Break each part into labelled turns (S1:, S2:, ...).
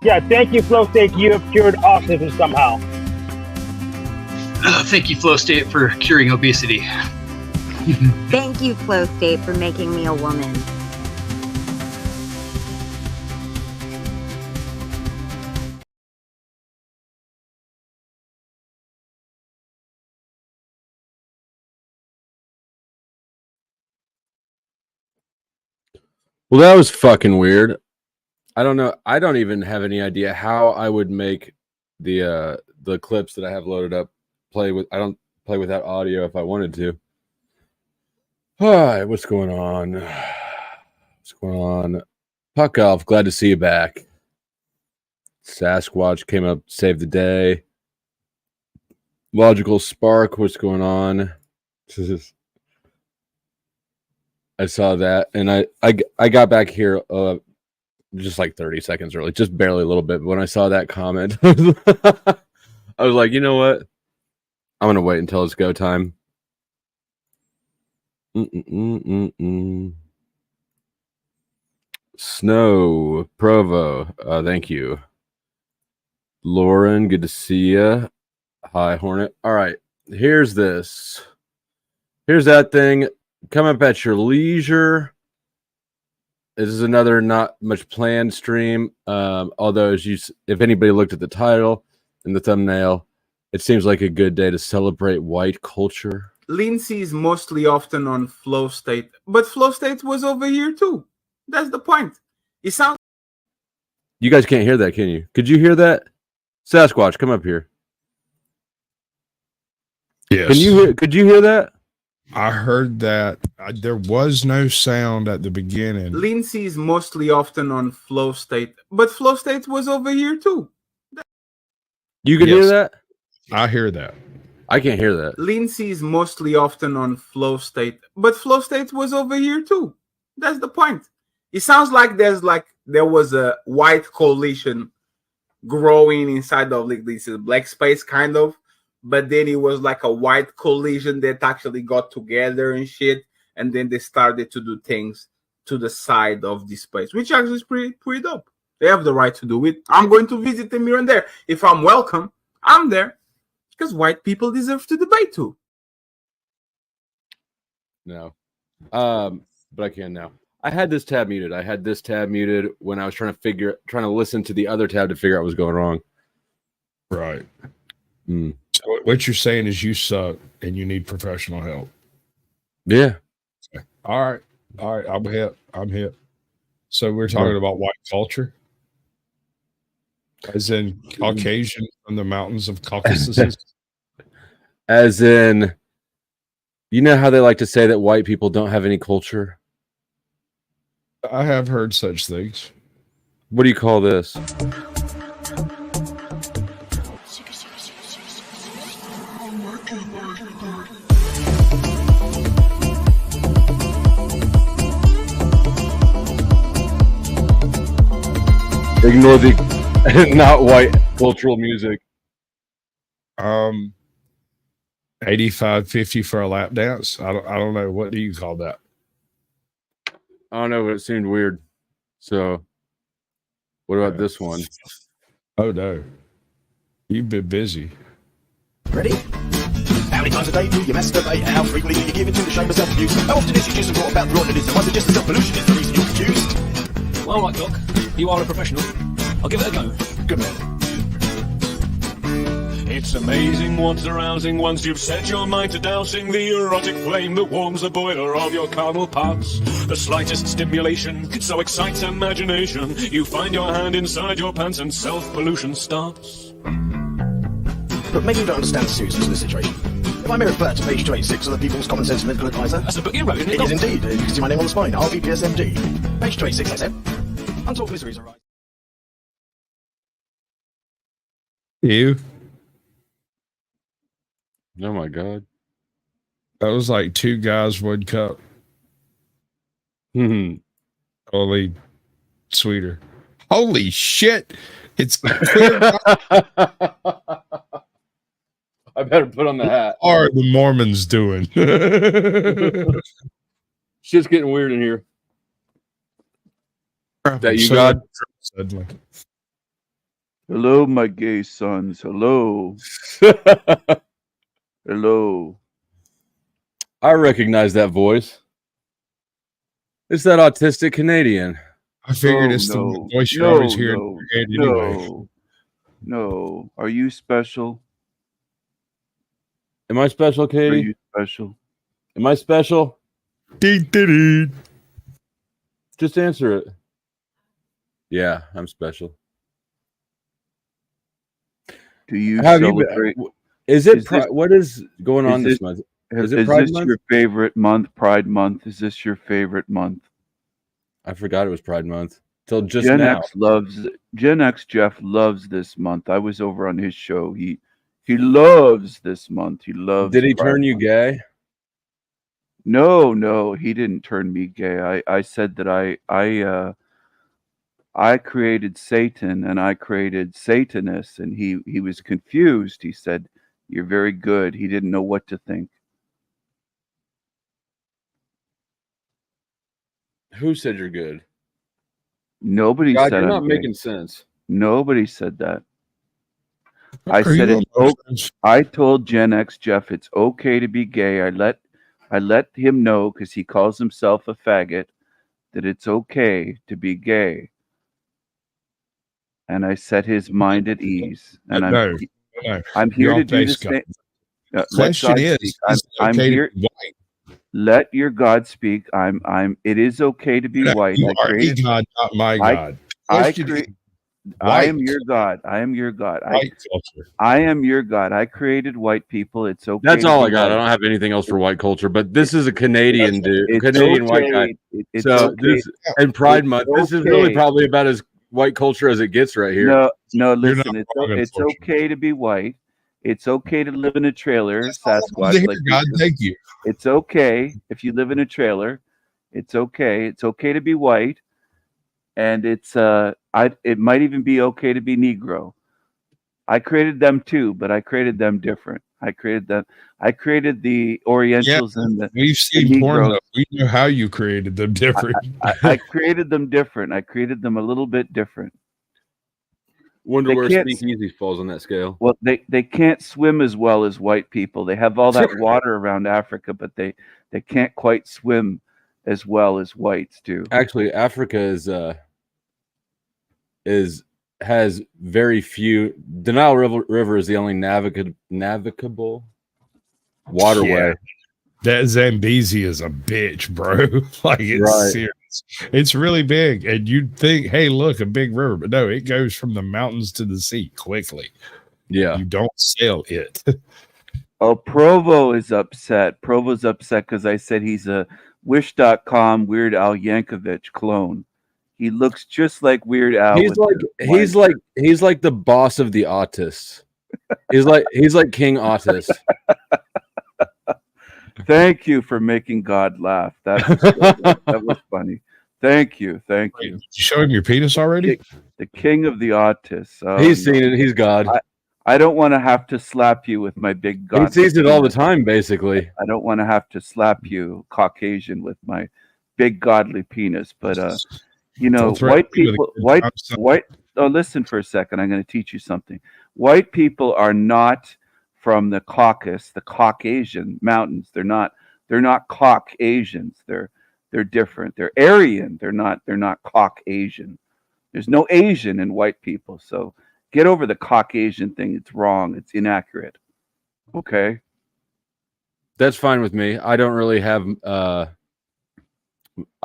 S1: Yeah, thank you, Flow State. You have cured autism somehow.
S2: Thank you, Flow State, for curing obesity.
S3: Thank you, Flow State, for making me a woman.
S4: Well, that was fucking weird. I don't know. I don't even have any idea how I would make the clips that I have loaded up play with. I don't play without audio if I wanted to. All right, what's going on? What's going on? Puck Elf, glad to see you back. Sasquatch came up, saved the day. Logical Spark, what's going on? I saw that, and I got back here just like 30 seconds early, just barely a little bit. But when I saw that comment, I was like, you know what? I'm gonna wait until it's go time. Snow Provo, thank you. Lauren, good to see you. Hi, Hornet. All right, here's this. Here's that thing. Come up at your leisure. This is another not much planned stream. Although, if anybody looked at the title and the thumbnail, it seems like a good day to celebrate white culture.
S5: Lindsay is mostly often on Flow State, but Flow State was over here too. That's the point. It sounds.
S4: You guys can't hear that, can you? Could you hear that? Sasquatch, come up here.
S6: Yes.
S4: Could you hear that?
S6: I heard that. There was no sound at the beginning.
S5: Lindsay is mostly often on Flow State, but Flow State was over here too.
S4: You can hear that?
S6: I hear that.
S4: I can't hear that.
S5: Lindsay is mostly often on Flow State, but Flow State was over here too. That's the point. It sounds like there was a white coalition growing inside of like this black space kind of, but then it was like a white coalition that actually got together and shit, and then they started to do things to the side of this space, which actually is pretty dope. They have the right to do it. I'm going to visit them here and there. If I'm welcome, I'm there. Because white people deserve to debate too.
S4: No. But I can now. I had this tab muted. When I was trying to listen to the other tab to figure out what was going wrong.
S6: Right. So what you're saying is you suck and you need professional help.
S4: Yeah.
S6: Okay. All right. I'm hip. So we're talking about white culture. As in Caucasian from the mountains of Caucasus?
S4: As in, you know how they like to say that white people don't have any culture?
S6: I have heard such things.
S4: What do you call this? Ignore the not white cultural music.
S6: 85.50 for a lap dance. I don't know. What do you call that?
S4: I don't know, but it seemed weird. So, what about this one?
S6: Oh no, you've been busy.
S7: Ready? How many times a day do you masturbate? How frequently do you give into the shame of self-abuse? How often is it just brought about through organism? Was it just the self-pollution is the reason you're confused?
S8: Well, right, Doc. You are a professional. I'll give it a go.
S7: Good man.
S8: It's amazing what's arousing once you've set your mind to dousing the erotic flame that warms the boiler of your carnal parts. The slightest stimulation could so excite imagination. You find your hand inside your pants and self-pollution starts.
S7: But maybe you don't understand the seriousness of the situation. If I may refer to page 286 of the People's Common Sense Medical Advisor.
S8: That's the book you wrote, isn't it?
S7: It is indeed. You can see my name on the spine. RBPSMD. Page 286, I said. Untalk miseries arise.
S6: You?
S4: Oh my god.
S6: That was like two guys, one cup. Only sweeter. Holy shit. It's clear.
S4: I better put on the hat.
S6: What are the Mormons doing?
S4: Shit's getting weird in here. That you
S6: So
S4: got?
S6: suddenly.
S9: Hello, my gay sons. Hello. Hello.
S4: I recognize that voice. It's that autistic Canadian.
S6: I figured it's the voice you always hear in your head anyway.
S9: No. Are you special?
S4: Am I special, Katie?
S9: Are you special?
S4: Am I special?
S6: Dee-dee-dee.
S4: Just answer it. Yeah, I'm special.
S9: Do you
S4: Have
S9: celebrate?
S4: Is it what is going on this month?
S9: Is this your favorite month? Pride Month? Is this your favorite month?
S4: I forgot it was Pride Month till just
S9: Gen
S4: now.
S9: Gen X Jeff loves this month. I was over on his show. He loves this month. He loves.
S4: Did he
S9: Pride
S4: turn you
S9: Month.
S4: gay?
S9: No, he didn't turn me gay. I said that I created Satan and I created Satanists, and he was confused. He said, "You're very good." He didn't know what to think.
S4: Who said you're good?
S9: Nobody
S4: God,
S9: said
S4: you're
S9: I'm
S4: not
S9: gay.
S4: making sense.
S9: Nobody said that. I said I told Gen X Jeff it's okay to be gay. I let him know, because he calls himself a faggot, that it's okay to be gay. And I set his mind at ease. And I'm here to do the same.
S6: Question is,
S9: I'm here. Let your God speak. It is okay to be white.
S6: You are a God, not my God.
S9: I am your God. I am your God. I am your God. I created white people. It's okay.
S4: That's all I got. I don't have anything else for white culture, but this is a Canadian dude, Canadian white guy. And Pride Month. This is really probably about as white culture as it gets right here.
S9: No, listen. It's okay to be white. It's okay to live in a trailer, Sasquatch.
S6: God, thank you.
S9: It's okay if you live in a trailer. It's okay. It's okay to be white, and it might even be okay to be Negro. I created them too, but I created them different. I created the Orientals and the
S6: we've seen porn. We know how you created them different.
S9: I created them different. I created them a little bit different.
S4: Wonder where Speakeasy falls on that scale.
S9: Well, they can't swim as well as white people. They have all that water around Africa, but they can't quite swim as well as whites do.
S4: Actually, Africa has very few. The Nile River is the only navigable waterway.
S6: Yeah. That Zambezi is a bitch, bro. Like, it's serious. It's really big. And you'd think, hey, look, a big river. But no, it goes from the mountains to the sea quickly.
S4: Yeah.
S6: You don't sail it.
S9: Oh, Provo is upset. Provo's upset because I said he's a Wish.com Weird Al Yankovic clone. He looks just like Weird Al.
S4: He's like the boss of the autists. He's like King Autist.
S9: Thank you for making God laugh. That was funny. Thank you.
S6: Did you show him your penis already?
S9: The king of the autists.
S4: He's seen it. He's God.
S9: I don't want to have to slap you with my big God.
S4: He sees it all the time, basically.
S9: I don't want to have to slap you, Caucasian, with my big godly penis. But white people, white. Oh, listen for a second. I'm going to teach you something. White people are not from the Caucasus, the Caucasian mountains. They're not Caucasians. They're different. They're Aryan. They're not Caucasian. There's no Asian in white people. So get over the Caucasian thing. It's wrong. It's inaccurate. Okay.
S4: That's fine with me. I don't really have. I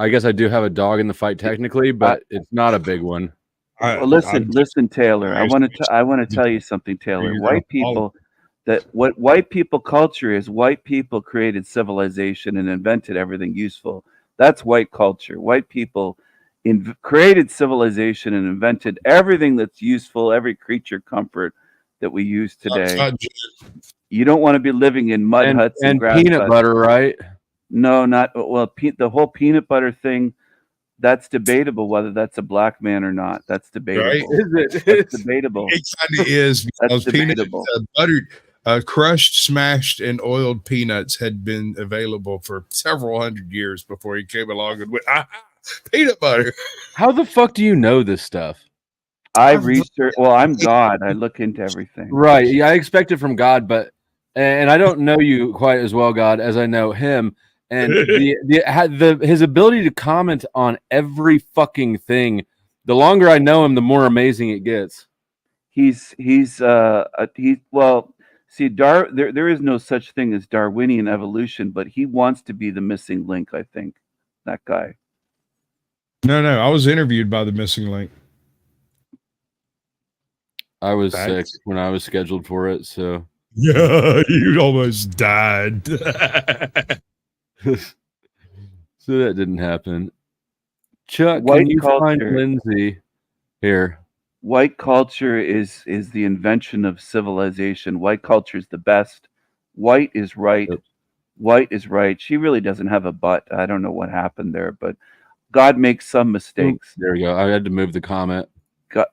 S4: guess I do have a dog in the fight technically, but it's not a big one.
S9: Well, listen, Taylor. I want to tell you something, Taylor. White people. What white people culture is, white people created civilization and invented everything useful. That's white culture. White people created civilization and invented everything that's useful, every creature comfort that we use today. You don't want to be living in mud huts and
S4: peanut butter, right?
S9: No, not well. The whole peanut butter thing. That's debatable whether that's a black man or not. That's debatable.
S6: Right?
S9: That's debatable.
S6: It kind of is, because
S9: debatable.
S6: Buttered, crushed, smashed, and oiled peanuts had been available for several hundred years before he came along and went, peanut butter.
S4: How the fuck do you know this stuff?
S9: I research. Well, I'm God. I look into everything.
S4: Right. Yeah, I expect it from God, but and I don't know you quite as well, God, as I know him. And his ability to comment on every fucking thing. The longer I know him, the more amazing it gets.
S9: Well, see, there is no such thing as Darwinian evolution, but he wants to be the missing link. I think that guy.
S6: No, I was interviewed by the missing link.
S4: I was sick when I was scheduled for it, so
S6: yeah, you almost died.
S4: So that didn't happen. Chuck, can you find Lindsay here?
S9: White culture is the invention of civilization. White culture is the best. White is right. Yep. White is right. She really doesn't have a butt. I don't know what happened there, but God makes some mistakes.
S4: There we go. I had to move the comment.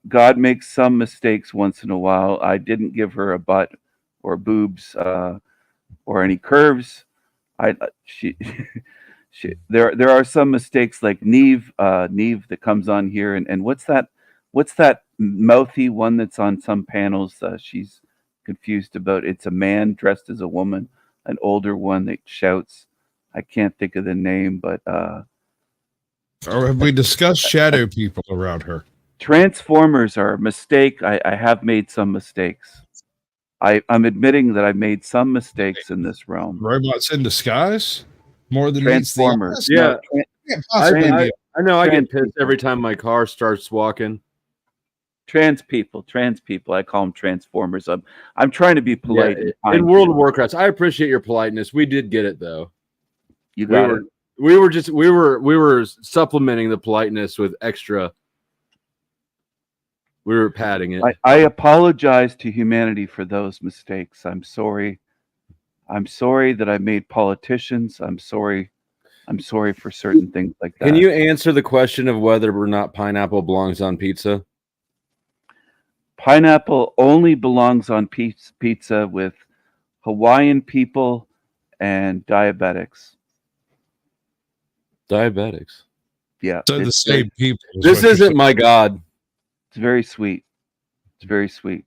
S9: God makes some mistakes once in a while. I didn't give her a butt or boobs or any curves. There are some mistakes like Neve that comes on here, and what's that mouthy one that's on some panels? She's confused about. It's a man dressed as a woman, an older one that shouts. I can't think of the name, but
S6: or have we discussed shadow people around her?
S9: Transformers are a mistake. I have made some mistakes. I'm admitting that I made some mistakes in this realm.
S6: Robots in disguise? More than
S9: Transformers.
S4: Yeah. I know I get pissed every time my car starts walking.
S9: Trans people. I call them Transformers. I'm trying to be polite.
S4: Yeah, in World of Warcraft, I appreciate your politeness. We did get it though.
S9: You got it.
S4: We were supplementing the politeness with extra. We were padding it.
S9: I apologize to humanity for those mistakes. I'm sorry. I'm sorry that I made politicians. I'm sorry for certain things like that.
S4: Can you answer the question of whether or not pineapple belongs on pizza?
S9: Pineapple only belongs on pizza with Hawaiian people and diabetics.
S4: Diabetics.
S9: Yeah.
S6: So the same people.
S4: This isn't my God.
S9: It's very sweet. It's very sweet.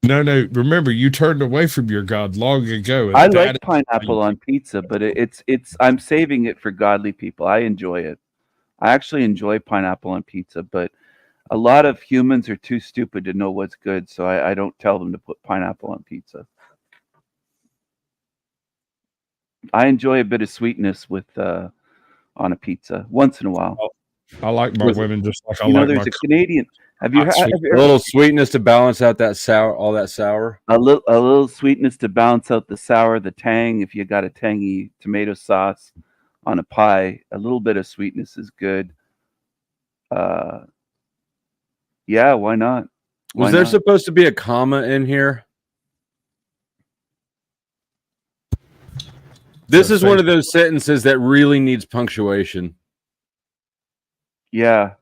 S6: No. Remember, you turned away from your God long ago.
S9: I like pineapple on pizza, but it's. I'm saving it for godly people. I enjoy it. I actually enjoy pineapple on pizza, but a lot of humans are too stupid to know what's good, so I don't tell them to put pineapple on pizza. I enjoy a bit of sweetness with on a pizza once in a while.
S6: I like my women just like I like
S9: there's
S6: my
S9: a Canadian. Have you had
S4: a little sweetness to balance out that sour, all that sour?
S9: A little sweetness to balance out the sour, the tang. If you got a tangy tomato sauce on a pie, a little bit of sweetness is good. Yeah, why not?
S4: Was there supposed to be a comma in here? This is one of those sentences that really needs punctuation.
S9: Yeah.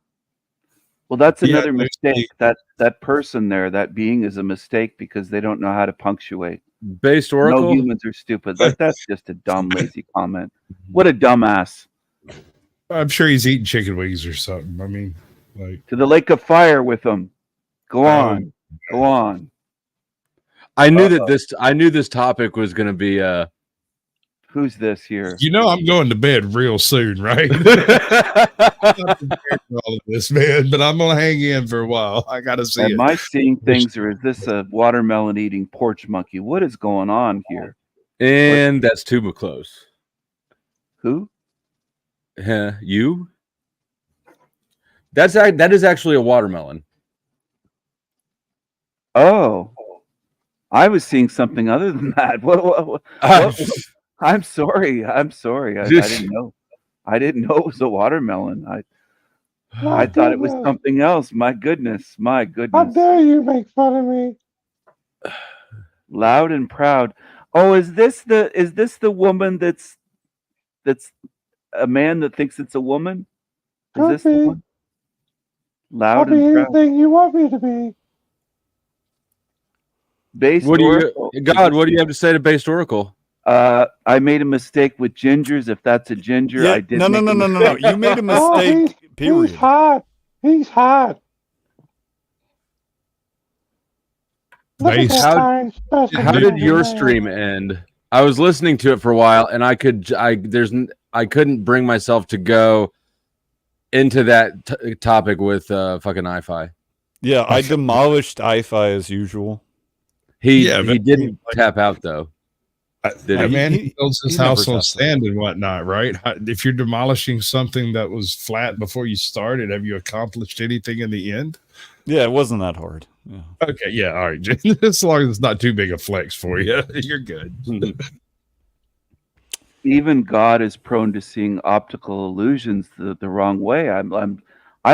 S9: Well, that's another mistake. That person there, that being, is a mistake because they don't know how to punctuate.
S4: Based Oracle?
S9: No humans are stupid. That's just a dumb, lazy comment. What a dumbass.
S6: I'm sure he's eating chicken wings or something. I mean, like,
S9: to the lake of fire with him. Go on. Go on.
S4: I knew this topic was going to be
S9: who's this here?
S6: You know I'm going to bed real soon, right? I'm not prepared for all of this, man, but I'm gonna hang in for a while. I gotta see it.
S9: Am I seeing things, or is this a watermelon eating porch monkey? What is going on here?
S4: And that's too close.
S9: Who?
S4: You? That is actually a watermelon.
S9: Oh, I was seeing something other than that. What I'm sorry. I didn't know. I didn't know it was a watermelon. I thought it was something else. My goodness. How
S10: dare you make fun of me?
S9: Loud and proud. Oh, is this the woman that's a man that thinks it's a woman? Is this the one? Loud and proud.
S10: Anything you want me to be.
S9: Based
S4: what do
S9: Oracle.
S4: what do you have to say to Based Oracle?
S9: I made a mistake with gingers. If that's a ginger,
S11: yeah,
S9: I did.
S11: No. You made a mistake. Period.
S10: He's hot. Look at that
S4: How-
S10: fine specimen
S4: How did
S10: over
S4: your
S10: there.
S4: stream end? I was listening to it for a while, and I couldn't bring myself to go into that topic with fucking iFi.
S11: Yeah, I demolished iFi as usual.
S4: He didn't tap out though.
S6: Man, he builds his
S11: he never
S6: house on
S11: taps
S6: sand and whatnot, right? If you're demolishing something that was flat before you started, have you accomplished anything in the end?
S11: Yeah, it wasn't that hard. Yeah.
S6: Okay, yeah, all right. As long as it's not too big a flex for you, you're good.
S9: Even God is prone to seeing optical illusions the wrong way. I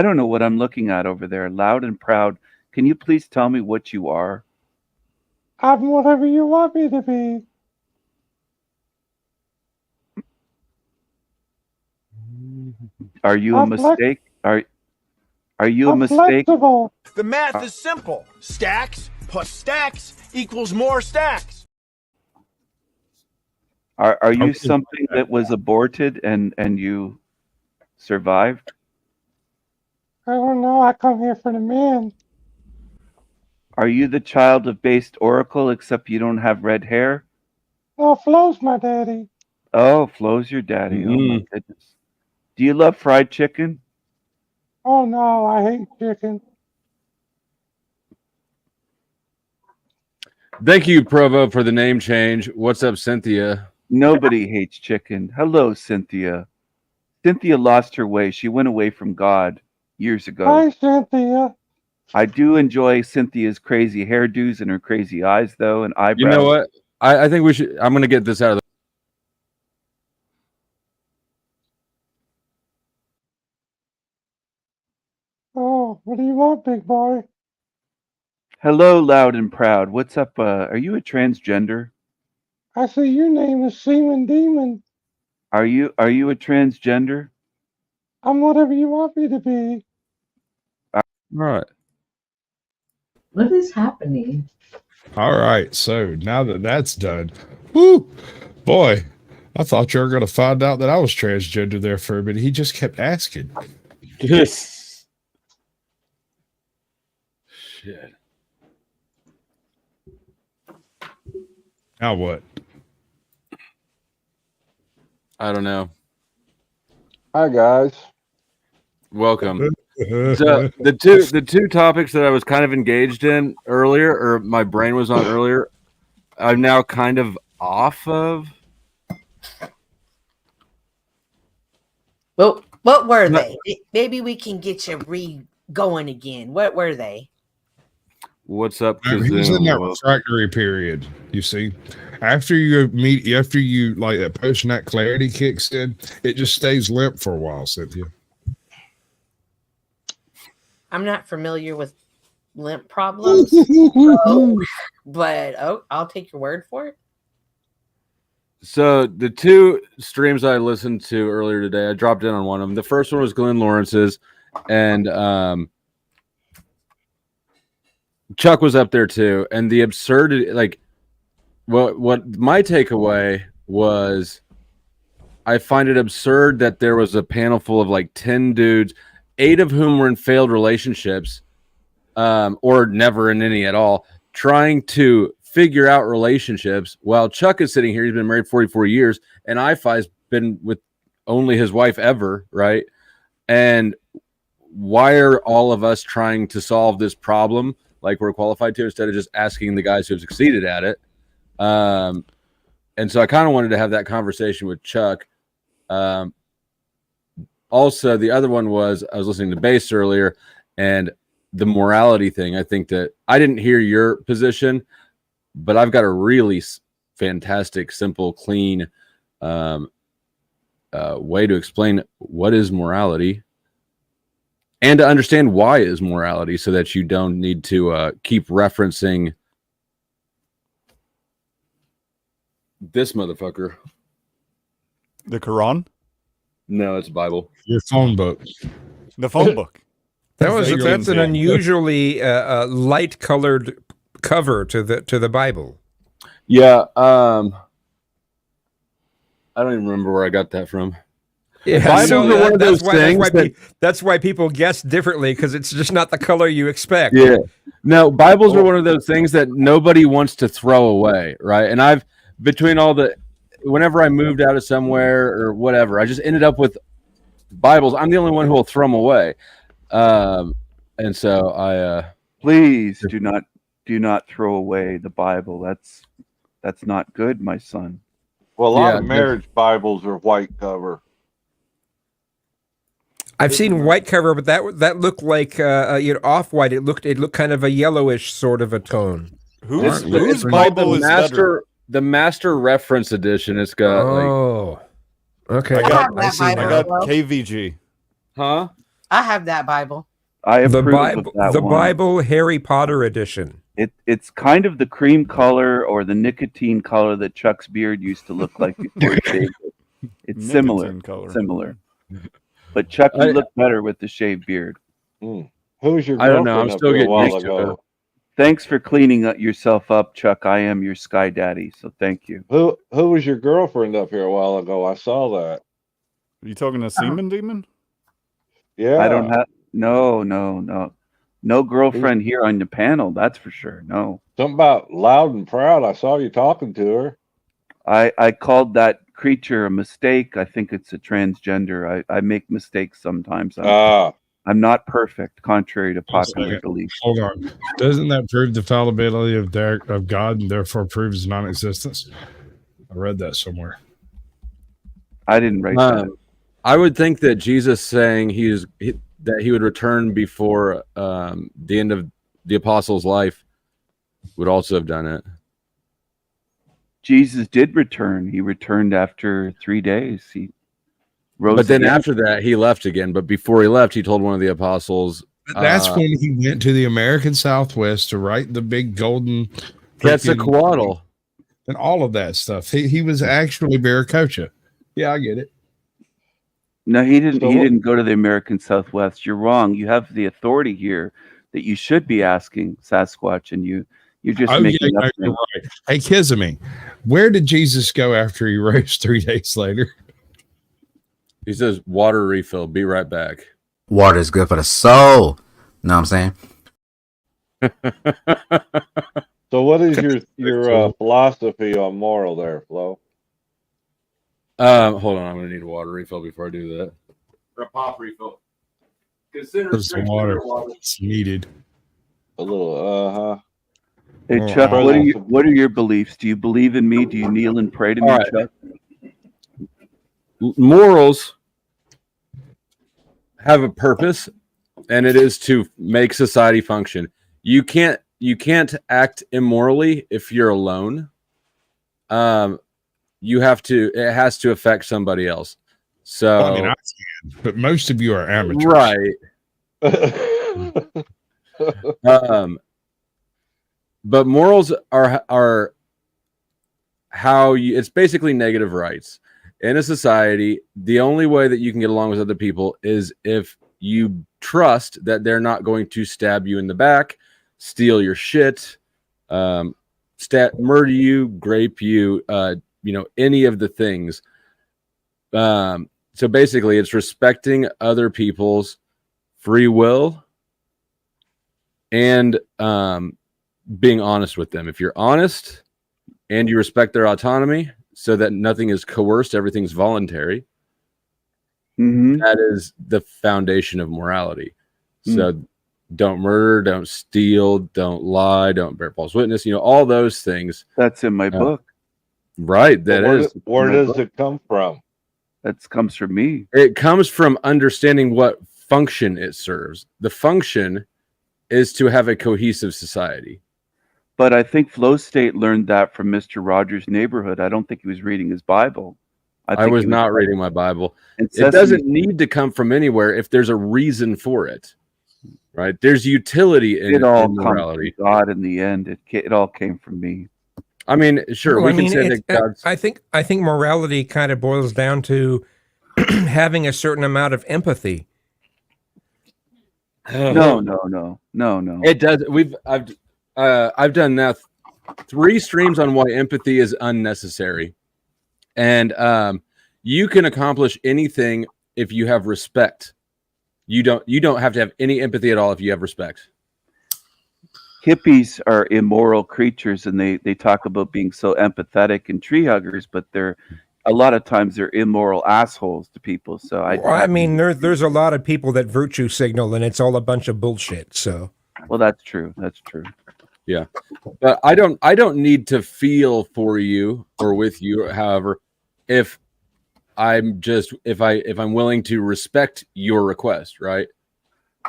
S9: don't know what I'm looking at over there. Loud and proud. Can you please tell me what you are?
S10: I'm whatever you want me to be.
S9: Are you a
S10: I'm
S9: mistake? Are you a
S10: I'm
S9: mistake?
S10: flexible.
S7: The math is simple. Stacks plus stacks equals more stacks.
S9: Are you something that was aborted and you survived?
S10: I don't know. I come here for the man.
S9: Are you the child of based oracle except you don't have red hair?
S10: No, Flo's my daddy.
S9: Oh, Flo's your daddy. Oh my goodness. Do you love fried chicken?
S10: Oh no, I hate chicken.
S4: Thank you, Provo, for the name change. What's up, Cynthia?
S9: Nobody hates chicken. Hello, Cynthia. Cynthia lost her way. She went away from God years ago.
S10: Hi, Cynthia.
S9: I do enjoy Cynthia's crazy hairdos and her crazy eyes, though, and eyebrows.
S4: You know what? I think we should. I'm going to get this out of the.
S10: Oh, what do you want, big boy?
S9: Hello, loud and proud. What's up? Are you a transgender?
S10: I see your name is Seaman Demon.
S9: Are you a transgender?
S10: I'm whatever you want me to be.
S4: Right.
S12: What is happening?
S6: All right, so now that that's done, whoo, boy, I thought you were going to find out that I was transgender there for a minute. He just kept asking.
S4: Yes. Shit.
S6: Now what?
S4: I don't know.
S13: Hi guys.
S4: Welcome. So the two topics that I was kind of engaged in earlier, or my brain was on earlier, I'm now kind of off of.
S12: Well, what were they? Maybe we can get you going again. What were they?
S4: What's up?
S6: He's in that refractory period. You see, after you like that post-nat clarity kicks in, it just stays limp for a while, Cynthia.
S12: I'm not familiar with limp problems, but I'll take your word for it.
S4: So the two streams I listened to earlier today, I dropped in on one of them. The first one was Glenn Lawrence's, and Chuck was up there too. And the absurdity, like, what my takeaway was, I find it absurd that there was a panel full of like 10 dudes, 8 of whom were in failed relationships, or never in any at all, trying to figure out relationships, while Chuck is sitting here. He's been married 44 years, and iFi's been with only his wife ever, right? And why are all of us trying to solve this problem like we're qualified to, instead of just asking the guys who have succeeded at it? And so I kind of wanted to have that conversation with Chuck. Also, the other one was, I was listening to Bass earlier, and the morality thing. I think that I didn't hear your position, but I've got a really fantastic, simple, clean way to explain what is morality and to understand why is morality, so that you don't need to keep referencing this motherfucker.
S11: The Quran?
S4: No, it's Bible.
S6: Your phone book.
S11: The phone book.
S14: That's an unusually light-colored cover to the Bible.
S4: Yeah, I don't even remember where I got that from.
S14: Yeah, so that's why people guess differently, because it's just not the color you expect.
S4: Yeah, No, Bibles are one of those things that nobody wants to throw away, right? And whenever I moved out of somewhere or whatever, I just ended up with Bibles. I'm the only one who will throw them away. And so I
S9: please do not throw away the Bible. That's not good, my son.
S13: Well, a lot of marriage Bibles are white cover.
S14: I've seen white cover, but that looked like off white. It looked kind of a yellowish sort of a tone.
S11: Whose Bible is better?
S4: The Master Reference Edition. It's got
S14: okay.
S11: I got
S12: Bible.
S11: KVG.
S4: Huh?
S12: I have that Bible.
S9: I
S14: the
S9: approve
S14: Bible,
S9: of that
S14: the
S9: one.
S14: Bible Harry Potter edition.
S9: It's kind of the cream color or the nicotine color that Chuck's beard used to look like before he shaved it. It's similar. But Chuck, you look better with the shaved beard.
S13: Who was your girlfriend?
S4: I don't know. I'm still getting used to it.
S9: Thanks for cleaning yourself up, Chuck. I am your Sky Daddy, so thank you.
S13: Who was your girlfriend up here a while ago? I saw that.
S11: Are you talking to Seaman Demon?
S13: Yeah.
S9: I don't have no girlfriend here on the panel. That's for sure. No.
S13: Something about loud and proud. I saw you talking to her.
S9: I called that creature a mistake. I think it's a transgender. I make mistakes sometimes. I'm not perfect, contrary to popular belief.
S6: Hold on. Doesn't that prove the fallibility of God and therefore proves his non-existence? I read that somewhere.
S9: I didn't write that.
S4: I would think that Jesus saying that he would return before the end of the apostles' life would also have done it.
S9: Jesus did return. He returned after 3 days. He rose.
S4: But then
S9: again.
S4: after that, he left again. But before he left, he told one of the apostles.
S6: That's when he went to the American Southwest to write the big golden
S4: Quetzalcoatl
S6: and all of that stuff. He was actually Viracocha. Yeah, I get it.
S9: No, he didn't. He didn't go to the American Southwest. You're wrong. You have the authority here that you should be asking Sasquatch, and you're just making up.
S6: You're right. Hey, Kizami, where did Jesus go after he rose 3 days later?
S4: He says, "Water refill. Be right back."
S15: Water is good for the soul. You know what I'm saying?
S13: So, what is your philosophy on moral there, Flo?
S4: Hold on. I'm gonna need a water refill before I do that. Or a pop refill. Consider
S6: some water. It's needed.
S13: A little.
S9: Hey Chuck, what are your beliefs? Do you believe in me? Do you kneel and pray to me, Chuck?
S4: Morals have a purpose, and it is to make society function. You can't act immorally if you're alone. It has to affect somebody else. So
S6: I mean, I can, but most of you are amateurs,
S4: right? But morals are how you. It's basically negative rights. In a society, the only way that you can get along with other people is if you trust that they're not going to stab you in the back, steal your shit, murder you, grape you, any of the things. So basically, it's respecting other people's free will and being honest with them. If you're honest and you respect their autonomy, so that nothing is coerced, everything's voluntary.
S9: Mm-hmm.
S4: That is the foundation of morality. So don't murder, don't steal, don't lie, don't bear false witness. All those things.
S9: That's in my book.
S4: Right.
S13: Where does it come from?
S9: That comes from me.
S4: It comes from understanding what function it serves. The function is to have a cohesive society.
S9: But I think Flow State learned that from Mr. Rogers' Neighborhood. I don't think he was reading his Bible.
S4: I was not reading my Bible. It doesn't need to come from anywhere if there's a reason for it, right? There's utility in morality.
S9: Comes from God in the end. It all came from me.
S4: I mean, sure, we can say that God's...
S14: I think morality kind of boils down to having a certain amount of empathy.
S9: No.
S4: It does. I've done now 3 streams on why empathy is unnecessary, and you can accomplish anything if you have respect. You don't have to have any empathy at all if you have respect.
S9: hippies are immoral creatures, and they talk about being so empathetic and tree huggers, but they're a lot of times they're immoral assholes to people. So
S14: I mean, there's a lot of people that virtue signal, and it's all a bunch of bullshit. So,
S9: well, that's true. That's true.
S4: Yeah, but I don't need to feel for you or with you. However, if I'm willing to respect your request, right?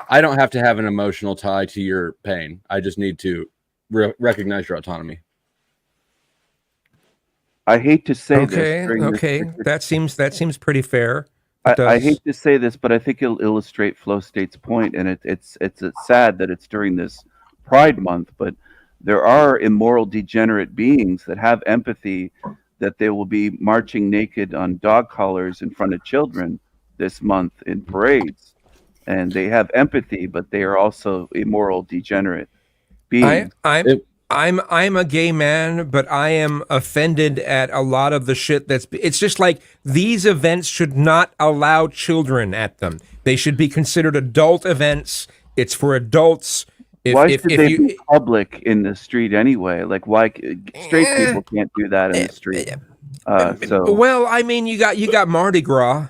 S4: I don't have to have an emotional tie to your pain. I just need to recognize your autonomy.
S9: I hate to say
S14: this. Okay, that seems pretty fair.
S9: I hate to say this, but I think it'll illustrate Flow State's point, and it's sad that it's during this Pride Month, but there are immoral, degenerate beings that have empathy, that they will be marching naked on dog collars in front of children this month in parades. And they have empathy, but they are also immoral, degenerate beings.
S14: I'm a gay man, but I am offended at a lot of the shit it's just like these events should not allow children at them. They should be considered adult events. It's for adults.
S9: Why should they be public in the street anyway? Like, why straight people can't do that in the street?
S14: Well, I mean, you got Mardi Gras.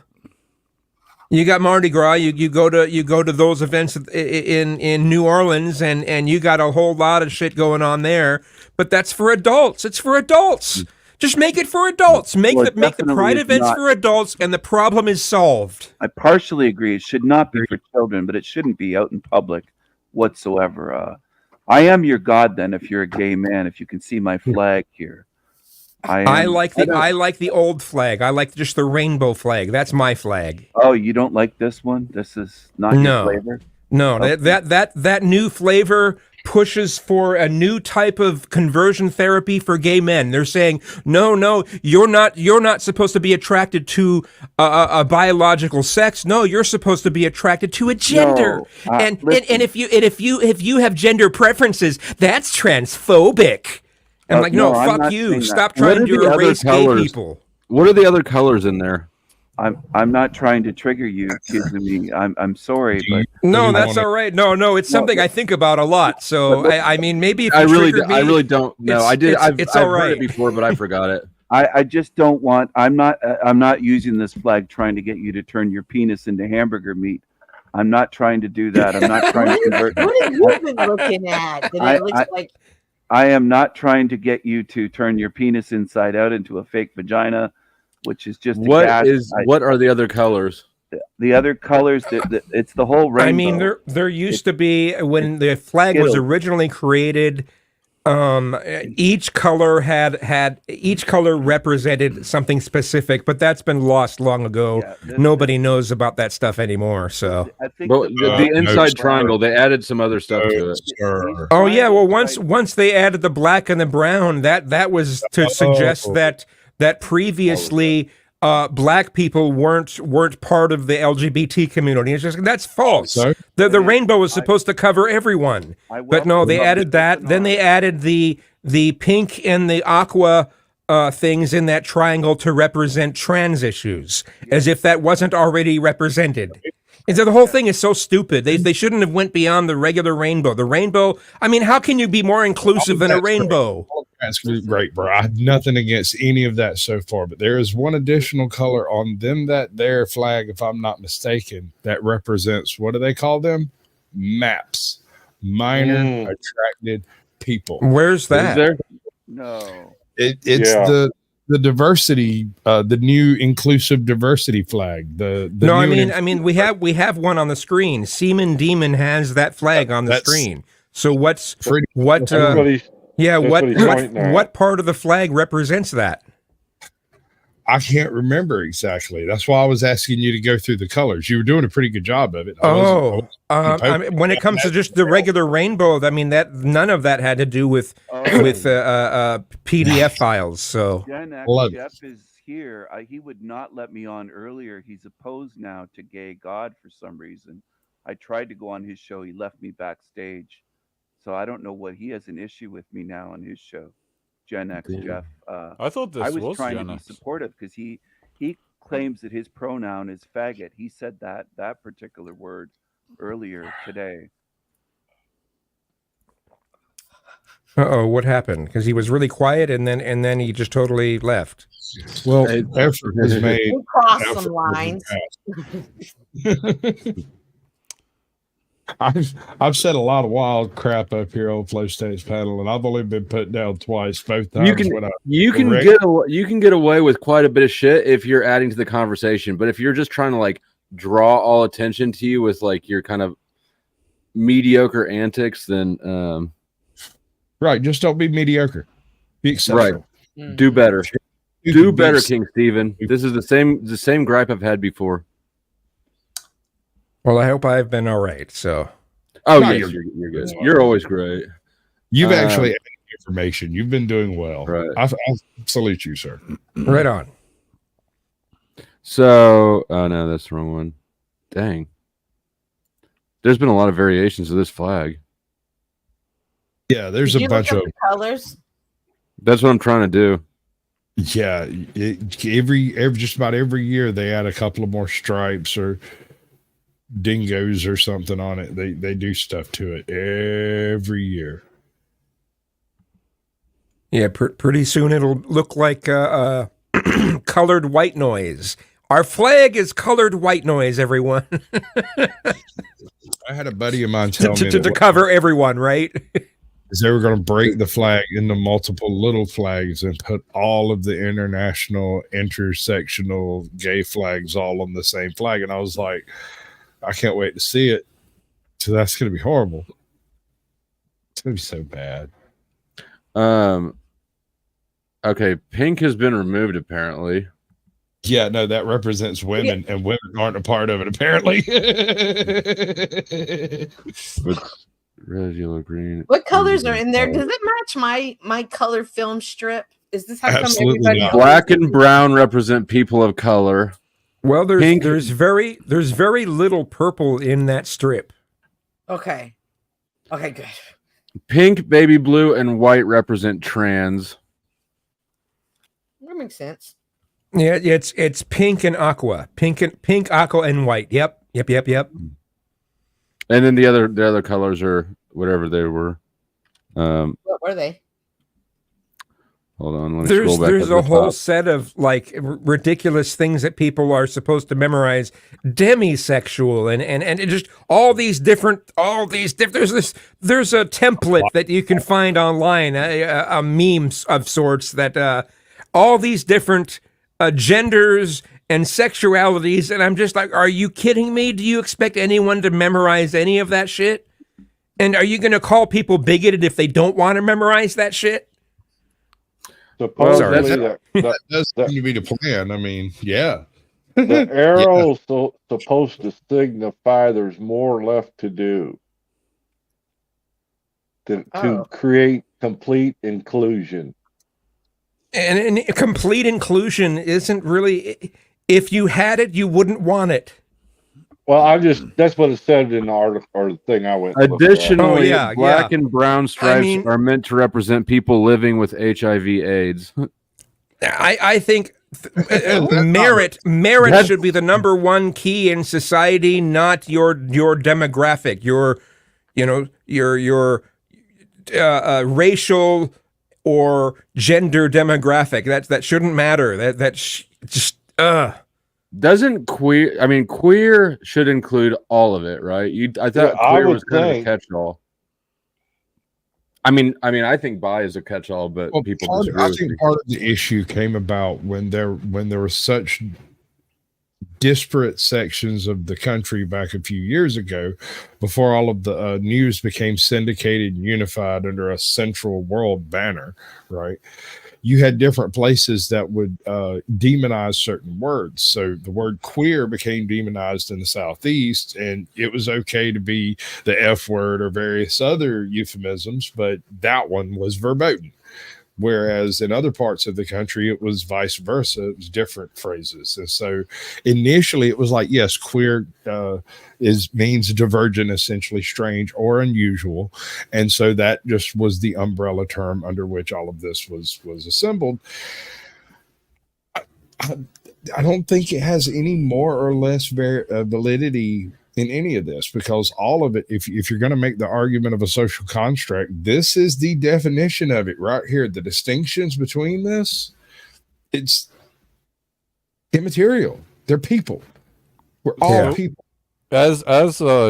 S14: You got Mardi Gras. You go to those events in New Orleans, and you got a whole lot of shit going on there. But that's for adults. It's for adults. Just make it for adults. Make the Pride events for adults, and the problem is solved.
S9: I partially agree. It should not be for children, but it shouldn't be out in public whatsoever. I am your god. Then, if you're a gay man, if you can see my flag here. I
S14: like the old flag. I like just the rainbow flag. That's my flag.
S9: Oh, you don't like this one? This is not your flavor?
S14: No, okay. that new flavor pushes for a new type of conversion therapy for gay men. They're saying, no, you're not supposed to be attracted to a biological sex. No, you're supposed to be attracted to a gender. No, and if you have gender preferences, that's transphobic. I'm like, no, fuck you. Stop trying to erase gay people.
S4: What are the other colors in there?
S9: I'm not trying to trigger you, Kizumi. I'm sorry, but
S14: no, that's all right. No, it's something I think I lot. So I mean, maybe if you
S4: I really don't know. I've heard it before, but I forgot it.
S9: I just don't want. I'm not using this flag trying to get you to turn your penis into hamburger meat. I'm not trying to do that. I'm not trying to convert.
S12: What have you been looking at? It looks like.
S9: I am not trying to get you to turn your penis inside out into a fake vagina, which is just
S4: what are the other colors?
S9: The other colors, it's the whole rainbow.
S14: I mean, there used to be, when the flag was originally created, each color represented something specific, but that's been lost long ago. Yeah, nobody knows about that stuff anymore. So,
S9: I think
S4: the inside triangle, they added some other stuff to it.
S14: Oh yeah, well once they added the black and the brown, that was to suggest that previously black people weren't part of the LGBT community. It's just that's false. The rainbow was supposed to cover everyone, but no, they added that. Then they added the pink and the aqua things in that triangle to represent trans issues, as if that wasn't already represented. And so the whole thing is so stupid. They shouldn't have went beyond the regular rainbow. The rainbow. I mean, how can you be more inclusive than a rainbow?
S6: That's great, bro. I have nothing against any of that so far, but there is one additional color on their flag, if I'm not mistaken, that represents, what do they call them? MAPS, minor attracted people.
S14: Where's that?
S9: No,
S6: it's the diversity, the new inclusive diversity flag.
S14: I mean, we have one on the screen. Seaman Demon has that flag on the screen. So what part of the flag represents that?
S6: I can't remember exactly. That's why I was asking you to go through the colors. You were doing a pretty good job of it.
S14: I mean, when it comes to just the regular rainbow, I mean that none of that had to do with PDF files. So
S9: Jeff is here. He would not let me on earlier. He's opposed now to gay God for some reason. I tried to go on his show. He left me backstage. So I don't know what he has an issue with me now on his show. Gen X Jeff.
S11: I thought I was
S9: trying
S11: Gen
S9: to
S11: X.
S9: be supportive because he claims that his pronoun is faggot. He said that particular word earlier today.
S14: Uh-oh, what happened? Because he was really quiet, and then he just totally left.
S6: Well, effort was made.
S12: We'll cross some lines.
S6: I've said a lot of wild crap up here on Flow State's panel, and I've only been put down twice. Both times
S4: you can get away with quite a bit of shit if you're adding to the conversation, but if you're just trying to like draw all attention to you with like your kind of mediocre antics, then
S6: right, just don't be mediocre. Be exceptional.
S4: Right, do better. Do better, King Steven. This is the same gripe I've had before.
S14: Well, I hope I've been all right. So,
S4: yeah, you're good. You're always great.
S6: You've actually added information. You've been doing well.
S4: Right.
S6: I salute you, sir.
S14: Right on.
S4: So, oh no, that's the wrong one. Dang. There's been a lot of variations of this flag.
S6: Yeah, there's a bunch of
S12: colors.
S4: That's what I'm trying to do.
S6: Yeah, every just about every year they add a couple of more stripes or dingoes or something on it. They do stuff to it every year.
S14: Yeah, pretty soon it'll look like colored white noise. Our flag is colored white noise, everyone.
S6: I had a buddy of mine tell me
S14: to cover everyone, right?
S6: Is they were going to break the flag into multiple little flags and put all of the international intersectional gay flags all on the same flag. And I was like, I can't wait to see it. So that's going to be horrible. It's going to be so bad.
S4: Okay, pink has been removed apparently.
S6: Yeah, no, that represents women, and women aren't a part of it apparently.
S4: Red, yellow, green.
S12: What colors are in there? Does it match my color film strip? Is this how come everybody else?
S4: Black and brown represent people of color.
S14: Well, there's very little purple in that strip.
S12: Okay. Okay, good.
S4: Pink, baby blue, and white represent trans.
S12: That makes sense.
S14: Yeah, it's pink and aqua. Pink, aqua, and white. Yep.
S4: And then the other colors are whatever they were.
S12: What were they?
S4: Hold on. Let me scroll back.
S14: There's a whole set of like ridiculous things that people are supposed to memorize. Demisexual and it just all these different. There's a template that you can find online, a meme of sorts that all these different genders and sexualities, and I'm just like, are you kidding me? Do you expect anyone to memorize any of that shit? And are you going to call people bigoted if they don't want to memorize that shit?
S13: Supposedly,
S6: that does seem to be the plan. I mean, yeah.
S13: The arrow's supposed to signify there's more left to do to create complete inclusion.
S14: And complete inclusion isn't really. If you had it, you wouldn't want it.
S13: Well, that's what it said in the article or the thing I went.
S4: Additionally, black and brown stripes are meant to represent people living with HIV/AIDS.
S14: I think merit should be the number one key in society, not your demographic, your racial or gender demographic. That shouldn't matter.
S4: Doesn't queer? I mean, queer should include all of it, right? I thought queer was kind of a catch-all. I mean, I think bi is a catch-all, but people disagree.
S6: I think part of the issue came about when there were such disparate sections of the country back a few years ago, before all of the news became syndicated and unified under a central world banner, right? You had different places that would demonize certain words. So the word queer became demonized in the Southeast, and it was okay to be the F word or various other euphemisms, but that one was verboten. Whereas in other parts of the country, it was vice versa. It was different phrases. And so initially it was like, yes, queer means divergent, essentially strange or unusual. And so that just was the umbrella term under which all of this was assembled. I don't think it has any more or less validity in any of this, because all of it, if you're going to make the argument of a social construct, this is the definition of it right here. The distinctions between this, it's immaterial. They're people. We're all people.
S11: As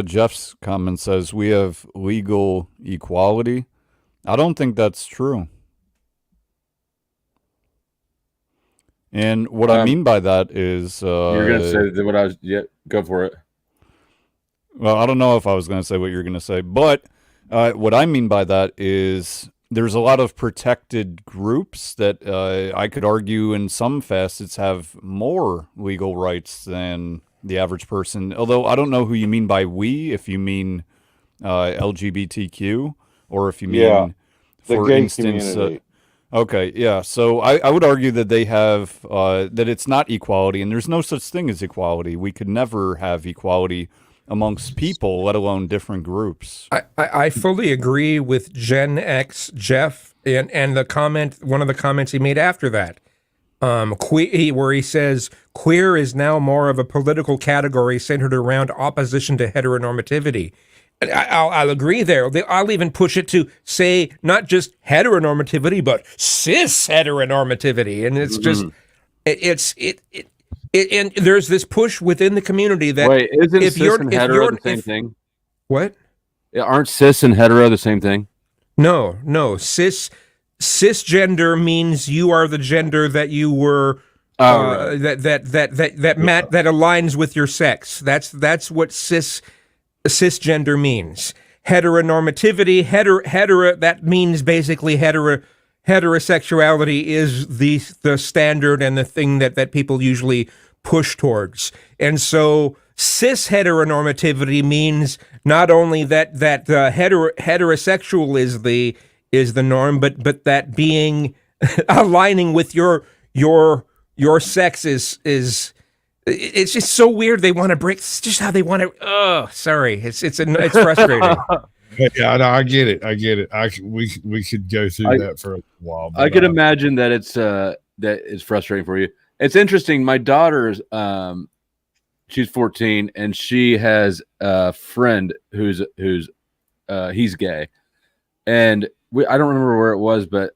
S11: Jeff's comment says, we have legal equality. I don't think that's true. And what I mean by that is
S4: you're going to say what I was. Yeah, go for it.
S11: Well, I don't know if I was going to say what you're going to say, but what I mean by that is there's a lot of protected groups that I could argue in some facets have more legal rights than the average person. Although I don't know who you mean by we, if you mean LGBTQ or if you mean, for instance, okay, yeah. So I would argue that they have that it's not equality, and there's no such thing as equality. We could never have equality amongst people, let alone different groups.
S14: I fully agree with Gen X Jeff and the comment, one of the comments he made after that, where he says queer is now more of a political category centered around opposition to heteronormativity. I'll agree there. I'll even push it to say not just heteronormativity, but cis heteronormativity, and it's just and there's this push within the community that
S4: isn't cis and hetero the same thing?
S14: What?
S4: Aren't cis and hetero the same thing?
S14: No. Cisgender means you are the gender that you were. Right. that aligns with your sex. That's what cisgender means. Heteronormativity, hetero that means basically heterosexuality is the standard and the thing that people usually push towards. And so cis heteronormativity means not only that heterosexual is the norm, but that being aligning with your sex is it's just so weird. They want to break. It's just how they want to. Oh, sorry. It's frustrating.
S6: Yeah, no, I get it. We could go through that for a while.
S4: I could imagine that it's frustrating for you. It's interesting. My daughter's she's 14 and she has a friend who's he's gay, and I don't remember where it was, but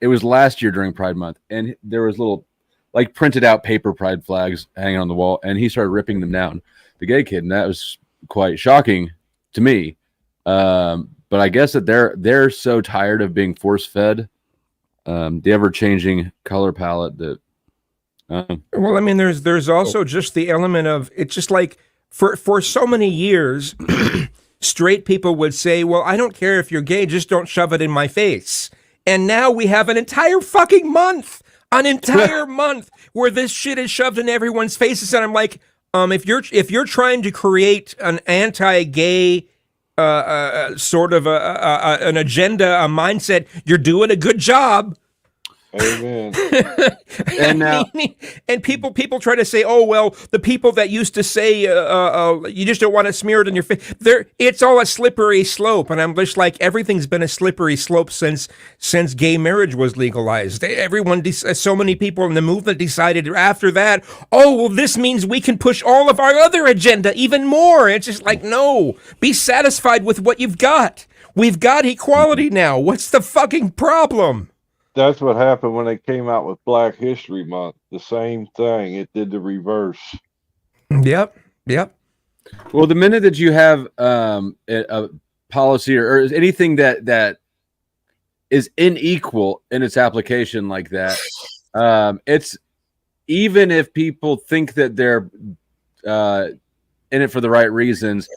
S4: it was last year during Pride Month, and there was little like printed out paper pride flags hanging on the wall, and he started ripping them down, the gay kid, and that was quite shocking to me. But I guess that they're so tired of being force fed the ever changing color palette that.
S14: Well, I mean, there's also just the element of it's just like for so many years, straight people would say, "Well, I don't care if you're gay, just don't shove it in my face." And now we have an entire fucking month. An entire month where this shit is shoved in everyone's faces, and I'm like, if you're trying to create an anti-gay sort of an agenda, a mindset, you're doing a good job.
S13: Amen.
S14: And now, and people try to say, oh well, the people that used to say you just don't want to smear it in your face. It's all a slippery slope, and I'm just like, everything's been a slippery slope since gay marriage was legalized. So many people in the movement decided after that, oh well, this means we can push all of our other agenda even more. It's just like, no, be satisfied with what you've got. We've got equality now. What's the fucking problem?
S13: That's what happened when they came out with Black History Month. The same thing. It did the reverse.
S14: Yep.
S4: Well, the minute that you have a policy or anything that is unequal in its application like that, it's even if people think that they're in it for the right reasons,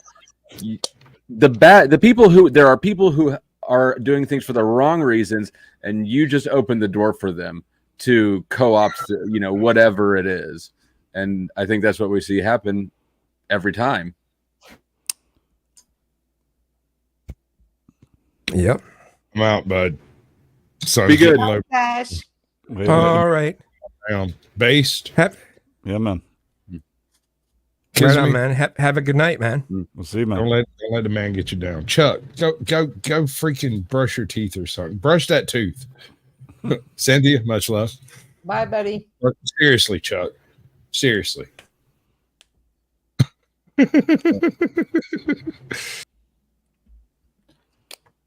S4: there are people who are doing things for the wrong reasons, and you just open the door for them to co-opt, whatever it is. And I think that's what we see happen every time.
S14: Yep.
S6: I'm out, bud.
S4: Be good.
S12: Gosh.
S14: All right.
S6: Based.
S11: Yeah, man.
S14: Right on, man. Have a good night, man.
S11: We'll see you, man.
S6: Don't let the man get you down. Chuck, go freaking brush your teeth or something. Brush that tooth. Cynthia, much love.
S12: Bye, buddy.
S6: Seriously, Chuck. Seriously.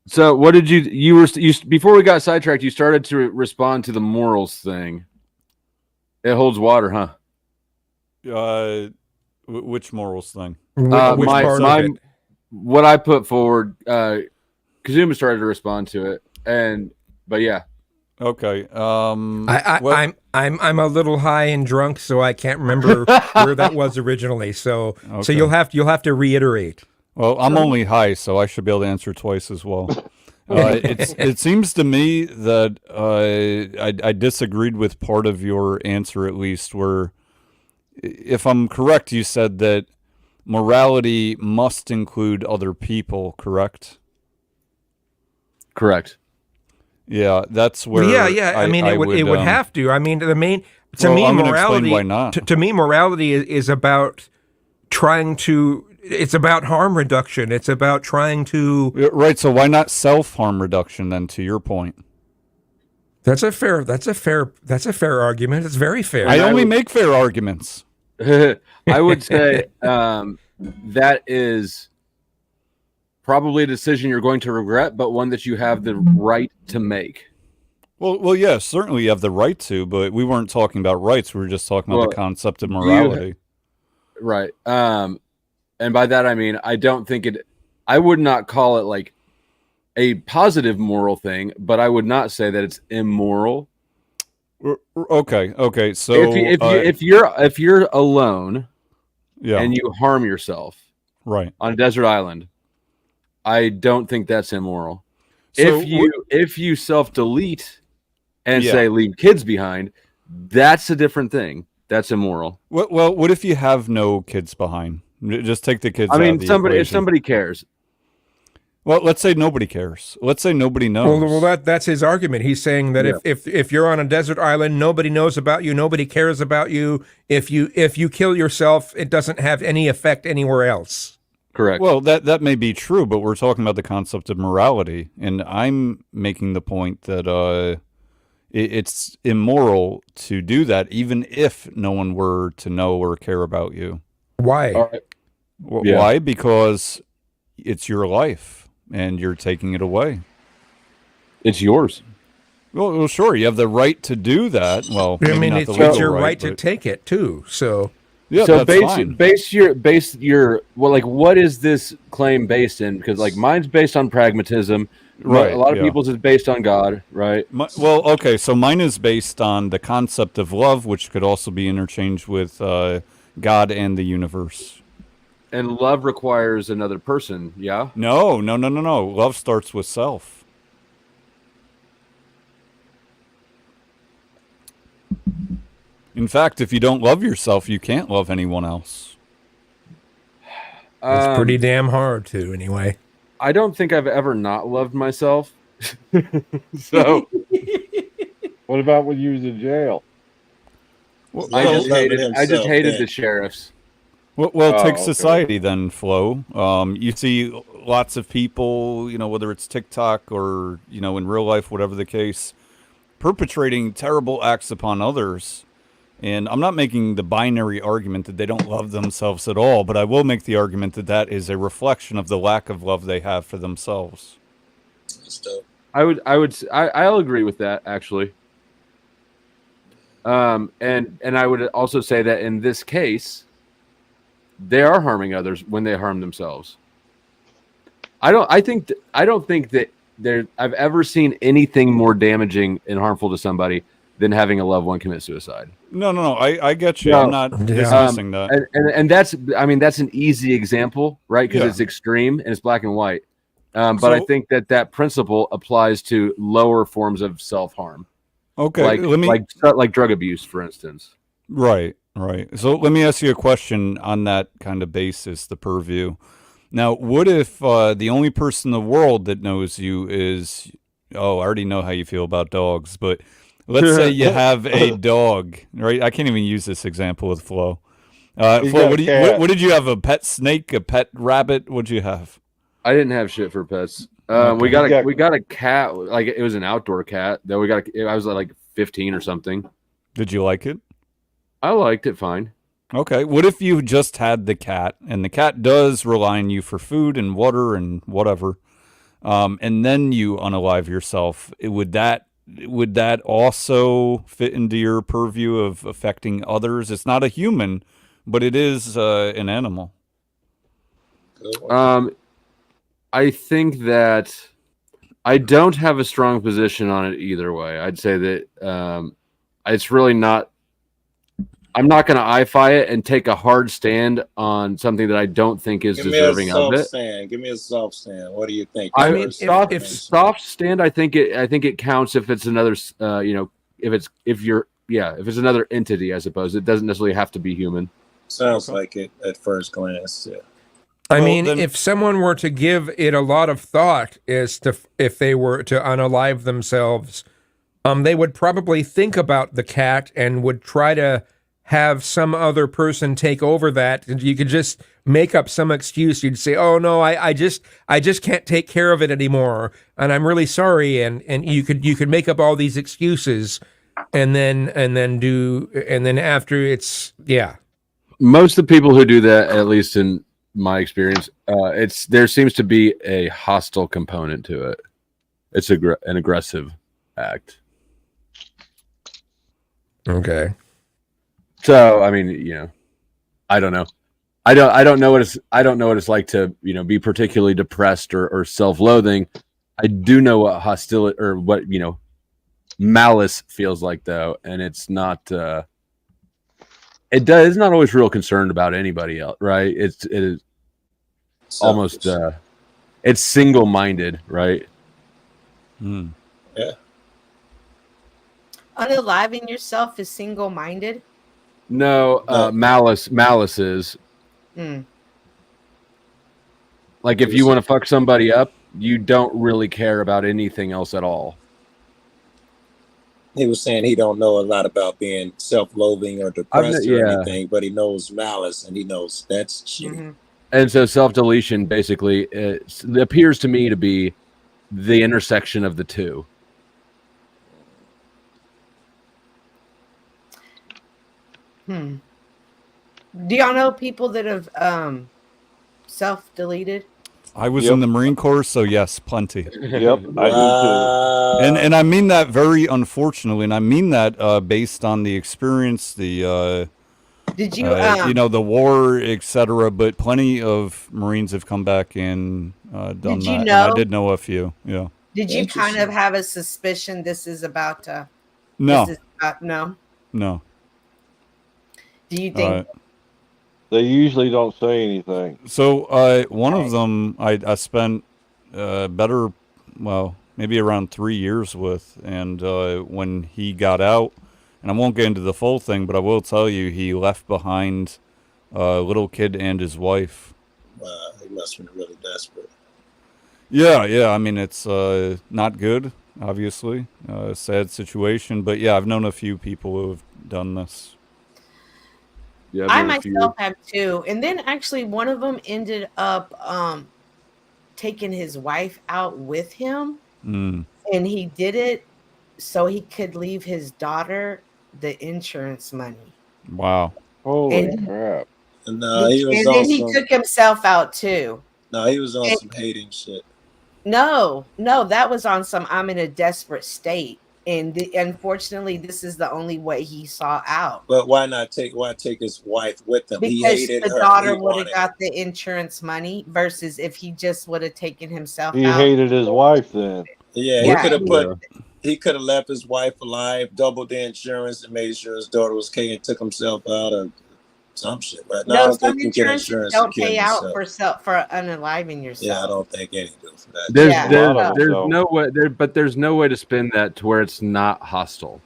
S4: So what did you before we got sidetracked, you started to respond to the morals thing. It holds water, huh?
S11: Which morals thing?
S14: Which part of it?
S4: What I put forward, Kazuma started to respond to it, but yeah.
S11: Okay.
S14: I'm a little high and drunk, so I can't remember where that was originally. So you'll have to reiterate.
S11: Well, I'm only high, so I should be able to answer twice as well. It seems to me that I disagreed with part of your answer, at least, where, if I'm correct, you said that morality must include other people, correct?
S4: Correct.
S11: Yeah, that's where.
S14: Yeah. I mean, it would have to. I mean, morality.
S11: Why not?
S14: To me, morality is about trying to. It's about harm reduction. It's about trying to.
S11: Right. So why not self-harm reduction then? To your point.
S14: That's a fair argument. It's very fair.
S11: I only make fair arguments.
S4: I would say that is probably a decision you're going to regret, but one that you have the right to make.
S11: Well, yeah, certainly you have the right to, but we weren't talking about rights. We were just talking about the concept of morality.
S4: Right. And by that, I mean, I would not call it like a positive moral thing, but I would not say that it's immoral.
S11: Okay. So
S4: if you're alone, and you harm yourself,
S11: right,
S4: on a desert island, I don't think that's immoral.
S11: So
S4: if you self-delete and say leave kids behind, that's a different thing. That's immoral.
S11: Well, what if you have no kids behind? Just take the kids.
S4: I mean,
S11: out of the
S4: if somebody cares.
S11: Well, let's say nobody cares. Let's say nobody knows.
S14: Well, that's his argument. He's saying that if you're on a desert island, nobody knows about you, nobody cares about you. If you kill yourself, it doesn't have any effect anywhere else.
S4: Correct.
S11: Well, that may be true, but we're talking about the concept of morality, and I'm making the point that it's immoral to do that, even if no one were to know or care about you.
S14: Why?
S11: Why? Because it's your life, and you're taking it away.
S4: It's yours.
S11: Well, sure, you have the right to do that. Well,
S14: I mean, it's your right to take it too. So.
S11: Yeah,
S4: so
S11: that's
S4: base your what is this claim based in? Because like mine's based on pragmatism,
S11: right?
S4: A lot of people's is based on God, right?
S11: Okay, so mine is based on the concept of love, which could also be interchanged with God and the universe.
S4: And love requires another person, yeah?
S11: No. Love starts with self. In fact, if you don't love yourself, you can't love anyone else.
S14: It's pretty damn hard to, anyway.
S4: I don't think I've ever not loved myself. So,
S13: what about when you was in jail?
S11: Well,
S4: I just hated the sheriffs.
S11: Well, take society then, Flo. You see lots of people, whether it's TikTok or, in real life, whatever the case, perpetrating terrible acts upon others. And I'm not making the binary argument that they don't love themselves at all, but I will make the argument that that is a reflection of the lack of love they have for themselves.
S16: That's dope.
S4: I'll agree with that, actually. And I would also say that in this case, they are harming others when they harm themselves. I don't think that I've ever seen anything more damaging and harmful to somebody than having a loved one commit suicide.
S11: No, I get you. I'm not dismissing that.
S4: And that's an easy example, right? Because it's extreme and it's black and white. But I think that principle applies to lower forms of self-harm.
S11: Okay,
S4: like drug abuse, for instance.
S11: Right. So let me ask you a question on that kind of basis, the purview. Now, what if the only person in the world that knows you is, I already know how you feel about dogs, but let's say you have a dog, right? I can't even use this example with Flo. Flo, what did you have? A pet snake, a pet rabbit? What'd you have?
S4: I didn't have shit for pets. We got a cat. Like it was an outdoor cat. That I was like 15 or something.
S11: Did you like it?
S4: I liked it fine.
S11: Okay. What if you just had the cat, and the cat does rely on you for food and water and whatever, and then you unalive yourself? Would that also fit into your purview of affecting others? It's not a human, but it is an animal.
S4: I think that I don't have a strong position on it either way. I'd say that it's really not. I'm not going to IFI it and take a hard stand on something that I don't think is deserving of it.
S16: Give me a soft stand. What do you think?
S4: I mean, soft stand. I think it counts if it's another. If it's another entity. I suppose it doesn't necessarily have to be human.
S16: Sounds like it at first glance. Yeah.
S14: I mean, if someone were to give it a lot of thought as to if they were to unalive themselves, they would probably think about the cat and would try to have some other person take over that. And you could just make up some excuse. You'd say, "Oh no, I just can't take care of it anymore, and I'm really sorry." And you could make up all these excuses, and then after it's
S4: Most of the people who do that, at least in my experience, there seems to be a hostile component to it. It's an aggressive act.
S14: Okay.
S4: So I mean, I don't know. I don't know what it's like to be particularly depressed or self-loathing. I do know what hostility or what malice feels like though, and it's not. It's not always real concerned about anybody else, right? It is almost it's single-minded, right?
S16: Yeah.
S12: Unaliving yourself is single-minded.
S4: No, malice is like if you want to fuck somebody up, you don't really care about anything else at all.
S16: He was saying he don't know a lot about being self-loathing or depressed or anything, but he knows malice and he knows that's shitty.
S4: And so self-deletion basically it appears to me to be the intersection of the two.
S12: Do y'all know people that have self-deleted?
S11: I was in the Marine Corps, so yes, plenty.
S13: Yep, I do too.
S11: And I mean that very unfortunately, and I mean that based on the experience, the
S12: did you
S11: the war, etc. But plenty of Marines have come back and done
S12: did
S11: that.
S12: you
S11: And
S12: know?
S11: I did know a few. Yeah.
S12: Did you kind of have a suspicion this is about to?
S11: No.
S12: This is about, no.
S11: No.
S12: Do you think?
S13: They usually don't say anything.
S11: So one of them I spent maybe around 3 years with, and when he got out, and I won't get into the full thing, but I will tell you he left behind a little kid and his wife.
S16: Wow, he must have been really desperate.
S11: Yeah. I mean, it's not good, obviously, sad situation, but yeah, I've known a few people who have done this.
S4: Yeah,
S12: I myself have too, and then actually one of them ended up taking his wife out with him, and he did it so he could leave his daughter the insurance money.
S11: Wow!
S13: Holy crap!
S16: No, he was
S12: and then he took himself out too.
S16: No, he was on some hating shit.
S12: No, that was on some I'm in a desperate state. And unfortunately, this is the only way he saw out.
S16: But why take his wife with him?
S12: Because
S16: he hated
S12: the
S16: her.
S12: daughter would have got the insurance money versus if he just would have taken himself
S13: He
S12: out.
S13: hated his wife then.
S16: Yeah, he could have left his wife alive, doubled the insurance, and made sure his daughter was okay, and took himself out of some shit. But no, I don't think you can get insurance
S12: don't
S16: to kill
S12: pay out
S16: yourself.
S12: for unaliving yourself.
S16: Yeah, I don't think any do for that.
S4: There's no way there's no way to spin that to where it's not hostile.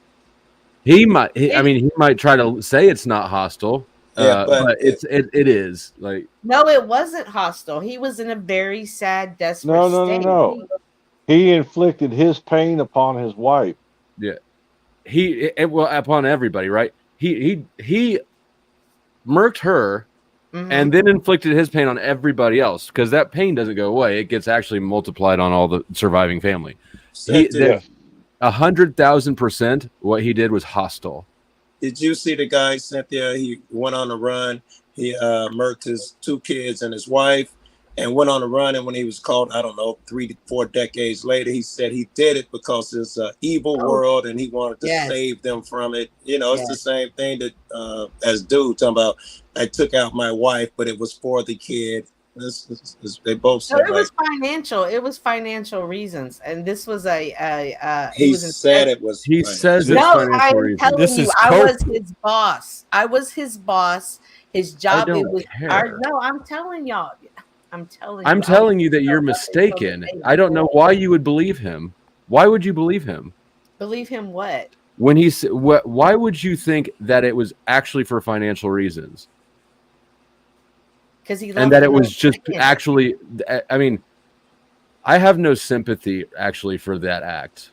S4: He might try to say it's not hostile. But it is like
S12: no, it wasn't hostile. He was in a very sad, desperate state.
S13: No. He inflicted his pain upon his wife.
S4: Yeah, upon everybody, right? He murked her, and then inflicted his pain on everybody else because that pain doesn't go away; it gets actually multiplied on all the surviving family.
S13: 100,000%
S4: what he did was hostile.
S16: Did you see the guy, Cynthia? He went on a run. He murked his 2 kids and his wife and went on a run. And when he was caught, I don't know, 3 to 4 decades later, he said he did it because it's an evil world and he wanted to save them from it. You know, it's the same thing that as dude talking about, I took out my wife, but it was for the kid. They both said
S12: it was financial. It was financial reasons, and this was a.
S16: He said it was.
S4: He says it's financial reasons.
S12: I'm telling you, I was his boss. I was his boss. His job.
S4: I
S12: It
S4: don't
S12: was.
S4: care.
S12: No, I'm telling y'all. I'm
S4: telling you that you're mistaken. I don't know why you would believe him. Why would you believe him?
S12: Believe him what?
S4: When he said, why would you think that it was actually for financial reasons?
S12: Because he
S4: and that it was just actually, I mean, I have no sympathy actually for that act.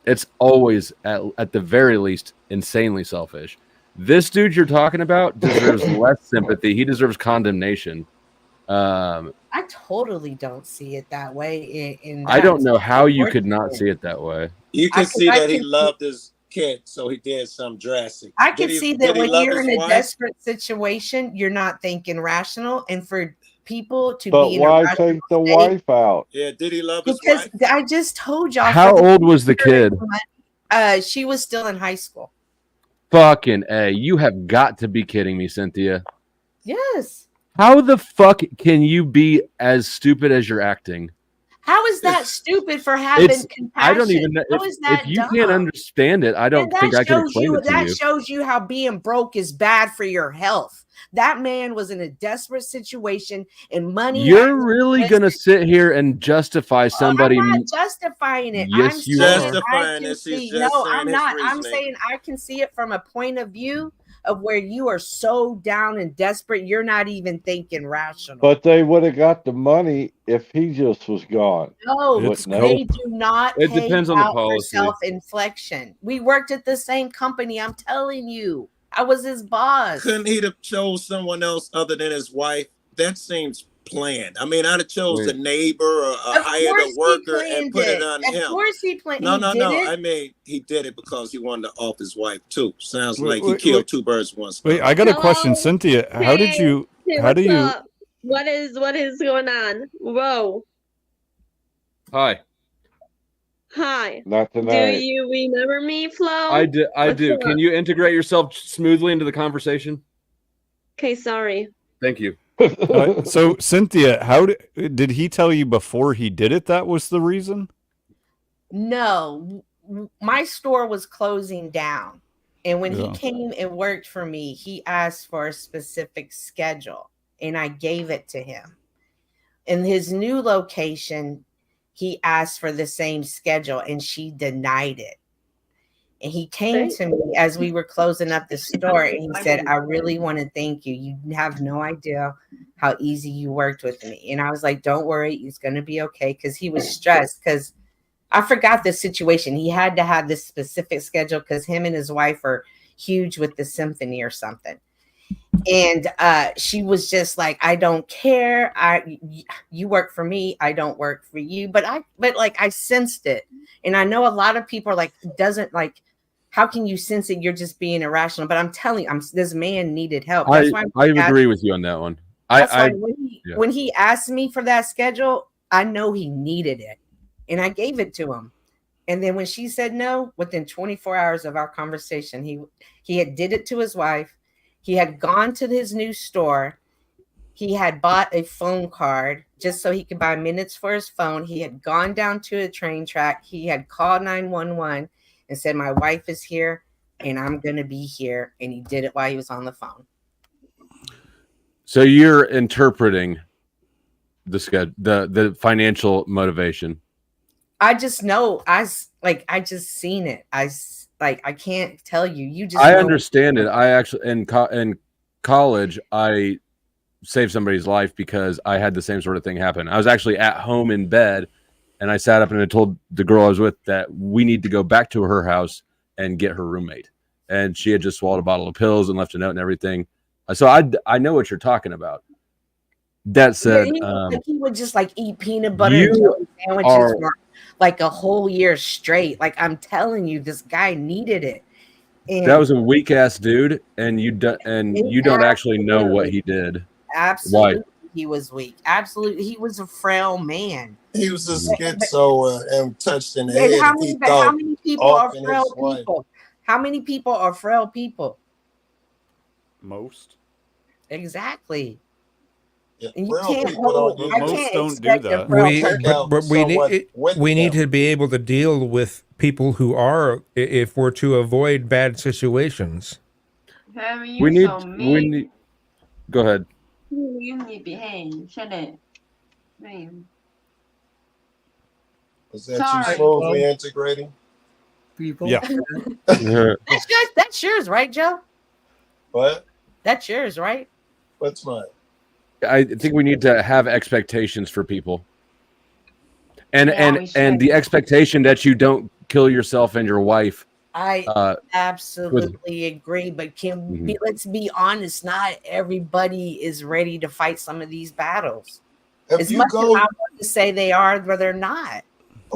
S4: It's always at the very least insanely selfish. This dude you're talking about deserves less sympathy. He deserves condemnation.
S12: I totally don't see it that way.
S4: I don't know how you could not see it that way.
S16: You can see that he loved his kid, so he did some drastic.
S12: I can see that when you're in a desperate situation, you're not thinking rational, and for people to
S13: But
S12: be in
S13: why
S12: a rational
S13: take the
S12: state,
S13: wife out?
S16: Yeah, did he love his
S12: because
S16: wife?
S12: I just told y'all.
S4: How old was the kid?
S12: She was still in high school.
S4: Fucking A. You have got to be kidding me, Cynthia.
S12: Yes.
S4: How the fuck can you be as stupid as you're acting?
S12: How is that stupid for having compassion?
S4: I don't even know.
S12: How is that
S4: If you
S12: dumb?
S4: can't understand it, I don't think I can explain it to
S12: that
S4: you.
S12: shows you how being broke is bad for your health. That man was in a desperate situation, and money.
S4: You're really gonna sit here and justify somebody?
S12: I'm not justifying it.
S4: Yes,
S12: I'm
S4: you
S12: saying
S4: are.
S16: Justifying
S12: I
S16: this,
S12: can
S16: he's
S12: see.
S16: just
S12: No,
S16: saying
S12: I'm
S16: his
S12: not. I'm
S16: reasoning.
S12: saying I can see it from a point of view of where you are so down and desperate, you're not even thinking rational.
S13: But they would have got the money if he just was gone.
S12: No,
S13: wouldn't
S12: they do not
S4: It
S12: pay
S4: depends on the
S12: out for
S4: policy.
S12: self-inflection. We worked at the same company. I'm telling you, I was his boss.
S16: Couldn't he have chose someone else other than his wife? That seems planned. I mean, I'd have chose a neighbor or hired a worker and put it on him.
S12: Of course he planned.
S16: No.
S12: It.
S16: I mean, he did it because he wanted to off his wife too. Sounds
S11: Wait,
S16: like he
S11: wait,
S16: killed
S11: wait.
S16: 2 birds with 1 stone.
S11: Wait, I got a question, Cynthia. How did you?
S17: Hey,
S11: How do
S17: what's
S11: you?
S17: up? What is going on? Whoa.
S4: Hi.
S17: Hi.
S13: Not
S17: Do
S13: tonight.
S17: you remember me, Flo?
S4: I do.
S17: What's up?
S4: Can you integrate yourself smoothly into the conversation?
S17: Okay, sorry.
S4: Thank you.
S11: So Cynthia, how did he tell you before he did it? That was the reason.
S12: No, my store was closing down. And when he came and worked for me, he asked for a specific schedule and I gave it to him. In his new location, he asked for the same schedule and she denied it. And he came to me as we were closing up the store and he said, I really want to thank you. You have no idea how easy you worked with me. And I was like, don't worry, it's going to be okay. Because he was stressed because I forgot the situation. He had to have this specific schedule because him and his wife are huge with the symphony or something. And she was just like, I don't care. You work for me. I don't work for you. But I sensed it. And I know a lot of people are like, doesn't like, how can you sense it? You're just being irrational. But I'm telling you, this man needed help. That's why
S4: I agree with you on that one.
S12: When he asked me for that schedule, I know he needed it. And I gave it to him. And then when she said no, within 24 hours of our conversation, he had did it to his wife. He had gone to his new store. He had bought a phone card just so he could buy minutes for his phone. He had gone down to a train track. He had called 911 and said, my wife is here and I'm going to be here. And he did it while he was on the phone.
S4: So you're interpreting the financial motivation.
S12: I just know. I just seen it. I can't tell you. You just.
S4: I
S12: know.
S4: understand it. I actually in college I saved somebody's life because I had the same sort of thing happen. I was actually at home in bed, and I sat up and I told the girl I was with that we need to go back to her house and get her roommate. And she had just swallowed a bottle of pills and left a note and everything. So I know what you're talking about. That said,
S12: he would just like eat peanut butter and jelly sandwiches for like a whole year straight. Like I'm telling you, this guy needed it. And
S4: that was a weak ass dude, and you don't actually know what he did.
S12: Absolutely,
S4: Why?
S12: he was weak. Absolutely, he was a frail man.
S16: He was a schizo and touched in the
S12: And
S16: head.
S12: how
S16: and he
S12: many
S16: thought
S12: people are
S16: often
S12: frail
S16: his wife.
S12: people? How many people are frail people?
S11: Most.
S12: Exactly.
S16: Yeah,
S12: And you
S16: frail
S12: can't
S16: people
S12: hold.
S16: don't
S12: I
S16: do
S12: can't
S11: don't do
S12: expect a
S11: that.
S12: frail
S14: We
S12: person.
S14: but we need we need to be able to deal with people who are, if we're to avoid bad situations.
S4: We need. Go ahead.
S17: 你别黑，现在没有。
S16: Was that
S17: Sorry.
S16: you smoothly integrating?
S18: People.
S11: Yeah.
S12: That's yours, right, Joe?
S16: What?
S12: That's yours, right?
S16: What's mine?
S4: I think we need to have expectations for people, and
S12: Yeah, we
S4: and
S12: should.
S4: the expectation that you don't kill yourself and your wife.
S12: I absolutely agree, but let's be honest, not everybody is ready to fight some of these battles. As much as I want to say they are, but they're not.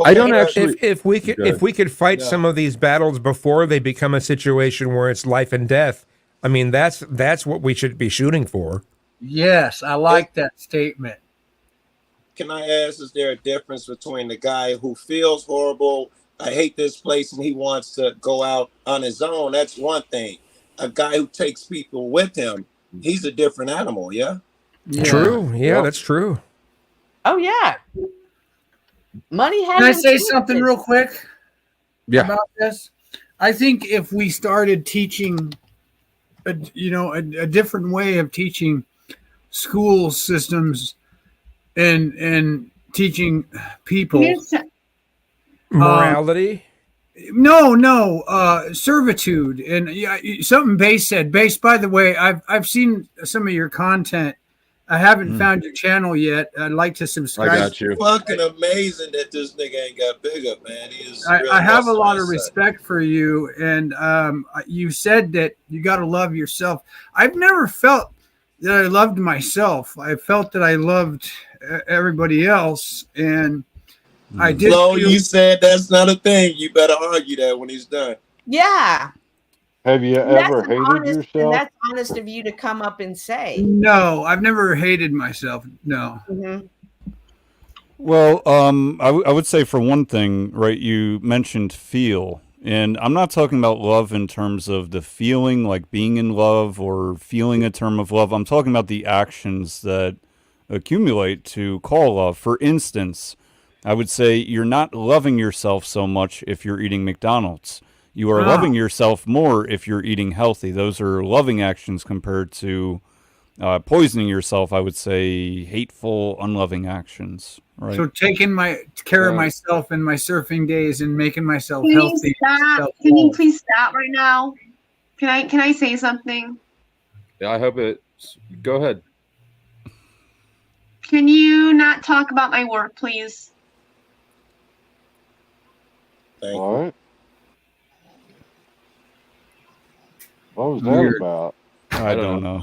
S4: I don't actually.
S14: If we could fight some of these battles before they become a situation where it's life and death, I mean that's what we should be shooting for.
S18: Yes, I like that statement.
S16: Can I ask, is there a difference between the guy who feels horrible, I hate this place, and he wants to go out on his own? That's one thing. A guy who takes people with him, he's a different animal, yeah?
S14: True. Yeah, that's true.
S12: Oh yeah. Money has.
S18: Can I say something real quick?
S4: Yeah.
S18: About this? I think if we started teaching, a different way of teaching school systems and teaching people
S14: Morality.
S18: Servitude. And something Base said. Base, by the way, I've seen some of your content. I haven't found your channel yet. I'd like to subscribe.
S4: I got you.
S16: Fucking amazing that this nigga ain't got bigger, man. He is
S18: I have a lot of respect for you, and you said that you got to love yourself. I've never felt that I loved myself. I felt that I loved everybody else, and I did.
S16: Flo, you said that's not a thing. You better argue that when he's done.
S12: Yeah.
S13: Have you ever hated yourself?
S12: That's honest of you to come up and say.
S18: No, I've never hated myself. No.
S12: Mm-hmm.
S11: Well, I would say for one thing, right, you mentioned feel. And I'm not talking about love in terms of the feeling, like being in love or feeling a term of love. I'm talking about the actions that accumulate to call love. For instance, I would say you're not loving yourself so much if you're eating McDonald's. You are loving yourself more if you're eating healthy. Those are loving actions compared to poisoning yourself. I would say hateful, unloving actions. Right.
S18: So taking care of myself in my surfing days and making myself
S17: Can
S18: healthy.
S17: you stop? Can you please stop right now? Can I say something?
S4: Yeah, I hope it. Go ahead.
S17: Can you not talk about my work, please?
S13: All right. What was that about?
S11: I don't know.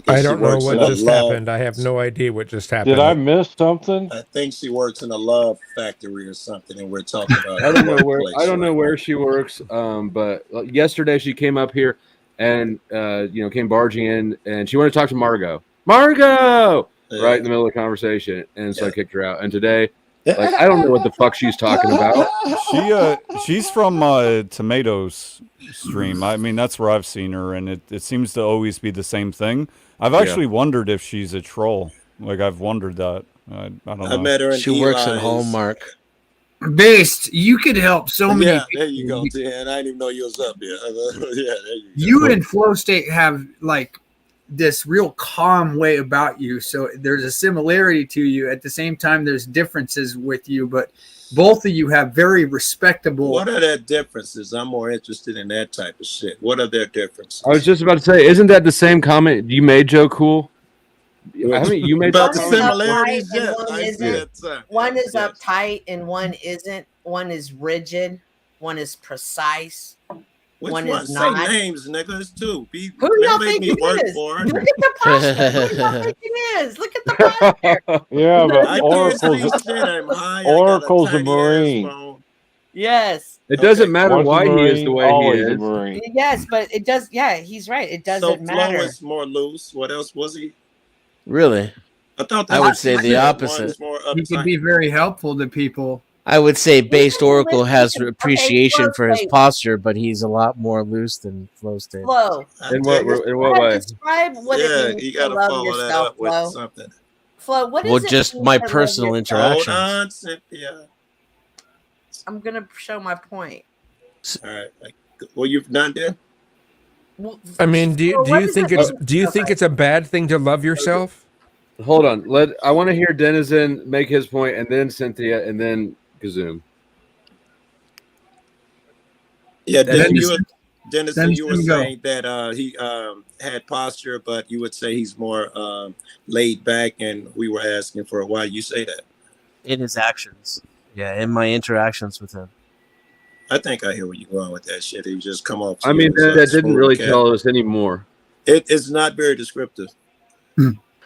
S14: I don't know what just happened. I have no idea what just happened.
S13: Did I miss something?
S16: I think she works in a love factory or something, and we're talking about.
S4: I don't know where she works. But yesterday she came up here and came barging in, and she wanted to talk to Margot. Right in the middle of the conversation, and so I kicked her out. And today, I don't know what the fuck she's talking about.
S11: She's from Tomatoes stream. I mean, that's where I've seen her, and it seems to always be the same thing. I've actually wondered if she's a troll. Like, I've wondered that. I don't know.
S16: I met her in
S19: She works at Hallmark.
S18: Based, you could help so many.
S16: Yeah, there you go, Dan. I didn't even know you was up here. Yeah, there you go.
S18: You and Flow State have like this real calm way about you. So there's a similarity to you. At the same time, there's differences with you, but both of you have very respectable.
S16: What are their differences? I'm more interested in that type of shit. What are their differences?
S4: I was just about to say, isn't that the same comment you made, Joe Cool? Haven't you made
S16: about
S4: that
S16: the
S4: comment?
S16: similarities?
S12: One is uptight and one isn't. One is rigid. One is precise.
S16: Which
S12: one
S16: one?
S12: is
S16: Say
S12: not.
S16: names, nigga. It's two.
S12: Who do y'all think it is? Look at the posture. Who do y'all think it is? Look at the posture.
S13: Yeah, but
S16: I can't see shit. I'm high.
S13: Oracle's
S16: I got
S13: a Marine.
S12: Yes.
S4: It doesn't
S16: Okay.
S4: matter
S13: Once a
S4: why he is
S13: Marine,
S4: the way he
S13: always a
S4: is.
S13: Marine.
S12: Yes, but it does. Yeah, he's right. It
S16: So
S12: doesn't
S16: Flo
S12: matter.
S16: is more loose. What else was he?
S19: Really?
S16: I thought
S19: I
S16: that's
S19: would
S16: what
S19: say
S16: you
S19: the
S16: said.
S19: opposite.
S16: One's more
S18: He could
S16: uptight.
S18: be very helpful to people.
S19: I would say Based Oracle has appreciation
S12: Flo
S19: for his
S12: State.
S19: posture, but he's a lot more loose than Flow State.
S12: Flo.
S4: In what way?
S12: Describe what
S16: Yeah,
S12: it means
S16: you
S12: to
S16: gotta
S12: love
S16: follow that
S12: yourself,
S16: up with
S12: Flo.
S16: something.
S12: Flo, what does
S19: Well,
S12: it
S19: just
S12: mean
S19: my
S12: to love
S19: personal
S12: yourself?
S16: Hold
S19: interactions.
S16: on, Cynthia.
S12: I'm gonna show my point.
S16: All right. Well, you've done that.
S14: I mean, do
S12: Well, what
S14: you
S12: does
S14: think
S12: it
S14: it's
S12: mean?
S14: do you think it's a bad thing to love yourself?
S4: Hold on. I want to hear Denizen make his point, and then Cynthia, and then Kazoom.
S16: Yeah,
S18: Dennis-
S16: Dennison, you were
S18: Dennison, go.
S16: saying that he had posture, but you would say he's more laid back, and we were asking for why you say that.
S19: In his actions. Yeah, in my interactions with him.
S16: I think I hear where you're going with that shit. He just come off. to
S4: I
S16: you
S4: mean,
S16: as a
S4: that didn't
S16: smooth
S4: really
S16: cat.
S4: tell us any more.
S16: It's not very descriptive.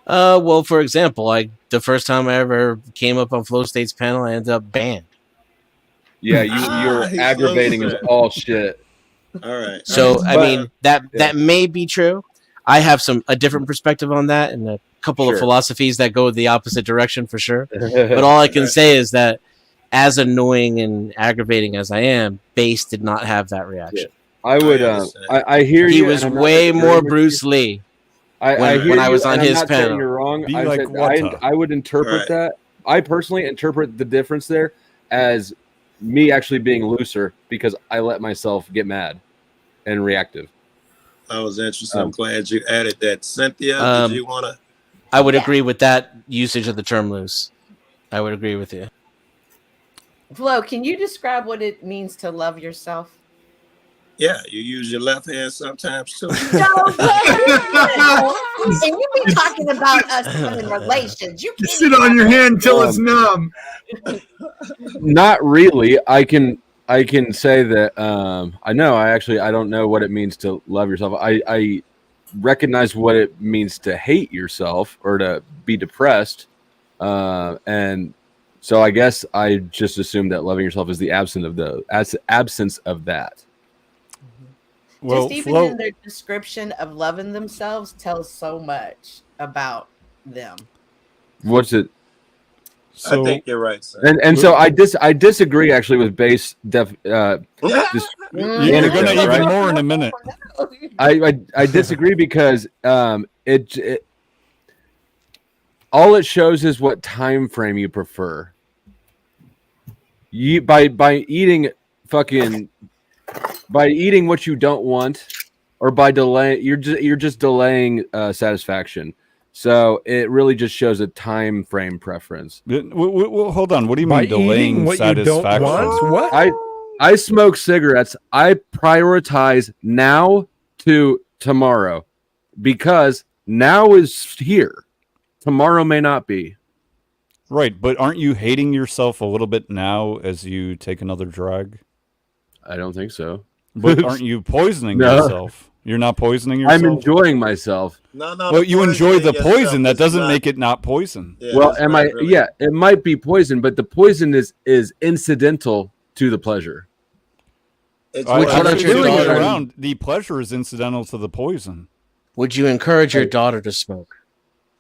S19: Well, for example, the first time I ever came up on Flow State's panel, I ended up banned.
S4: Yeah, you're
S16: he's
S4: aggravating as
S16: losing.
S4: all shit.
S16: All right.
S19: So I
S4: But-
S19: mean that may be true. I have a different perspective on that, and a couple of
S4: Sure.
S19: philosophies that go the opposite direction for sure. But all I can say is that, as annoying and aggravating as I am, Bass did not have that reaction.
S4: I would. I hear
S19: He
S4: you.
S19: was
S4: and I'm not
S19: way
S4: agreeing
S19: more
S4: with
S19: Bruce
S4: you.
S19: Lee.
S4: I hear
S19: when I
S4: you,
S19: was on
S4: and I'm
S19: his
S4: not saying
S19: panel.
S4: You're wrong.
S11: Be
S4: I
S11: like
S4: said
S11: Wata.
S4: I would interpret
S16: Right.
S4: that. I personally interpret the difference there as me actually being looser because I let myself get mad and reactive.
S16: I was interested. I'm glad you added that. Cynthia, did you want to?
S19: I would agree with that usage of the term loose. I would agree with you.
S12: Flo, can you describe what it means to love yourself?
S16: Yeah, you use your left hand sometimes too.
S12: And you be talking about us in relations. You
S18: Just sit on your hand until it's numb.
S4: Not really. I can say that I know. I don't know what it means to love yourself. I recognize what it means to hate yourself or to be depressed, and so I guess I just assume that loving yourself is the absence of that.
S11: Well,
S12: Just even in their description of loving themselves tells so much about them.
S4: What's it?
S16: I think you're right, sir.
S4: And so I disagree actually with Bass.
S11: You're going to even more in a minute.
S4: I disagree because it all it shows is what time frame you prefer. You by eating what you don't want, or by delay, you're just delaying satisfaction. So it really just shows a time frame preference.
S11: Well, hold on. What do you
S14: By
S11: mean delaying
S14: eating what you don't
S11: satisfaction?
S14: want? What?
S4: I smoke cigarettes. I prioritize now to tomorrow because now is here. Tomorrow may not be.
S11: Right, but aren't you hating yourself a little bit now as you take another drag?
S4: I don't think so.
S11: But aren't you poisoning
S4: No.
S11: yourself? You're not poisoning yourself?
S4: I'm enjoying myself.
S16: No,
S11: Well, you enjoy the
S16: poisoning
S11: poison. That
S16: yourself
S11: doesn't
S16: is
S11: make it not poison.
S16: Yeah,
S4: Well,
S16: that's
S4: am
S16: not
S4: I?
S16: really-
S4: Yeah, it might be poison, but the poison is incidental to the pleasure.
S16: It's
S11: I
S19: Would you
S11: would
S19: let
S11: say
S19: your
S11: the other way
S19: daughter-
S11: around. The pleasure is incidental to the poison.
S19: Would you encourage your daughter to smoke?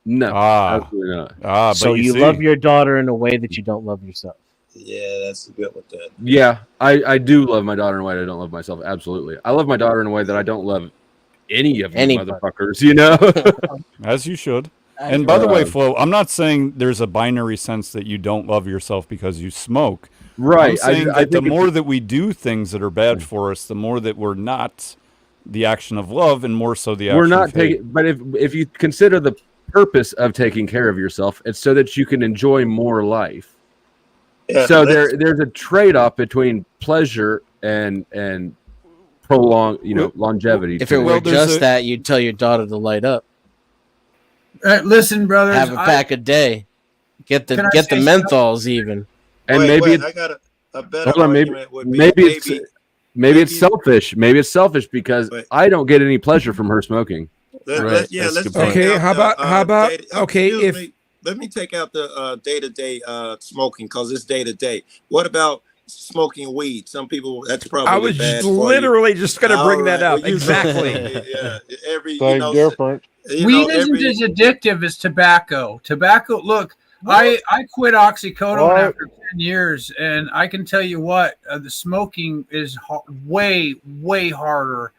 S4: No, absolutely not.
S11: But
S19: So you
S11: see,
S19: love your daughter in a way that you don't love yourself.
S16: Yeah, that's good with that.
S4: Yeah, I do love my daughter in a way that I don't love myself. Absolutely, I love my daughter in a way that I don't love any of you
S19: Anybody.
S4: motherfuckers. You know,
S11: as you should. And by the way, Flo, I'm not saying there's a binary sense that you don't love yourself because you smoke.
S4: Right.
S11: I'm saying
S4: I
S11: that the
S4: think
S11: more that we do things that are bad for us, the more that we're not the action of love, and more so the action
S4: we're not
S11: of hate.
S4: taking. But if you consider the purpose of taking care of yourself, it's so that you can enjoy more life.
S16: Yeah,
S4: So
S16: that's-
S4: there's a trade-off between pleasure and prolong, longevity.
S19: If
S4: to
S19: it were
S11: there's
S19: just
S11: a-
S19: that, you'd tell your daughter to light up.
S18: Listen, brothers.
S19: Have a pack a day. Get the
S18: Can I
S19: get the
S18: say
S19: menthols even.
S4: and
S16: Wait,
S4: maybe
S16: I got a better
S4: hold on,
S16: argument would be
S4: maybe it's selfish. Maybe it's selfish because I don't get any pleasure from her smoking.
S16: Let's take
S14: Okay,
S16: out
S14: how
S16: the,
S14: about
S16: data-
S14: okay,
S16: excuse
S14: if
S16: me, let me take out the day-to-day smoking because it's day-to-day. What about smoking weed. Some people, that's probably
S14: I was
S16: bad
S14: just
S16: for you.
S14: literally just going to bring that
S16: All
S14: up.
S16: right, well, you-
S14: Exactly.
S16: Yeah, every
S13: Same difference.
S18: Weed isn't as addictive as tobacco. Tobacco, look, I quit oxycodone after 10 years, and I can tell you what, the smoking is way, way harder.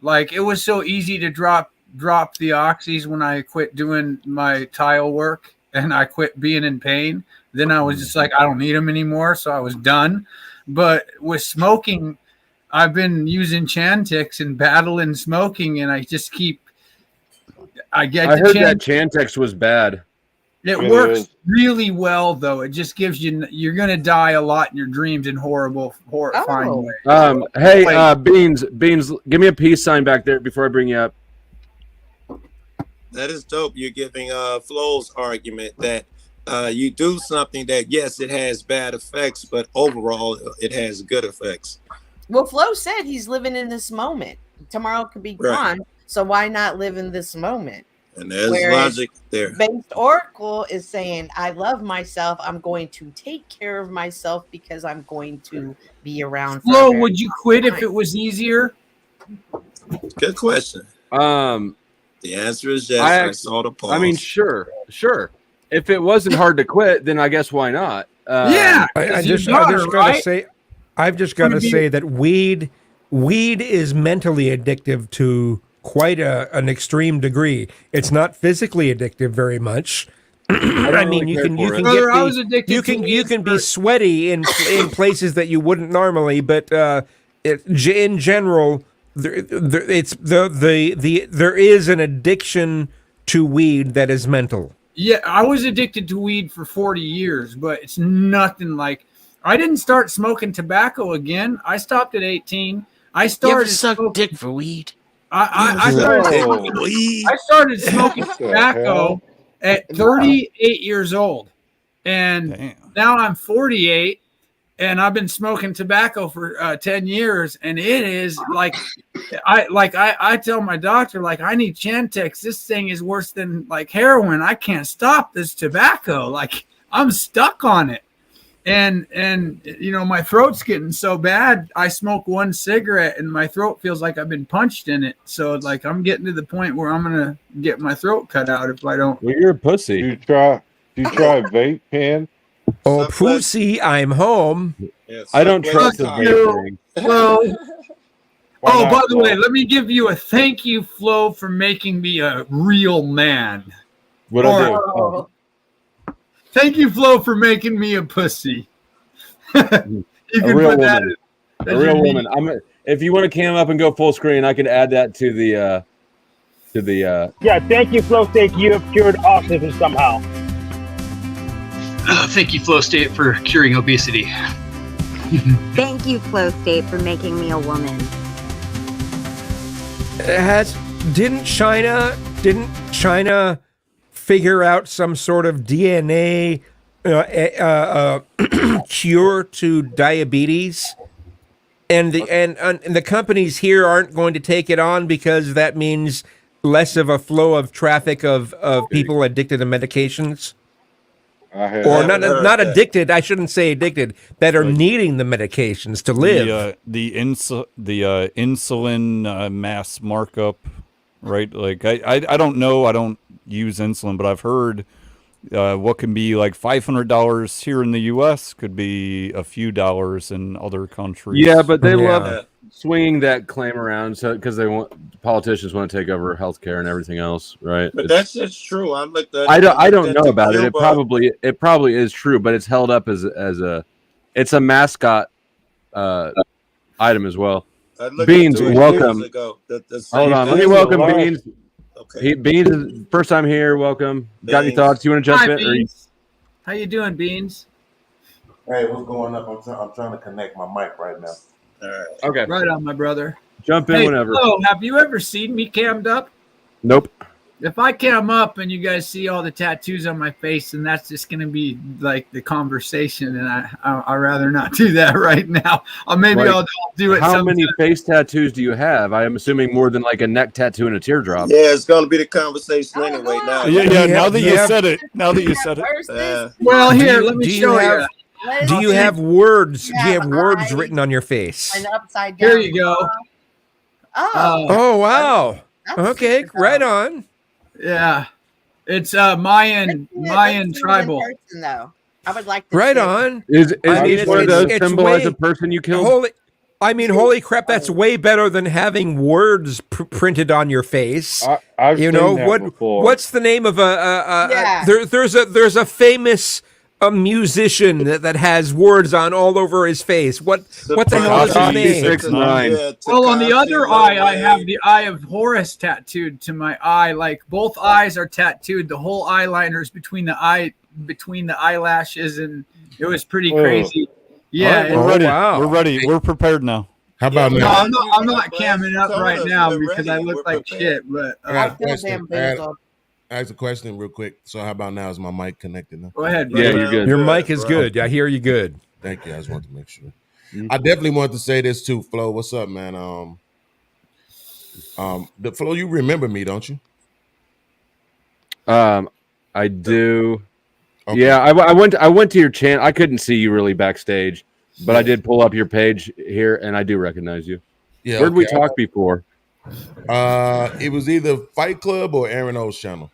S18: Like, it was so easy to drop the oxys when I quit doing my tile work and I quit being in pain. Then I was just like, I don't need them anymore, so I was done. But with smoking, I've been using Chantix and battling smoking, and I just keep. I
S4: heard that Chantix was bad.
S18: It works really well, though. It just gives you're going to die a lot in your dreams in horrifying ways.
S4: Hey, Beans, give me a peace sign back there before I bring you up.
S16: That is dope. You're giving Flo's argument that you do something that, yes, it has bad effects, but overall it has good effects.
S12: Well, Flo said he's living in this moment. Tomorrow could be
S16: Right.
S12: gone, so why not live in this moment?
S16: And there's
S12: Whereas
S16: logic there.
S12: Based Oracle is saying, I love myself. I'm going to take care of myself because I'm going to be around. for a
S18: Flo,
S12: very
S18: would you quit if it was easier?
S16: Good question. The answer is yes. I saw the pause.
S4: I mean, sure. If it wasn't hard to quit, then I guess why not?
S14: I've just got to say that weed is mentally addictive to quite an extreme degree. It's not physically addictive very much. I mean, you can be sweaty in places that you wouldn't normally, but in general, there is an addiction to weed that is mental.
S18: Yeah, I was addicted to weed for 40 years, but it's nothing like. I didn't start smoking tobacco again. I stopped at 18. I started
S19: suck dick for weed.
S18: I started smoking tobacco at 38 years old, and now I'm 48, and I've been smoking tobacco for 10 years, and it is like I tell my doctor, like, I need Chantix. This thing is worse than like heroin. I can't stop this tobacco. Like, I'm stuck on it. And you know, my throat's getting so bad. I smoke one cigarette and my throat feels like I've been punched in it. So like, I'm getting to the point where I'm gonna get my throat cut out if I don't.
S4: Well, you're a pussy.
S13: Do you try vape pen?
S14: Oh, pussy, I'm home.
S4: I don't trust the vape thing.
S18: Well,
S13: not,
S18: by the way, let me give you a thank you, Flo, for making me a real man.
S4: What I do?
S18: Thank you, Flo, for making me a pussy. You can
S4: A real
S18: put that
S4: woman.
S18: as
S4: A
S18: your
S4: real
S18: name.
S4: woman. If you want to cam up and go full screen, I can add that to the.
S1: Yeah, thank you, Flow State. You have cured autism somehow.
S2: Thank you, Flow State, for curing obesity.
S3: Thank you, Flow State, for making me a woman.
S14: Didn't China figure out some sort of DNA cure to diabetes, and the companies here aren't going to take it on because that means less of a flow of traffic of people addicted to medications, or not addicted. I shouldn't say addicted, that are needing the medications to live.
S11: The insulin mass markup, right? Like I don't know. I don't use insulin, but I've heard what can be like $500 here in the U.S. could be a few dollars in other countries.
S4: Yeah, but they love swinging that claim around because politicians want to take over healthcare and everything else, right?
S16: But that's true. I looked at.
S4: I don't know about it. It probably is true, but it's held up as a mascot item as well. Beans, welcome. Hold on, let me welcome Beans. Okay. Beans is first time here. Welcome. Got any thoughts? You want to jump in?
S18: Beans. How you doing, Beans?
S20: Hey, what's going up? I'm trying to connect my mic right now.
S16: All right.
S4: Okay.
S18: Right on, my brother.
S4: Jump in whenever.
S18: Hello, have you ever seen me cammed up?
S4: Nope.
S18: If I cam up and you guys see all the tattoos on my face, and that's just going to be like the conversation, and I'd rather not do that right now. Or maybe I'll do it.
S4: How
S18: sometime.
S4: many face tattoos do you have? I am assuming more than like a neck tattoo and a teardrop.
S16: Yeah, it's going to be the conversation anyway now.
S11: Yeah. Now that you said it.
S18: Well, here, let me show you.
S14: Do you have words? Do you have words written on your face?
S12: An upside down.
S18: Here you go.
S14: Oh wow. Okay, right on.
S18: Yeah, it's Mayan tribal.
S12: Person, though. I would like to
S14: Right
S12: see
S14: on.
S4: Is
S14: I mean,
S4: each one of those
S14: it's
S4: symbolize
S14: way-
S4: a person you killed?
S14: Holy crap! That's way better than having words printed on your face.
S13: I've
S14: you
S13: seen
S14: know
S13: that before.
S14: What's the name of
S12: Yeah.
S14: there's a famous musician that has words on all over his face. What the hell is his name?
S4: 6ix9ine.
S18: Well, on the other eye, I have the eye of Horus tattooed to my eye. Like both eyes are tattooed. The whole eyeliner's between the eyelashes, and it was pretty crazy. Yeah,
S11: All right, we're ready.
S14: wow.
S11: We're ready. We're prepared now.
S2: How about
S18: No,
S2: now?
S18: I'm not camming up right now because I look like shit. But
S2: I got a question. I asked a question real quick. So how about now? Is my mic connected now?
S18: Go ahead.
S4: Yeah, you're good.
S14: Your mic is good. I hear you good.
S2: Thank you. I just wanted to make sure. I definitely wanted to say this too, Flo. What's up, man? The Flo, you remember me, don't you?
S4: I do.
S2: Okay.
S4: Yeah, I went to your channel. I couldn't see you really backstage, but I did pull up your page here, and I do recognize you.
S2: Yeah.
S4: Where'd we
S2: okay.
S4: talk before?
S2: It was either Fight Club or Aaron O's channel.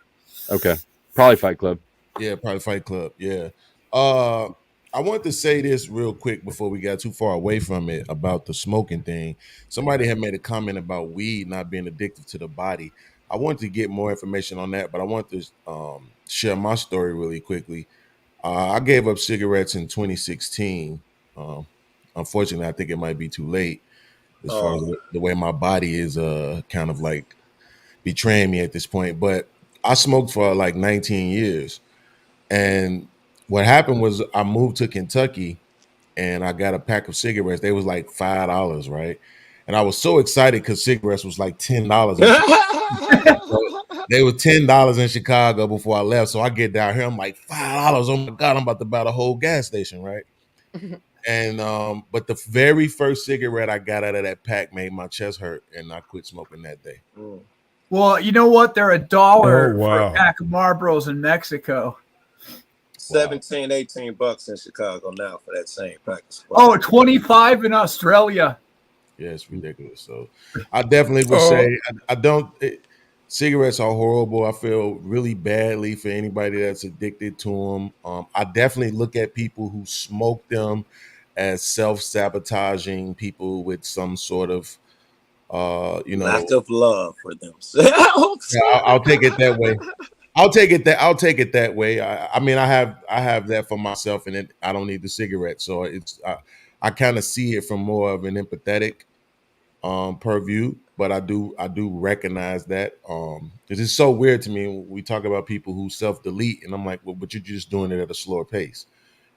S4: Okay, probably Fight Club.
S2: Yeah, probably Fight Club. Yeah. I want to say this real quick before we got too far away from it about the smoking thing. Somebody had made a comment about weed not being addictive to the body. I want to get more information on that, but I want to share my story really quickly. I gave up cigarettes in 2016. Unfortunately, I think it might be too late as far as the way my body is kind of like betraying me at this point. But I smoked for like 19 years. And what happened was I moved to Kentucky and I got a pack of cigarettes. They was like $5, right? And I was so excited because cigarettes was like $10. So they were $10 in Chicago before I left. So I get down here, I'm like, $5. Oh my God, I'm about to buy the whole gas station, right? And but the very first cigarette I got out of that pack made my chest hurt, and I quit smoking that day.
S18: Well, you know what? They're $1
S6: Oh, wow.
S18: for a pack of Marlboros in Mexico.
S16: 17, 18 bucks in Chicago now for that same practice.
S18: Oh, 25 in Australia.
S2: Yeah, it's ridiculous. So I definitely would say I don't. Cigarettes are horrible. I feel really badly for anybody that's addicted to them. I definitely look at people who smoke them as self-sabotaging people with some sort of,
S16: lack of love for themselves.
S2: Yeah, I'll take it that way. I'll take it that way. I mean, I have that for myself, and I don't need the cigarette. So it's I kind of see it from more of an empathetic purview, but I do recognize that because it's so weird to me when we talk about people who self-delete, and I'm like, well, but you're just doing it at a slower pace,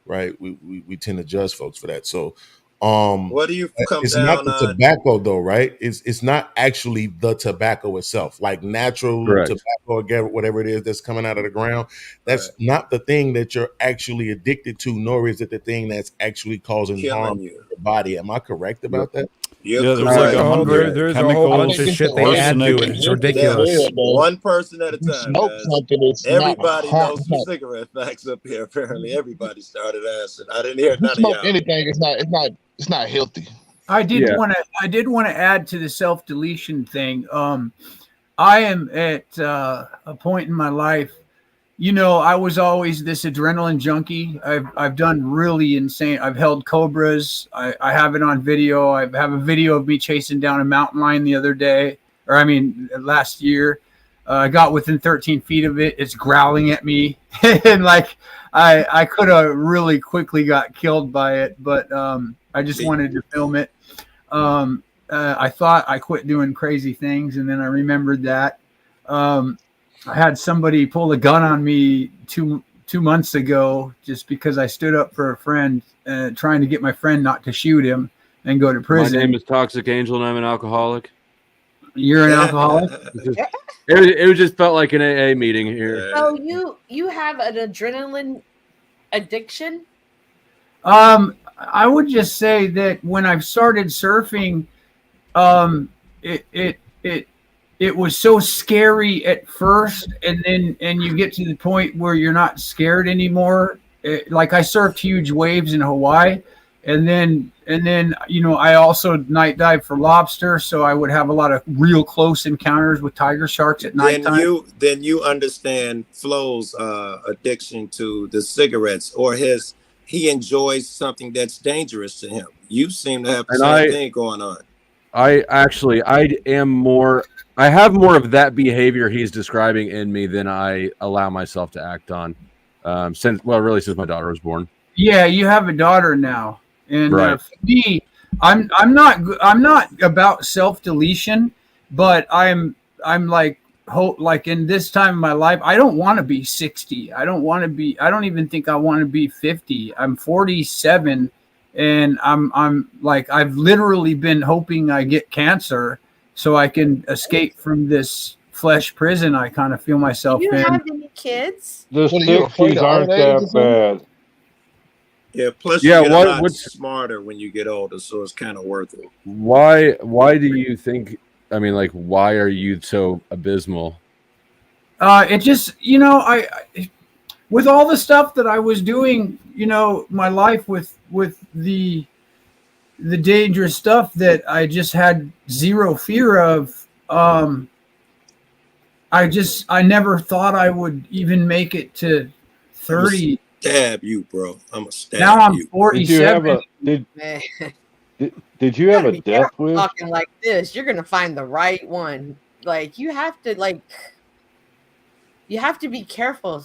S2: right? We tend to judge folks for that. So
S16: what do you come
S2: it's
S16: down
S2: not the
S16: on?
S2: tobacco though, right? It's not actually the tobacco itself, like natural
S4: Correct.
S2: tobacco or whatever it is that's coming out of the ground. That's not the thing that you're actually addicted to, nor is it the thing that's actually causing harm to your body. Am I correct about that?
S11: Yeah, there's like 100
S14: there's a whole bunch of
S11: chemicals,
S14: shit they add to it. It's ridiculous.
S16: One person at a time.
S13: Smoke
S16: Guys.
S13: something that's
S16: Everybody
S13: not
S16: knows some cigarette facts up here. Apparently, everybody started asking. I didn't hear
S13: If you
S16: none of
S13: smoke
S16: y'all.
S13: anything, it's not healthy.
S18: I did
S4: Yeah.
S18: want to add to the self-deletion thing. I am at a point in my life, I was always this adrenaline junkie. I've done really insane. I've held cobras. I have it on video. I have a video of me chasing down a mountain lion the other day, last year. I got within 13 feet of it. It's growling at me, and like I could have really quickly got killed by it, but I just wanted to film it. I thought I quit doing crazy things, and then I remembered that. I had somebody pull a gun on me two months ago just because I stood up for a friend, trying to get my friend not to shoot him and go to prison.
S4: My name is Toxic Angel, and I'm an alcoholic.
S18: You're an alcoholic?
S4: It just felt like an AA meeting here.
S12: So you have an adrenaline addiction?
S18: I would just say that when I started surfing, it was so scary at first, and you get to the point where you're not scared anymore, like I surfed huge waves in Hawaii, and then I also night dive for lobster, so I would have a lot of real close encounters with tiger sharks at nighttime.
S16: Then you understand Flo's addiction to the cigarettes, or he enjoys something that's dangerous to him. You seem to have the same thing going on.
S4: I have more of that behavior he's describing in me than I allow myself to act on. Since my daughter was born.
S18: Yeah, you have a daughter now, and
S4: right.
S18: For me, I'm not about self-deletion, but I'm like in this time of my life, I don't want to be 60. I don't even think I want to be 50. I'm 47, and I'm like, I've literally been hoping I get cancer so I can escape from this flesh prison I kind of feel myself
S12: Do you
S18: in.
S12: have any kids?
S13: The 60s aren't that bad.
S16: Yeah, plus you get a lot smarter when you get older, so it's kind of worth it.
S4: Why do you think, I mean, like, why are you so abysmal?
S18: It just, I with all the stuff that I was doing, my life with the dangerous stuff that I just had zero fear of, I never thought I would even make it to 30.
S16: Stab you, bro. I'm a stab
S18: now I'm
S16: you.
S18: 47.
S13: Did you have a death wish?
S12: Talking like this, you're gonna find the right one. Like you have to be careful.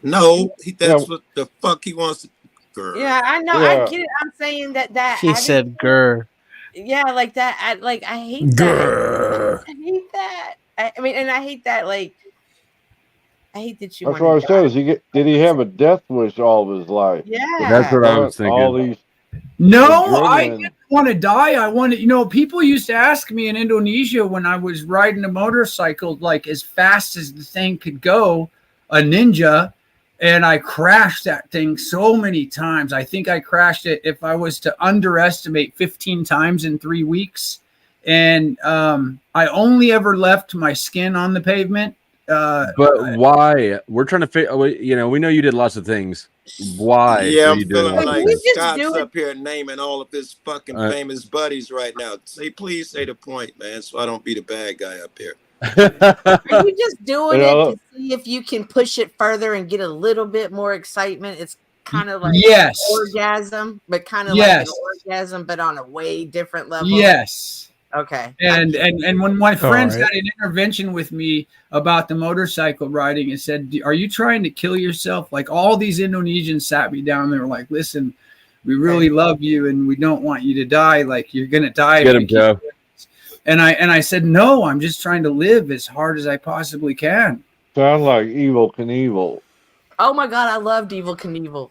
S16: No, that's what the fuck he wants to. Girl.
S12: Yeah, I know.
S16: Yeah.
S12: I get it. I'm saying that.
S19: He said, "Grr."
S12: Yeah, like that. I hate that. I hate that. I mean, and I hate that. Like, I hate that you.
S13: That's what I said. Did he have a death wish all of his life?
S12: Yeah,
S4: that's what I was thinking.
S13: All these.
S18: No, I didn't want to die. I wanted, people used to ask me in Indonesia when I was riding a motorcycle, like as fast as the thing could go, a Ninja, and I crashed that thing so many times. I think I crashed it, if I was to underestimate, 15 times in 3 weeks. And I only ever left my skin on the pavement.
S4: But why? We're trying to figure. We know you did lots of things. Why?
S16: Yeah,
S4: are
S16: I'm
S4: you doing
S16: feeling
S4: all
S16: like
S4: this?
S16: Scott's up here naming all of his fucking famous buddies right now. Please say the point, man, so I don't be the bad guy up here.
S12: Are you just doing it to see if you can push it further and get a little bit more excitement? It's kind of like orgasm, but kind of like an orgasm, but on a way different level.
S18: Yes.
S12: Okay.
S18: And when my friends
S14: right.
S18: had an intervention with me about the motorcycle riding and said, "Are you trying to kill yourself?" Like all these Indonesians sat me down. They were like, "Listen, we really love you and we don't want you to die. Like you're gonna die."
S4: Get him, Joe.
S18: And I said, "No, I'm just trying to live as hard as I possibly can."
S13: Sound like Evel Knievel.
S12: Oh my God, I loved Evel Knievel.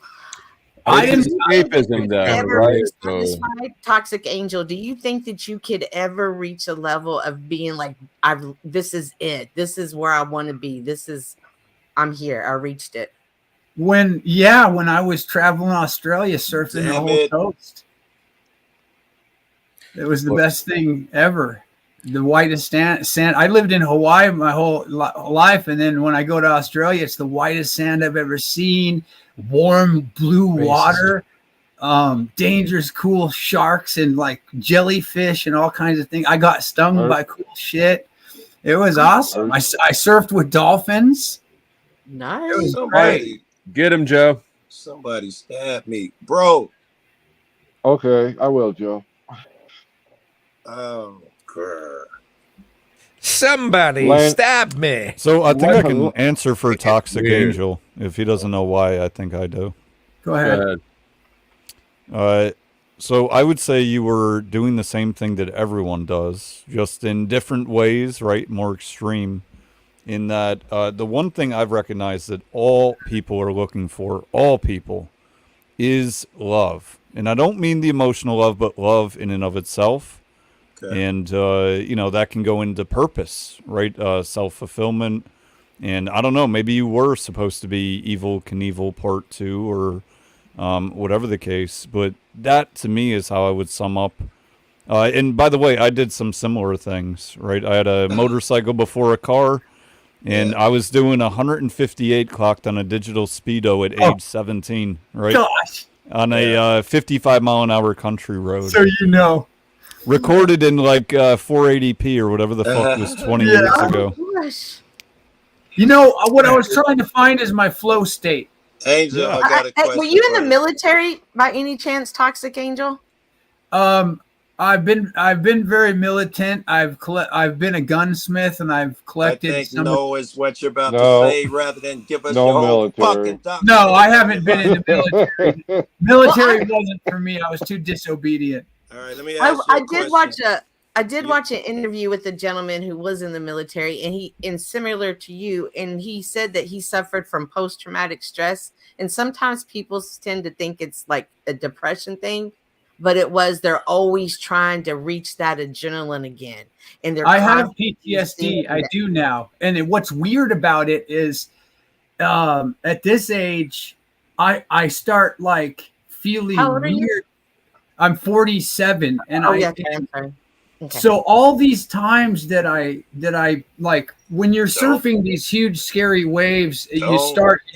S18: I didn't
S4: escapism though, right?
S12: Toxic Angel, do you think that you could ever reach a level of being like, this is it. This is where I want to be. I'm here. I reached it.
S18: When I was traveling Australia, surfing the whole coast. It was the best thing ever. The whitest sand. I lived in Hawaii my whole life, and then when I go to Australia, it's the whitest sand I've ever seen. Warm blue water, dangerous, cool sharks and like jellyfish and all kinds of things. I got stung by cool shit. It was awesome. I surfed with dolphins.
S12: Nice.
S18: It was great.
S4: Get him, Joe.
S16: Somebody stab me, bro.
S13: Okay, I will, Joe.
S16: Oh, girl.
S14: Somebody stab me.
S11: So I think I can answer for Toxic Angel. If he doesn't know why, I think I do.
S18: Go ahead.
S11: So I would say you were doing the same thing that everyone does, just in different ways, right? More extreme. In that, the one thing I've recognized that all people are looking for, all people, is love. And I don't mean the emotional love, but love in and of itself. And, that can go into purpose, right? Self-fulfillment. And I don't know, maybe you were supposed to be Evel Knievel Part 2 or whatever the case. But that, to me, is how I would sum up. And by the way, I did some similar things, right? I had a motorcycle before a car. And I was doing 158 clocked on a digital speedo at age 17, right?
S18: Gosh.
S11: On a 55 mile an hour country road.
S18: So you know.
S11: Recorded in like 480p or whatever the fuck was 20 years ago.
S18: You know what I was trying to find is my flow state.
S16: Angel, I got a question.
S12: Were you in the military by any chance, Toxic Angel?
S18: I've been very militant. I've been a gunsmith and I've collected.
S16: I think no is what you're about
S13: No.
S16: to say, rather than give us
S13: No
S16: your whole
S13: military.
S16: fucking document.
S18: No, I haven't been in the military. Military wasn't for me. I was too disobedient.
S16: All right, let me ask you a question.
S12: I did watch an interview with a gentleman who was in the military, and similar to you, and he said that he suffered from post-traumatic stress. And sometimes people tend to think it's like a depression thing, but they're always trying to reach that adrenaline again. And
S18: I have PTSD. I do now. And what's weird about it is at this age, I start like feeling
S12: How old are
S18: weird.
S12: you?
S18: I'm 47 and
S12: I'm sorry. Okay.
S18: So all these times that I like when you're surfing these huge scary waves, you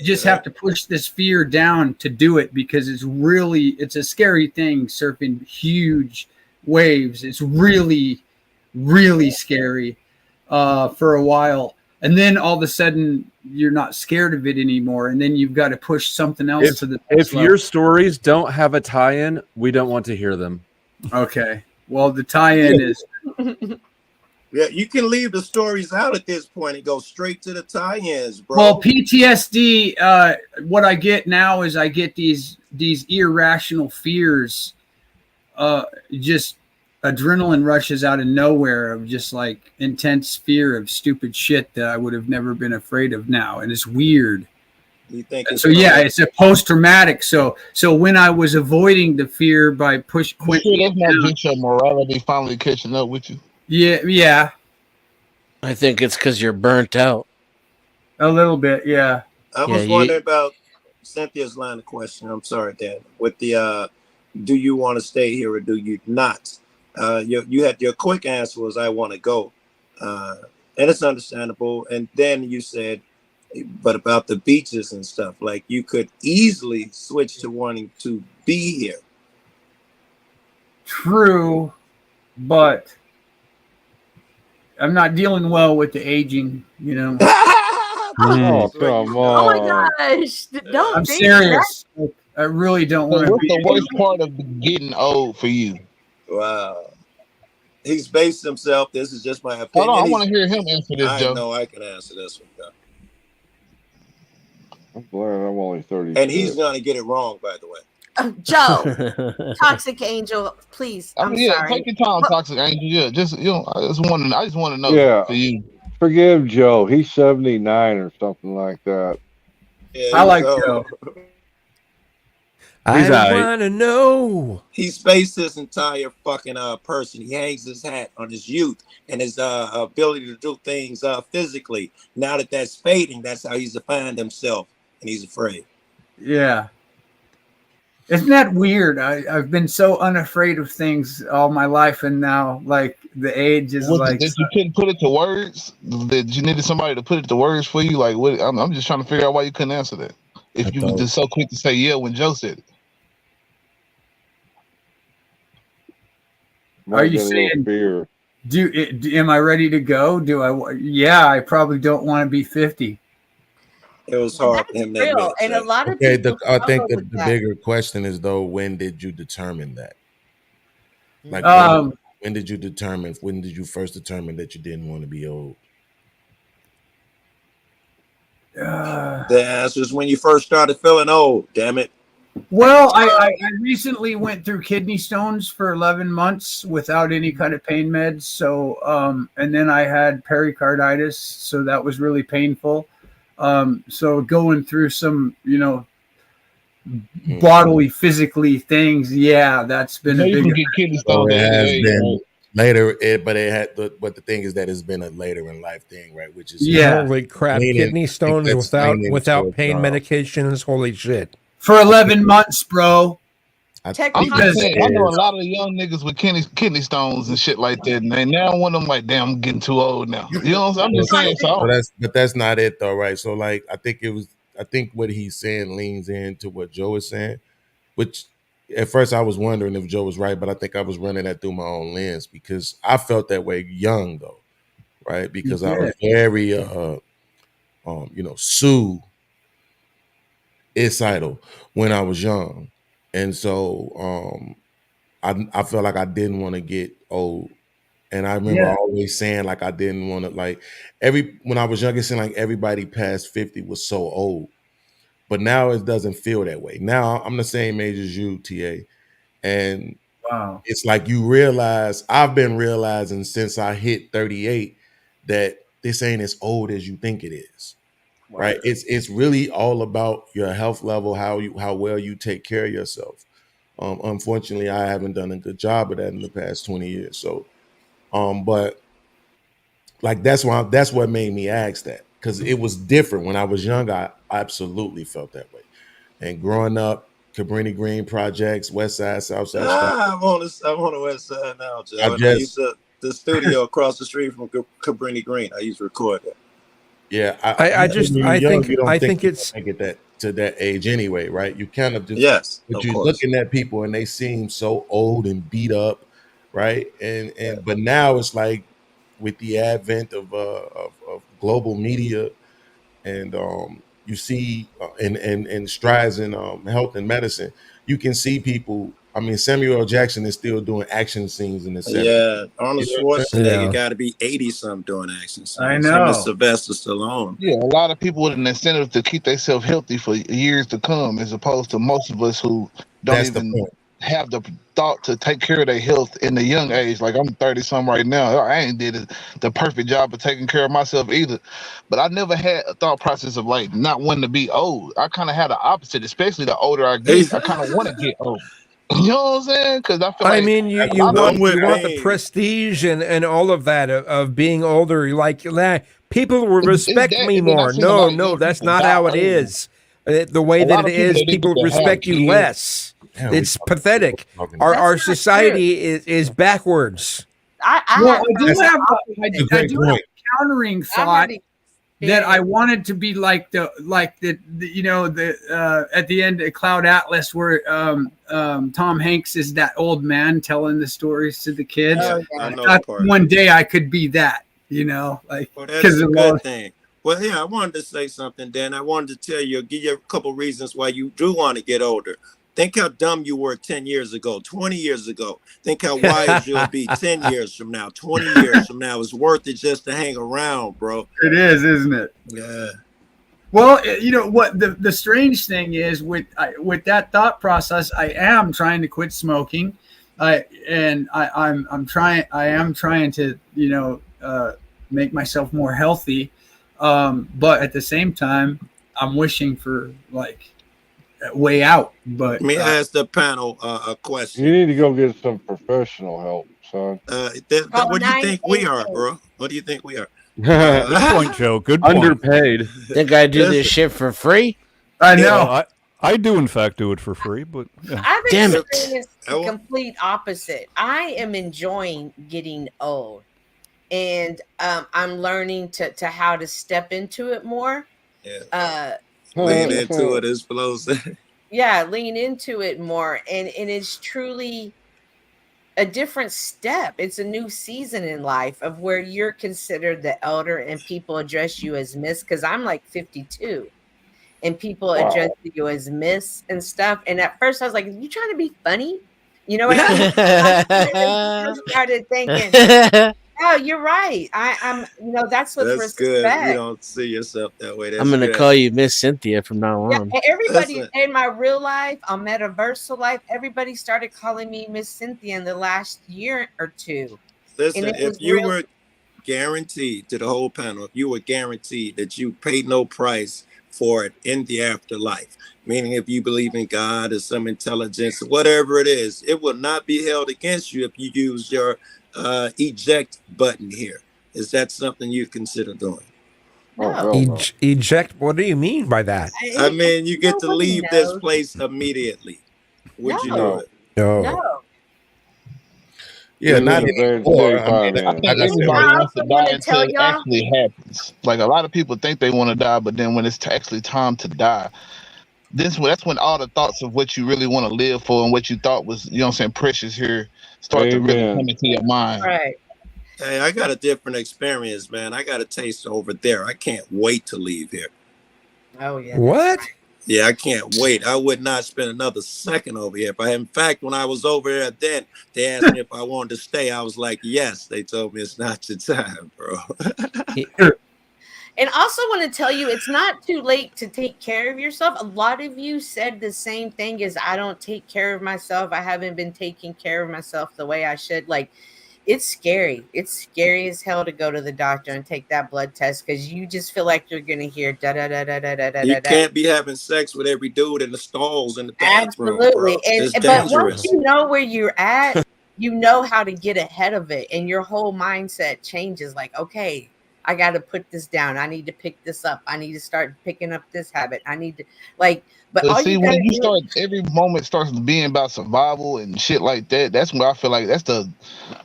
S18: just have to push this fear down to do it because it's a scary thing surfing huge waves. It's really, really scary for a while. And then all of a sudden you're not scared of it anymore. And then you've got to push something else to the next level.
S4: Your stories don't have a tie-in, we don't want to hear them.
S18: Okay. Well, the tie-in is.
S16: Yeah, you can leave the stories out at this point and go straight to the tie-ins, bro.
S18: Well, PTSD. What I get now is I get these irrational fears. Just adrenaline rushes out of nowhere of just like intense fear of stupid shit that I would have never been afraid of now, and it's weird.
S16: You think
S18: So yeah, it's a post-traumatic. So when I was avoiding the fear by quitting,
S21: that's not just your morality finally catching up with you.
S18: Yeah.
S19: I think it's because you're burnt out.
S18: A little bit, yeah.
S16: I was wondering about Cynthia's line of question. I'm sorry, Dan. With the do you want to stay here or do you not? You had your quick answer was I want to go, and it's understandable. And then you said, but about the beaches and stuff, like you could easily switch to wanting to be here.
S18: True, but I'm not dealing well with the aging, you know.
S13: Oh, come on.
S12: Oh my gosh! Don't.
S18: I'm
S12: think
S18: serious. I really don't want to
S21: What's
S18: be.
S21: the worst part of getting old for you?
S16: Wow. He's based himself. This is just my opinion.
S21: Hold on, I want to hear him answer this,
S16: I
S21: Joe.
S16: know I can answer this one, though.
S13: I'm glad I'm only 30.
S16: And he's going to get it wrong, by the way.
S12: Joe, Toxic Angel, please. I'm sorry.
S21: Take your time, Toxic Angel. Yeah, I just want to know.
S13: Yeah.
S21: For you.
S13: Forgive Joe. He's 79 or something like that.
S16: Yeah,
S18: I like Joe.
S14: I want to know.
S16: He spaced his entire fucking person. He hangs his hat on his youth and his ability to do things physically. Now that that's fading, that's how he's defined himself, and he's afraid.
S18: Yeah. Isn't that weird? I've been so unafraid of things all my life, and now like the age is like.
S21: That you couldn't put it to words. That you needed somebody to put it to words for you. Like what? I'm just trying to figure out why you couldn't answer that. If you were just so quick to say yeah when Joe said it.
S18: Are you saying?
S13: Fear.
S18: Am I ready to go? Yeah, I probably don't want to be 50.
S16: It was hard for him to
S12: Real.
S16: admit
S12: And a lot of
S2: Okay,
S12: people
S2: I think
S12: struggle
S2: the
S12: with that.
S2: bigger question is though, when did you determine that? Like when did you determine? When did you first determine that you didn't want to be old?
S16: The answer is when you first started feeling old. Damn it.
S18: Well, I recently went through kidney stones for 11 months without any kind of pain meds. So, and then I had pericarditis. So that was really painful. So going through some, bodily, physically things. Yeah, that's been a big.
S2: It has been later, but the thing is that it's been a later in life thing, right? Which is
S14: Holy crap! Kidney stones without pain medications. Holy shit!
S18: For 11 months, bro.
S21: I'm just saying, I know a lot of young niggas with kidney stones and shit like that, and they now one of them like, damn, I'm getting too old now. You know what I'm saying? I'm just saying. So
S2: But that's not it though, right? So like, I think what he's saying leans into what Joe is saying, which at first I was wondering if Joe was right, but I think I was running that through my own lens because I felt that way young though, right? Because I was very, suicidal when I was young. And so I felt like I didn't want to get old. And I remember always saying like I didn't want to when I was younger, saying like everybody past 50 was so old. But now it doesn't feel that way. Now I'm the same age as you, TA. And it's like you realize, I've been realizing since I hit 38 that this ain't as old as you think it is. Right? It's really all about your health level, how well you take care of yourself. Unfortunately, I haven't done a good job of that in the past 20 years. So, but like that's what made me ask that, because it was different when I was young. I absolutely felt that way, and growing up, Cabrini Green projects, West Side, South Side.
S16: I'm on the West Side now, Joe. I used the studio across the street from Cabrini Green. I used to record that.
S2: Yeah,
S14: I think it's
S2: get that to that age anyway, right? You kind of just but you're looking at people and they seem so old and beat up, right? And but now it's like with the advent of global media and you see and strides in health and medicine, you can see people. I mean, Samuel L. Jackson is still doing action scenes in the 70s.
S16: Yeah, Arnold Schwarzenegger got to be 80-something doing action scenes.
S21: I know.
S16: Him and Sylvester Stallone.
S21: Yeah, a lot of people with an incentive to keep themselves healthy for years to come, as opposed to most of us who don't even have the thought to take care of their health in the young age. Like I'm 30-something right now. I ain't did the perfect job of taking care of myself either. But I never had a thought process of like not wanting to be old. I kind of had the opposite, especially the older I get. I kind of want to get old. You know what I'm saying? Because I feel like
S14: you want the prestige and all of that of being older. Like people will respect me more. No, that's not how it is. The way that it is, people respect you less. It's pathetic. Our society is backwards.
S18: I do have a countering thought that I wanted to be like the at the end of Cloud Atlas where Tom Hanks is that old man telling the stories to the kids. One day I could be that, like
S16: that's a good thing. Well, yeah, I wanted to say something, Dan. I wanted to tell you, give you a couple reasons why you do want to get older. Think how dumb you were 10 years ago, 20 years ago. Think how wise you'll be 10 years from now, 20 years from now. It's worth it just to hang around, bro.
S18: It is, isn't it?
S16: Yeah.
S18: Well, you know what the strange thing is with that thought process, I am trying to quit smoking. I am trying to, make myself more healthy. But at the same time, I'm wishing for like a way out. But
S16: let me ask the panel a question.
S13: You need to go get some professional help, son.
S16: What do you think we are, bro? What do you think we are?
S11: Good point, Joe. Good point.
S4: Underpaid.
S19: Think I do this shit for free?
S18: I know.
S11: Well, I do, in fact, do it for free, but yeah.
S12: I've experienced the complete opposite. I am enjoying getting old, and I'm learning to how to step into it more.
S16: Yeah. Lean into it, as Flo said.
S12: Yeah, lean into it more, and it's truly a different step. It's a new season in life of where you're considered the elder and people address you as Miss, because I'm like 52 and people address you as Miss and stuff. And at first I was like, are you trying to be funny? You know what I mean? I started thinking, oh, you're right. I'm that's what's
S16: That's
S12: respect.
S16: good. You don't see yourself that way. That's
S19: I'm gonna
S16: good.
S19: call you Miss Cynthia from now on.
S12: Yeah, everybody in my real life, on Metaversal life, everybody started calling me Miss Cynthia in the last year or two.
S16: Listen, if you were guaranteed, to the whole panel, if you were guaranteed that you paid no price for it in the afterlife, meaning if you believe in God or some intelligence, whatever it is, it will not be held against you if you use your eject button here. Is that something you consider doing?
S12: No.
S14: Eject? What do you mean by that?
S16: I mean, you get to leave this place immediately. Would you do it?
S12: No.
S2: Yeah, not anymore.
S21: I think everybody wants to die until it actually happens. Like a lot of people think they want to die, but then when it's actually time to die, that's when all the thoughts of what you really want to live for and what you thought was, you know what I'm saying, precious here start to really come into your mind.
S12: Right.
S16: Hey, I got a different experience, man. I got a taste over there. I can't wait to leave here.
S12: Oh yeah.
S14: What?
S16: Yeah, I can't wait. I would not spend another second over here. In fact, when I was over there, then they asked me if I wanted to stay. I was like, yes. They told me it's not your time, bro.
S12: And also want to tell you, it's not too late to take care of yourself. A lot of you said the same thing as I don't take care of myself. I haven't been taking care of myself the way I should. Like, it's scary. It's scary as hell to go to the doctor and take that blood test because you just feel like you're going to hear da da da da da da da.
S16: You can't be having sex with every dude in the stalls in the bathroom.
S12: Absolutely.
S16: Bro. It's
S12: But
S16: dangerous.
S12: once you know where you're at, you know how to get ahead of it. And your whole mindset changes. Like, okay, I got to put this down. I need to pick this up. I need to start picking up this habit. I need to but all
S21: see,
S12: you
S21: when
S12: gotta
S21: you
S12: do-
S21: start, every moment starts being about survival and shit like that. That's when I feel like that's the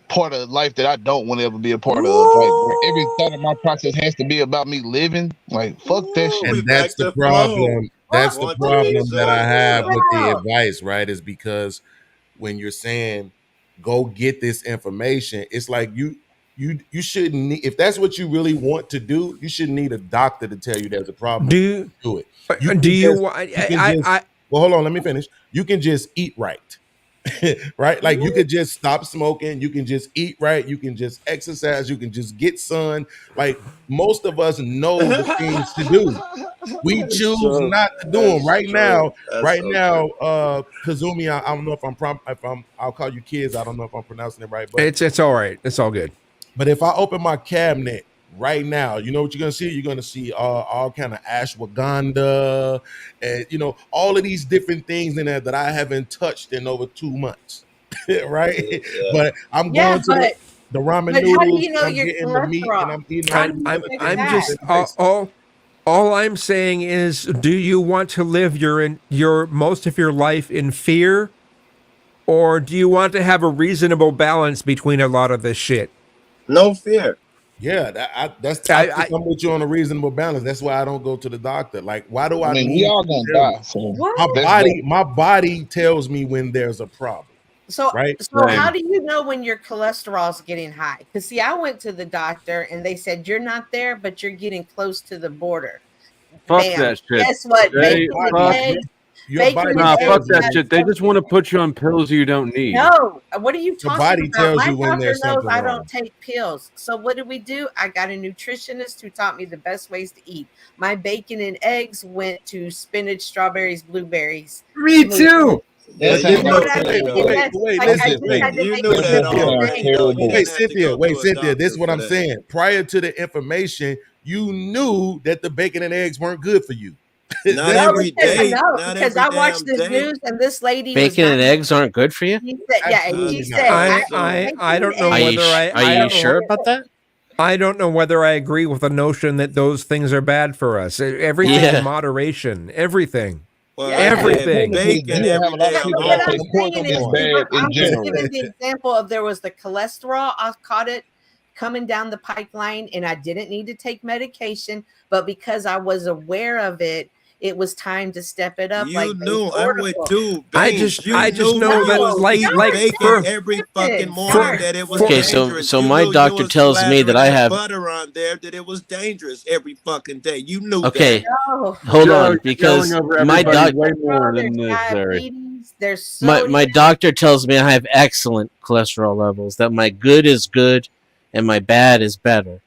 S21: part of life that I don't want to ever be a part of. Like, where every thought of my process has to be about me living. Like, fuck that shit.
S2: And that's the problem. That's the problem that I have with the advice, right? Is because when you're saying go get this information, it's like you shouldn't need, if that's what you really want to do, you shouldn't need a doctor to tell you there's a problem. Do it. Well, hold on, let me finish. You can just eat right. Right? Like you could just stop smoking, you can just eat right, you can just exercise, you can just get sun. Like most of us know the things to do. We choose not to do them right now. Kazumi, I don't know if I'll call you kids. I don't know if I'm pronouncing it right, but
S14: It's all right. It's all good.
S2: But if I open my cabinet right now, you know what you're gonna see? You're gonna see all kind of ashwagandha and all of these different things in there that I haven't touched in over 2 months. Right? Yeah. But I'm going to the ramen noodles.
S12: How do you know
S2: I'm
S12: your
S2: getting the meat and I'm eating.
S14: I'm just all I'm saying is, do you want to live your most of your life in fear, or do you want to have a reasonable balance between a lot of this shit?
S16: No fear.
S2: Yeah, I'm with you on a reasonable balance. That's why I don't go to the doctor. Like, why do I
S21: mean, we all gonna die. So
S2: my body tells me when there's a problem.
S12: So,
S2: right?
S12: How do you know when your cholesterol's getting high? Because see, I went to the doctor and they said you're not there, but you're getting close to the border.
S4: Fuck
S12: Bam.
S4: that shit.
S12: Guess what?
S4: Fuck that shit. They just want to put you on pills you don't need.
S12: No, what are you talking
S2: body
S12: about?
S2: tells
S12: My
S2: you when
S12: doctor
S2: there's
S12: knows
S2: something
S12: I
S2: wrong.
S12: don't take pills. So what did we do? I got a nutritionist who taught me the best ways to eat. My bacon and eggs went to spinach, strawberries, blueberries.
S18: Me too.
S2: Wait, Cynthia, this is what I'm saying. Prior to the information, you knew that the bacon and eggs weren't good for you.
S16: Not every day.
S12: Because I watched this news and this lady
S19: Bacon and eggs aren't good for you?
S12: He said, he said,
S14: I don't know whether
S19: Are you sure about that?
S14: I don't know whether I agree with the notion that those things are bad for us. Everything in moderation. Everything. Everything.
S12: I'm giving the example of there was the cholesterol. I caught it coming down the pipeline and I didn't need to take medication, but because I was aware of it, it was time to step it up.
S16: You knew I'm with you.
S14: I just know that like
S16: for every fucking morning that it was
S19: okay.
S16: dangerous.
S19: So
S16: You
S19: my
S16: knew
S19: doctor
S16: you was
S19: tells me that I
S16: slathering
S19: have
S16: butter on there, that it was dangerous every fucking day. You knew
S19: okay.
S16: that.
S19: Hold on, because my doctor
S4: way more than necessary.
S19: My doctor tells me I have excellent cholesterol levels. That my good is good, and my bad is better.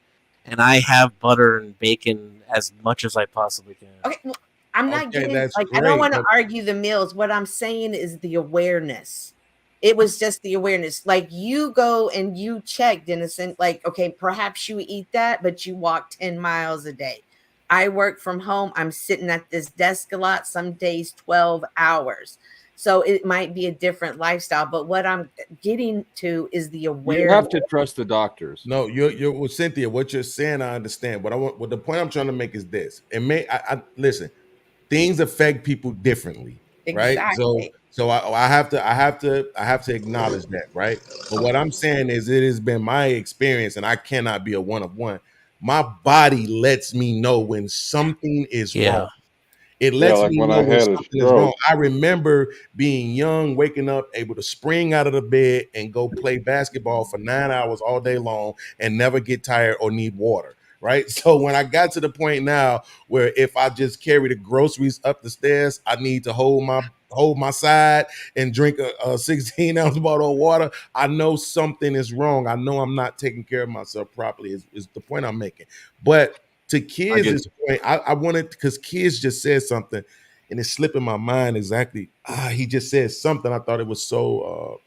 S19: And I have butter and bacon as much as I possibly can.
S12: Okay, well, I'm not getting
S2: that's
S12: like I don't
S2: great,
S12: want to
S2: but-
S12: argue the meals. What I'm saying is the awareness. It was just the awareness. Like you go and you check, Dennison, like, okay, perhaps you eat that, but you walk 10 miles a day. I work from home. I'm sitting at this desk a lot, some days 12 hours. So it might be a different lifestyle, but what I'm getting to is the awareness.
S4: You have to trust the doctors.
S2: No, you're with Cynthia. What you're saying, I understand. What the point I'm trying to make is this. I listen. Things affect people differently. right?
S12: Exactly.
S2: So I have to acknowledge that, right? But what I'm saying is, it has been my experience, and I cannot be a one of one. My body lets me know when something is wrong. It lets
S13: like
S2: me
S13: when
S2: know
S13: I
S2: when
S13: had a
S2: something is wrong.
S13: stroke.
S2: I remember being young, waking up, able to spring out of the bed and go play basketball for 9 hours all day long and never get tired or need water. Right. So when I got to the point now where if I just carry the groceries up the stairs, I need to hold my side and drink a 16-ounce bottle of water, I know something is wrong. I know I'm not taking care of myself properly, is the point I'm making. But to kids' point, I wanted, because kids just said something and it's slipping my mind exactly. He just said something. I thought it was so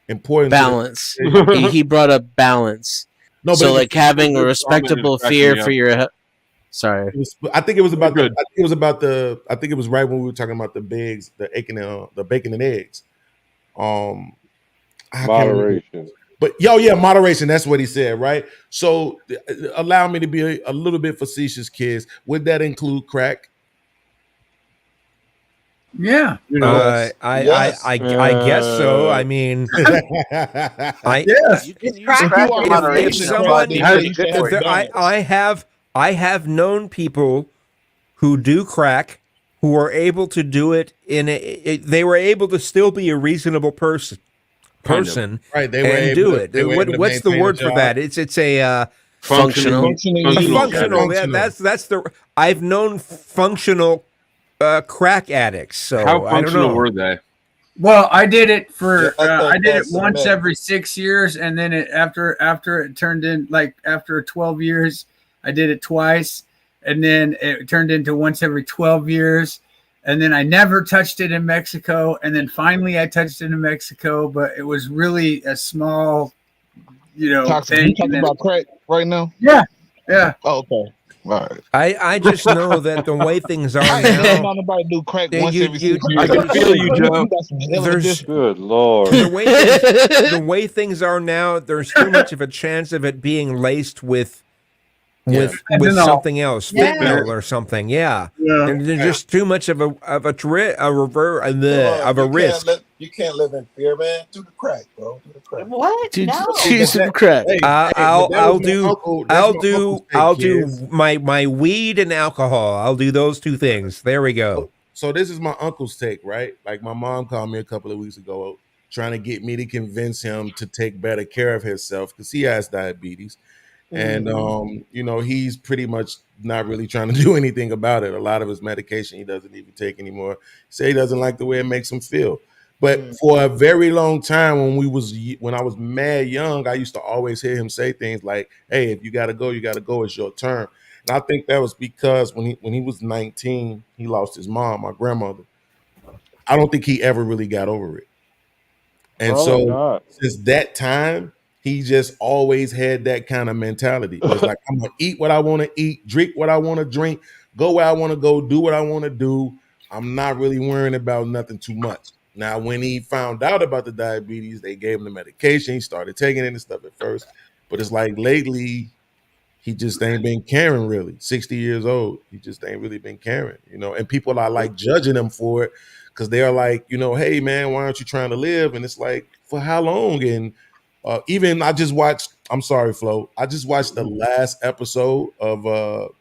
S2: important.
S19: Balance. He brought up balance.
S2: No,
S19: so
S2: but
S19: like having a respectable fear for your. Sorry,
S2: I think it was about the. I think it was right when we were talking about the bigs, the bacon and eggs.
S13: Moderation.
S2: But moderation. That's what he said, right? So allow me to be a little bit facetious, kids. Would that include crack?
S18: Yeah.
S14: I guess so. I mean,
S18: yes.
S14: You can use crack in moderation. I have known people who do crack who are able to do it they were able to still be a reasonable person.
S2: Right, they
S14: were able
S2: do
S14: to,
S2: it.
S14: What's the word for that? It's a
S19: functional.
S14: Functional. That's the. I've known functional crack addicts. So
S4: how
S14: I don't know.
S4: functional were they?
S18: Well, I did it for
S16: I
S18: I did it
S16: that's the
S18: once
S16: myth.
S18: every 6 years, and then after it turned in, like after 12 years, I did it twice, and then it turned into once every 12 years, and then I never touched it in Mexico, and then finally I touched it in Mexico, but it was really a small,
S21: Toxic.
S18: thing.
S21: You talking about crack right now?
S18: Yeah, yeah.
S21: Oh, okay. All right.
S14: I just know that the way things are
S21: I ain't
S14: now.
S21: not nobody do crack once every 6 years.
S14: I can feel you, Joe.
S13: There's good Lord.
S14: The way things are now, there's too much of a chance of it being laced with
S18: Fentanyl.
S14: something else, fentanyl or something. Yeah. And there's just too much of a risk.
S16: You can't live in fear, man. Do the crack, bro. Do the crack.
S12: What? No.
S19: Do some crack.
S14: I'll do my weed and alcohol. I'll do those two things. There we go.
S2: So this is my uncle's take, right? Like my mom called me a couple of weeks ago trying to get me to convince him to take better care of himself because he has diabetes. And he's pretty much not really trying to do anything about it. A lot of his medication he doesn't even take anymore. Say he doesn't like the way it makes him feel. But for a very long time, when I was mad young, I used to always hear him say things like, "Hey, if you gotta go, you gotta go. It's your turn." And I think that was because when he was 19, he lost his mom, my grandmother. I don't think he ever really got over it. And since that time, he just always had that kind of mentality. It was like, I'm gonna eat what I want to eat, drink what I want to drink, go where I want to go, do what I want to do. I'm not really worrying about nothing too much. Now, when he found out about the diabetes, they gave him the medication. He started taking it and stuff at first. But it's like lately, he just ain't been caring really. 60 years old, he just ain't really been caring, and people are like judging him for it because they're like, hey man, why aren't you trying to live? And it's like, for how long? And even I just watched, I'm sorry, Flo, I just watched the last episode of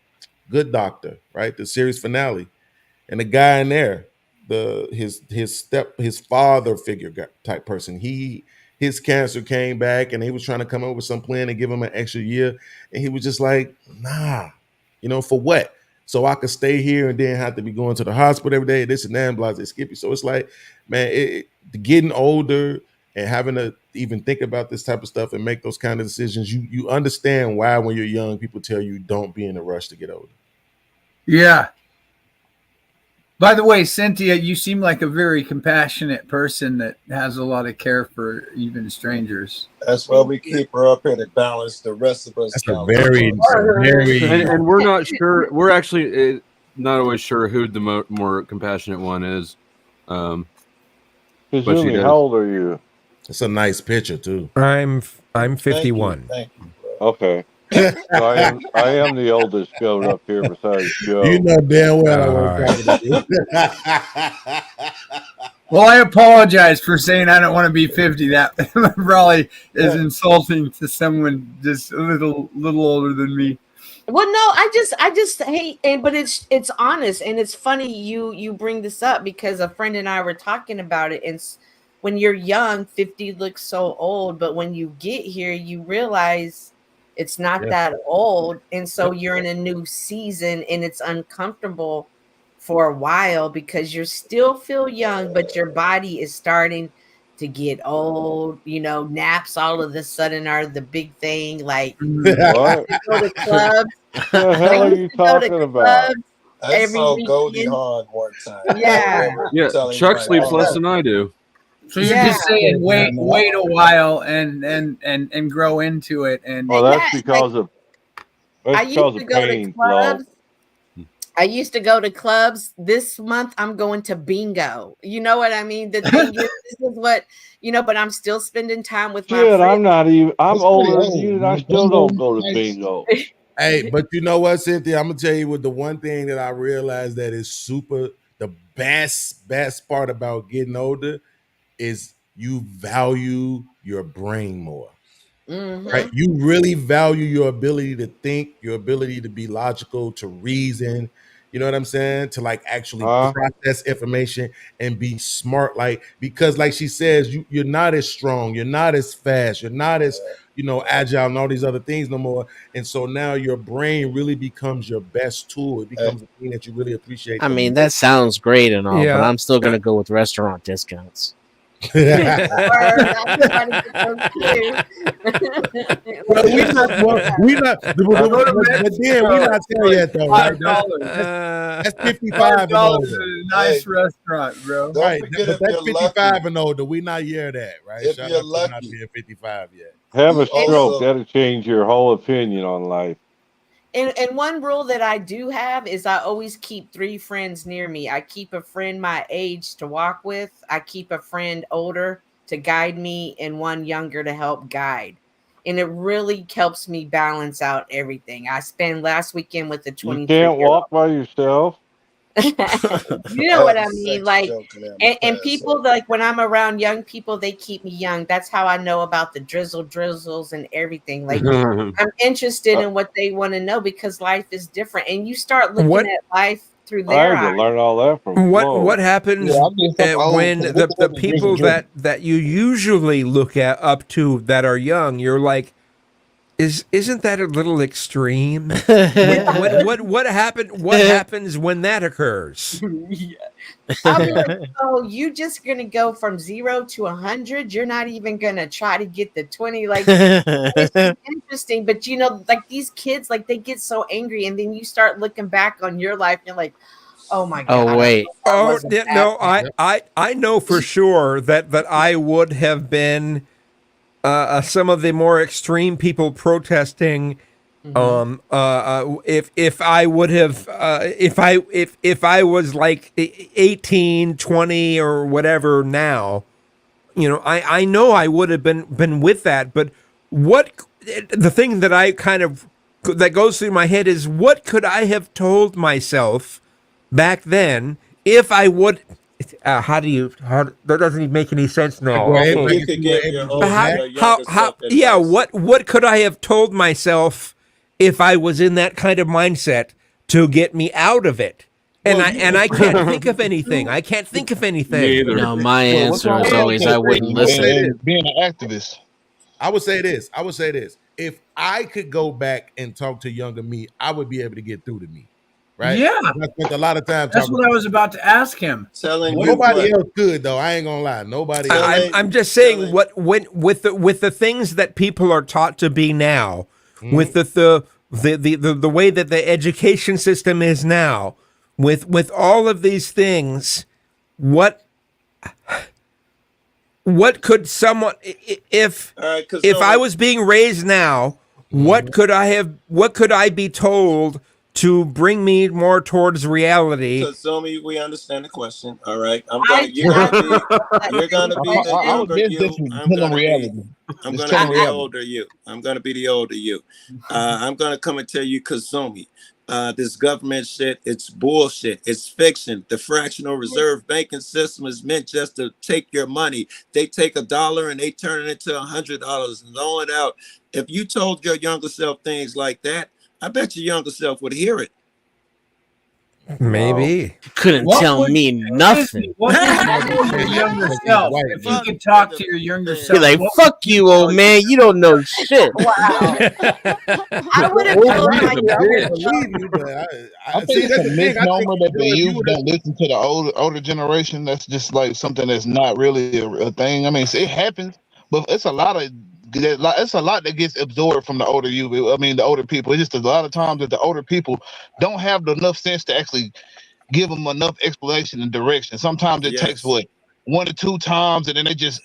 S2: Good Doctor, right? The series finale. And the guy in there, his father figure type person, his cancer came back and he was trying to come up with some plan to give him an extra year. And he was just like, nah, for what? So I could stay here and then have to be going to the hospital every day, this and that, and blah, blah, skippy. So it's like, man, getting older and having to even think about this type of stuff and make those kind of decisions, you understand why when you're young, people tell you don't be in a rush to get older.
S18: Yeah. By the way, Cynthia, you seem like a very compassionate person that has a lot of care for even strangers.
S16: That's why we keep her up here to balance the rest of us.
S2: That's a very
S4: and we're not sure. We're actually not always sure who the more compassionate one is.
S13: How old are you?
S2: It's a nice picture too.
S14: I'm 51.
S16: Thank you.
S13: Okay. I am the oldest goat up here besides Joe.
S2: You know damn well I wasn't talking to you.
S18: Well, I apologize for saying I don't want to be 50. That probably is insulting to someone just a little older than me.
S12: Well, no, I just hate, but it's honest and it's funny you bring this up because a friend and I were talking about it. And when you're young, 50 looks so old, but when you get here, you realize it's not that old, and so you're in a new season, and it's uncomfortable for a while because you still feel young, but your body is starting to get old. Naps all of a sudden are the big thing. Like
S13: What?
S12: go to clubs.
S13: What the hell are you talking about?
S16: I saw Goldie Hawn one time.
S12: Yeah.
S4: Yeah, Chuck sleeps less than I do.
S18: So you're just saying wait a while and grow into it. And
S13: well, that's because of
S12: I used to go to clubs. I used to go to clubs. This month I'm going to bingo. You know what I mean? The thing is, this is what but I'm still spending time with my friends.
S13: I'm older than you and I still don't go to bingo.
S2: Hey, but you know what, Cynthia? I'm gonna tell you what the one thing that I realized that is the best part about getting older is you value your brain more.
S12: Mm-hmm.
S2: Right? You really value your ability to think, your ability to be logical, to reason. You know what I'm saying? To like actually process information and be smart. Because like she says, you're not as strong, you're not as fast, you're not as agile and all these other things no more. And so now your brain really becomes your best tool. It becomes a thing that you really appreciate.
S19: I mean, that sounds great and all,
S14: Yeah.
S19: but I'm still gonna go with restaurant discounts.
S2: Well, we're not there yet, though. Right? That's 55 and older.
S18: Nice restaurant, bro.
S2: Right, but that's 55 and older. We're not near that, right?
S16: If
S2: Shout
S16: you're
S2: out to
S16: lucky.
S2: not being 55 yet.
S13: Have a stroke.
S16: Also-
S13: That'll change your whole opinion on life.
S12: And one rule that I do have is I always keep 3 friends near me. I keep a friend my age to walk with. I keep a friend older to guide me and one younger to help guide. And it really helps me balance out everything. I spent last weekend with the 23
S13: You can't walk by yourself.
S12: You know what I mean? Like, and people, like when I'm around young people, they keep me young. That's how I know about the drizzles and everything. Like, I'm interested in what they want to know because life is different. And you start looking at life through their
S13: I had
S12: eyes.
S13: to learn all that from Flo.
S14: What happens when the people that you usually look up to that are young, you're like, isn't that a little extreme? What happens when that occurs?
S12: I'll be like, oh, you just gonna go from 0 to 100? You're not even gonna try to get the 20. Like, it's interesting, but like these kids, like they get so angry, and then you start looking back on your life, and you're like, oh my god.
S19: Oh wait.
S14: Oh no, I know for sure that I would have been some of the more extreme people protesting. If I would have if I was like 18, 20 or whatever now, I know I would have been with that. But the thing that I that goes through my head is, what could I have told myself back then if I would? That doesn't even make any sense now.
S16: You could give your older, younger self advice.
S14: What could I have told myself if I was in that kind of mindset to get me out of it? And I can't think of anything. I can't think of anything.
S19: No, my answer is always I wouldn't listen.
S21: Being an activist.
S2: I would say this. If I could go back and talk to younger me, I would be able to get through to me. Right?
S18: Yeah.
S2: I spent a lot of time
S18: That's what I was about to ask him.
S2: Nobody else could, though. I ain't gonna lie. Nobody else.
S14: I'm just saying with the things that people are taught to be now, with the way that the education system is now, with all of these things, what could someone if I was being raised now, what could I be told to bring me more towards reality.
S16: Kazumi, we understand the question. All right, you're gonna be the younger you. I'm gonna be the older you. I'm gonna be the older you. I'm gonna come and tell you, Kazumi. This government shit, it's bullshit. It's fiction. The fractional reserve banking system is meant just to take your money. They take $1 and they turn it into $100 and loan it out. If you told your younger self things like that, I bet your younger self would hear it.
S14: Maybe.
S19: Couldn't tell me nothing.
S18: What would your younger self? If you could talk to your younger self,
S19: Be like, fuck you, old man. You don't know shit.
S12: Wow. I would have told my
S21: I think it's a misnomer that the youth don't listen to the older generation. That's just like something that's not really a thing. I mean, it happens, but it's a lot that gets absorbed from the older youth. I mean, the older people. It's just a lot of times that the older people don't have enough sense to actually give them enough explanation and direction. Sometimes it takes 1 or 2 times, and then they just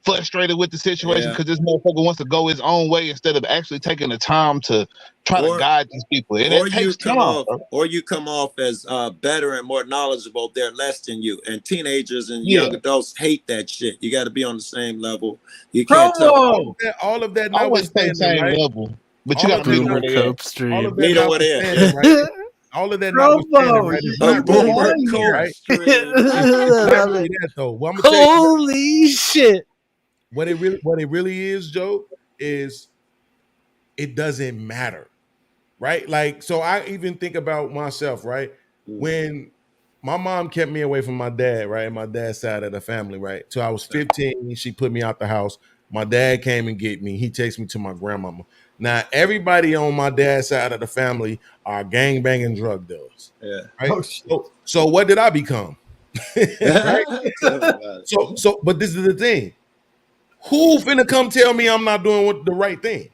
S21: frustrated with the situation because this motherfucker wants to go his own way instead of actually taking the time to try to guide these people. And it takes time.
S16: Or you come off as better and more knowledgeable. They're less than you. And teenagers and young adults hate that shit. You got to be on the same level. You can't tell
S2: all of that.
S21: I wouldn't say same level, but you got to meet where they at.
S16: Meet them where they at.
S2: All of that notwithstanding, right?
S19: Holy shit!
S2: What it really is, Joe, is it doesn't matter, right? Like, so I even think about myself, right? When my mom kept me away from my dad, right, my dad's side of the family, right? So I was 15. She put me out the house. My dad came and get me. He takes me to my grandmama. Now, everybody on my dad's side of the family are gang-banging drug dealers.
S16: Yeah.
S2: Right? So what did I become? Right? But this is the thing. Who finna come tell me I'm not doing the right thing?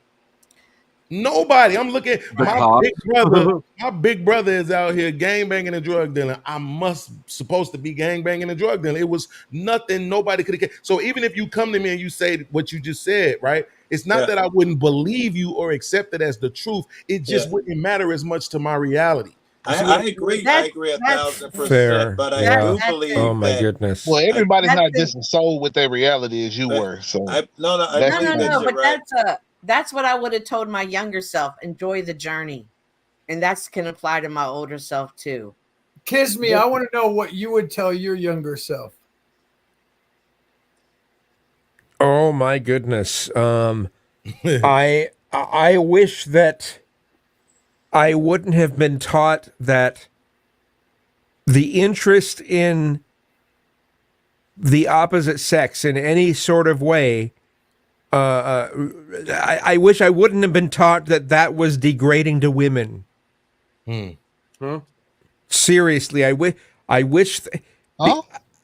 S2: Nobody. I'm looking. My big brother is out here gang banging and drug dealing. I supposed to be gang banging and drug dealing. It was nothing. Nobody could have. So even if you come to me and you say what you just said, right? It's not that I wouldn't believe you or accept it as the truth. It just wouldn't matter as much to my reality.
S16: I agree. I agree 1,000%.
S14: Fair.
S16: But I do believe.
S14: Oh my goodness.
S21: Well, everybody's not just as sold with their reality as you were. So
S12: no. But that's what I would have told my younger self. Enjoy the journey. And that can apply to my older self too.
S18: Kiss me. I want to know what you would tell your younger self.
S14: Oh my goodness. I wish that I wouldn't have been taught that the interest in the opposite sex in any sort of way. I wish I wouldn't have been taught that was degrading to women. Seriously, I wish.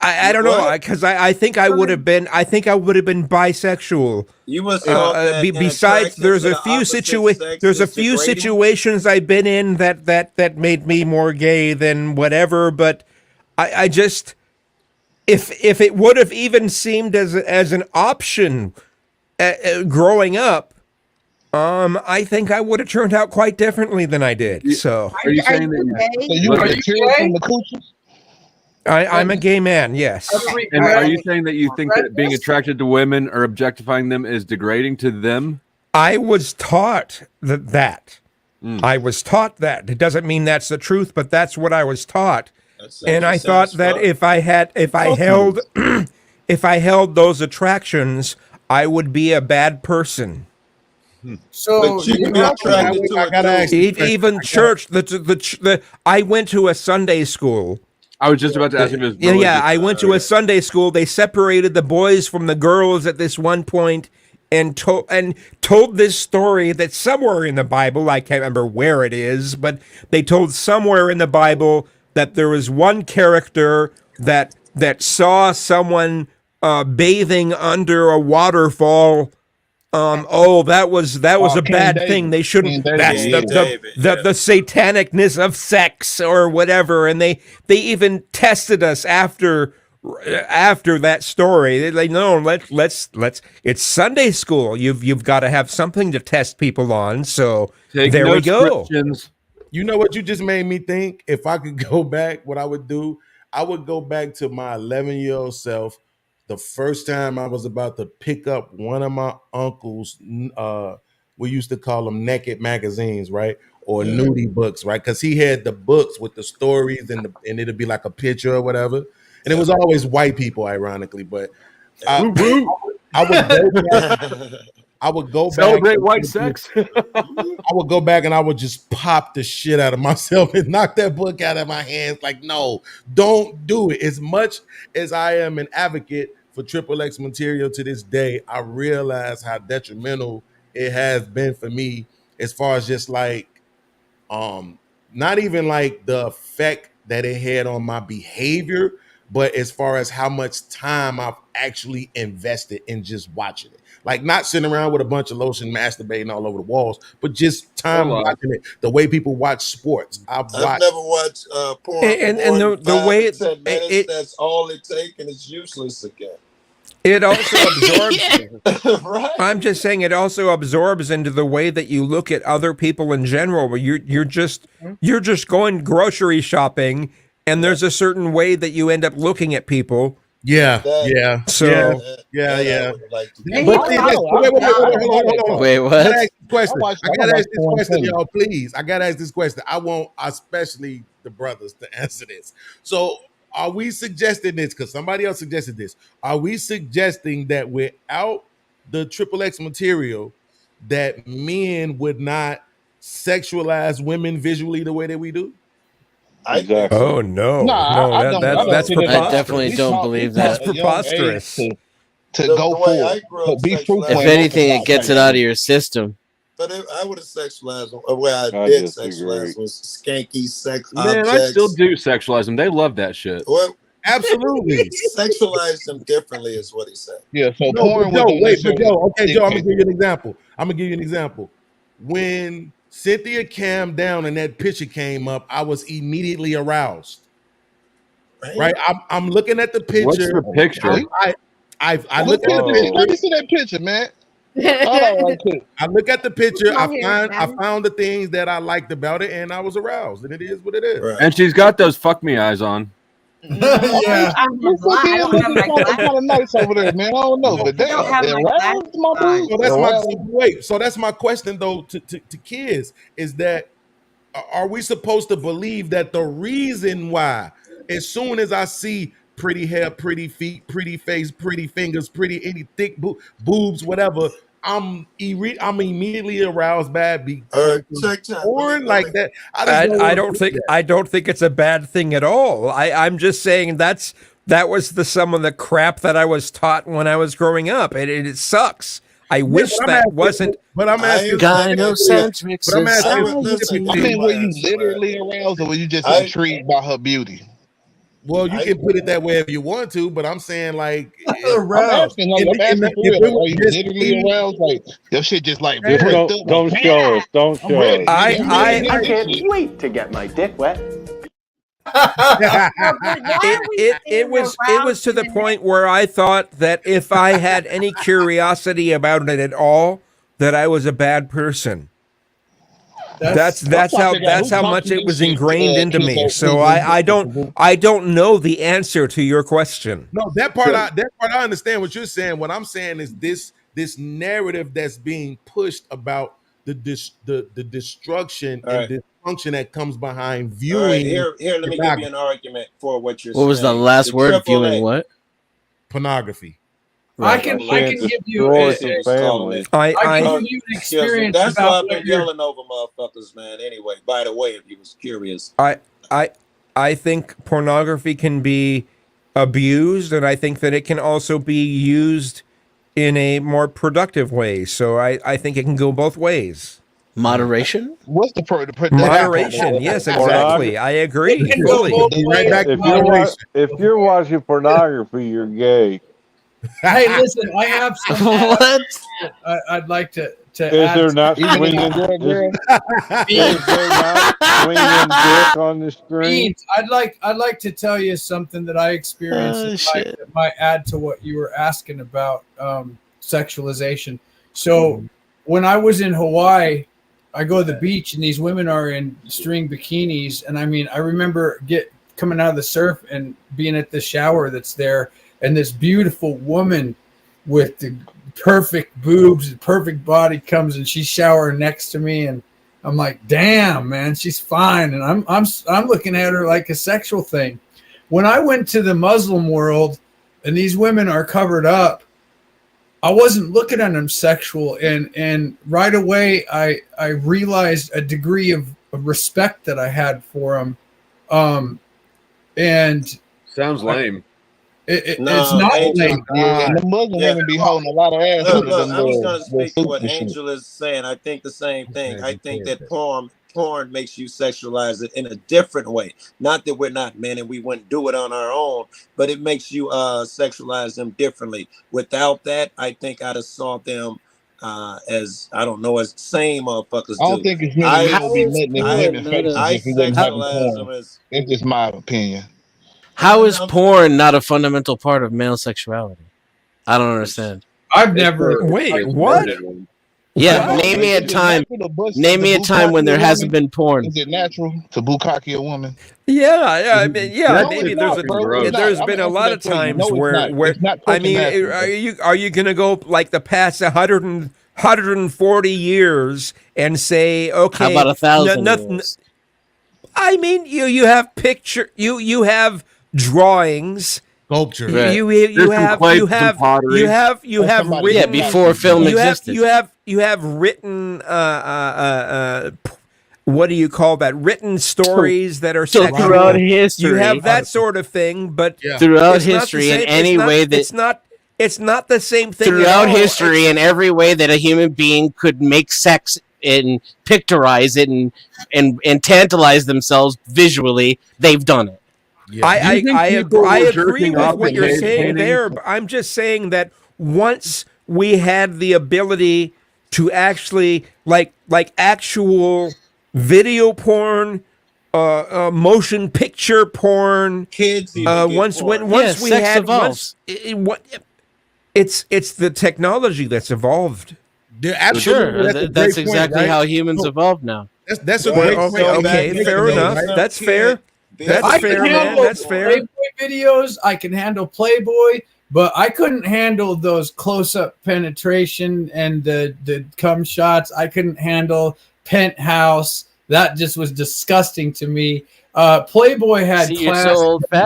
S14: I don't know, because I think I would have been bisexual.
S16: You must
S14: besides there's a few situations I've been in that made me more gay than whatever, but I just if it would have even seemed as an option growing up, I think I would have turned out quite differently than I did. So
S21: are you saying that you were from the coochies?
S14: I'm a gay man, yes.
S4: And are you saying that you think that being attracted to women or objectifying them is degrading to them?
S14: I was taught that. I was taught that. It doesn't mean that's the truth, but that's what I was taught. And I thought that if I held those attractions, I would be a bad person.
S18: So
S14: even church. I went to a Sunday school.
S4: I was just about to ask him.
S14: I went to a Sunday school. They separated the boys from the girls at this one point, and told this story that somewhere in the Bible, I can't remember where it is, but they told somewhere in the Bible that there was one character that saw someone bathing under a waterfall. That was a bad thing. They shouldn't. That's the satanicness of sex or whatever. And they even tested us after that story. They're like, no, let's. It's Sunday school. You've got to have something to test people on. So
S4: Take
S14: there we
S4: notes,
S14: go.
S4: Christians.
S2: You know what you just made me think? If I could go back, what I would do, I would go back to my 11-year-old self. The first time I was about to pick up one of my uncle's, we used to call them naked magazines, right? Or nudie books, right? Because he had the books with the stories and it'd be like a picture or whatever. And it was always white people, ironically. But I would go back. I would go back.
S4: Celebrate white sex.
S2: I would go back and I would just pop the shit out of myself and knock that book out of my hands. Like, no, don't do it. As much as I am an advocate for XXX material to this day, I realize how detrimental it has been for me as far as just like, not even like the effect that it had on my behavior, but as far as how much time I've actually invested in just watching it. Like not sitting around with a bunch of lotion masturbating all over the walls, but just time watching it. The way people watch sports. I've
S16: never watched porn.
S14: And the way
S16: that's all it takes and it's useless again.
S14: It also absorbs. Right. I'm just saying it also absorbs into the way that you look at other people in general. Where you're just going grocery shopping, and there's a certain way that you end up looking at people.
S2: Yeah.
S14: So
S2: yeah.
S19: Wait, what?
S2: I gotta ask this question, y'all. Please, I gotta ask this question. I want especially the brothers to answer this. So, are we suggesting this? Because somebody else suggested this. Are we suggesting that without the XXX material, that men would not sexualize women visually the way that we do?
S13: Exactly.
S14: Oh no,
S11: I
S14: that's preposterous.
S19: I definitely don't believe that.
S14: That's preposterous.
S21: To go forward, but be fruitful.
S19: If anything, it gets it out of your system.
S16: But I would have sexualized them. The way I did sexualize was skanky sex
S4: Man,
S16: objects.
S4: I still do sexualize them. They love that shit.
S16: Well,
S2: absolutely.
S16: Sexualize them differently is what he said.
S21: Yeah, so
S2: No,
S21: porn
S2: but
S21: with
S2: Joe, I'm gonna give you an example. When Cynthia calmed down and that picture came up, I was immediately aroused. Right? I'm looking at the picture.
S4: What's the picture?
S2: I look at the picture.
S21: Let me see that picture, man.
S2: I look at the picture. I found the things that I liked about it, and I was aroused. And it is what it is.
S16: Right.
S4: And she's got those fuck me eyes on.
S21: Yeah, it's kind of nice over there, man. I don't know, but
S2: so that's my question though to kids is that are we supposed to believe that the reason why as soon as I see pretty hair, pretty feet, pretty face, pretty fingers, any thick boobs, whatever, I'm immediately aroused by porn like that.
S14: I don't think it's a bad thing at all. I'm just saying that was some of the crap that I was taught when I was growing up, and it sucks. I wish that wasn't.
S2: But I'm asking.
S21: Gynocentric society. I mean, were you literally aroused, or were you just intrigued by her beauty?
S2: Well, you can put it that way if you want to, but I'm saying like
S21: I'm asking for real. Are you literally aroused? Like your shit just like
S13: don't show us. Don't show us.
S5: I can't wait to get my dick wet.
S14: It was to the point where I thought that if I had any curiosity about it at all, that I was a bad person. That's how much it was ingrained into me. So I don't know the answer to your question.
S2: No, that part I understand what you're saying. What I'm saying is this narrative that's being pushed about the destruction and dysfunction that comes behind viewing.
S16: Right, here, let me give you an argument for what you're saying.
S19: What was the last word? Viewing what?
S2: Pornography.
S18: I can give you an experience.
S16: That's why I've been yelling over motherfuckers, man. Anyway, by the way, if you was curious,
S14: I think pornography can be abused, and I think that it can also be used in a more productive way. So I think it can go both ways.
S19: Moderation?
S21: What's the
S14: moderation? Yes, exactly. I agree.
S13: If you're watching pornography, you're gay.
S18: Hey, listen, I have some.
S19: What?
S18: I'd like to
S13: Is there not swinging? Is there not swinging dick on the screen?
S18: I'd like to tell you something that I experienced that might add to what you were asking about sexualization. So when I was in Hawaii, I go to the beach and these women are in string bikinis, and I mean, I remember coming out of the surf and being at the shower that's there, and this beautiful woman with the perfect boobs, perfect body comes and she's showering next to me, and I'm like, damn, man, she's fine, and I'm looking at her like a sexual thing. When I went to the Muslim world and these women are covered up, I wasn't looking at them sexual, and right away I realized a degree of respect that I had for them. And
S4: sounds lame.
S18: It's not lame.
S21: And the Muslim women be holding a lot of ass.
S16: Look, I was going to speak to what Angel is saying. I think the same thing. I think that porn makes you sexualize it in a different way. Not that we're not men and we wouldn't do it on our own, but it makes you sexualize them differently. Without that, I think I'd have saw them as, I don't know, as same motherfuckers do.
S21: I don't think it's many men will be letting their women faces if it wasn't having
S16: sexualize
S21: porn.
S16: them as
S21: It's just my opinion.
S19: How is porn not a fundamental part of male sexuality? I don't understand.
S18: I've never.
S14: Wait, what?
S19: Yeah,
S21: Wow.
S19: name me a
S21: Is it
S19: time.
S21: natural to bust
S19: Name
S21: the
S19: me a time when
S21: bukkake
S19: there
S21: a
S19: hasn't
S21: woman?
S19: been porn.
S21: Is it natural to bukkake a woman?
S14: Yeah, I mean, yeah,
S21: No,
S14: maybe
S21: it's
S14: there's
S21: not, bro. It's not.
S14: there's
S21: I'm
S14: been
S21: gonna
S14: a lot of
S21: answer that for you.
S14: times
S21: No, it's
S14: where
S21: not. It's not
S14: I mean,
S21: fucking natural.
S14: are you gonna go like the past 140 years and say, okay,
S19: How about 1,000
S14: nothing?
S19: years?
S14: I mean, you have you have drawings.
S2: Sculpture.
S19: Right.
S14: You
S4: There's some
S14: have
S4: clay,
S14: you
S4: some
S14: have
S4: pottery.
S14: you have written,
S19: Yeah, before film existed.
S14: you have written what do you call that? Written stories that are
S19: So
S14: sexual.
S19: throughout history,
S14: You have that sort of thing, but
S19: throughout
S14: it's not the
S19: history,
S14: same-
S19: in any
S14: it's not-
S19: way that
S14: it's not the same thing.
S19: throughout
S14: at all.
S19: history, in every way that a human being could make sex and picturize it and tantalize themselves visually, they've done it.
S14: I
S4: people
S14: agree
S4: were jerking
S14: with
S4: off
S14: what
S4: in
S14: you're
S4: cave
S14: saying
S4: paintings?
S14: there, but I'm just saying that once we had the ability to actually like actual video porn, motion picture porn,
S16: kids.
S14: Once we
S19: sex
S14: had
S19: evolves.
S14: it's the technology that's evolved.
S19: Sure, that's exactly how humans evolved now.
S2: That's a great point.
S14: Okay, fair enough. That's fair. That's
S18: I
S14: fair,
S18: can
S14: man.
S18: handle
S14: That's fair.
S18: Playboy videos. I can handle Playboy, but I couldn't handle those close-up penetration and the cum shots. I couldn't handle Penthouse. That just was disgusting to me. Playboy had class.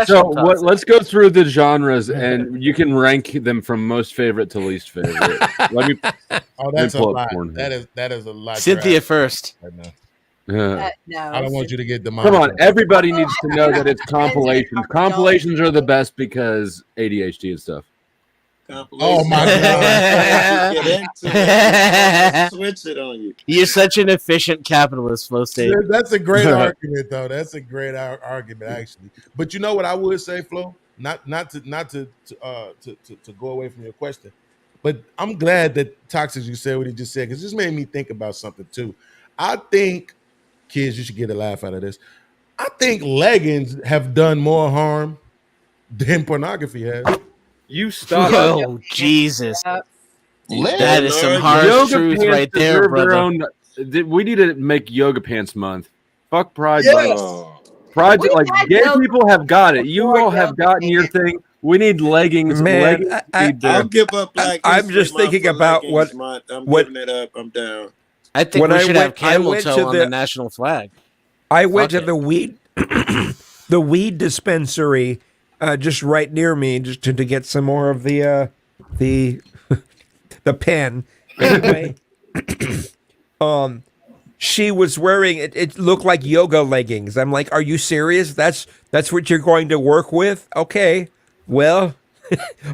S4: So let's go through the genres, and you can rank them from most favorite to least favorite. Let me.
S2: Oh, that's a
S4: pull up
S2: lot.
S4: porn.
S2: That is a lot.
S19: Cynthia first.
S2: Right now.
S4: Yeah.
S12: No,
S2: I don't want you to get
S4: Come
S2: demonetized.
S4: on, everybody needs to know that it's compilations. Compilations are the best because ADHD and stuff.
S2: Oh my god!
S16: Get into it. Switch it on you.
S19: You're such an efficient capitalist, Flow State.
S2: That's a great argument, though. That's a great argument, actually. But you know what I would say, Flo? Not to go away from your question, but I'm glad that Toxic you said what he just said because this made me think about something too. I think, kids, you should get a laugh out of this. I think leggings have done more harm than pornography has.
S4: You stop.
S19: Oh, Jesus. That is some
S4: Yoga
S19: harsh truth
S4: pants
S19: right there,
S4: deserve their
S19: brother.
S4: own- we need to make Yoga Pants Month. Fuck Pride
S18: Yes.
S4: Month. Pride,
S12: We
S4: like
S12: had
S4: gay
S12: yoga
S4: people have got it. You
S12: before
S4: all have
S12: yoga
S4: gotten your thing. We need leggings.
S14: Man,
S4: leggings need
S16: I'll
S4: to-
S16: give up Black
S14: I'm
S16: History
S14: just
S16: Month
S14: thinking
S16: for
S14: about
S16: leggings
S14: what-
S16: month. I'm
S14: what-
S16: giving it up. I'm down.
S19: I think
S14: When
S19: we
S14: I
S19: should
S14: went-
S19: have
S14: I
S19: camel
S14: went
S19: toe
S14: to
S19: on
S14: the-
S19: the national flag.
S14: I went
S19: Fuck
S14: to the weed the weed dispensary just right near me just to get some more of the the pen. Anyway, she was wearing it. It looked like yoga leggings. I'm like, are you serious? That's what you're going to work with? Okay, well,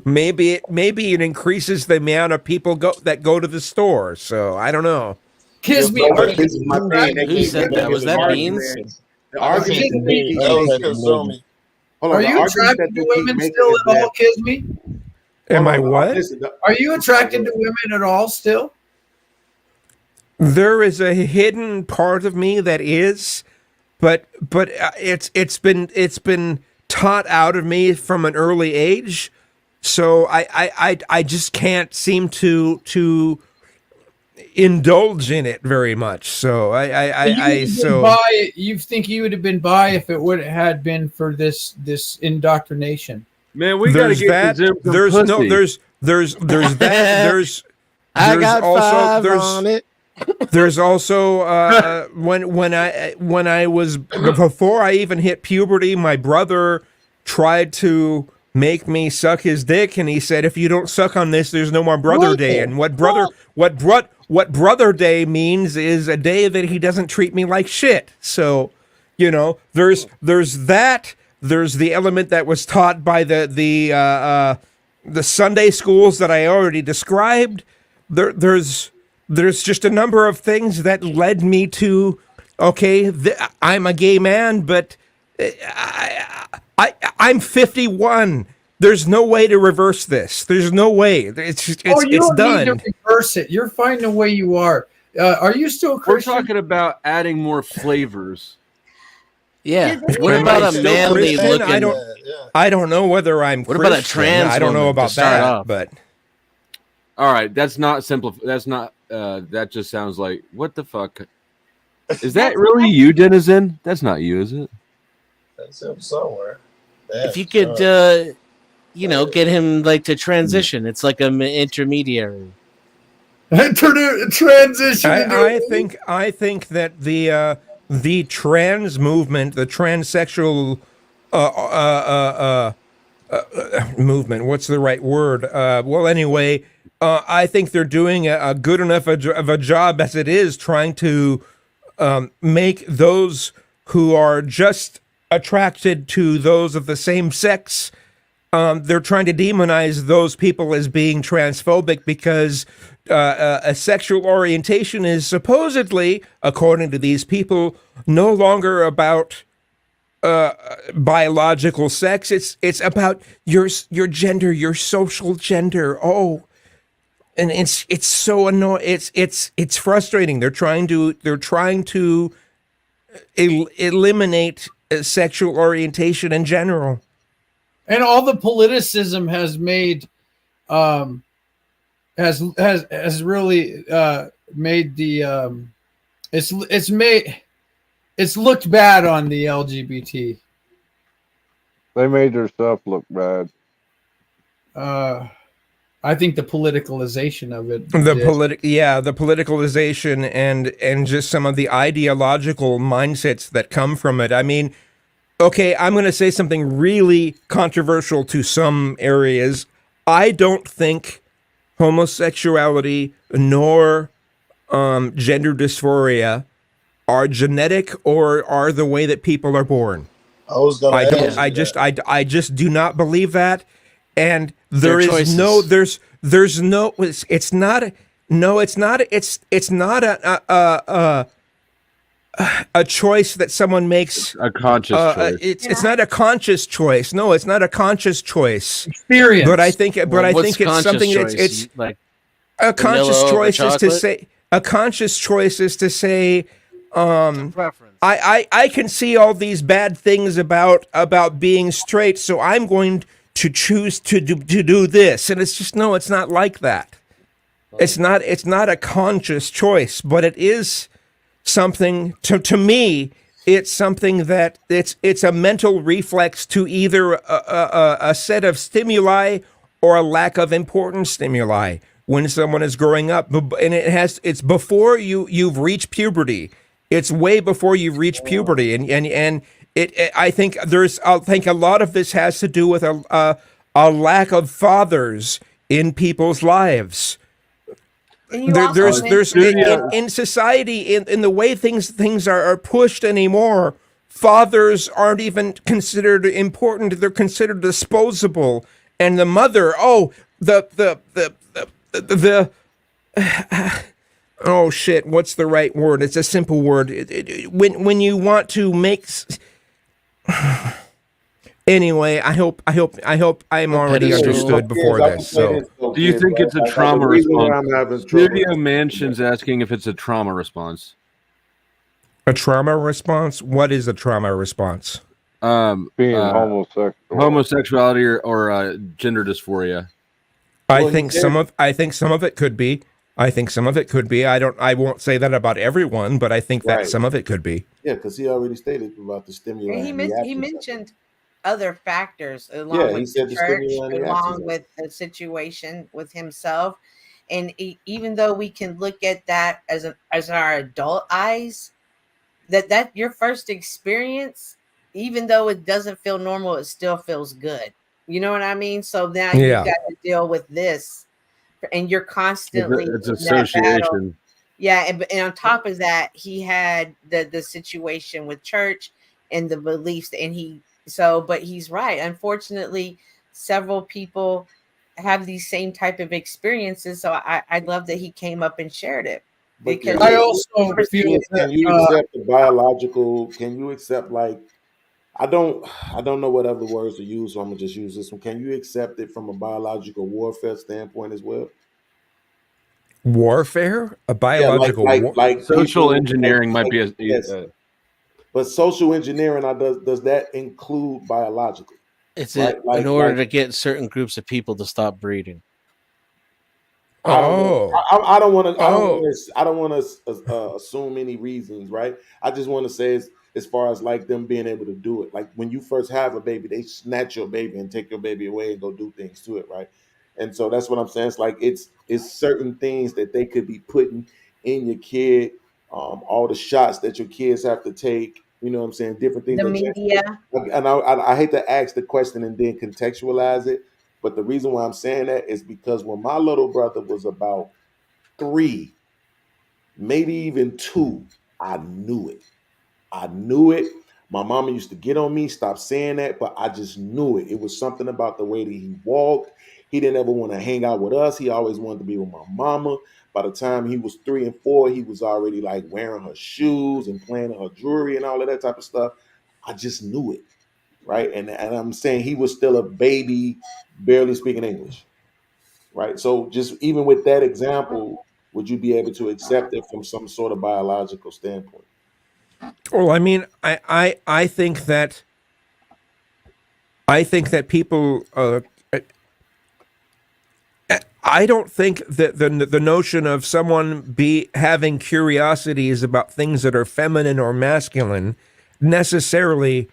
S14: maybe it increases the amount of people that go to the store. So I don't know.
S18: Kiss me.
S20: This is my thing. They
S19: Who
S20: keep
S19: said that?
S20: making
S19: Was
S20: the
S19: that
S20: argument.
S19: Beans?
S20: The argument that they keep
S16: That was
S20: making-
S16: Kazumi.
S20: Hold on,
S18: Are
S20: the
S18: you
S20: argument
S18: attracted
S20: that
S18: to
S20: they keep
S18: women
S20: making
S18: still
S20: is
S18: at all,
S20: that-
S18: Kiss me?
S14: Am I
S20: Hold on,
S14: what?
S20: listen,
S18: Are you attracted to women at all still?
S14: There is a hidden part of me that is, but it's been taught out of me from an early age, so I just can't seem to indulge in it very much. So
S18: you think you would have been by if it would had been for this indoctrination?
S4: Man, we gotta get
S14: that. There's
S4: pussy.
S14: no. There's that. There's.
S19: I
S14: there's
S19: got
S14: also,
S19: 5
S14: there's,
S19: on it.
S14: There's also when I was before I even hit puberty, my brother tried to make me suck his dick, and he said, "If you don't suck on this, there's no more Brother Day." And what Brother Day means is a day that he doesn't treat me like shit. So, there's that. There's the element that was taught by the Sunday schools that I already described. There's just a number of things that led me to, I'm a gay man, but I'm 51. There's no way to reverse this. There's no way. It's done.
S18: Need to reverse it. You're fine the way you are. Are you still a Christian?
S4: We're talking about adding more flavors.
S19: Yeah. What about a manly looking?
S14: I don't know whether I'm.
S19: What
S14: Christian.
S19: about a trans?
S14: I don't know about that. But
S4: all right, that's not simple. That's not. That just sounds like what the fuck. Is that really you, Denizen? That's not you, is it?
S16: That's him somewhere.
S19: If you could, get him like to transition, it's like an intermediary.
S18: Transition.
S14: I think that the trans movement, the transsexual movement. What's the right word? Well, anyway, I think they're doing a good enough of a job as it is, trying to make those who are just attracted to those of the same sex. They're trying to demonize those people as being transphobic because a sexual orientation is supposedly, according to these people, no longer about biological sex. It's about your gender, your social gender. Oh, and it's so annoying. It's frustrating. They're trying to eliminate sexual orientation in general.
S18: And all the politicism has made, has really made the it's looked bad on the LGBT.
S13: They made themselves look bad.
S18: I think the politicalization of it.
S14: The politicalization and just some of the ideological mindsets that come from it. I mean, okay, I'm going to say something really controversial to some areas. I don't think homosexuality nor gender dysphoria are genetic or are the way that people are born. I just do not believe that. And it's not a choice that someone makes.
S4: A conscious choice.
S14: It's not a conscious choice. No, it's not a conscious choice.
S18: Experience.
S14: But I think it's something that's it's
S19: like
S14: a conscious choice is to
S19: chocolate?
S14: say a conscious choice is to say I can see all these bad things about being straight, so I'm going to choose to do this. And it's just it's not like that. It's not a conscious choice, but it is something to me. It's something that it's a mental reflex to either a set of stimuli or a lack of important stimuli when someone is growing up, and it's before you've reached puberty. It's way before you've reached puberty, and I think a lot of this has to do with a lack of fathers in people's lives. There's in society, in the way things are pushed anymore, fathers aren't even considered important. They're considered disposable. And the mother, oh shit, what's the right word? It's a simple word. When you want to make anyway, I hope I'm already understood before this. So,
S4: do you think it's a trauma response? Studio Mansion's asking if it's a trauma response.
S14: A trauma response? What is a trauma response?
S13: Being homosexual,
S4: homosexuality, or gender dysphoria.
S14: I think some of it could be. I think some of it could be. I won't say that about everyone, but I think that some of it could be.
S2: Yeah, because he already stated about the stimulant.
S12: And he mentioned other factors along
S2: Yeah, he
S12: with
S2: said
S12: the
S2: the
S12: church,
S2: stimulant and the
S12: along
S2: abstinence.
S12: with the situation with himself. And even though we can look at that as our adult eyes, that your first experience, even though it doesn't feel normal, it still feels good. You know what I mean? So now you got to deal with this, and you're constantly
S4: It's
S12: in that battle.
S4: association.
S12: Yeah, and on top of that, he had the situation with church and the beliefs, and but he's right. Unfortunately, several people have these same type of experiences. So I love that he came up and shared it. Because
S2: I also feel can you accept the biological? Can you accept I don't know what other words to use, so I'm gonna just use this one. Can you accept it from a biological warfare standpoint as well?
S14: Warfare, a biological
S2: like
S4: social
S2: people,
S4: engineering might be
S2: yes. But social engineering, does that include biological?
S19: It's
S2: right?
S19: in order to get certain groups of people to stop breeding.
S2: I don't want to assume any reasons, right? I just want to say as far as like them being able to do it, like when you first have a baby, they snatch your baby and take your baby away and go do things to it, right? And so that's what I'm saying. It's like it's certain things that they could be putting in your kid, all the shots that your kids have to take. You know what I'm saying? Different things.
S12: The media.
S2: And I hate to ask the question and then contextualize it, but the reason why I'm saying that is because when my little brother was about 3, maybe even 2, I knew it. I knew it. My mama used to get on me, stop saying that, but I just knew it. It was something about the way that he walked. He didn't ever want to hang out with us. He always wanted to be with my mama. By the time he was 3 and 4, he was already like wearing her shoes and playing her jewelry and all of that type of stuff. I just knew it, right? And I'm saying he was still a baby, barely speaking English, right? So just even with that example, would you be able to accept it from some sort of biological standpoint?
S14: Well, I mean, I think that people. I don't think that the notion of someone having curiosities about things that are feminine or masculine necessarily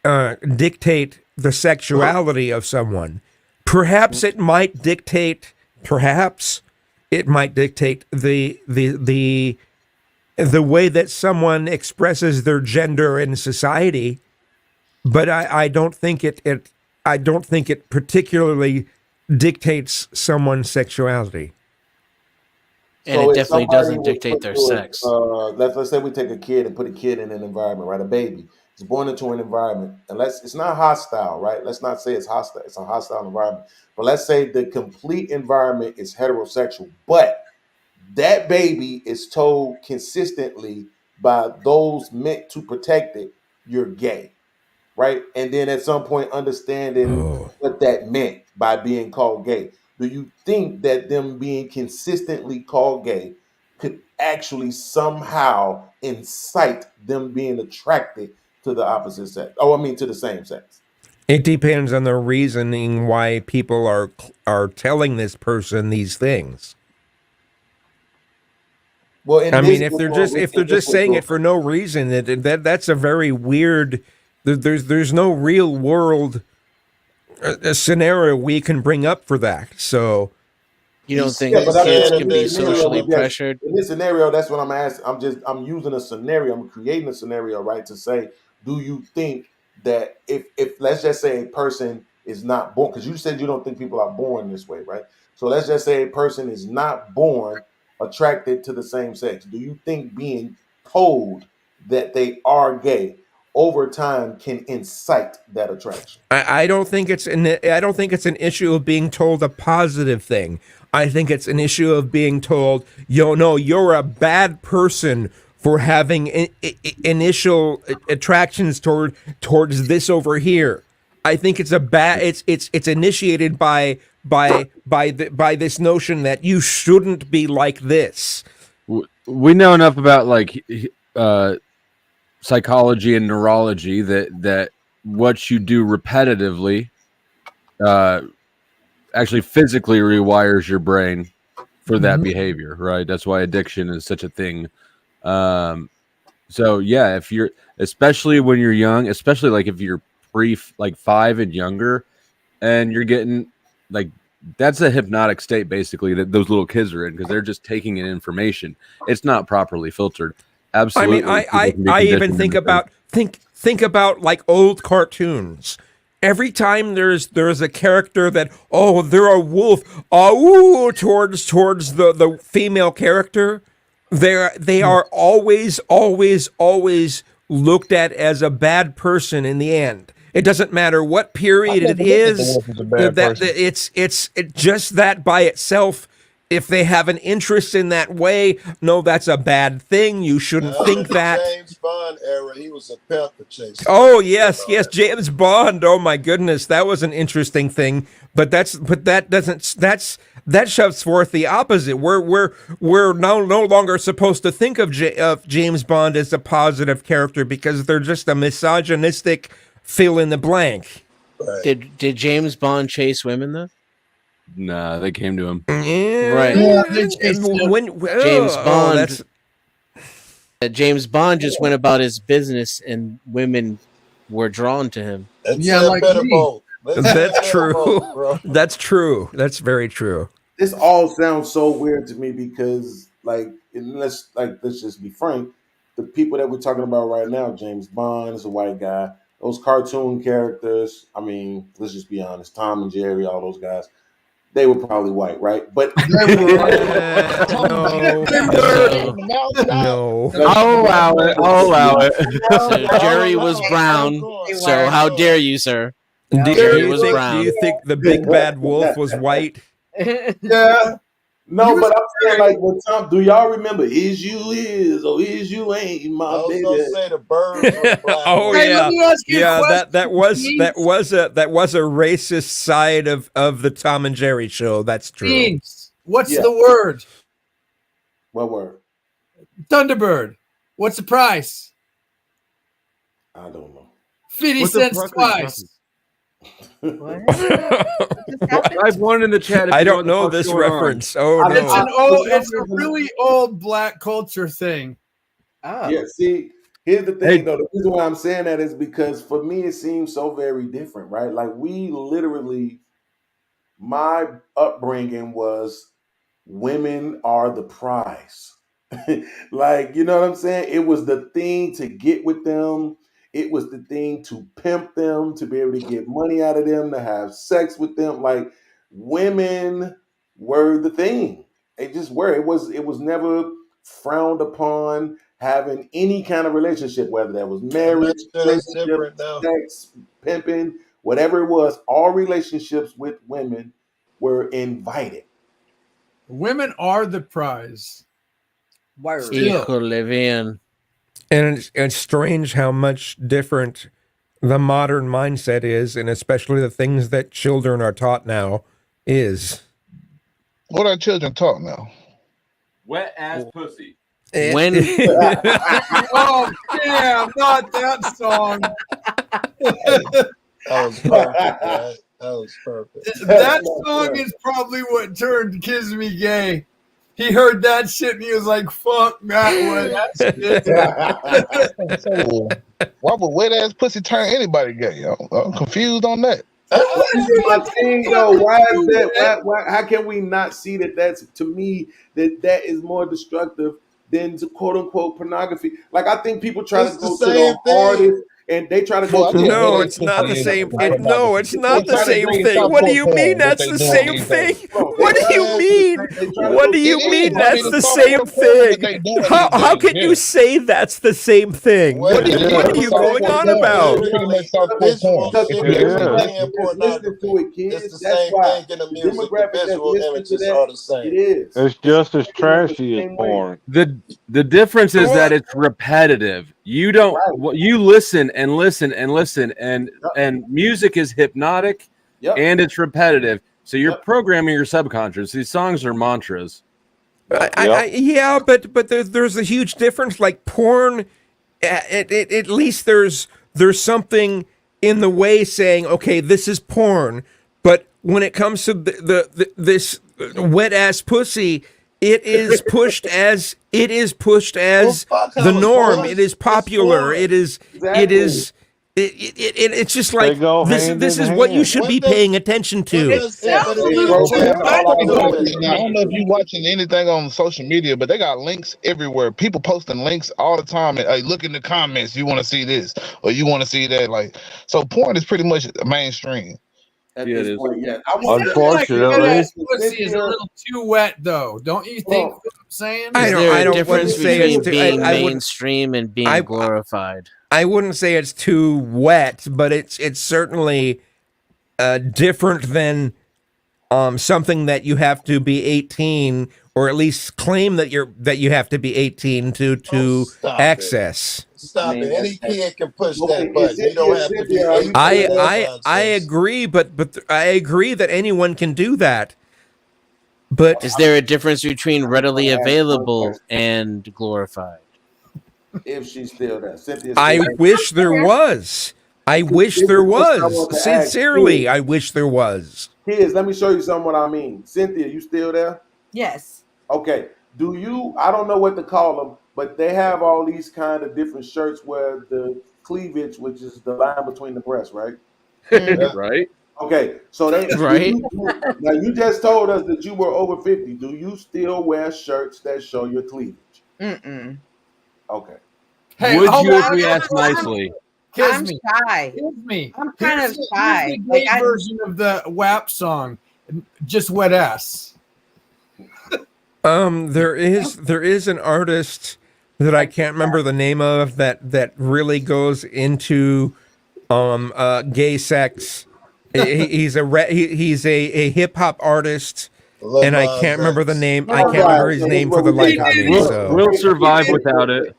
S14: dictate the sexuality of someone. Perhaps it might dictate the way that someone expresses their gender in society, but I don't think it particularly dictates someone's sexuality.
S19: And so it definitely doesn't dictate their sex.
S2: Let's say we take a kid and put a kid in an environment, right? A baby is born into an environment, and it's not hostile, right? Let's not say it's hostile. It's a hostile environment. But let's say the complete environment is heterosexual, but that baby is told consistently by those meant to protect it, you're gay, right? And then at some point understanding what that meant by being called gay. Do you think that them being consistently called gay could actually somehow incite them being attracted to the opposite sex? To the same sex?
S14: It depends on the reasoning why people are telling this person these things.
S2: Well,
S14: if they're just saying it for no reason, that's a very weird. There's no real world scenario we can bring up for that. So
S19: you don't think kids can be socially pressured?
S2: In this scenario, that's what I'm asking. I'm using a scenario. I'm creating a scenario, right? To say, do you think that if let's just say a person is not born, because you said you don't think people are born this way, right? So let's just say a person is not born attracted to the same sex. Do you think being told that they are gay over time can incite that attraction?
S14: I don't think it's an issue of being told a positive thing. I think it's an issue of being told, you're a bad person for having initial attractions towards this over here. I think it's it's initiated by this notion that you shouldn't be like this.
S4: We know enough about psychology and neurology that what you do repetitively actually physically rewires your brain for that behavior, right? That's why addiction is such a thing. So yeah, if you're, especially when you're young, especially like if you're like 5 and younger, and you're getting like, that's a hypnotic state basically that those little kids are in, because they're just taking in information. It's not properly filtered. Absolutely.
S14: I mean, I even think about think about like old cartoons. Every time there's a character that, oh, they're a wolf, towards the female character, they are always looked at as a bad person in the end. It doesn't matter what period it is. It's just that by itself. If they have an interest in that way, no, that's a bad thing. You shouldn't think that.
S16: James Bond era, he was a pepper chaser.
S14: Oh yes, James Bond. Oh my goodness, that was an interesting thing. But that shoves forth the opposite. We're no longer supposed to think of James Bond as a positive character because they're just a misogynistic fill in the blank.
S19: Right. Did James Bond chase women though?
S4: Nah, they came to him.
S19: Right. James Bond just went about his business, and women were drawn to him.
S14: That's true. That's true. That's very true.
S20: This all sounds so weird to me because, like, let's just be frank. The people that we're talking about right now, James Bond is a white guy. Those cartoon characters, I mean, let's just be honest. Tom and Jerry, all those guys. They were probably white, right? But
S14: no.
S19: I'll allow it. So Jerry was brown. So how dare you, sir? Jerry was brown.
S14: Do you think the big bad wolf was white?
S20: Yeah. No, but I'm saying, like, when Tom, do y'all remember "Is You Is" or "Is You Ain't"? My baby.
S16: I was gonna say the birds were black.
S14: Oh yeah, that was a racist side of the Tom and Jerry show. That's true.
S18: Beans. What's the word?
S20: What word?
S18: Thunderbird. What's the price?
S20: I don't know.
S18: 50 cents twice.
S4: I've one in the chat.
S14: I don't know this reference. Oh no!
S18: It's a really old black culture thing.
S20: Oh. Yeah. See, here's the thing, though. The reason why I'm saying that is because for me it seems so very different, right? Like we literally, my upbringing was women are the prize. Like, you know what I'm saying? It was the thing to get with them. It was the thing to pimp them, to be able to get money out of them, to have sex with them. Like women were the thing. They just were. It was never frowned upon having any kind of relationship, whether that was marriage, sex, pimping, whatever it was. All relationships with women were invited.
S18: Women are the prize.
S14: And it's strange how much different the modern mindset is, and especially the things that children are taught now is.
S21: What are children taught now?
S4: Wet ass pussy.
S19: When
S18: oh yeah, not that song.
S16: That was perfect, right? That was perfect.
S18: That song is probably what turned Kisme gay. He heard that shit and he was like, fuck that one. That's
S21: So, why would wet ass pussy turn anybody gay? I'm confused on that.
S20: My thing, though. Why is that? Why, how can we not see that? That's, to me, that is more destructive than to quote unquote pornography. Like, I think people try to go to the hardest. And they try to go.
S14: No, it's not the same. No, it's not the same thing. What do you mean that's the same thing? What do you mean? What do you mean that's the same thing? How can you say that's the same thing? What are you going on about?
S16: It's the same thing in the music. The visual images are the same.
S20: It is.
S13: It's just as trashy as porn.
S4: The difference is that it's repetitive. You don't. You listen and listen and listen, and music is hypnotic, and it's repetitive. So you're programming your subconscious. These songs are mantras.
S14: Yeah, but there's a huge difference. Like porn, at least there's something in the way saying, okay, this is porn. But when it comes to this wet ass pussy, it is pushed as the norm. It is popular. It's just like this is what you should be paying attention to.
S21: I don't know if you're watching anything on social media, but they got links everywhere. People posting links all the time. And, hey, look in the comments. You want to see this or you want to see that? Like, so porn is pretty much mainstream.
S20: At this point, yeah.
S18: Unfortunately, pussy is a little too wet, though. Don't you think? What I'm saying?
S19: Is there a difference between being mainstream and being glorified?
S14: I wouldn't say it's too wet, but it's certainly different than something that you have to be 18 or at least claim that you have to be 18 to access.
S16: Stop it. Any kid can push that button. You don't have to be.
S14: I agree, but I agree that anyone can do that. But
S19: is there a difference between readily available and glorified?
S20: If she's still there, Cynthia's
S14: I wish there was. I wish there was. Sincerely, I wish there was.
S20: Kids, let me show you something what I mean. Cynthia, you still there?
S12: Yes.
S20: Okay. Do you? I don't know what to call them, but they have all these kind of different shirts where the cleavage, which is the line between the breasts, right?
S4: Right.
S20: Okay. So they
S19: right.
S20: Now you just told us that you were over 50. Do you still wear shirts that show your cleavage?
S12: Mm-mm.
S20: Okay.
S18: Hey,
S4: would you if we asked nicely?
S12: I'm shy.
S18: Excuse me.
S12: I'm kind of shy.
S18: Here's the gay version of the WAP song, just wet ass.
S14: There is an artist that I can't remember the name of that really goes into gay sex. He's a hip hop artist, and I can't remember the name. I can't remember his name for the life of me.
S4: We'll survive without it.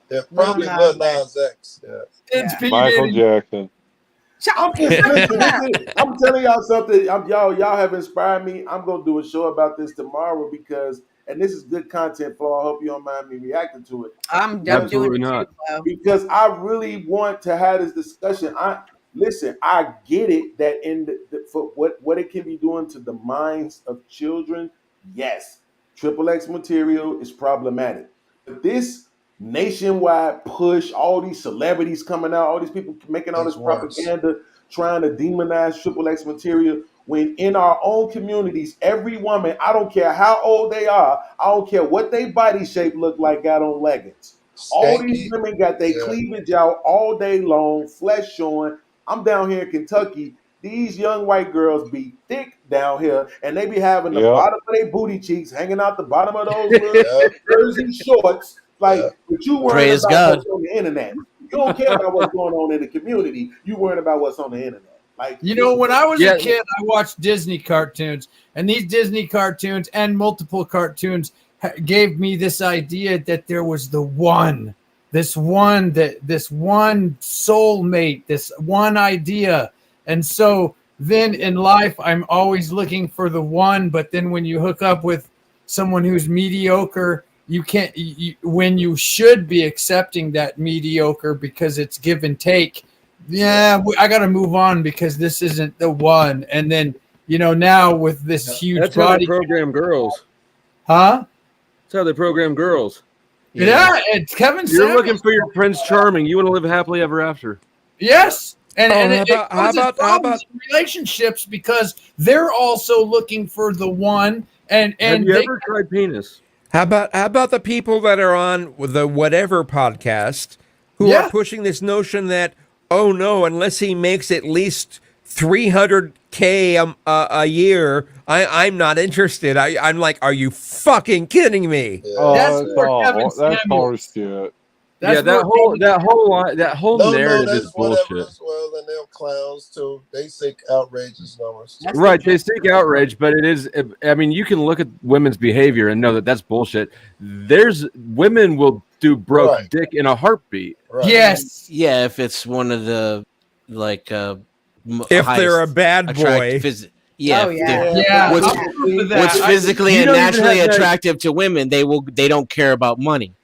S16: Yeah, probably Lil Nas X. Yeah.
S18: It's
S13: Michael Jackson.
S20: I'm telling y'all something. Y'all have inspired me. I'm gonna do a show about this tomorrow because, and this is good content, Flo. I hope you don't mind me reacting to it.
S12: I'm
S4: Absolutely
S12: doing it
S4: not.
S12: too,
S20: Because I really want to have this discussion. I get it that for what it can be doing to the minds of children. Yes, XXX material is problematic, but this nationwide push, all these celebrities coming out, all these people making all this propaganda, trying to demonize XXX material, when in our own communities, every woman, I don't care how old they are, I don't care what their body shape look like, got on leggings. All these women got their cleavage out all day long, flesh showing. I'm down here in Kentucky. These young white girls be thick down here, and they be having the bottom of their booty cheeks hanging out the bottom of those little jersey shorts. Like, but you worrying
S19: Praise
S20: about
S19: God.
S20: what's on the internet. You don't care about what's going on in the community. You worrying about what's on the internet. Like,
S18: you know, when I was a kid, I watched Disney cartoons, and these Disney cartoons and multiple cartoons gave me this idea that there was this one soulmate, this one idea. And so then in life, I'm always looking for the one. But then when you hook up with someone who's mediocre, you can't, when you should be accepting that mediocre because it's give and take. Yeah, I got to move on because this isn't the one. And then, you know, now with this huge
S4: That's
S18: body.
S4: how they program girls.
S18: Huh?
S4: That's how they program girls.
S18: Yeah, it's Kevin
S4: You're
S18: Samuels.
S4: looking for your Prince Charming. You want to live happily ever after.
S18: Yes. And
S14: how about
S18: relationships because they're also looking for the one. And
S4: have you ever tried penis?
S14: How about the people that are on the whatever podcast who are pushing this notion that, oh no, unless he makes at least $300K a year, I'm not interested. I'm like, are you fucking kidding me?
S13: Oh, that's horseshit.
S4: That whole narrative is bullshit.
S16: Well, and they're clowns too. They seek outrageous numbers.
S4: Right, they seek outrage, but it is. I mean, you can look at women's behavior and know that that's bullshit. Women will do broke dick in a heartbeat.
S16: Right.
S18: Yes,
S19: yeah. If it's one of the
S14: if they're a bad boy.
S19: What's physically and naturally attractive to women, they don't care about money.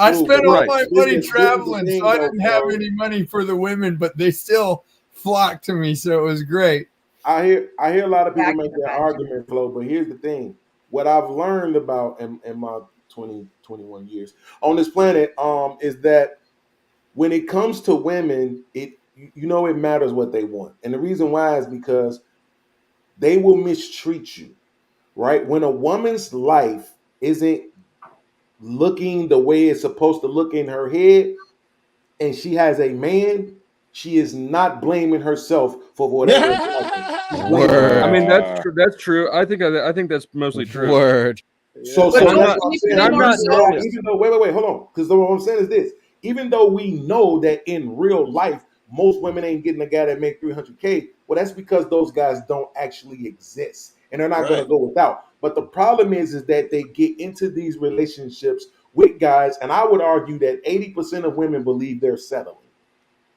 S18: I spent all my money traveling, so I didn't have any money for the women, but they still flocked to me, so it was great.
S20: I hear a lot of people make that argument, Flo, but here's the thing. what I've learned about in my 21 years on this planet is that when it comes to women, it matters what they want. And the reason why is because they will mistreat you, right? When a woman's life isn't looking the way it's supposed to look in her head, and she has a man, she is not blaming herself for whatever.
S4: I mean, that's true. That's true. I think that's mostly true.
S19: Word.
S20: So that's what I'm saying. I'm not even though, wait, hold on. Because what I'm saying is this: even though we know that in real life, most women ain't getting a guy that make 300K, well, that's because those guys don't actually exist, and they're not going to go without. But the problem is that they get into these relationships with guys, and I would argue that 80% of women believe they're settling,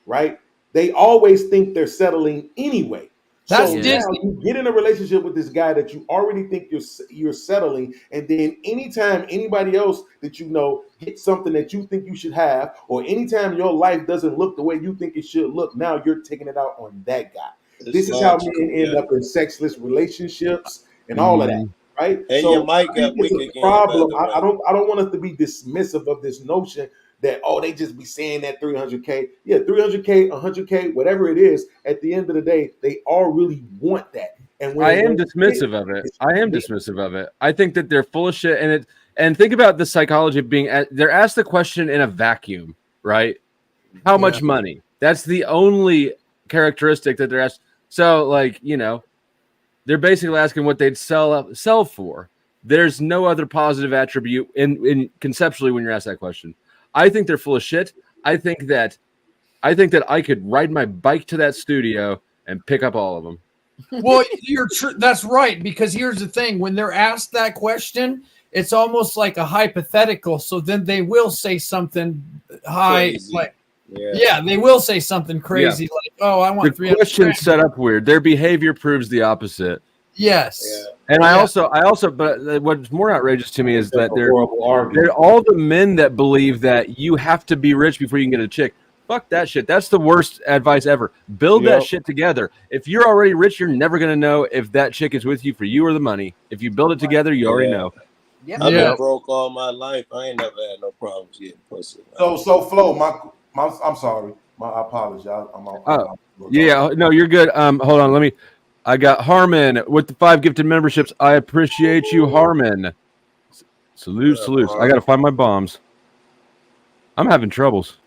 S20: right? They always think they're settling anyway.
S8: That's
S20: so now you get in a relationship with this guy that you already think you're settling, and then anytime anybody else that you know gets something that you think you should have, or anytime your life doesn't look the way you think it should look, now you're taking it out on that guy. This is how men end up in sexless relationships and all of that, right?
S16: And
S20: so
S16: your mic got weak
S20: it's a
S16: again,
S20: problem.
S16: by the way.
S20: I don't want us to be dismissive of this notion that, oh, they just be saying that 300K. Yeah, 300K, 100K, whatever it is, at the end of the day, they all really want that. And when
S4: I am dismissive of it. I am dismissive of it. I think that they're full of shit. And think about the psychology of being they're asked the question in a vacuum, right? How much money? That's the only characteristic that they're asked. So, like, they're basically asking what they'd sell for. There's no other positive attribute in conceptually when you're asked that question. I think they're full of shit. I think that I could ride my bike to that studio and pick up all of them.
S8: Well, that's right, because here's the thing: when they're asked that question, it's almost like a hypothetical. So then they will say something high,
S16: Crazy.
S8: like they will say something crazy, like, "Oh, I want 300."
S4: The question's set up weird. Their behavior proves the opposite.
S8: Yes.
S4: And I also, but what's more outrageous to me is that they're all the men that believe that you have to be rich before you can get a chick. Fuck that shit. That's the worst advice ever. Build that shit together. If you're already rich, you're never going to know if that chick is with you for you or the money. If you build it together, you already know.
S16: I've been broke all my life. I ain't never had no problems getting pussy.
S20: So Flo, I'm sorry. I apologize.
S4: No, you're good. Hold on. I got Harmon with the 5 gifted memberships. I appreciate you, Harmon. Salute. I got to find my bombs. I'm having troubles.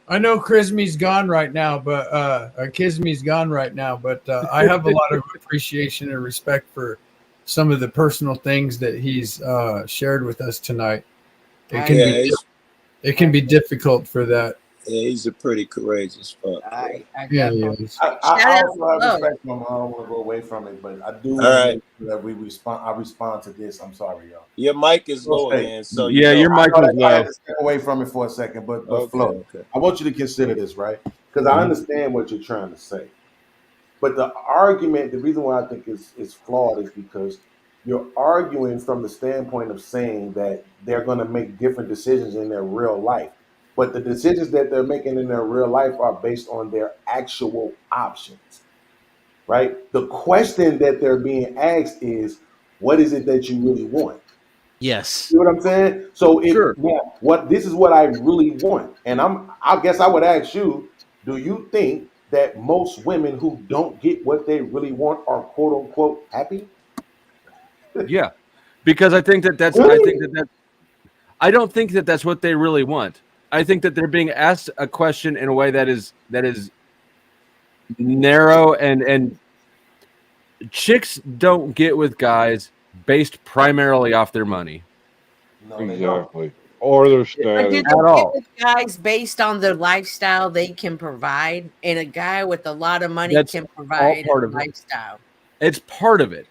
S8: I know Kisme's gone right now, but I have a lot of appreciation and respect for some of the personal things that he's shared with us tonight. It can be difficult for that.
S16: Yeah, he's a pretty courageous fuck.
S20: I also have respect for him. I don't want to go away from it, but I do that we respond. I respond to this. I'm sorry, y'all.
S16: Your mic is low, man. So
S4: your mic is low.
S20: I had to step away from it for a second, but Flo, I want you to consider this, right? Because I understand what you're trying to say, but the reason why I think is flawed is because you're arguing from the standpoint of saying that they're going to make different decisions in their real life. But the decisions that they're making in their real life are based on their actual options, right? The question that they're being asked is, what is it that you really want?
S19: Yes.
S20: See what I'm saying? So this is what I really want. And I guess I would ask you, do you think that most women who don't get what they really want are quote unquote happy?
S4: Yeah. Because I think that's I don't think that that's what they really want. I think that they're being asked a question in a way that is narrow and chicks don't get with guys based primarily off their money.
S13: No, exactly. Or their status.
S12: At all. Guys based on the lifestyle they can provide, and a guy with a lot of money can provide a lifestyle.
S4: It's part of it.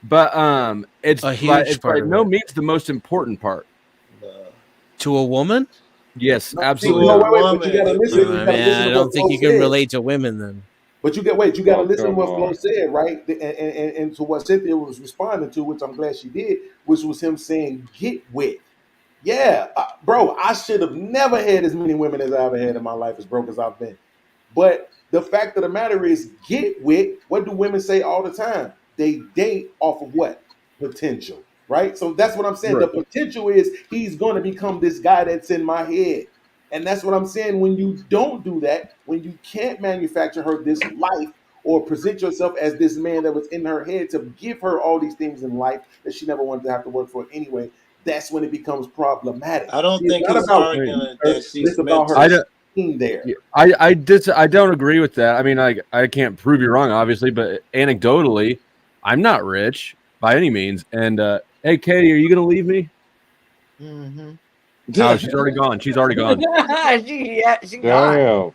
S4: But it's
S19: a huge part.
S4: By no means the most important part.
S19: To a woman?
S4: Yes, absolutely.
S19: I don't think you can relate to women then.
S20: But you got to listen to what Flo said, right? And to what Cynthia was responding to, which I'm glad she did, which was him saying, "Get with." Yeah, bro, I should have never had as many women as I ever had in my life, as broke as I've been. But the fact of the matter is, get with. What do women say all the time? They date off of what? Potential, right? So that's what I'm saying.
S4: Right.
S20: The potential is he's going to become this guy that's in my head. And that's what I'm saying. When you don't do that, when you can't manufacture her this life or present yourself as this man that was in her head to give her all these things in life that she never wanted to have to work for anyway, that's when it becomes problematic.
S16: I don't think
S20: it's not
S16: he's
S20: about
S16: arguing
S20: her,
S16: that she's
S20: it's about
S16: meant
S20: her
S16: to.
S20: being there.
S4: I don't agree with that. I mean, I can't prove you wrong, obviously, but anecdotally, I'm not rich by any means. And hey, Katie, are you going to leave me?
S12: Mm-hmm.
S4: No, she's already gone. She's already gone.
S12: she
S13: Damn.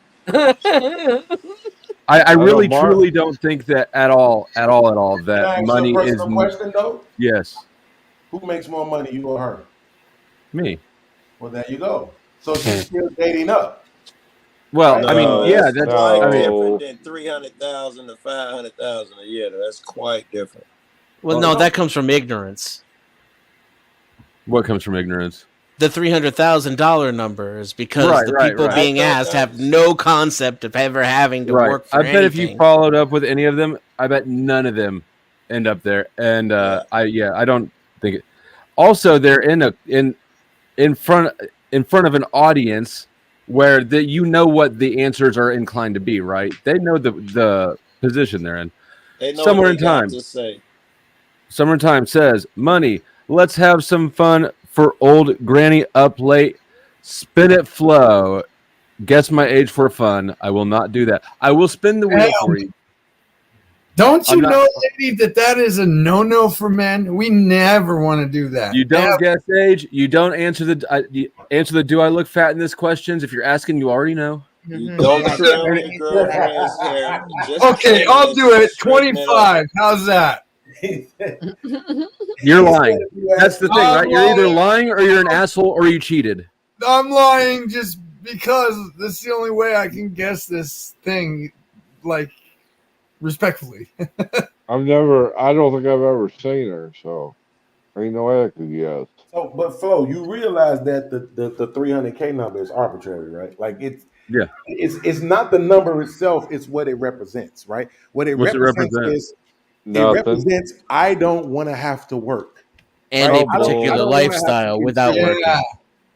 S4: I really, truly don't think that at all
S20: Can
S4: that
S20: I ask
S4: money
S20: you a
S4: is.
S20: personal question though?
S4: Yes,
S20: Who makes more money, you or her?
S4: me.
S20: Well, there you go. So she's still dating up.
S4: Well,
S20: right?
S4: I mean, yeah,
S16: That's
S4: that's.
S16: quite
S4: I mean,
S16: different than 300,000 to 500,000 a year. That's quite different.
S19: Well, no, that comes from ignorance.
S4: What comes from ignorance?
S19: The $300,000 number is because the people being asked have no concept of ever having to work for
S4: I bet if you
S19: anything.
S4: followed up with any of them, I bet none of them end up there. And I don't think it. Also, they're in front of an audience where what the answers are inclined to be. Right? They know the position they're in.
S16: They know
S4: Somewhere
S16: what
S4: in
S16: they got
S4: time.
S16: to say.
S4: Somewhere in time says money. Let's have some fun for old granny up late. Spin it flow. Guess my age for fun. I will not do that. I will spin the wheel for you.
S18: Don't you know, lady, that is a no-no for men? We never want to do that.
S4: You don't guess age. You don't answer the do I look fat in this questions. If you're asking, you already know.
S16: You don't trim your girlfriend's hair.
S18: Okay, I'll do it. 25. How's that?
S4: You're lying. That's the thing, right? You're either lying or you're an asshole or you cheated.
S18: I'm lying just because that's the only way I can guess this thing, like, respectfully.
S13: I don't think I've ever seen her, so ain't no way I could guess.
S20: So, but Flo, you realize that the 300K number is arbitrary, right? Like it's not the number itself; it's what it represents, right? What it represents is it represents I don't want to have to work
S19: and a particular lifestyle without working.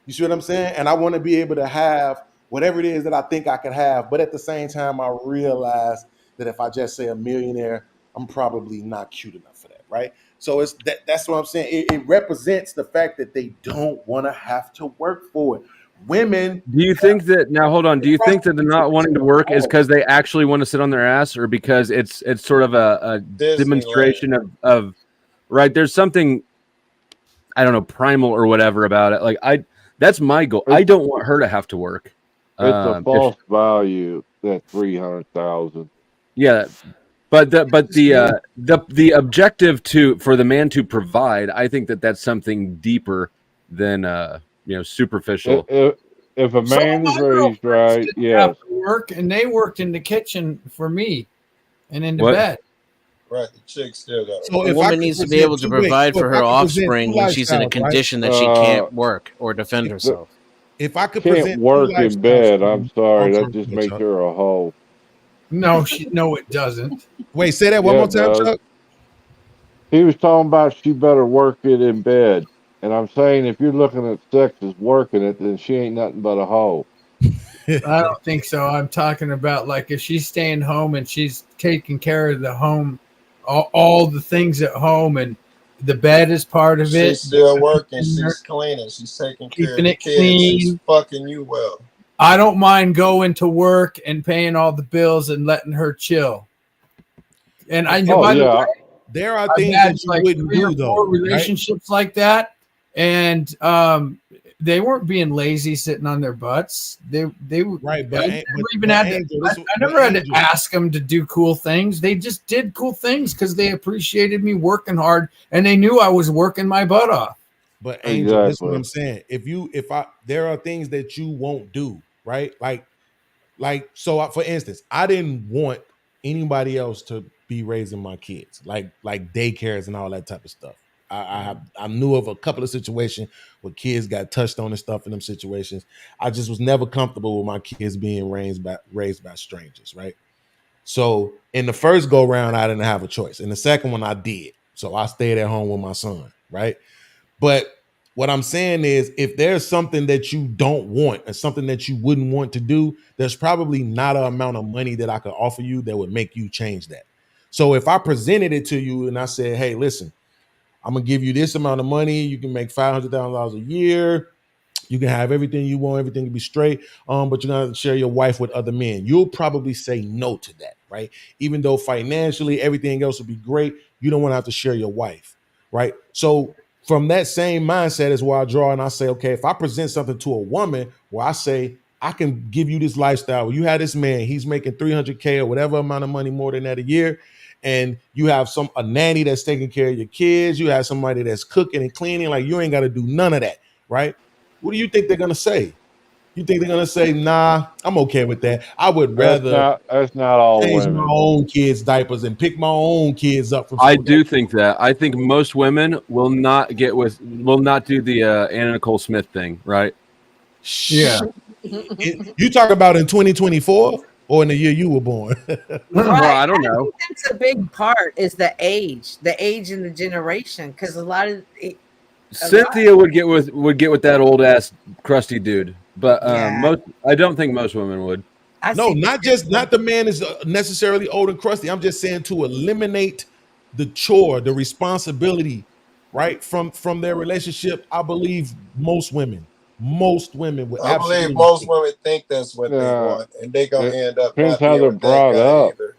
S20: You see what I'm saying? And I want to be able to have whatever it is that I think I could have, but at the same time, I realize that if I just say a millionaire, I'm probably not cute enough for that, right? So it's that's what I'm saying. It represents the fact that they don't want to have to work for it. Women.
S4: Do you think that now? Hold on. Do you think that they're not wanting to work is because they actually want to sit on their ass, or because it's sort of a demonstration of right? There's something I don't know, primal or whatever about it. Like that's my goal. I don't want her to have to work.
S13: It's a false value, that 300,000.
S4: Yeah, but the objective for the man to provide, I think that's something deeper than superficial.
S13: If a man is raised right, yes.
S18: Work, and they worked in the kitchen for me, and in the bed.
S16: Right, the chick still got.
S19: So a woman needs to be able to provide for her offspring when she's in a condition that she can't work or defend herself.
S20: If I could
S13: can't work in bed, I'm sorry, that just makes her a hoe.
S18: No, it doesn't.
S2: Wait, say that one more time, Chuck.
S13: He was talking about she better work it in bed. And I'm saying if you're looking at sex as working it, then she ain't nothing but a hoe.
S18: I don't think so. I'm talking about like if she's staying home and she's taking care of the home, all the things at home, and the bed is part of it.
S16: She's still working. She's cleaning. She's taking care of the kids.
S18: Clean.
S16: She's fucking you well.
S18: I don't mind going to work and paying all the bills and letting her chill. And
S2: there are things that you wouldn't do though.
S18: Relationships like that, and they weren't being lazy, sitting on their butts. They were right, but I never had to ask them to do cool things. They just did cool things because they appreciated me working hard, and they knew I was working my butt off.
S2: But Angel, that's what I'm saying. There are things that you won't do, right? Like, so for instance, I didn't want anybody else to be raising my kids, like daycares and all that type of stuff. I knew of a couple of situations where kids got touched on and stuff in them situations. I just was never comfortable with my kids being raised by strangers, right? So in the first go round, I didn't have a choice. In the second one, I did. So I stayed at home with my son, right? But what I'm saying is, if there's something that you don't want and something that you wouldn't want to do, there's probably not an amount of money that I could offer you that would make you change that. So if I presented it to you and I said, hey, listen, I'm gonna give you this amount of money. You can make $500,000 a year. You can have everything you want. Everything can be straight. But you're gonna share your wife with other men. You'll probably say no to that, right? Even though financially everything else would be great, you don't want to have to share your wife, right? So from that same mindset is where I draw and I say, okay, if I present something to a woman where I say, I can give you this lifestyle. You have this man, he's making $300K or whatever amount of money more than that a year. And you have a nanny that's taking care of your kids. You have somebody that's cooking and cleaning. Like, you ain't got to do none of that, right? What do you think they're going to say? You think they're going to say, nah, I'm okay with that. I would rather
S13: that's not all
S2: change
S13: women.
S2: my own kids' diapers and pick my own kids up from
S4: I
S2: school.
S4: do think that. I think most women will not do the Anna Nicole Smith thing, right?
S2: Yeah. You talk about in 2024 or in the year you were born?
S4: Well, I don't know.
S12: think that's a big part is the age and the generation, because a lot of
S4: Cynthia would get with that old ass crusty dude, but I don't think most women would.
S2: No, not the man is necessarily old and crusty. I'm just saying to eliminate the chore, the responsibility, right, from their relationship. I believe most women would.
S16: I believe most women think that's what they want, and they're gonna end up
S13: Depends
S16: not
S13: how
S16: being
S13: they're
S16: with that
S13: brought
S16: guy
S13: up.
S16: either.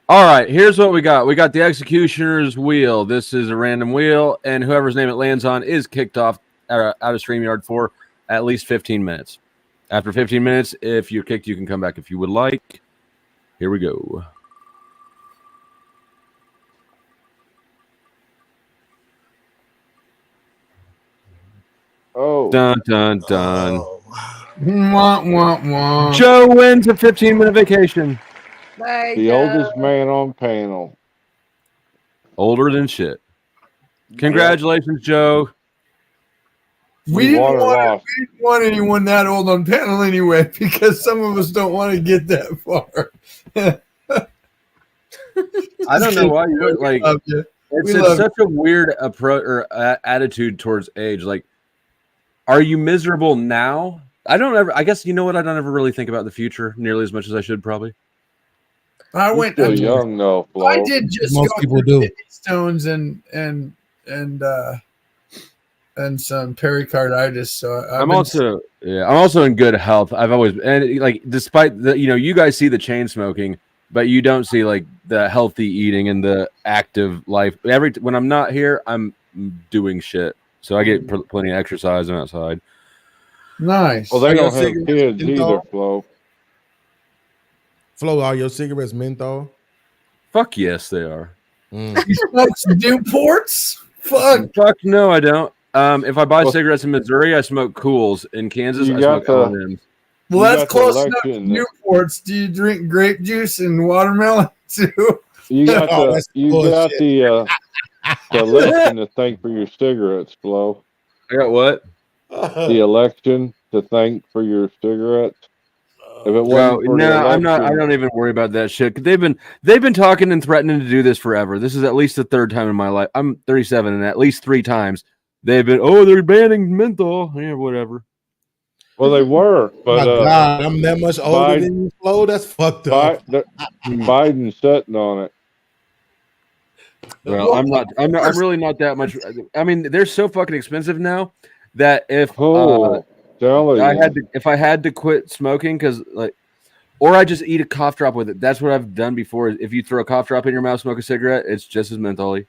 S4: All right, here's what we got. We got the executioner's wheel. This is a random wheel, and whoever's name it lands on is kicked off out of StreamYard for at least 15 minutes. After 15 minutes, if you're kicked, you can come back if you would like. Here we go.
S13: Oh.
S4: Dun, dun, dun.
S18: Wah, wah, wah.
S4: Joe wins a 15-minute vacation.
S13: The oldest man on panel.
S4: Older than shit. Congratulations, Joe.
S18: We didn't want anyone that old on panel anyway, because some of us don't want to get that far.
S4: I don't know why you like. It's such a weird approach or attitude towards age. Like, are you miserable now? I guess you know what? I don't ever really think about the future nearly as much as I should. Probably.
S18: I went
S13: still young though. Flo.
S18: I did just
S2: Most
S18: go
S2: people
S18: through
S2: do.
S18: kidney stones and some pericarditis. So
S4: I'm also in good health. I've always, and like, despite the, you guys see the chain smoking, but you don't see like the healthy eating and the active life. When I'm not here, I'm doing shit. So I get plenty of exercise. I'm outside.
S18: Nice.
S13: Well, they
S2: Are
S13: don't
S2: your
S13: have
S2: cigarettes
S13: kids
S2: menthol?
S13: either, Flo.
S2: Flo, are your cigarettes menthol?
S4: Fuck yes, they are.
S18: You smoke some Newports? Fuck
S4: no, I don't. If I buy cigarettes in Missouri, I smoke Cools. In Kansas, I smoke L&M's.
S18: Well, that's close enough to Newports. Do you drink grape juice and watermelon too?
S13: You got the election to thank for your cigarettes, Flo.
S4: I got what?
S13: The election to thank for your cigarettes. If it wasn't for the
S4: I'm not. I
S13: election-
S4: don't even worry about that shit. They've been talking and threatening to do this forever. This is at least the third time in my life. I'm 37, and at least 3 times they've been. Oh, they're banning menthol. Yeah, whatever.
S13: Well, they were, but
S2: My God, I'm that much older than you, Flo. That's fucked up.
S13: Biden's sitting on it.
S4: Well, I'm not. I'm really not that much. I mean, they're so fucking expensive now that if if I had to quit smoking because or I just eat a cough drop with it. That's what I've done before. If you throw a cough drop in your mouth, smoke a cigarette, it's just as mentholy.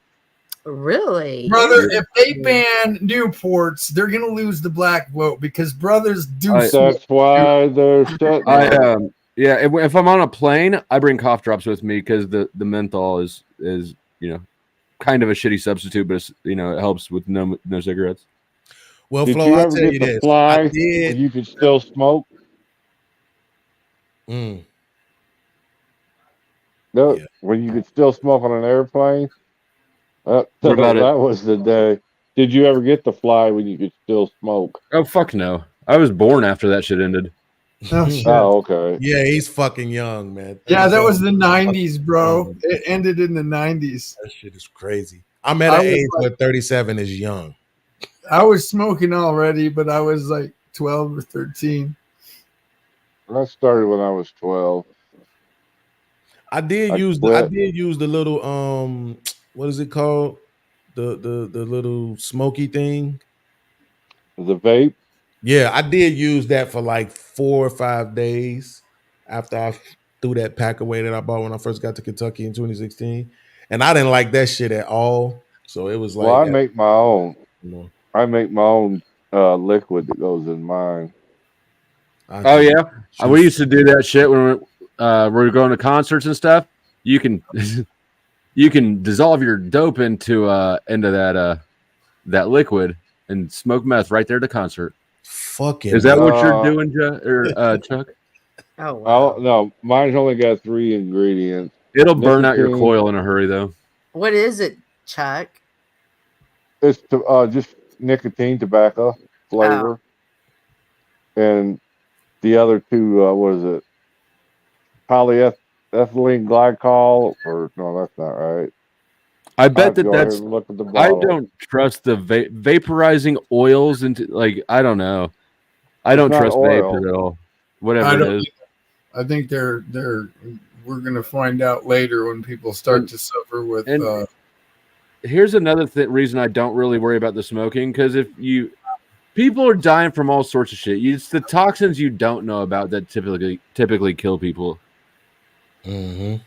S12: Really,
S18: brother? If they ban Newports, they're gonna lose the black vote because brothers do.
S13: That's why they're sitting.
S4: If I'm on a plane, I bring cough drops with me because the menthol is kind of a shitty substitute, but it helps with no cigarettes.
S2: Well,
S13: Did
S2: Flo,
S13: you
S2: I'll
S13: ever
S2: tell
S13: get
S2: you
S13: to
S2: this.
S13: fly?
S2: I did.
S13: You could still smoke. No, when you could still smoke on an airplane.
S4: What about
S13: that
S4: it?
S13: was the day. Did you ever get to fly when you could still smoke?
S4: Oh fuck no! I was born after that shit ended.
S18: Oh, shit.
S13: Oh, okay.
S2: Yeah, he's fucking young, man.
S18: Yeah, that was the 90s, bro. It ended in the 90s.
S2: That shit is crazy. I'm at an age where 37 is young.
S18: I was smoking already, but I was like 12 or 13.
S13: I started when I was 12.
S2: I did use the little what is it called? The little smoky thing.
S13: The vape?
S2: Yeah, I did use that for like 4 or 5 days after I threw that pack away that I bought when I first got to Kentucky in 2016. And I didn't like that shit at all. So it was like,
S13: Well, I make my own.
S2: you know,
S13: I make my own liquid that goes in mine.
S4: Oh yeah, we used to do that shit when we were going to concerts and stuff. You can you can dissolve your dope into that liquid and smoke meth right there at the concert.
S2: Fucking
S4: is that what you're doing, Chuck?
S12: Oh wow.
S13: No, mine's only got 3 ingredients.
S4: It'll burn out your coil in a hurry, though.
S12: What is it, Chuck?
S13: It's just nicotine, tobacco flavor, and the other 2. What is it? Polyethylene glycol, or no, that's not right.
S4: I bet that's.
S13: Look at the
S4: I
S13: bottle.
S4: don't trust the vaporizing oils into I don't know. I don't
S13: It's not
S4: trust
S13: oil.
S4: vapor at all. Whatever it is.
S18: I think they're we're gonna find out later when people start to suffer with
S4: Here's another reason I don't really worry about the smoking, because people are dying from all sorts of shit. It's the toxins you don't know about that typically kill people.
S2: Mm-hmm.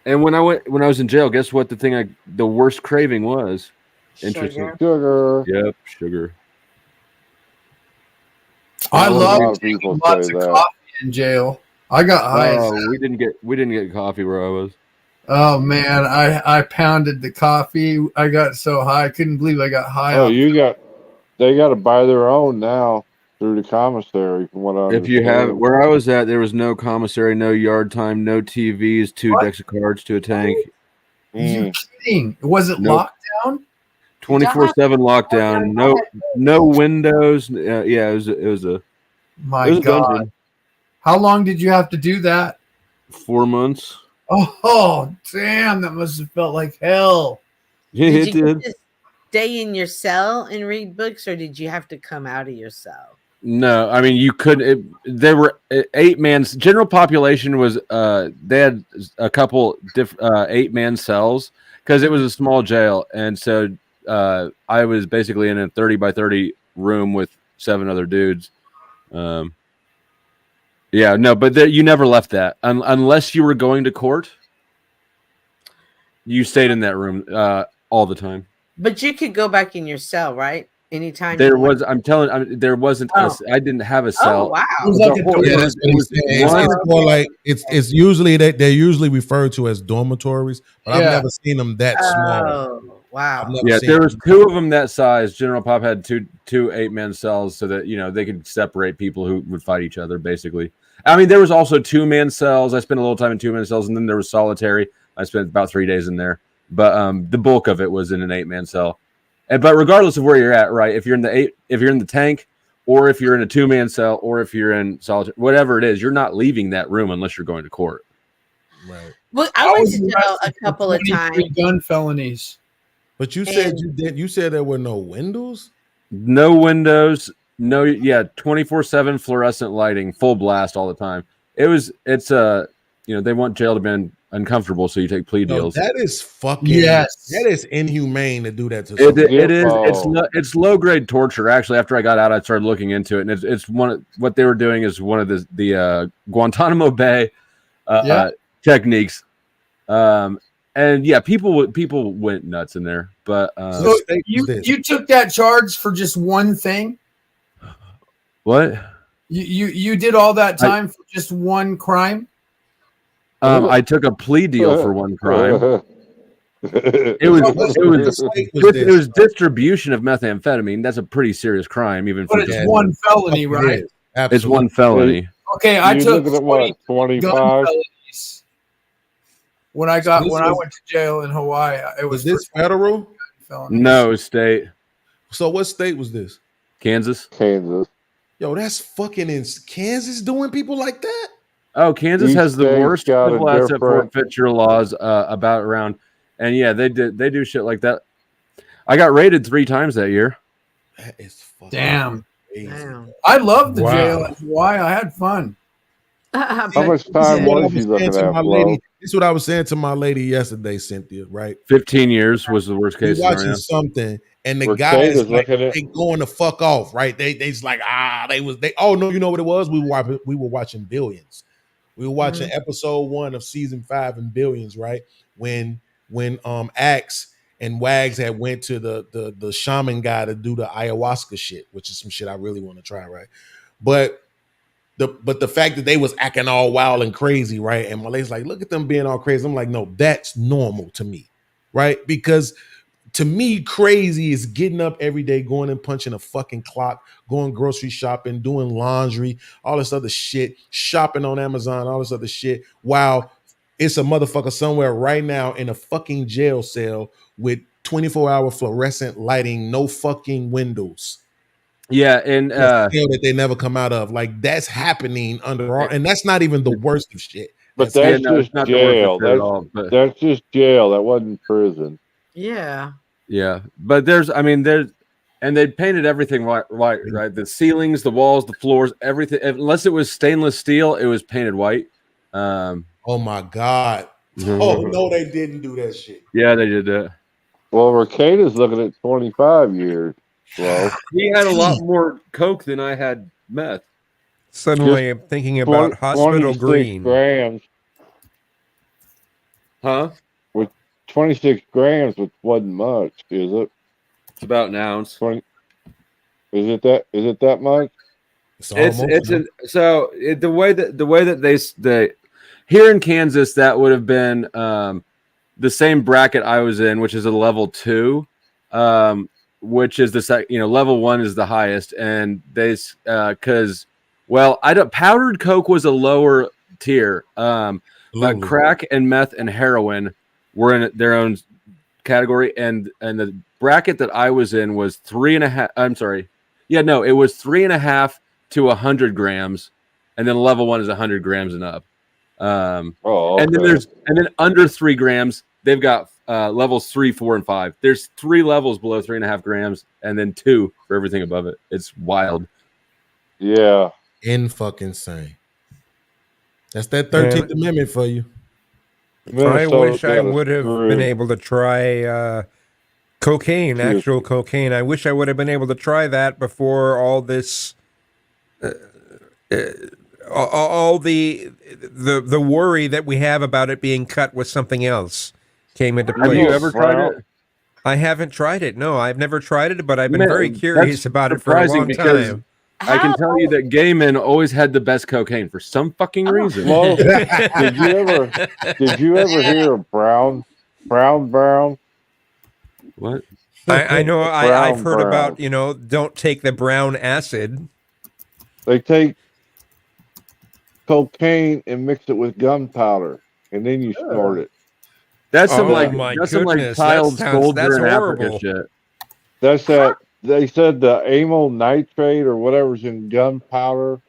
S4: And when I was in jail, guess what? The worst craving was. Interesting.
S13: Sugar.
S4: Yep, sugar.
S18: I love
S13: lot of
S18: taking
S13: people
S18: lots
S13: say
S18: of
S13: that.
S18: coffee in jail. I got high.
S4: Oh, we didn't get coffee where I was.
S18: Oh man, I pounded the coffee. I got so high, I couldn't believe I got high.
S13: Oh,
S18: off-
S13: they got to buy their own now through the commissary. From what I
S4: If you have
S13: understand.
S4: where I was at, there was no commissary, no yard time, no TVs, 2 decks of cards to a tank.
S18: You kidding? Was it
S4: Nope.
S18: lockdown?
S4: 24/7 lockdown. No windows. Yeah, it was a
S18: My
S4: it was a
S18: God.
S4: dungeon.
S18: How long did you have to do that?
S4: 4 months.
S18: Oh, damn, that must have felt like hell.
S4: Yeah,
S12: Did
S4: it
S12: you
S4: did.
S12: just stay in your cell and read books, or did you have to come out of your cell?
S4: No, I mean you couldn't. There were 8-man. General population was. They had a couple 8-man cells because it was a small jail, and so I was basically in a 30 by 30 room with 7 other dudes. Yeah, no, but you never left that unless you were going to court. You stayed in that room all the time.
S12: But you could go back in your cell, right? Anytime.
S4: There
S12: you want.
S4: was. I'm telling. There wasn't. I didn't have a cell.
S12: Oh wow!
S18: It was like a dorm.
S2: Yeah, that's what he's saying. It's more like it's usually they're usually referred to as dormitories, but I've
S18: Yeah.
S2: never seen them that small.
S12: Oh wow!
S2: I've never
S4: Yeah,
S2: seen
S4: there
S2: them.
S4: was 2 of them that size. General Pop had two 8-man cells so that they could separate people who would fight each other. Basically, I mean, there was also 2-man cells. I spent a little time in 2-man cells, and then there was solitary. I spent about 3 days in there, but the bulk of it was in an 8-man cell. But regardless of where you're at, right? If you're in the tank, or if you're in a 2-man cell, or if you're in solitary, whatever it is, you're not leaving that room unless you're going to court.
S2: Right.
S12: Well, I went to jail a couple of
S18: 23
S12: times.
S18: gun felonies.
S2: But you said you did. You said there were no windows.
S4: No windows. No, yeah, 24/7 fluorescent lighting, full blast all the time. It's they want jail to be uncomfortable, so you take plea
S2: No,
S4: deals.
S2: that is fucking.
S18: Yes.
S2: that is inhumane to do that to.
S4: It
S2: somebody.
S4: is. It's low grade torture. Actually, after I got out, I started looking into it, and it's what they were doing is one of the Guantanamo Bay techniques. And yeah, people went nuts in there. But
S18: So you took that charge for just one thing?
S4: what?
S18: You did all that time for just one crime?
S4: I took a plea deal for one crime. It was distribution of methamphetamine. That's a pretty serious crime, even
S18: But
S4: for
S18: it's one felony, right?
S4: It's one felony.
S18: Okay, I
S13: You're
S18: took
S13: looking at what, 25?
S18: felonies. When I went to jail in Hawaii, it was
S2: this federal?
S18: felonies.
S4: No, state.
S2: So what state was this?
S4: Kansas.
S13: Kansas.
S2: Yo, that's fucking in Kansas doing people like that?
S4: Oh, Kansas
S13: Each
S4: has the
S13: state's
S4: worst
S13: got a
S4: civil asset
S13: different-
S4: forfeiture laws about around, and yeah, they do shit like that. I got raided 3 times that year.
S2: That is fucking
S18: Damn.
S2: crazy.
S18: I loved the
S2: Wow.
S18: jail in Hawaii. I had fun.
S13: How much time was you looking at, Flo?
S2: lady? This is what I was saying to my lady yesterday, Cynthia, right?
S4: 15 years was the worst
S2: We
S4: case
S2: watching
S4: scenario.
S2: something, and the
S13: Where
S2: guy
S13: Kate
S2: is
S13: is
S2: like,
S13: looking at-
S2: they going to fuck off, right? They like, oh no, you know what it was? We were watching Billions. We were watching episode 1 of season 5 in Billions, right? When Axe and Wags had went to the shaman guy to do the ayahuasca shit, which is some shit I really want to try, right? But the fact that they was acting all wild and crazy, right? And Malay's like, look at them being all crazy. I'm like, no, that's normal to me, right? Because to me, crazy is getting up every day, going and punching a fucking clock, going grocery shopping, doing laundry, all this other shit, shopping on Amazon, all this other shit, while it's a motherfucker somewhere right now in a fucking jail cell with 24-hour fluorescent lighting, no fucking windows.
S4: Yeah, and
S2: Cell that they never come out of. Like, that's happening under our, and that's not even the worst of shit.
S13: But that's
S4: no, it's
S13: just
S4: not the worst
S13: jail.
S4: of shit at all, but-
S13: That's just jail. That wasn't prison.
S12: Yeah.
S4: Yeah, but and they painted everything white, right? The ceilings, the walls, the floors, everything. Unless it was stainless steel, it was painted white.
S2: Oh my God. Oh no, they didn't do that shit.
S4: Yeah, they did that.
S13: Well, Mercator's looking at 25 years. Well,
S4: He had a lot more coke than I had meth.
S14: Suddenly, I'm thinking about Hospital
S13: 26
S14: Green.
S13: grams.
S4: Huh?
S13: With 26 grams, which wasn't much, is it?
S4: It's about an ounce.
S13: 20, is it that much?
S4: The way that they here in Kansas, that would have been the same bracket I was in, which is a level 2, which is level 1 is the highest, and they powdered coke was a lower tier, but crack and meth and heroin were in their own category, and the bracket that I was in was 3.5. I'm sorry, it was 3.5 to 100 grams, and then level 1 is 100 grams and up. And then under 3 grams, they've got levels 3, 4, and 5. There's 3 levels below 3.5 grams, and then 2 for everything above it. It's wild.
S13: Yeah,
S2: in fucking insane. That's that 13th Amendment for you.
S14: I wish I would have been able to try cocaine, actual cocaine. I wish I would have been able to try that before all this, all the worry that we have about it being cut with something else came into play.
S4: Have you ever tried it?
S14: I haven't tried it. No, I've never tried it, but I've been very curious about it for a long time.
S4: I can tell you that gay men always had the best cocaine for some fucking reason.
S13: Well, did you ever hear of brown?
S4: What?
S14: I know. I've heard about, don't take the brown acid.
S13: They take cocaine and mix it with gunpowder, and then you snort it.
S4: That's some child soldier in Africa
S14: horrible
S4: shit.
S13: That's that. They said the amyl nitrate or whatever's in gunpowder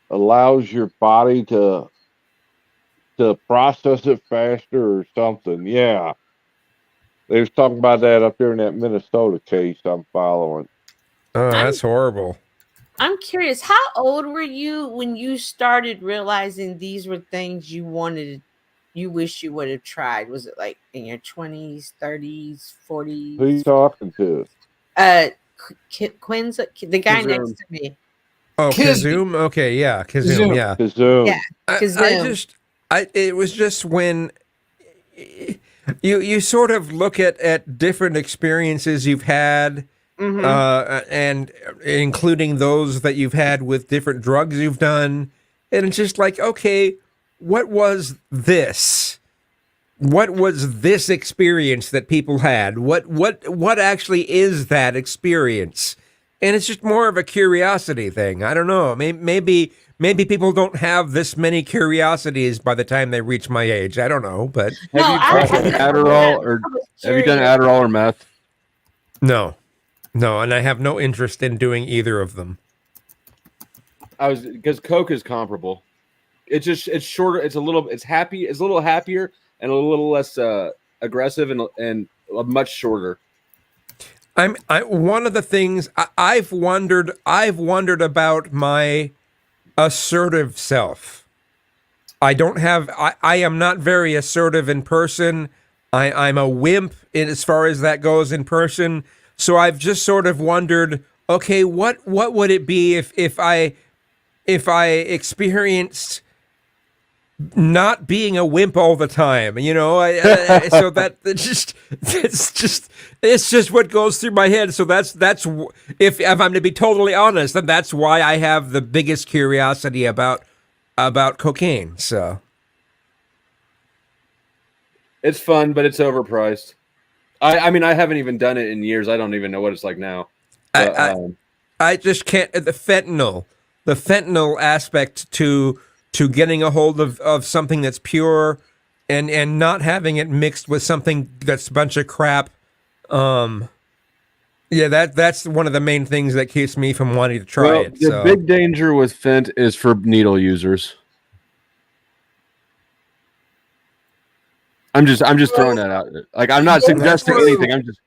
S13: allows your body to process it faster or something. Yeah. They was talking about that up there in that Minnesota case I'm following.
S14: Oh, that's horrible.
S12: I'm curious, how old were you when you started realizing these were things you wish you would have tried? Was it like in your 20s, 30s, 40s?
S13: Who you talking to?
S12: Quinn's the guy next to me.
S14: Oh, Kazum? Okay, yeah. Kazum, yeah.
S13: Kazum.
S12: Yeah.
S14: It was just when you sort of look at different experiences you've had, and including those that you've had with different drugs you've done, and it's just like, okay, what was this? What was this experience that people had? What actually is that experience? and it's just more of a curiosity thing. I don't know. Maybe people don't have this many curiosities by the time they reach my age. I don't know, but
S4: have you done Adderall or meth?
S14: No, and I have no interest in doing either of them.
S4: Because Coke is comparable. It's shorter. It's a little happier and a little less aggressive and much shorter.
S14: One of the things I've wondered about my assertive self. I am not very assertive in person. I'm a wimp as far as that goes in person. So I've just sort of wondered, okay, what would it be if I experienced not being a wimp all the time, so that it's just what goes through my head. So that's if I'm to be totally honest, then that's why I have the biggest curiosity about cocaine. So
S4: it's fun, but it's overpriced. I mean, I haven't even done it in years. I don't even know what it's like now. But,
S14: I just can't. The fentanyl aspect to getting a hold of something that's pure and not having it mixed with something that's a bunch of crap. That's one of the main things that keeps me from wanting to try it.
S4: The big danger with fent is for needle users. I'm just throwing that out there. Like, I'm not suggesting anything. I'm just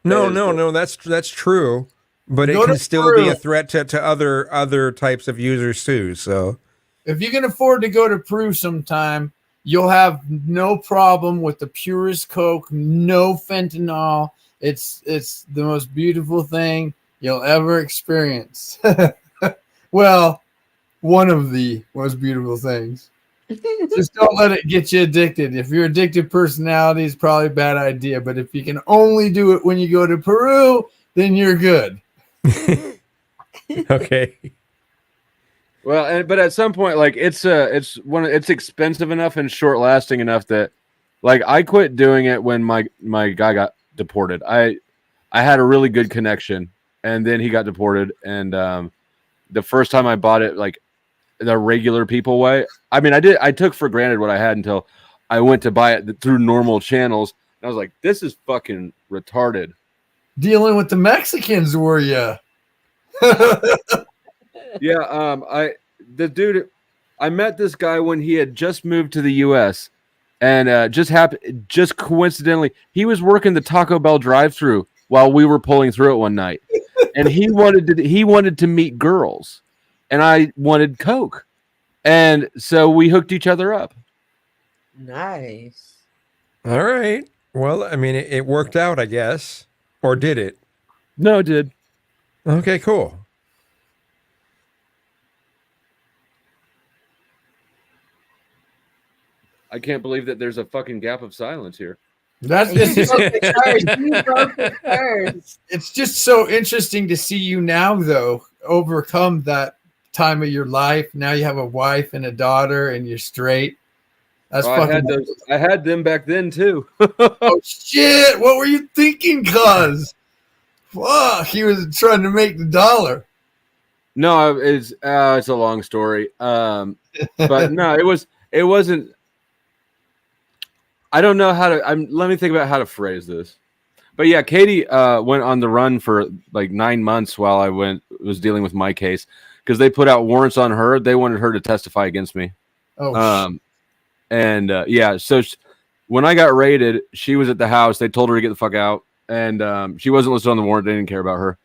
S14: no. That's true, but it can still be a threat to other types of users too. So,
S8: if you can afford to go to Peru sometime, you'll have no problem with the purest Coke, no fentanyl. It's the most beautiful thing you'll ever experience. Well, one of the most beautiful things. Just don't let it get you addicted. If you're addicted personality, it's probably a bad idea. But if you can only do it when you go to Peru, then you're good.
S14: Okay.
S4: Well, but at some point, like it's expensive enough and short lasting enough that, like, I quit doing it when my guy got deported. I had a really good connection, and then he got deported. And the first time I bought it, like the regular people way, I mean, I took for granted what I had until I went to buy it through normal channels. And I was like, this is fucking retarded.
S8: Dealing with the Mexicans, were you?
S4: Yeah, I met this guy when he had just moved to the U.S. and just coincidentally, he was working the Taco Bell drive-thru while we were pulling through it one night, and he wanted to meet girls, and I wanted Coke, and so we hooked each other up.
S12: Nice.
S14: All right. Well, I mean, it worked out, I guess, or did it?
S4: No, it did.
S14: Okay, cool.
S4: I can't believe that there's a fucking gap of silence here.
S8: That's just it's just so interesting to see you now, though, overcome that time of your life. Now you have a wife and a daughter, and you're straight. That's fucking.
S4: I had them back then too.
S8: Oh shit! What were you thinking, cuz? Fuck! He was trying to make the dollar.
S4: No, it's a long story. But no, it wasn't. I don't know how to. Let me think about how to phrase this. But yeah, Katie went on the run for like 9 months while I was dealing with my case because they put out warrants on her. They wanted her to testify against me.
S8: Oh.
S4: Yeah. So when I got raided, she was at the house. They told her to get the fuck out, and she wasn't listed on the warrant. They didn't care about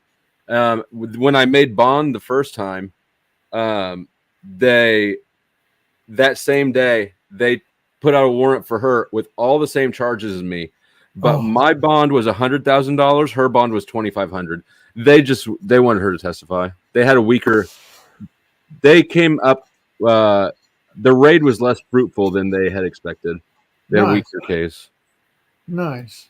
S4: her. When I made bond the first time, that same day they put out a warrant for her with all the same charges as me, but my bond was $100,000. Her bond was $2,500. They wanted her to testify. They had a weaker. They came up. The raid was less fruitful than they had expected. They had a weaker case.
S8: Nice.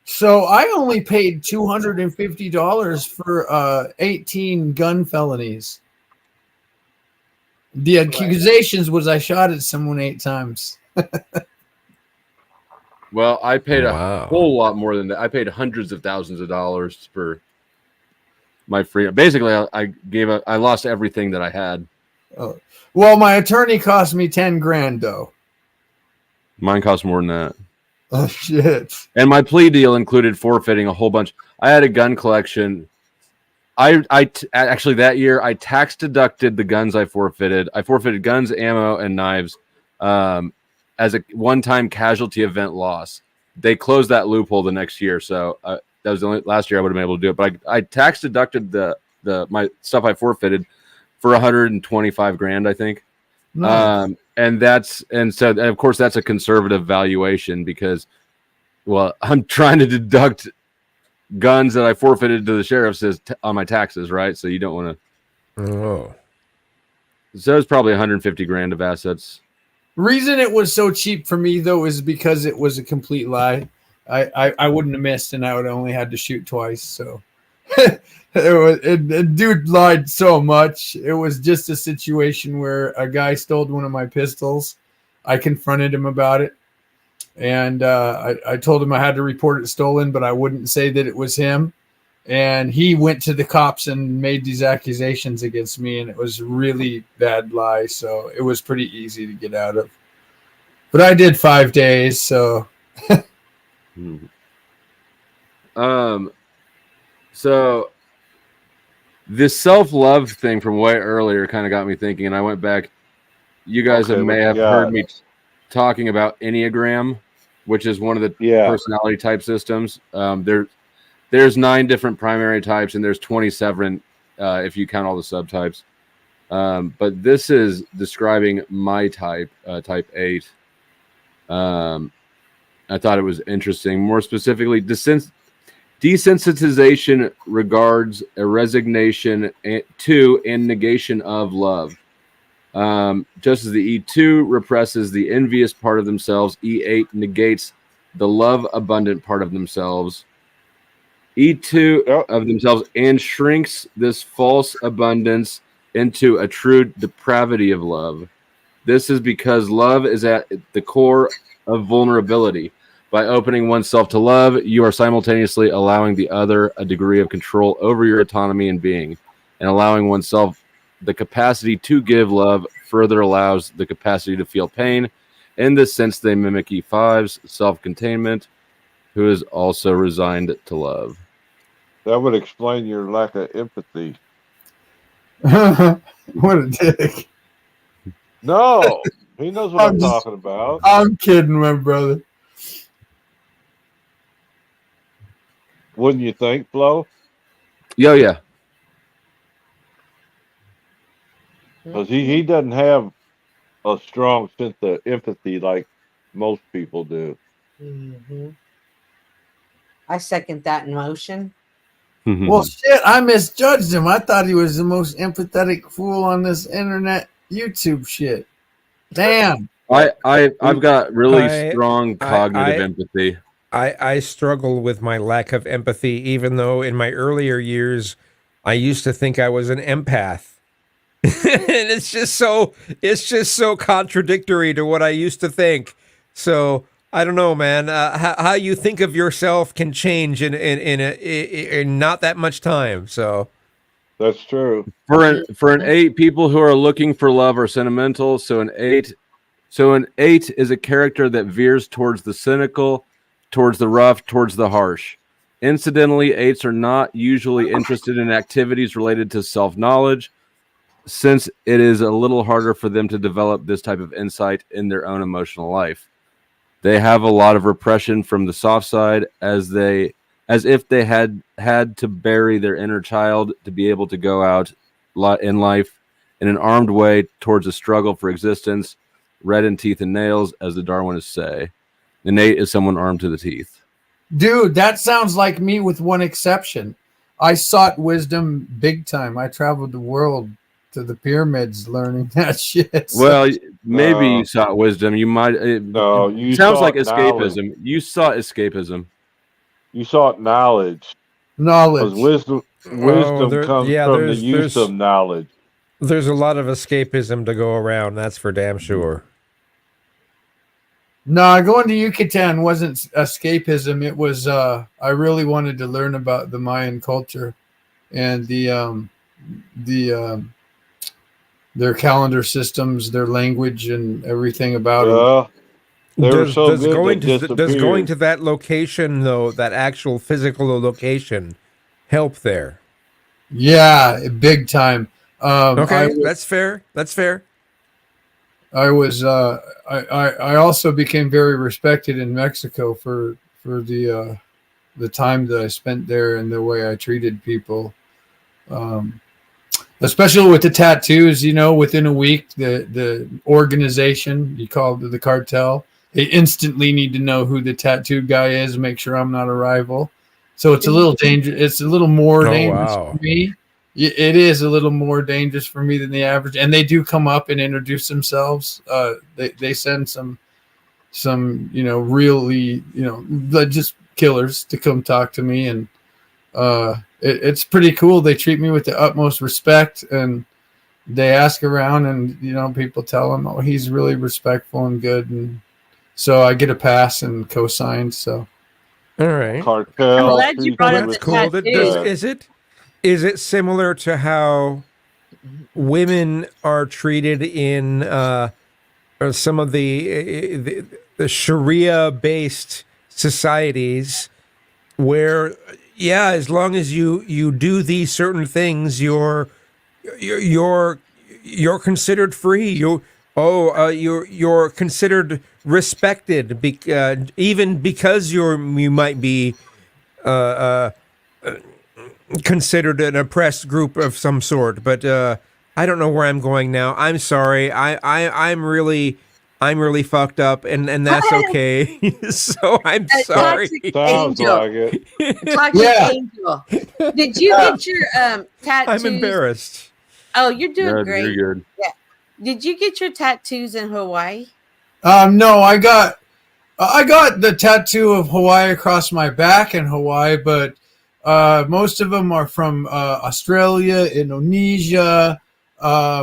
S8: So I only paid $250 for 18 gun felonies. The accusations was I shot at someone 8 times.
S4: Well, I paid a whole lot more than that. I paid hundreds of thousands of dollars for my freedom. Basically, I lost everything that I had.
S8: Oh. Well, my attorney cost me 10 grand though.
S4: Mine cost more than that.
S8: Oh shit!
S4: And my plea deal included forfeiting a whole bunch. I had a gun collection. Actually that year I tax deducted the guns I forfeited. I forfeited guns, ammo, and knives as a one-time casualty event loss. They closed that loophole the next year, so that was the only last year I would have been able to do it. But I tax deducted my stuff I forfeited for 125 grand, I think.
S8: Nice.
S4: And so of course that's a conservative valuation because, well, I'm trying to deduct guns that I forfeited to the sheriff on my taxes, right? So you don't want to.
S14: Oh.
S4: So it's probably 150 grand of assets.
S8: Reason it was so cheap for me though is because it was a complete lie. I wouldn't have missed, and I would have only had to shoot twice. So dude lied so much. It was just a situation where a guy stole one of my pistols. I confronted him about it, and I told him I had to report it stolen, but I wouldn't say that it was him. And he went to the cops and made these accusations against me, and it was a really bad lie. So it was pretty easy to get out of. But I did 5 days, so.
S4: So this self-love thing from way earlier kind of got me thinking, and I went back. You guys may have heard me talking about Enneagram, which is one of the personality type systems. There's 9 different primary types, and there's 27 if you count all the subtypes. But this is describing my type, type 8. I thought it was interesting. More specifically, desensitization regards a resignation to and negation of love. Just as the E2 represses the envious part of themselves, E8 negates the love abundant part of themselves. E2 of themselves and shrinks this false abundance into a true depravity of love. This is because love is at the core of vulnerability. By opening oneself to love, you are simultaneously allowing the other a degree of control over your autonomy and being, and allowing oneself the capacity to give love further allows the capacity to feel pain. In this sense, they mimic E5's self-containment, who is also resigned to love.
S13: That would explain your lack of empathy.
S8: What a dick.
S13: No, he knows what I'm talking about.
S8: I'm kidding, my brother.
S13: Wouldn't you think, Flo?
S4: Yeah.
S13: Because he doesn't have a strong sense of empathy like most people do.
S12: Mm-hmm. I second that motion.
S8: Well, shit, I misjudged him. I thought he was the most empathetic fool on this internet YouTube shit. Damn.
S4: I've got really strong cognitive empathy.
S14: I struggle with my lack of empathy, even though in my earlier years I used to think I was an empath. And it's just so contradictory to what I used to think. So I don't know, man. How you think of yourself can change in not that much time. So
S13: that's true.
S4: For an 8, people who are looking for love are sentimental. So an 8 is a character that veers towards the cynical, towards the rough, towards the harsh. Incidentally, 8s are not usually interested in activities related to self-knowledge, since it is a little harder for them to develop this type of insight in their own emotional life. They have a lot of repression from the soft side, as if they had to bury their inner child to be able to go out in life in an armed way towards a struggle for existence, red in teeth and nails, as the Darwinists say. An 8 is someone armed to the teeth.
S8: Dude, that sounds like me with one exception. I sought wisdom big time. I traveled the world to the pyramids learning that shit.
S4: Well, maybe you sought wisdom. You might.
S13: You
S4: sounds like
S13: escapism.
S4: Knowledge. You sought escapism.
S13: You sought knowledge.
S8: Knowledge.
S13: Wisdom comes from the use of knowledge.
S14: There's a lot of escapism to go around. That's for damn sure.
S8: No, going to Yucatan wasn't escapism. It was I really wanted to learn about the Mayan culture and their calendar systems, their language, and everything about them.
S13: They were
S14: Does,
S13: so
S14: does
S13: good
S14: going
S13: they
S14: to does going
S13: disappeared.
S14: to that location though, that actual physical location, help there?
S8: Yeah, big time.
S14: Okay, that's fair. That's fair.
S8: I was I also became very respected in Mexico for the time that I spent there and the way I treated people. Especially with the tattoos, you know, within a week, the organization, you call it the cartel, they instantly need to know who the tattooed guy is, make sure I'm not a rival. So it's a little dangerous. It's a little more dangerous for me. It is a little more dangerous for me than the average. And they do come up and introduce themselves. They send some, you know, really, you know, just killers to come talk to me. And it's pretty cool. They treat me with the utmost respect, and they ask around, and, you know, people tell them, oh, he's really respectful and good. And so I get a pass and co-signed. So.
S14: All right.
S13: Cartel.
S12: I'm glad you brought up
S14: That's
S12: the
S14: cool.
S12: tattoos.
S14: Is it similar to how women are treated in some of the Sharia-based societies, where, yeah, as long as you do these certain things, you're considered free. You're considered respected, even because you might be considered an oppressed group of some sort. But I don't know where I'm going now. I'm sorry. I'm really fucked up, and that's okay. So I'm sorry.
S13: Sounds like it.
S12: Toxic Angel. Did you get your tattoos?
S14: I'm embarrassed.
S12: Oh, you're doing great.
S4: You're good.
S12: Yeah. Did you get your tattoos in Hawaii?
S8: No, I got the tattoo of Hawaii across my back in Hawaii, but most of them are from Australia, Indonesia,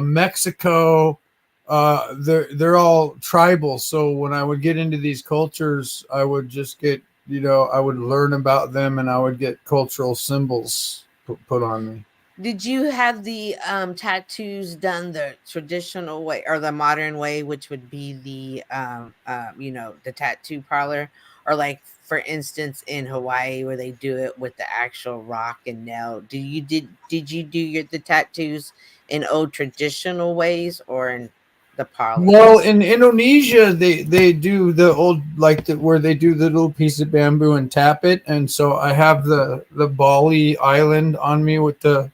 S8: Mexico. They're all tribal. So when I would get into these cultures, I would just get, you know, I would learn about them, and I would get cultural symbols put on me.
S12: Did you have the tattoos done the traditional way or the modern way, which would be the you know, the tattoo parlor, or like, for instance, in Hawaii where they do it with the actual rock and nail? Did you do the tattoos in old traditional ways or in the parlor?
S8: Well, in Indonesia, they do the old, like where they do the little piece of bamboo and tap it, and so I have the Bali island on me with the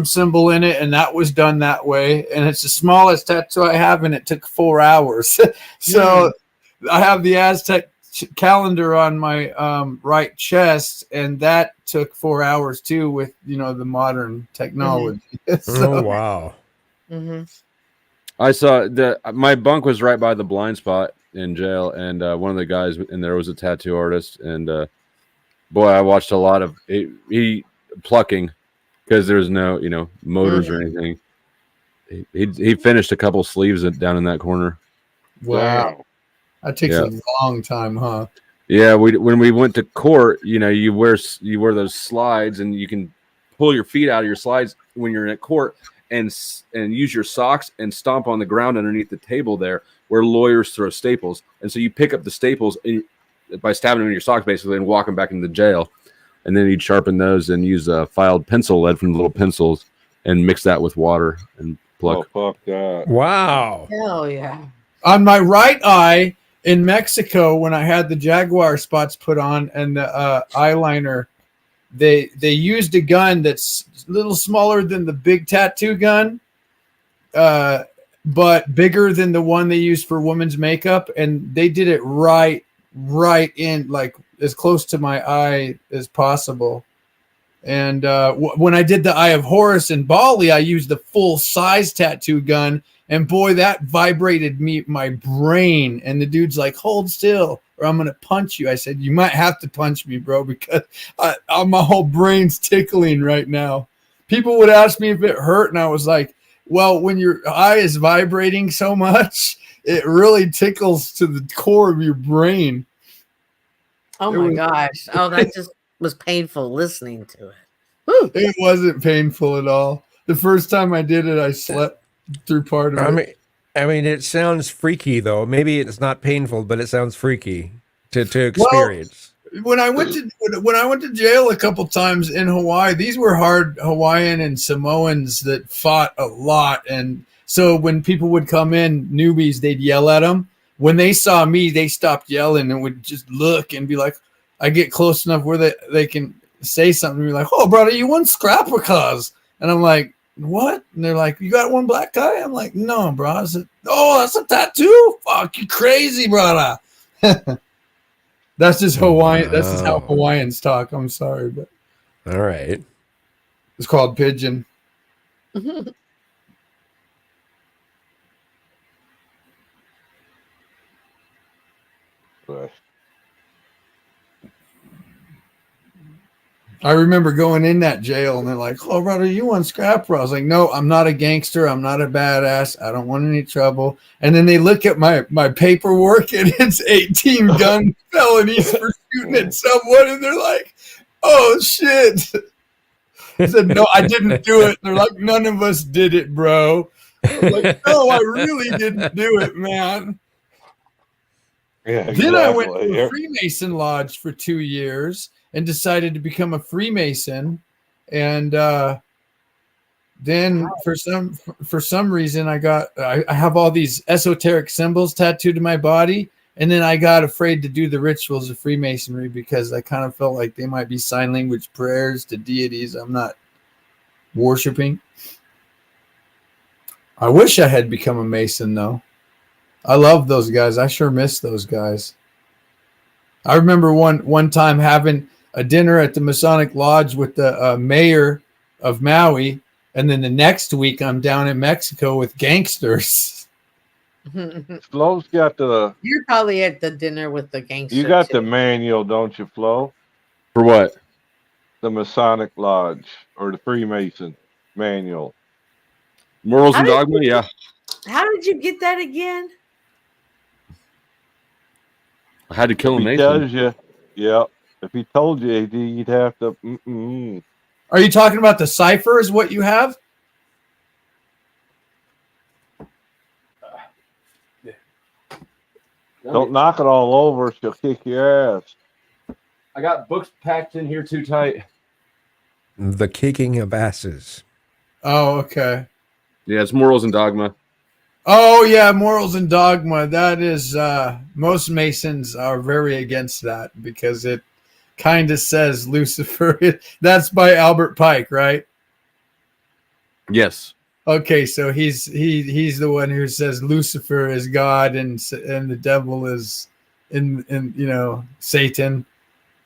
S8: symbol in it, and that was done that way. And it's the smallest tattoo I have, and it took 4 hours. So I have the Aztec calendar on my right chest, and that took 4 hours too, with, you know, the modern technology. So,
S14: oh wow.
S12: Mm-hmm.
S4: I saw my bunk was right by the blind spot in jail, and one of the guys in there was a tattoo artist, and boy, I watched a lot of he plucking, because there's no, you know, motors or anything. He finished a couple sleeves down in that corner.
S8: Wow. That takes a long time, huh?
S4: Yeah, when we went to court, you know, you wear those slides, and you can pull your feet out of your slides when you're in court, and use your socks and stomp on the ground underneath the table there where lawyers throw staples. And so you pick up the staples by stabbing them in your socks, basically, and walk them back into the jail. And then you'd sharpen those and use a filed pencil lead from the little pencils and mix that with water and pluck.
S13: Oh, fuck that.
S14: Wow.
S12: Hell yeah.
S8: On my right eye in Mexico, when I had the jaguar spots put on and the eyeliner, they used a gun that's a little smaller than the big tattoo gun, but bigger than the one they use for women's makeup. And they did it right in, like, as close to my eye as possible. And when I did the Eye of Horus in Bali, I used the full size tattoo gun, and boy, that vibrated my brain. And the dude's like, hold still or I'm gonna punch you. I said, you might have to punch me, bro, because my whole brain's tickling right now. People would ask me if it hurt, and I was like, Well, when your eye is vibrating so much, it really tickles to the core of your brain.
S12: Oh my gosh. Oh, that just was painful listening to it.
S8: It wasn't painful at all. The first time I did it, I slept through part of it.
S14: I mean, it sounds freaky though. Maybe it's not painful, but it sounds freaky to experience.
S8: When I went to jail a couple times in Hawaii, these were hard Hawaiian and Samoans that fought a lot, and so when people would come in, newbies, they'd yell at them. When they saw me, they stopped yelling and would just look and be like, I get close enough where they can say something and be like, oh, brother, you won scrap because. And I'm like, what? And they're like, you got one black guy? I'm like, no, bro. I said, oh, that's a tattoo? Fuck, you crazy, brother. That's just Hawaiian. That's just how Hawaiians talk. I'm sorry, but
S14: all right.
S8: It's called pidgin. I remember going in that jail and they're like, oh, brother, you want scrap, bro? I was like, no, I'm not a gangster. I'm not a badass. I don't want any trouble. And then they look at my paperwork and it's 18 gun felonies for shooting at someone. And they're like, oh, shit. I said, no, I didn't do it. They're like, none of us did it, bro. I was like, no, I really didn't do it, man.
S13: Yeah, exactly.
S8: Then I went to a Freemason lodge for 2 years and decided to become a Freemason. And then for some reason, I have all these esoteric symbols tattooed to my body. And then I got afraid to do the rituals of Freemasonry because I kind of felt like they might be sign language prayers to deities I'm not worshiping. I wish I had become a Mason, though. I love those guys. I sure miss those guys. I remember one time having a dinner at the Masonic Lodge with the mayor of Maui, and then the next week I'm down in Mexico with gangsters.
S13: Flo's got the.
S12: You're probably at the dinner with the gangsters.
S13: You got the manual, don't you, Flo?
S4: For what?
S13: The Masonic Lodge or the Freemason manual.
S4: Morals and dogma, yeah.
S12: How did you get that again?
S4: I had to kill a Mason.
S13: Tells you, yeah. If he told you, you'd have to.
S8: Are you talking about the cipher? Is what you have?
S13: Don't knock it all over; she'll kick your ass.
S4: I got books packed in here too tight.
S14: The kicking of asses.
S8: Oh, okay.
S4: Yeah, it's morals and dogma.
S8: Oh, yeah, morals and dogma. That is, most Masons are very against that because it kind of says Lucifer. That's by Albert Pike, right?
S4: Yes.
S8: Okay, so he's the one who says Lucifer is God and the devil is in Satan.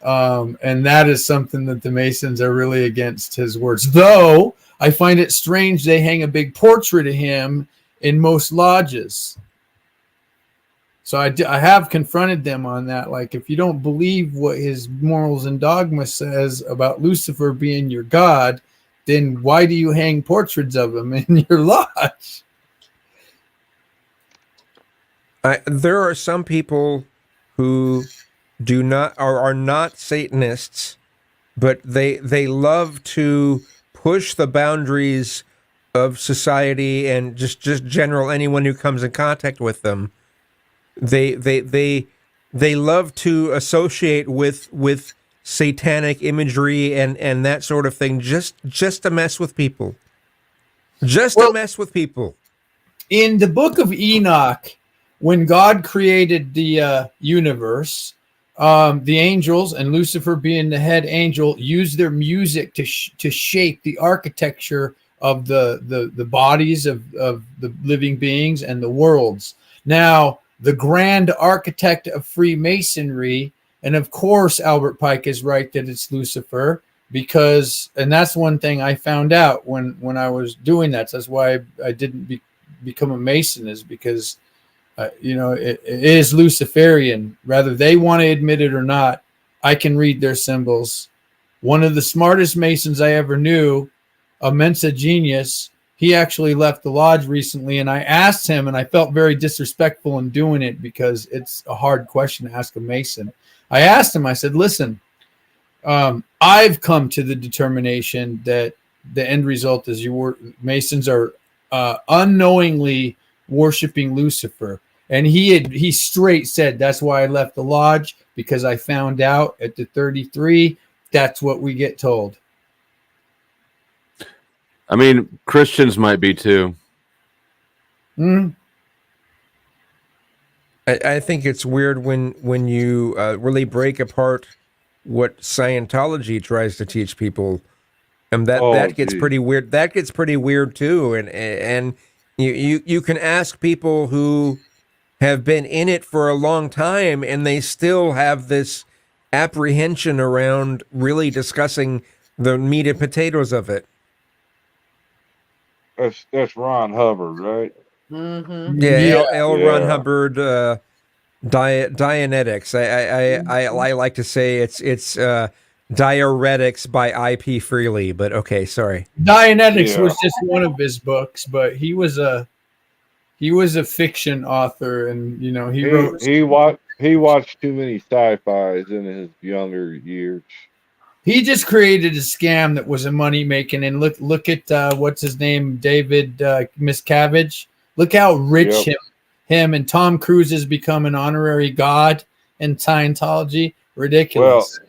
S8: And that is something that the Masons are really against his words. Though I find it strange they hang a big portrait of him in most lodges. So I have confronted them on that. Like, if you don't believe what his morals and dogma says about Lucifer being your God, then why do you hang portraits of him in your lodge?
S14: There are some people who are not Satanists, but they love to push the boundaries of society and just general anyone who comes in contact with them. They love to associate with satanic imagery and that sort of thing just to mess with people. To mess with people.
S8: In the book of Enoch, when God created the universe, the angels, and Lucifer being the head angel, used their music to shape the architecture of the bodies of the living beings and the worlds. Now, the grand architect of Freemasonry, and of course Albert Pike is right that it's Lucifer, and that's one thing I found out when I was doing that. That's why I didn't become a Mason, is because it is Luciferian. Whether they want to admit it or not, I can read their symbols. One of the smartest Masons I ever knew, a Mensa genius, he actually left the lodge recently, and I asked him, and I felt very disrespectful in doing it because it's a hard question to ask a Mason. I asked him, I said, listen, I've come to the determination that the end result is Masons are unknowingly worshiping Lucifer. And he straight said, that's why I left the lodge, because I found out at the 33, that's what we get told.
S4: I mean, Christians might be too.
S14: I think it's weird when you really break apart what Scientology tries to teach people, and that gets pretty weird. That gets pretty weird too. And you can ask people who have been in it for a long time, and they still have this apprehension around really discussing the meat and potatoes of it.
S13: That's Ron Hubbard, right?
S12: Mm-hmm.
S14: Yeah, L. Ron Hubbard, Dianetics. I like to say it's Diuretics by IP Freely, but okay, sorry.
S8: Dianetics was just one of his books, but he was a fiction author, and he wrote.
S13: He watched too many sci-fis in his younger years.
S8: He just created a scam that was a money making, and look at what's his name, David Miscavige. Look how rich him and Tom Cruise has become an honorary god in Scientology. Ridiculous.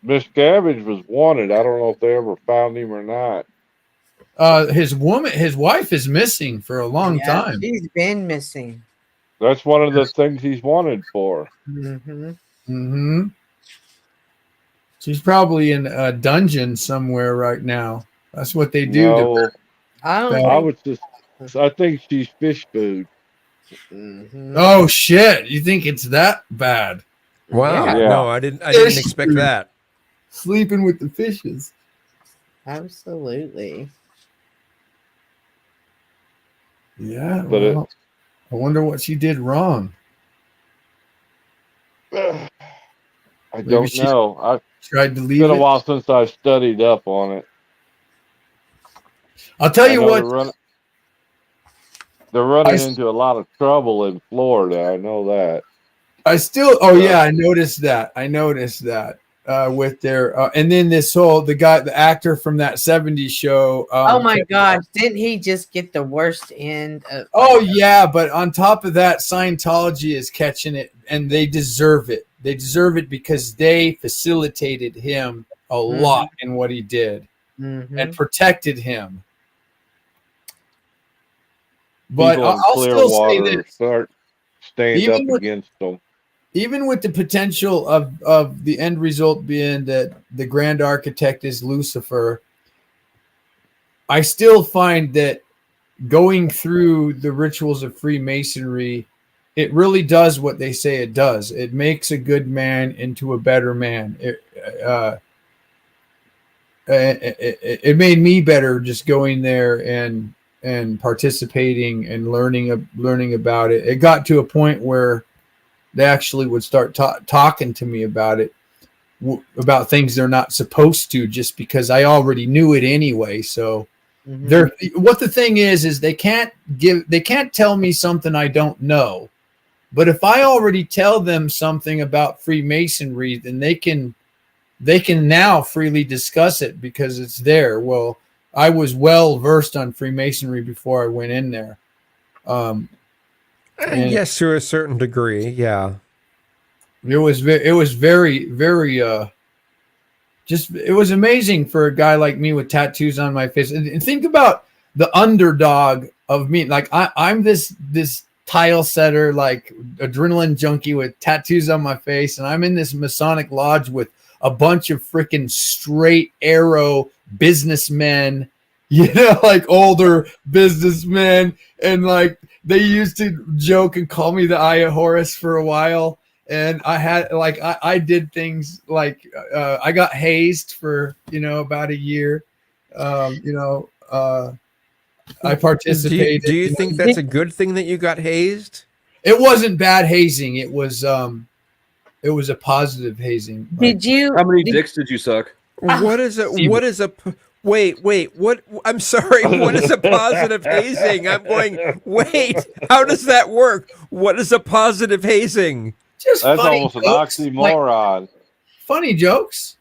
S13: Well, Miscavige was wanted. I don't know if they ever found him or not.
S8: His wife is missing for a long time.
S12: She's been missing.
S13: That's one of the things he's wanted for.
S8: She's probably in a dungeon somewhere right now. That's what they do to her.
S13: I think she's fish food.
S8: Oh shit! You think it's that bad?
S14: Wow! No, I didn't expect that.
S8: Sleeping with the fishes.
S12: Absolutely.
S8: Yeah, but I wonder what she did wrong.
S13: I don't know.
S8: Tried to leave.
S13: It's been a while since I studied up on it.
S8: I'll tell you what.
S13: They're running into a lot of trouble in Florida. I know that.
S8: I noticed that. With their and then the actor from that 70s show.
S12: Oh my gosh, didn't he just get the worst end of
S8: but on top of that, Scientology is catching it, and they deserve it. They deserve it because they facilitated him a lot in what he did and protected him. But I'll still say this:
S13: stand up against them.
S8: Even with the potential of the end result being that the grand architect is Lucifer, I still find that going through the rituals of Freemasonry, it really does what they say it does. It makes a good man into a better man. It made me better just going there and participating and learning about it. It got to a point where they actually would start talking to me about it, about things they're not supposed to, just because I already knew it anyway. So what the thing is they can't tell me something I don't know. But if I already tell them something about Freemasonry, then they can now freely discuss it because it's there. Well, I was well versed on Freemasonry before I went in there.
S14: Yes, to a certain degree, yeah.
S8: It was very, very it was amazing for a guy like me with tattoos on my face. And think about the underdog of me. Like I'm this tile setter, like adrenaline junkie with tattoos on my face, and I'm in this Masonic lodge with a bunch of freaking straight arrow businessmen, like older businessmen, and like they used to joke and call me the Eye of Horus for a while. And I had I did things like I got hazed for about a year. I participated.
S14: Do you think that's a good thing that you got hazed?
S8: It wasn't bad hazing. It was a positive hazing.
S4: How many dicks did you suck?
S14: What is Wait. What? I'm sorry. What is a positive hazing? I'm going. Wait. How does that work? What is a positive hazing?
S13: That's almost an oxymoron.
S8: Like, funny jokes.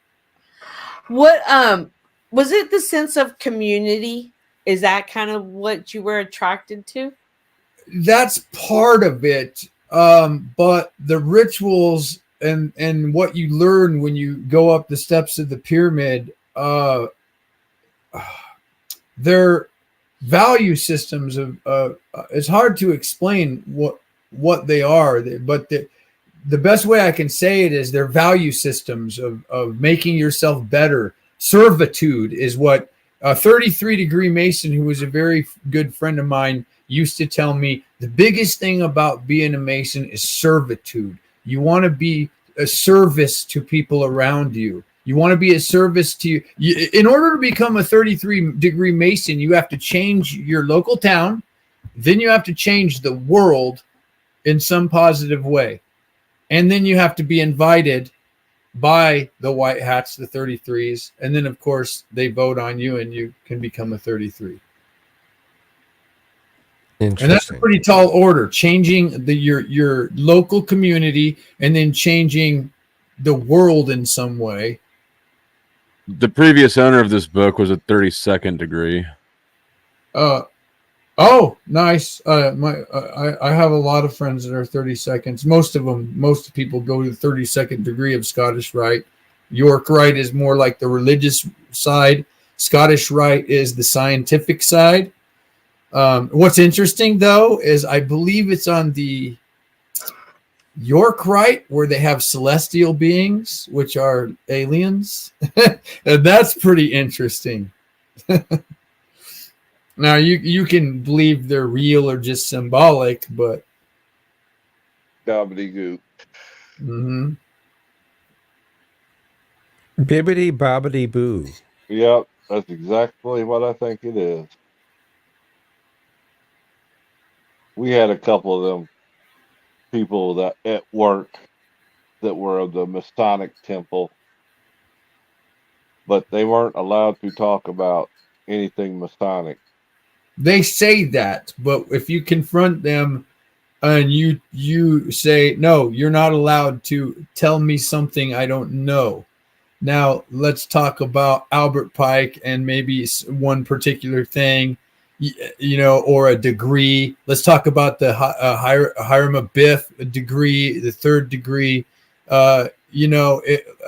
S12: What was it? The sense of community? Is that kind of what you were attracted to?
S8: That's part of it. But the rituals and what you learn when you go up the steps of the pyramid, their value systems of it's hard to explain what they are, but the best way I can say it is their value systems of making yourself better. Servitude is what a 33-degree Mason, who was a very good friend of mine, used to tell me. The biggest thing about being a Mason is servitude. You want to be a service to people around you. You want to be a service to you. In order to become a 33-degree Mason, you have to change your local town. Then you have to change the world in some positive way. And then you have to be invited by the white hats, the 33s. And then, of course, they vote on you and you can become a 33. And that's a pretty tall order, changing your local community and then changing the world in some way.
S4: The previous owner of this book was a 32nd degree.
S8: Oh, nice. I have a lot of friends that are 32nds. Most people go to the 32nd degree of Scottish Rite. York Rite is more like the religious side. Scottish Rite is the scientific side. What's interesting, though, is I believe it's on the York Rite where they have celestial beings, which are aliens. And that's pretty interesting. Now, you can believe they're real or just symbolic, but...
S13: Gobbledygook.
S8: Mm-hmm.
S14: Bibbidi bobbidi boo.
S13: Yep, that's exactly what I think it is. We had a couple of them people that at work that were of the Masonic temple, but they weren't allowed to talk about anything Masonic.
S8: They say that, but if you confront them and you say, no, you're not allowed to tell me something I don't know. Now, let's talk about Albert Pike and maybe one particular thing, or a degree. Let's talk about the Hiram Abiff degree, the 3rd degree.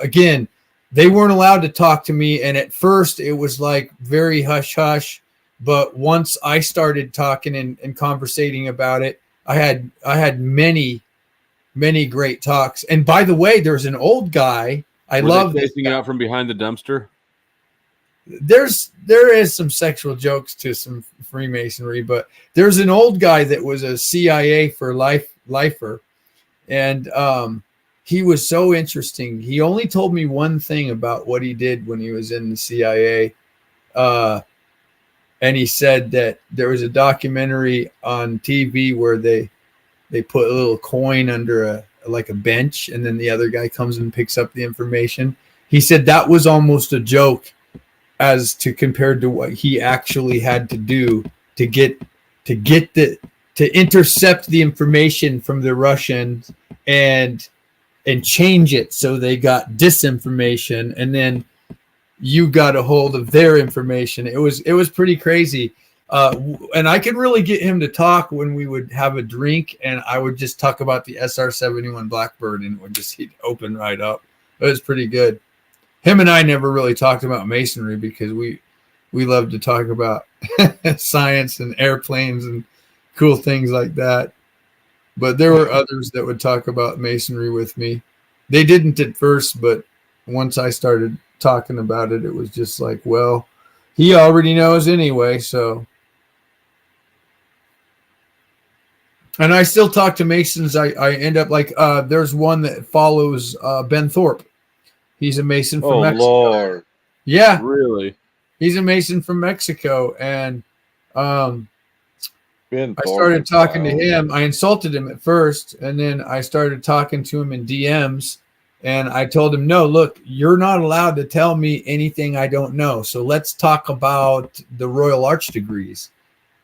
S8: Again, they weren't allowed to talk to me. And at first it was like very hush hush. But once I started talking and conversating about it, I had many, many great talks. And by the way, there's an old guy. I love
S4: facing out from behind the dumpster.
S8: There is some sexual jokes to some Freemasonry, but there's an old guy that was a CIA for lifer, and he was so interesting. He only told me one thing about what he did when he was in the CIA, and he said that there was a documentary on TV where they put a little coin under a bench, and then the other guy comes and picks up the information. He said that was almost a joke as to compared to what he actually had to do to intercept the information from the Russians and change it so they got disinformation, and then you got a hold of their information. It was pretty crazy. And I could really get him to talk when we would have a drink, and I would just talk about the SR-71 Blackbird, and he'd open right up. It was pretty good. Him and I never really talked about Masonry because we love to talk about science and airplanes and cool things like that. But there were others that would talk about Masonry with me. They didn't at first, but once I started talking about it, it was just like, well, he already knows anyway, so. And I still talk to Masons. I end up like, there's one that follows Ben Thorpe. He's a Mason from Mexico.
S13: Lord.
S8: Yeah.
S4: Really?
S8: He's a Mason from Mexico. And I
S13: Ben
S8: started talking to him. I insulted him at first, and then I started talking to him in DMs. And I told him, no, look, you're not allowed to tell me anything I don't know. So let's talk about the Royal Arch degrees.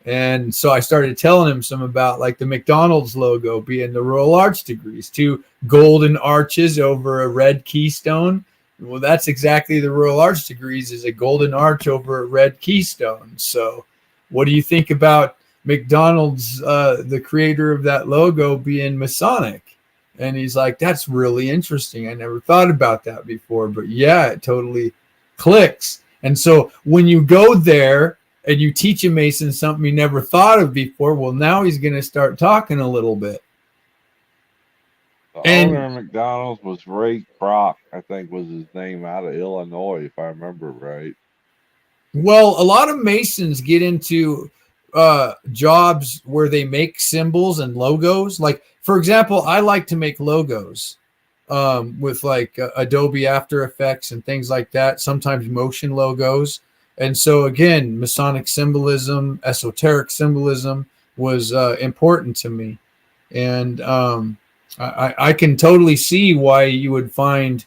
S8: And so I started telling him some about like the McDonald's logo being the Royal Arch degrees, 2 golden arches over a red keystone. Well, that's exactly the Royal Arch degrees, is a golden arch over a red keystone. So what do you think about McDonald's, the creator of that logo, being Masonic? And he's like, that's really interesting. I never thought about that before, but yeah, it totally clicks. And so when you go there and you teach a Mason something he never thought of before, well, now he's going to start talking a little bit.
S13: The owner of McDonald's was Ray Kroc, I think was his name, out of Illinois, if I remember right.
S8: Well, a lot of Masons get into jobs where they make symbols and logos. Like, for example, I like to make logos with like Adobe After Effects and things like that, sometimes motion logos. And so again, Masonic symbolism, esoteric symbolism was important to me. And I can totally see why you would find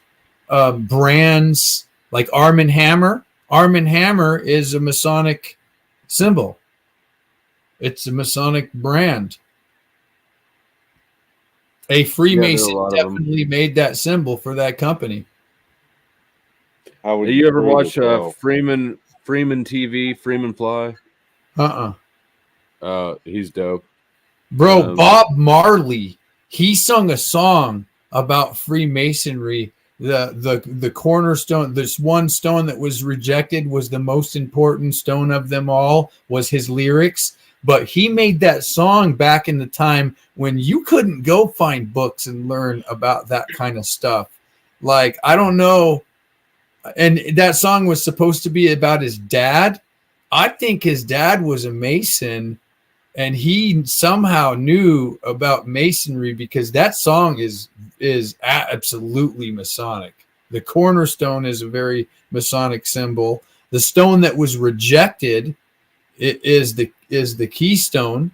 S8: brands like Arm & Hammer. Arm & Hammer is a Masonic symbol. It's a Masonic brand. A Freemason definitely made that symbol for that company.
S4: How would you ever watch Freeman TV, Freeman Fly? He's dope.
S8: Bro, Bob Marley, he sung a song about Freemasonry. The cornerstone, this one stone that was rejected was the most important stone of them all, was his lyrics. But he made that song back in the time when you couldn't go find books and learn about that kind of stuff. Like, I don't know. And that song was supposed to be about his dad. I think his dad was a Mason, and he somehow knew about Masonry, because that song is absolutely Masonic. The cornerstone is a very Masonic symbol. The stone that was rejected is the keystone.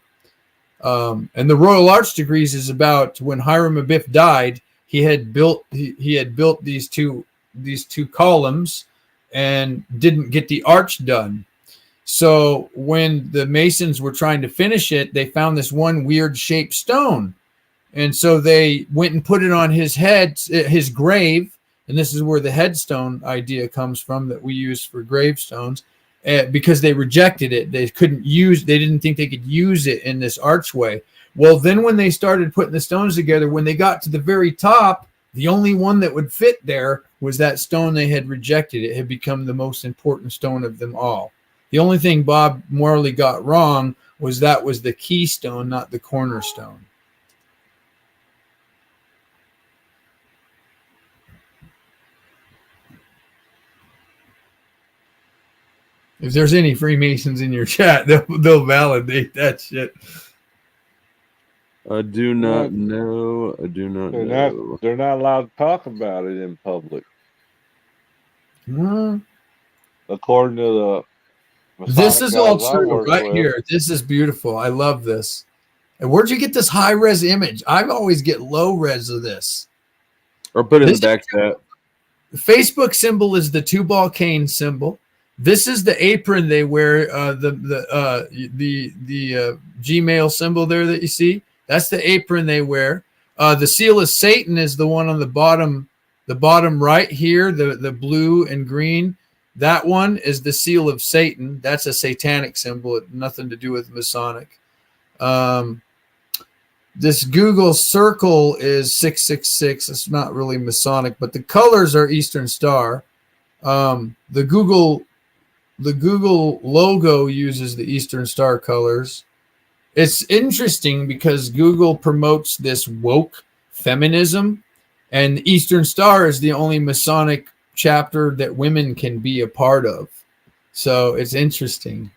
S8: And the Royal Arch degrees is about when Hiram Abiff died. He had built these two columns and didn't get the arch done. So when the Masons were trying to finish it, they found this one weird shaped stone. And so they went and put it on his head, his grave. And this is where the headstone idea comes from that we use for gravestones, because they rejected it. They didn't think they could use it in this archway. Well, then when they started putting the stones together, when they got to the very top, the only one that would fit there was that stone they had rejected. It had become the most important stone of them all. The only thing Bob Marley got wrong was that was the keystone, not the cornerstone. If there's any Freemasons in your chat, they'll validate that shit.
S4: I do not know. I do not know.
S13: They're not allowed to talk about it in public. According to the Masonic
S8: this is all
S13: guys I
S8: true
S13: work
S8: right
S13: with.
S8: here. This is beautiful. I love this. And where'd you get this high res image? I always get low res of this.
S4: Or put it in the back chat.
S8: The Facebook symbol is the 2-ball cane symbol. This is the apron they wear. The Gmail symbol there that you see. That's the apron they wear. The seal of Satan is the one on the bottom right here. The blue and green. That one is the seal of Satan. That's a satanic symbol. It nothing to do with Masonic. This Google circle is 666. It's not really Masonic, but the colors are Eastern Star. The Google logo uses the Eastern Star colors. It's interesting because Google promotes this woke feminism, and the Eastern Star is the only Masonic chapter that women can be a part of. So it's interesting.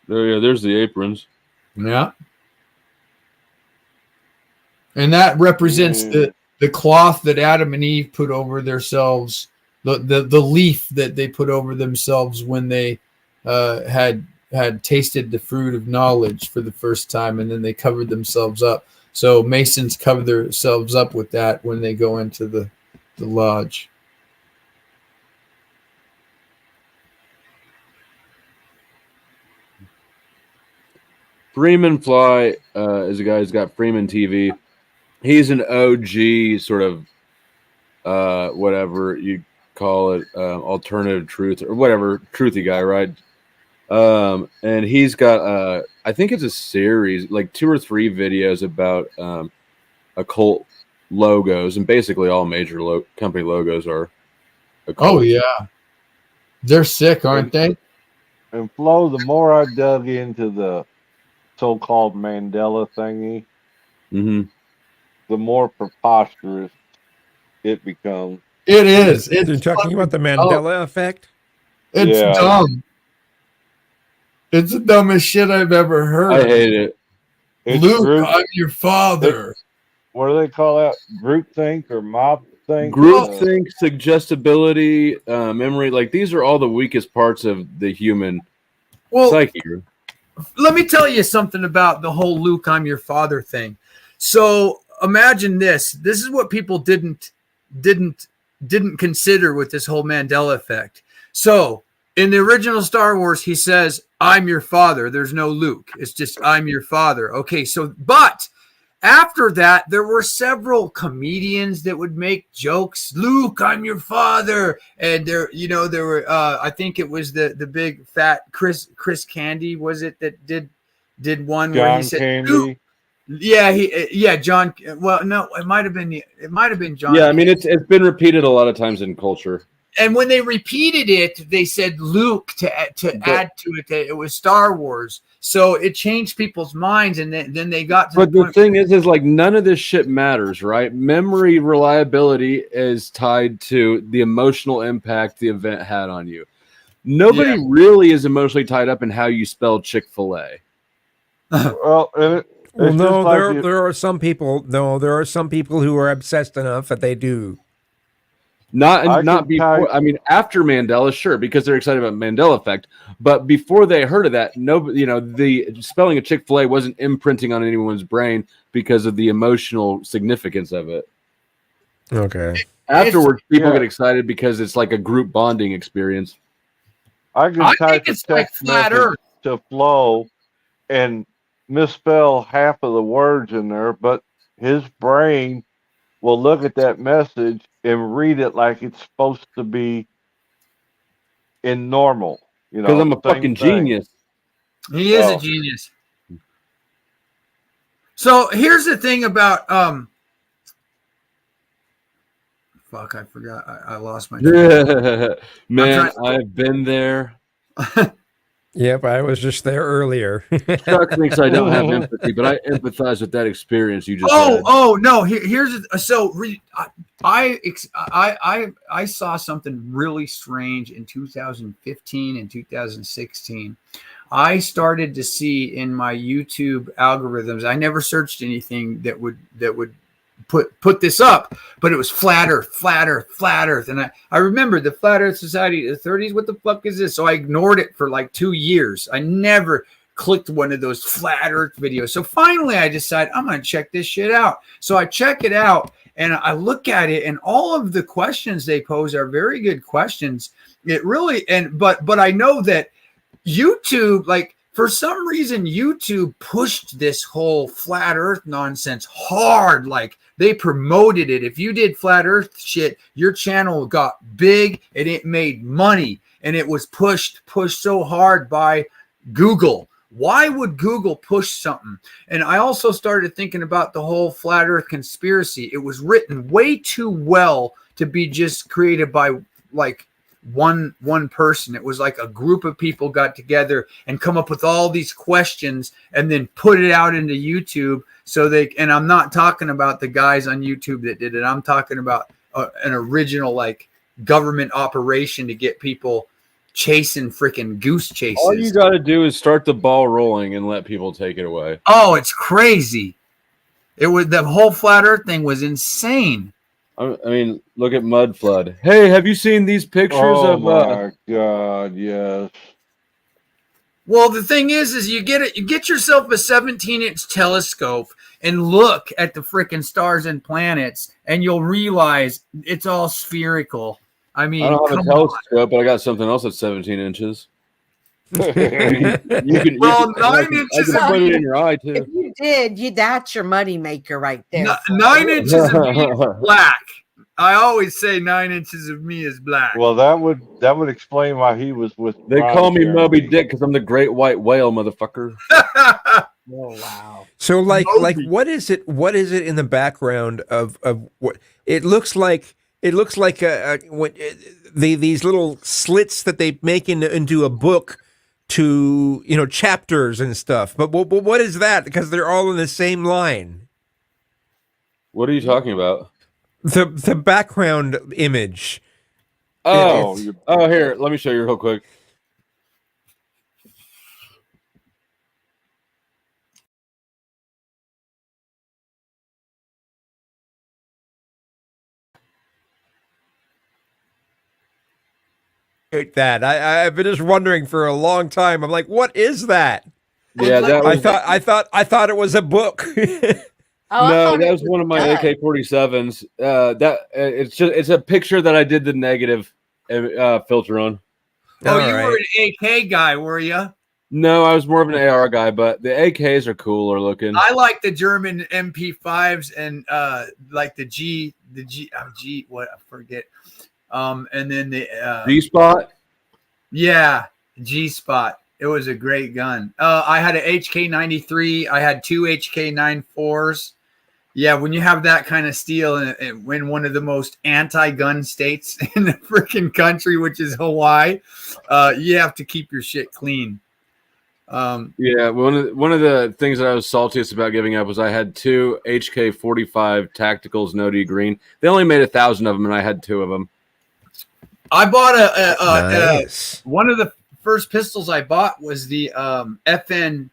S4: There's the aprons.
S8: Yeah. And that represents the cloth that Adam and Eve put over themselves, the leaf that they put over themselves when they had tasted the fruit of knowledge for the first time, and then they covered themselves up. So Masons cover themselves up with that when they go into the the lodge.
S4: Freeman Fly is a guy who's got Freeman TV. He's an OG sort of whatever you call it, alternative truth or whatever, truthy guy, right? And he's got I think it's a series, like 2 or 3 videos about occult logos, and basically all major company logos are occult.
S8: Oh yeah, they're sick, aren't they?
S13: And Flo, the more I dug into the so-called Mandela thingy, the more preposterous it becomes.
S8: It is.
S14: You're talking about the Mandela effect?
S8: It's dumb. It's the dumbest shit I've ever heard.
S4: I hate it.
S8: Luke, I'm your father.
S13: What do they call that? Groupthink or mob think?
S4: Groupthink, suggestibility, memory. Like, these are all the weakest parts of the human psyche.
S8: Let me tell you something about the whole Luke, I'm your father thing. So imagine this. This is what people didn't consider with this whole Mandela effect. So in the original Star Wars, he says, I'm your father. There's no Luke. It's just, I'm your father. Okay. So, but after that, there were several comedians that would make jokes. Luke, I'm your father. And there were, I think it was the big fat Chris Candy, was it, that did one
S13: John
S8: where he said,
S13: Candy.
S8: Luke. Yeah, John. Well, no, it might have been John.
S4: Yeah, I mean, it's been repeated a lot of times in culture.
S8: And when they repeated it, they said Luke to add to it that it was Star Wars. So it changed people's minds, and then they got to
S4: But the thing is like, none of this shit matters, right? Memory reliability is tied to the emotional impact the event had on you. Nobody really is emotionally tied up in how you spell Chick-fil-A.
S13: Well,
S14: well, no, there are some people. No, there are some people who are obsessed enough that they do.
S4: Not before. I mean, after Mandela, sure, because they're excited about Mandela effect. But before they heard of that, the spelling of Chick-fil-A wasn't imprinting on anyone's brain because of the emotional significance of it.
S14: Okay.
S4: Afterwards, people get excited because it's like a group bonding experience.
S13: I can type a text message to Flo and misspell half of the words in there, but his brain will look at that message and read it like it's supposed to be in normal.
S4: Because I'm a fucking genius.
S8: He is a genius. So here's the thing about fuck, I forgot. I lost my
S4: man, I've been there.
S14: Yep, I was just there earlier.
S4: Chuck thinks I don't have empathy, but I empathize with that experience you just had.
S8: No. Here's so I saw something really strange in 2015 and 2016. I started to see in my YouTube algorithms. I never searched anything that would put this up, but it was flat earth. And I remember the Flat Earth Society of the 30s. What the fuck is this? So I ignored it for like 2 years. I never clicked one of those flat earth videos. So finally I decided I'm going to check this shit out. So I check it out and I look at it, and all of the questions they pose are very good questions. It really, but I know that YouTube, like, for some reason, YouTube pushed this whole flat earth nonsense hard. Like, they promoted it. If you did flat earth shit, your channel got big and it made money. And it was pushed so hard by Google. Why would Google push something? And I also started thinking about the whole flat earth conspiracy. It was written way too well to be just created by like one person. It was like a group of people got together and come up with all these questions and then put it out into YouTube. And I'm not talking about the guys on YouTube that did it. I'm talking about an original like government operation to get people chasing freaking goose chases.
S4: All you got to do is start the ball rolling and let people take it away.
S8: Oh, it's crazy. The whole flat earth thing was insane.
S4: I mean, look at Mud Flood. Hey, have you seen these pictures of?
S13: Oh my God, yes.
S8: Well, the thing is you get yourself a 17-inch telescope.
S18: and look at the freaking stars and planets, and you'll realize it's all spherical. I mean,
S4: I don't have a telescope, but I got something else that's 17 inches. you can
S18: 9 inches.
S4: I can put it in your eye too.
S12: If you did, that's your money maker right there.
S18: 9 inches of me is black. I always say 9 inches of me is black.
S13: Well, that would explain why he was with.
S4: They call me Moby Dick because I'm the great white whale, motherfucker.
S12: Oh wow!
S14: So like what is it? What is it in the background of what it looks like? It looks like these little slits that they make into a book to chapters and stuff. But what is that? Because they're all in the same line.
S4: What are you talking about?
S14: The background image.
S4: Oh, here, let me show you real quick.
S14: That I've been just wondering for a long time. I'm like, what is that?
S4: Yeah,
S14: I thought it was a book.
S4: No, that was one of my AK-47s. It's a picture that I did the negative filter on.
S18: Oh, you were an AK guy, were you?
S4: No, I was more of an AR guy, but the AKs are cooler looking.
S18: I like the German MP5s and like the G, what I forget. And then the
S4: G-Spot.
S18: Yeah, G-Spot. It was a great gun. I had an HK93. I had two HK94s. Yeah, when you have that kind of steel and in one of the most anti-gun states in the freaking country, which is Hawaii, you have to keep your shit clean.
S4: Yeah, one of the things that I was saltiest about giving up was I had two HK45 Tacticals Nodi Green. They only made 1,000 of them, and I had 2 of them.
S18: I bought
S14: Nice.
S18: one of the first pistols I bought was the FN57.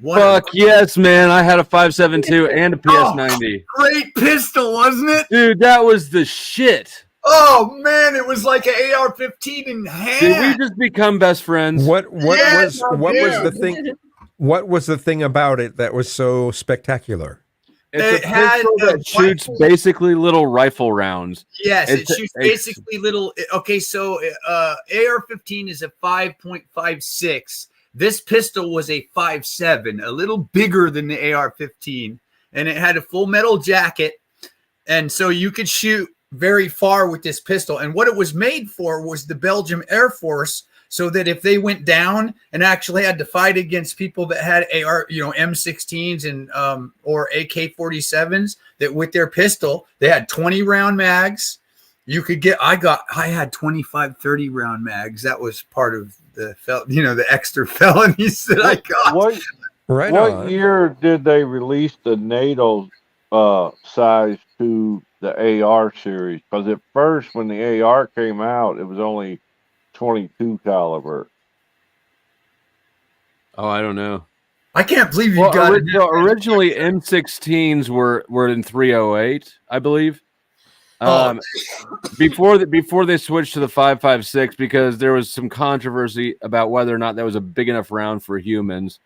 S4: Fuck yes, man! I had a 5.72 and a PS90.
S18: Great pistol, wasn't it?
S4: Dude, that was the shit.
S18: Oh man, it was like an AR-15 in hand.
S4: Did we just become best friends?
S14: What was the thing? What was the thing about it that was so spectacular?
S4: It's a pistol that shoots basically little rifle rounds.
S18: Yes, it shoots basically little. Okay, so AR-15 is a 5.56. This pistol was a 5.7, a little bigger than the AR-15, and it had a full metal jacket, and so you could shoot very far with this pistol. And what it was made for was the Belgium Air Force, so that if they went down and actually had to fight against people that had AR, M16s and or AK-47s, that with their pistol they had 20 round mags. You could get. I had 25, 30 round mags. That was part of the the extra felonies that I got.
S13: What year did they release the NATO size to the AR series? Because at first, when the AR came out, it was only 22 caliber.
S4: Oh, I don't know.
S18: I can't believe you got it.
S4: Originally, M16s were in 308, I believe. Before they switched to the 5.56, because there was some controversy about whether or not that was a big enough round for humans.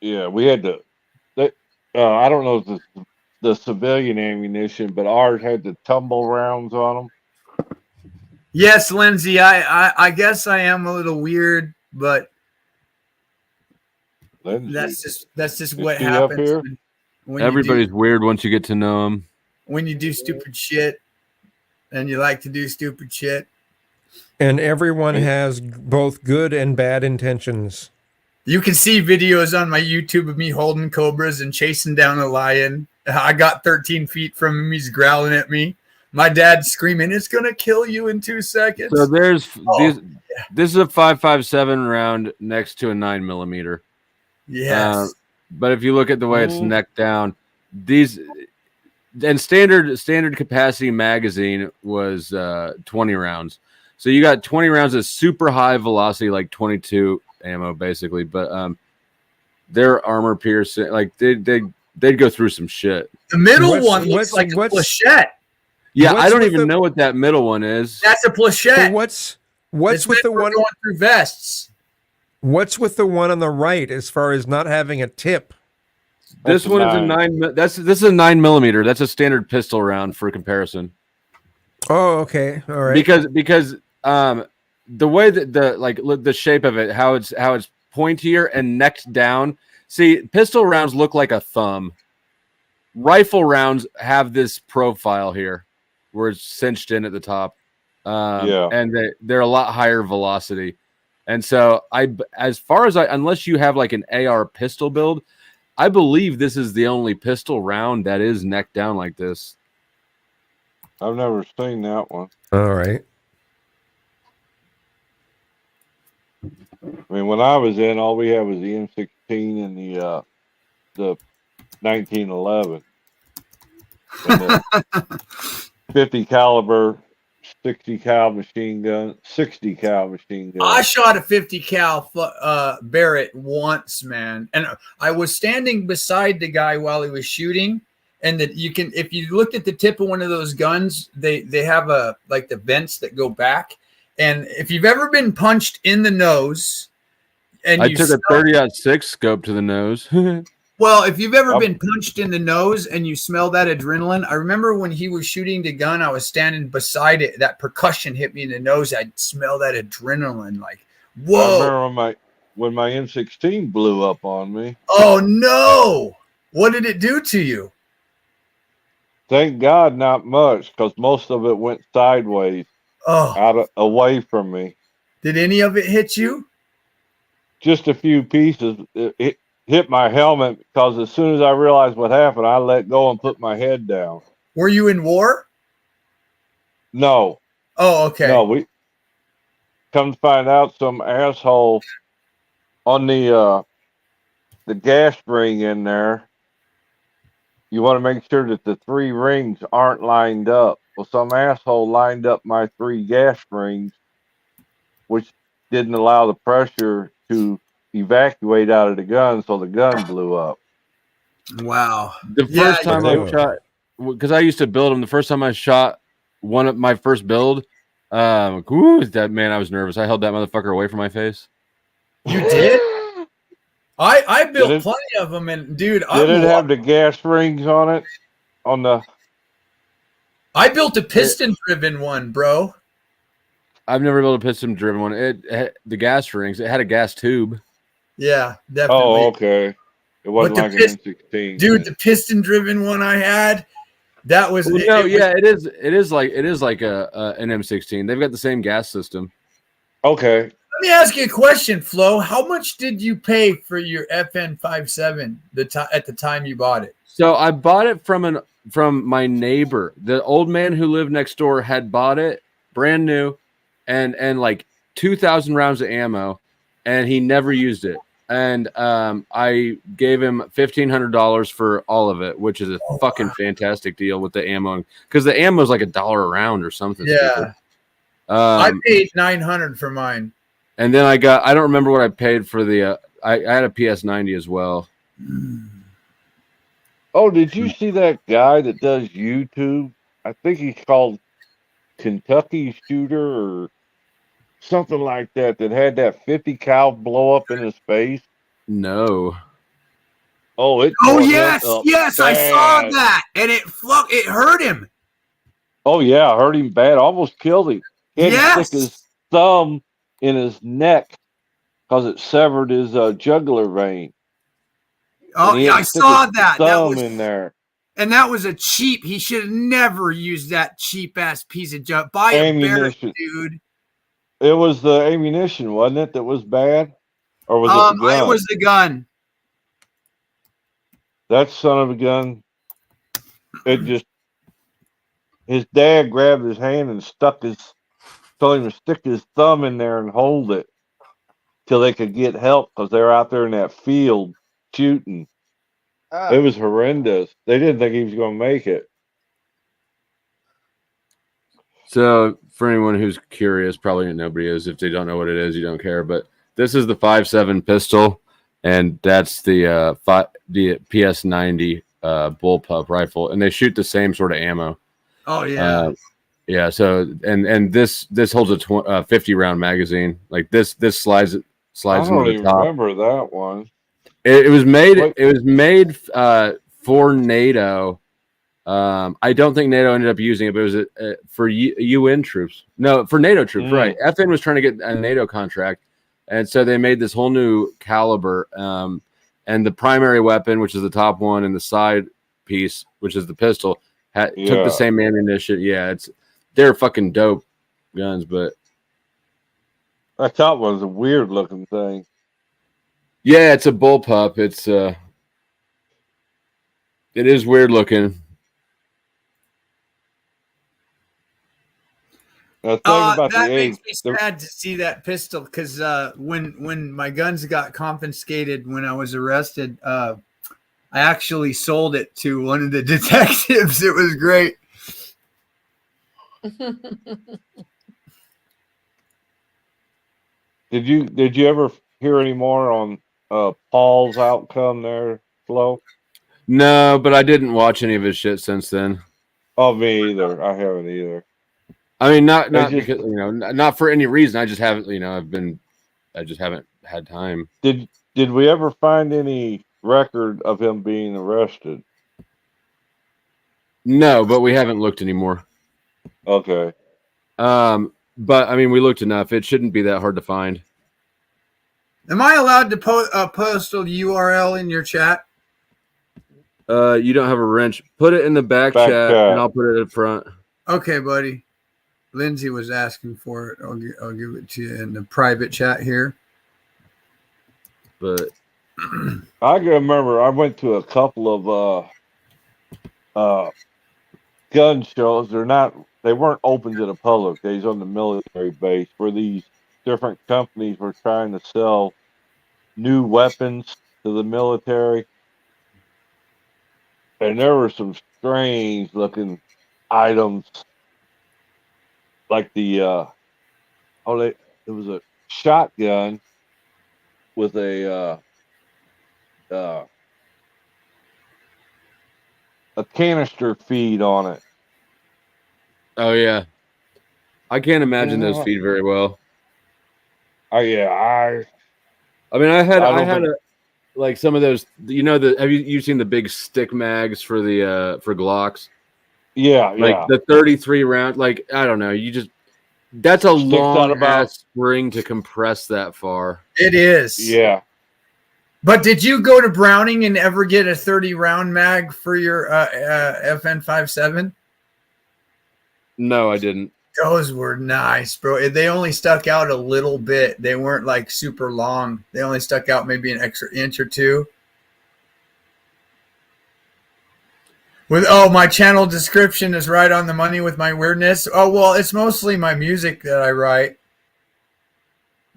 S13: Yeah, we had to. I don't know if the civilian ammunition, but ours had the tumble rounds on them.
S18: Yes, Lindsay, I guess I am a little weird, but
S13: Lindsay,
S18: that's just what happens. When
S4: everybody's weird once you get to know them.
S18: When you do stupid shit, and you like to do stupid shit.
S14: And everyone has both good and bad intentions.
S18: You can see videos on my YouTube of me holding cobras and chasing down a lion. I got 13 feet from him. He's growling at me. My dad's screaming, "It's going to kill you in 2 seconds."
S4: So this is a 5.57 round next to a 9mm.
S18: Yes.
S4: But if you look at the way it's neck down, standard capacity magazine was 20 rounds. So you got 20 rounds of super high velocity, like 22 ammo, basically. But their armor piercing, like they'd go through some shit.
S18: The middle one looks like a planchette.
S4: Yeah, I don't even know what that middle one is.
S18: That's a planchette.
S14: So what's with the one
S18: going through vests?
S14: What's with the one on the right as far as not having a tip?
S4: This one is a 9. This is a 9mm. That's a standard pistol round for comparison.
S14: Oh, okay, all right.
S4: Because the way that the shape of it, how it's pointier and necked down. See, pistol rounds look like a thumb. Rifle rounds have this profile here, where it's cinched in at the top. And they're a lot higher velocity. And so unless you have like an AR pistol build, I believe this is the only pistol round that is neck down like this.
S13: I've never seen that one.
S14: All right.
S13: I mean, when I was in, all we had was the M16 and the 1911. And the 50 caliber, 60 cal machine gun, 60 cal machine gun.
S18: I shot a 50 cal Barrett once, man, and I was standing beside the guy while he was shooting. And that you can, if you looked at the tip of one of those guns, they have the vents that go back. And if you've ever been punched in the nose, and
S4: I took a 30-06 scope to the nose.
S18: Well, if you've ever been punched in the nose and you smell that adrenaline, I remember when he was shooting the gun, I was standing beside it. That percussion hit me in the nose. I'd smell that adrenaline, like, whoa.
S13: I remember when my M16 blew up on me.
S18: Oh no! What did it do to you?
S13: Thank God, not much, because most of it went sideways, away from me.
S18: Did any of it hit you?
S13: Just a few pieces. It hit my helmet, because as soon as I realized what happened, I let go and put my head down.
S18: Were you in war?
S13: No.
S18: Oh, okay.
S13: No, we come to find out some asshole on the gas ring in there. You want to make sure that the 3 rings aren't lined up. Well, some asshole lined up my 3 gas rings, which didn't allow the pressure to evacuate out of the gun, so the gun blew up.
S18: Wow.
S4: The first time I shot, because I used to build them, the first time I shot one of my first build, I was nervous. I held that motherfucker away from my face.
S18: You did? I built plenty of them, and dude,
S13: did it have the gas rings on it?
S18: I built a piston-driven one, bro.
S4: I've never built a piston-driven one. It the gas rings. It had a gas tube.
S18: Yeah, definitely.
S13: Oh, okay. It wasn't like an M16,
S18: dude. The piston-driven one I had, that was.
S4: It is like an M16. They've got the same gas system.
S13: Okay.
S18: Let me ask you a question, Flo. How much did you pay for your FN57 at the time you bought it?
S4: So I bought it from my neighbor. The old man who lived next door had bought it brand new, and like 2,000 rounds of ammo, and he never used it. And I gave him $1,500 for all of it, which is a fucking fantastic deal with the ammo, because the ammo is like $1 a round or something.
S18: Yeah. I paid $900 for mine.
S4: And then I don't remember what I paid for the, I had a PS90 as well.
S13: Oh, did you see that guy that does YouTube? I think he's called Kentucky Shooter or something like that, that had that 50 cal blow up in his face.
S4: No.
S13: Oh,
S18: yes, I saw that, and it hurt him.
S13: Oh yeah, hurt him bad, almost killed him. He had to stick his thumb in his neck because it severed his jugular vein.
S18: Oh yeah, I saw that. That was
S13: in there,
S18: and that was he should have never used that cheap ass piece of junk. Buy a Barrett, dude.
S13: It was the ammunition, wasn't it, that was bad, or was it the gun?
S18: It was the gun.
S13: That son of a gun! His dad grabbed his hand and told him to stick his thumb in there and hold it till they could get help, because they're out there in that field shooting. It was horrendous. They didn't think he was going to make it.
S4: So for anyone who's curious, probably nobody is. If they don't know what it is, you don't care. But this is the 5.7 pistol, and that's the PS90 bullpup rifle, and they shoot the same sort of ammo.
S18: Oh yeah.
S4: Yeah, so and this holds a 50 round magazine. Like this slides Slides
S13: I don't
S4: into the
S13: even
S4: top.
S13: remember that one.
S4: It was made. It was made for NATO. I don't think NATO ended up using it, but it was for UN troops. No, for NATO troops. Right. FN was trying to get a NATO contract, and so they made this whole new caliber. And the primary weapon, which is the top one, and the side piece, which is the pistol, took the same ammunition. Yeah, they're fucking dope guns, but
S13: I thought it was a weird looking thing.
S4: yeah, it's a bullpup. It is weird looking.
S18: That makes me sad to see that pistol because when my guns got confiscated when I was arrested, I actually sold it to one of the detectives. It was great.
S13: Did you ever hear any more on Paul's outcome there, Flo?
S4: No, but I didn't watch any of his shit since then.
S13: Oh, me either. I haven't either.
S4: I mean, not because not for any reason. I just haven't, I just haven't had time.
S13: Did we ever find any record of him being arrested?
S4: No, but we haven't looked anymore.
S13: Okay.
S4: But I mean, we looked enough. It shouldn't be that hard to find.
S18: Am I allowed to post a URL in your chat?
S4: You don't have a wrench. Put it in the back chat, and I'll put it in front.
S18: Okay, buddy. Lindsay was asking for it. I'll give it to you in the private chat here.
S4: But
S13: I can remember I went to a couple of gun shows. They weren't open to the public. They was on the military base where these different companies were trying to sell new weapons to the military. And there were some strange looking items, like it was a shotgun with a canister feed on it.
S4: Oh yeah, I can't imagine those feed very well.
S13: Oh yeah,
S4: I mean, I had like some of those. Have you seen the big stick mags for the for Glocks?
S13: Yeah,
S4: like the 33 round. Like I don't know. That's a long ass spring to compress that far.
S18: It is.
S13: Yeah.
S18: But did you go to Browning and ever get a 30 round mag for your FN57?
S4: No, I didn't.
S18: Those were nice, bro. They only stuck out a little bit. They weren't like super long. They only stuck out maybe an extra inch or two. My channel description is right on the money with my weirdness. Oh, well, it's mostly my music that I write,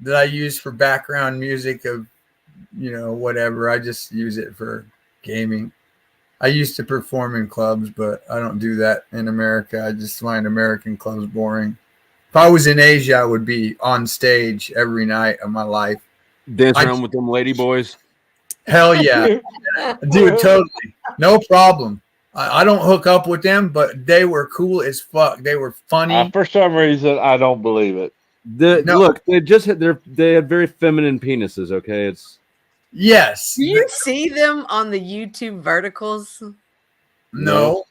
S18: that I use for background music of, whatever. I just use it for gaming. I used to perform in clubs, but I don't do that in America. I just find American clubs boring. If I was in Asia, I would be on stage every night of my life.
S4: Dance around with them lady boys.
S18: Hell yeah. Dude, totally. No problem. I don't hook up with them, but they were cool as fuck. They were funny.
S13: For some reason, I don't believe it.
S4: Look, they had very feminine penises. Okay,
S18: yes.
S12: Do you see them on the YouTube verticals?
S18: No.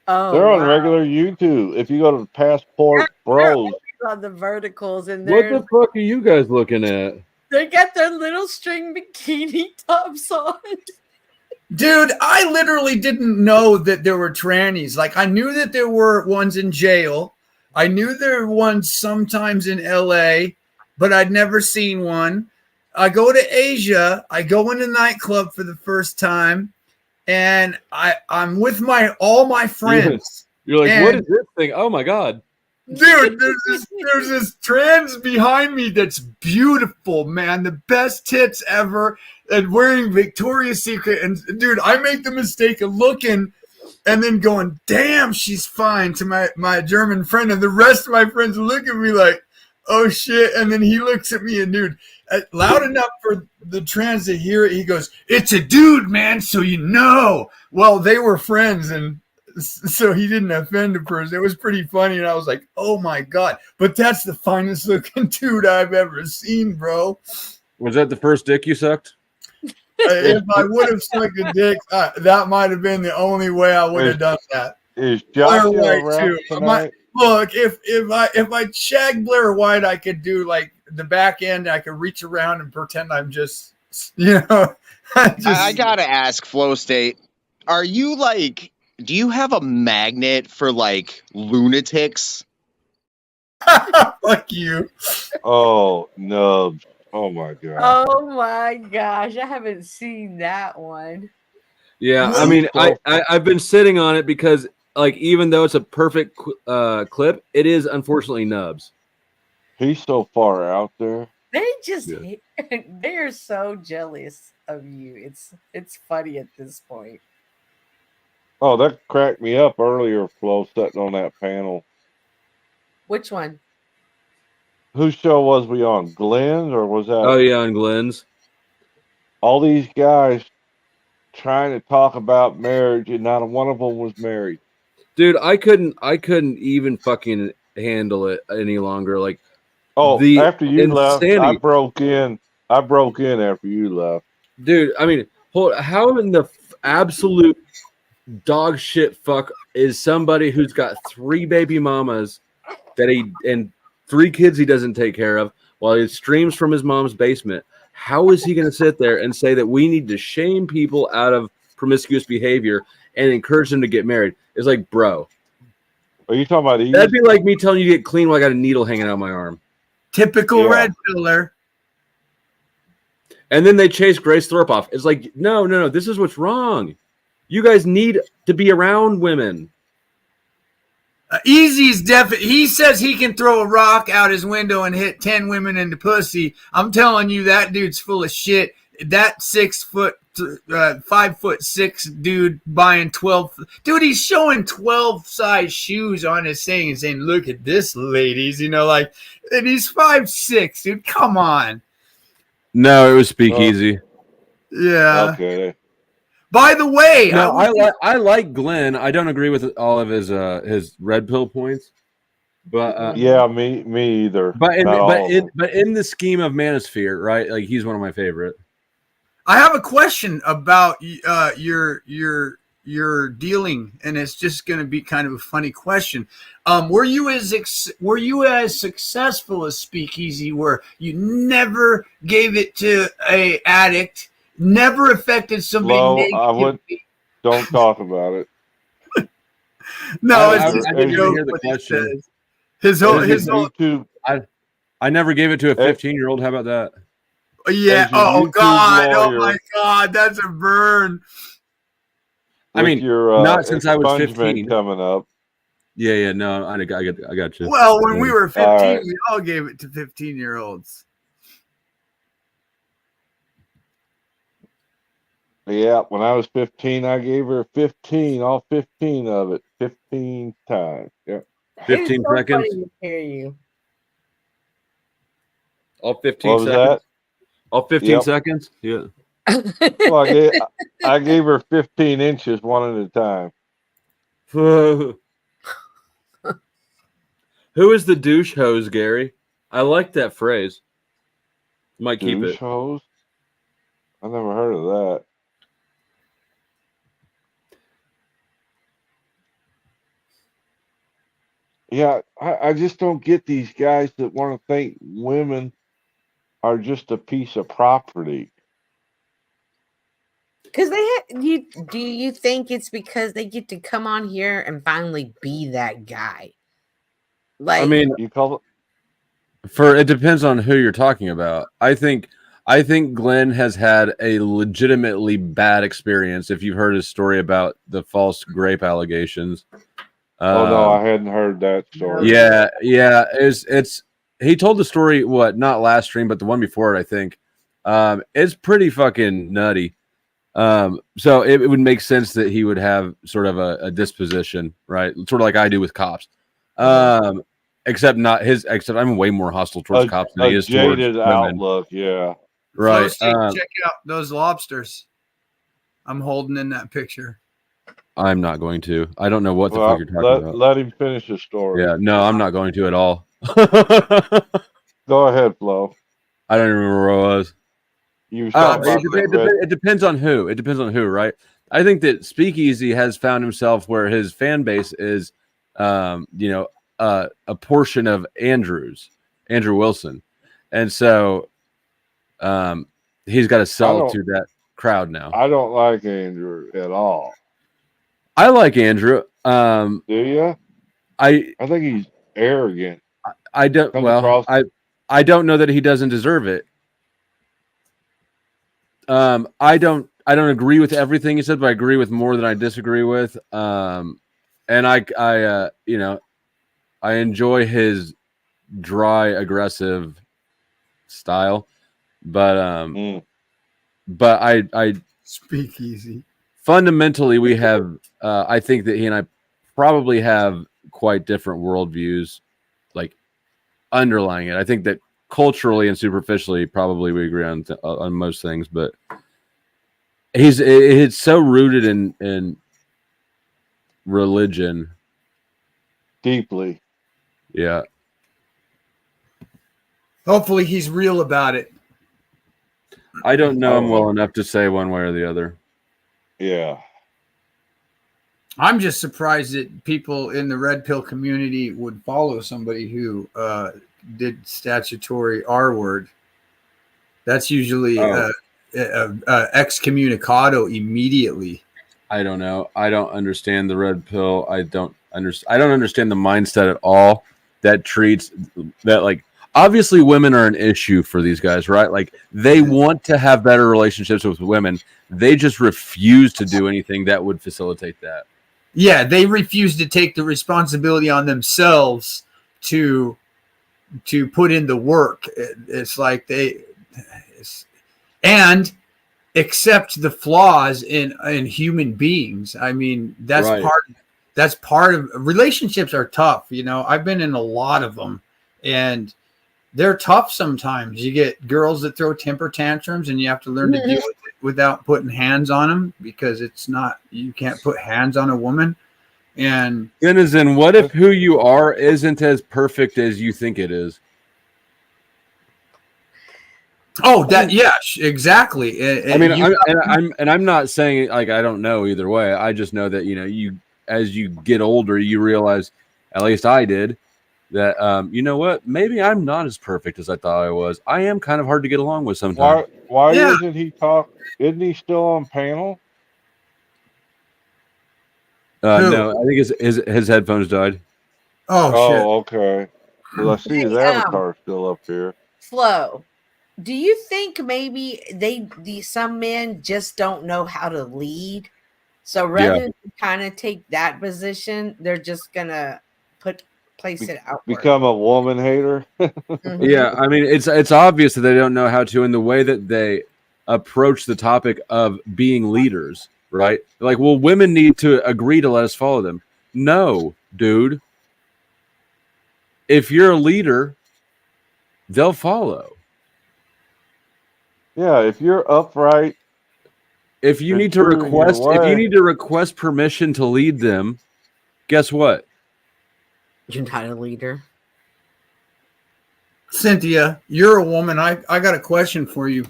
S12: Oh,
S13: they're on regular YouTube. If you go to Passport Bros,
S12: on the verticals, and
S4: what the fuck are you guys looking at?
S12: They got their little string bikini tops on.
S18: Dude, I literally didn't know that there were trannies. Like, I knew that there were ones in jail. I knew there were ones sometimes in LA, but I'd never seen one. I go to Asia. I go in a nightclub for the first time, and I'm with all my friends.
S4: You're like, what is this thing? Oh my god.
S18: Dude, there's this trans behind me that's beautiful, man. The best tits ever, and wearing Victoria's Secret. And dude, I make the mistake of looking and then going, damn, she's fine, to my German friend. And the rest of my friends look at me like, oh shit. And then he looks at me and dude, loud enough for the trans to hear it. He goes, it's a dude, man. So well, they were friends, and so he didn't offend a person. It was pretty funny, and I was like, oh my god. But that's the finest looking dude I've ever seen, bro.
S4: Was that the first dick you sucked?
S8: If I would have sucked a dick, that might have been the only way I would have done that.
S13: Is Joshua
S8: Blair White
S13: around
S8: too.
S13: tonight?
S8: Look, if I shag Blair White, I could do like the back end. I could reach around and pretend I'm just,
S7: I gotta ask, Flow State, are you like? Do you have a magnet for like lunatics?
S8: Fuck you.
S13: Oh no! Oh my god!
S12: Oh my gosh, I haven't seen that one.
S4: Yeah, I mean, I've been sitting on it because, like, even though it's a perfect clip, it is unfortunately nubs.
S13: He's so far out there.
S12: They just they're so jealous of you. It's funny at this point.
S13: Oh, that cracked me up earlier, Flo, sitting on that panel.
S12: Which one?
S13: Whose show was we on? Glenn's or was that?
S4: Oh yeah, on Glenn's.
S13: All these guys trying to talk about marriage, and not one of them was married.
S4: Dude, I couldn't even fucking handle it any longer. Like,
S13: after you left,
S4: insanity.
S13: I broke in after you left.
S4: Dude, I mean, how in the absolute dog shit fuck is somebody who's got 3 baby mamas and 3 kids he doesn't take care of while he streams from his mom's basement? How is he going to sit there and say that we need to shame people out of promiscuous behavior and encourage them to get married? It's like, bro.
S13: Are you talking about these?
S4: That'd be like me telling you to get clean while I got a needle hanging out my arm.
S8: Typical red pillar.
S4: And then they chase Grace Thorpe off. It's like, no. This is what's wrong. You guys need to be around women.
S8: Easy's definitely. He says he can throw a rock out his window and hit 10 women in the pussy. I'm telling you, that dude's full of shit. That 5'6" dude buying 12. Dude, he's showing 12 size shoes on his thing and saying, "Look at this, ladies." And he's 5'6", dude. Come on.
S4: No, it was Speakeasy.
S8: Yeah.
S13: Okay.
S8: By the way,
S4: no, I like Glenn. I don't agree with all of his red pill points, but
S13: yeah, me either.
S4: But in the scheme of Manosphere, right? Like, he's one of my favorite.
S8: I have a question about your dealing, and it's just going to be kind of a funny question. Were you as successful as Speakeasy, where you never gave it to a addict? Never affected somebody negatively.
S13: Don't talk about it.
S8: No,
S4: I didn't hear the question.
S8: His whole
S4: I never gave it to a 15-year-old. How about that?
S8: Yeah. Oh God. Oh my God. That's a burn.
S4: I mean, not since I was 15.
S13: Coming up.
S4: Yeah. No, I got you.
S8: Well, when we were 15, we all gave it to 15-year-olds.
S13: Yeah, when I was 15, I gave her 15, all 15 of it, 15 times. Yeah.
S4: 15
S12: so
S4: seconds.
S12: Funny to hear you.
S4: All 15
S13: What was
S4: seconds.
S13: that?
S4: All 15 seconds? Yeah.
S13: Well, I gave her 15 inches one at a time.
S4: Who is the douche hose, Gary? I like that phrase. Might keep
S13: Douche
S4: it.
S13: hose? I never heard of that. Yeah, I just don't get these guys that want to think women are just a piece of property.
S12: Because do you think it's because they get to come on here and finally be that guy? Like,
S4: I mean,
S13: you call it.
S4: It depends on who you're talking about. I think Glenn has had a legitimately bad experience. If you've heard his story about the false grape allegations.
S13: Oh no, I hadn't heard that story.
S4: Yeah. It's he told the story not last stream, but the one before it, I think. It's pretty fucking nutty. So it would make sense that he would have sort of a disposition, right? Sort of like I do with cops. Except I'm way more hostile towards cops than he is towards women.
S13: Outlook, yeah.
S4: Right.
S8: Check out those lobsters I'm holding in that picture.
S4: I'm not going to. I don't know what the fuck you're talking about.
S13: Let him finish his story.
S4: Yeah, no, I'm not going to at all.
S13: Go ahead, Flo.
S4: I don't even remember where I was. It depends on who. It depends on who, right? I think that Speakeasy has found himself where his fan base is, a portion of Andrew Wilson, and so he's got to sell to that crowd now.
S13: I don't like Andrew at all.
S4: I like Andrew.
S13: Do you?
S4: I
S13: think he's arrogant.
S4: I don't. Well, I don't know that he doesn't deserve it. I don't agree with everything he said, but I agree with more than I disagree with. And I enjoy his dry, aggressive style, but I
S18: Speakeasy.
S4: Fundamentally, we have. I think that he and I probably have quite different worldviews, like underlying it. I think that culturally and superficially, probably we agree on most things, but it's so rooted in religion,
S13: deeply.
S4: Yeah.
S18: Hopefully, he's real about it.
S4: I don't know him well enough to say one way or the other.
S13: Yeah.
S18: I'm just surprised that people in the red pill community would follow somebody who did statutory R word. That's usually excommunicado immediately.
S4: I don't know. I don't understand the red pill. I don't understand the mindset at all that treats that like. Obviously, women are an issue for these guys, right? Like they want to have better relationships with women. They just refuse to do anything that would facilitate that.
S18: Yeah, they refuse to take the responsibility on themselves to put in the work. It's like and accept the flaws in human beings. I mean, that's
S4: Right.
S18: part of relationships are tough. You know, I've been in a lot of them, and they're tough sometimes. You get girls that throw temper tantrums, and you have to learn to deal with it without putting hands on them, because you can't put hands on a woman. And
S4: Denizen, what if who you are isn't as perfect as you think it is?
S18: Oh, exactly.
S4: I'm not saying like I don't know either way. I just know that you as you get older, you realize, at least I did, that you know what? Maybe I'm not as perfect as I thought I was. I am kind of hard to get along with sometimes.
S13: Why isn't he talk? Isn't he still on panel?
S4: No, I think his headphones died.
S13: Oh, okay. Well, I see his avatar still up here.
S12: Flo, do you think maybe some men just don't know how to lead? So rather than kind of take that position, they're just gonna place it outward.
S13: Become a woman hater.
S4: Yeah, I mean it's obvious that they don't know how to, in the way that they approach the topic of being leaders, right? They're like, well, women need to agree to let us follow them. No, dude. If you're a leader, they'll follow.
S13: Yeah, if you're upright.
S4: If you need to request permission to lead them, guess what?
S12: You're not a leader.
S18: Cynthia, you're a woman. I got a question for you.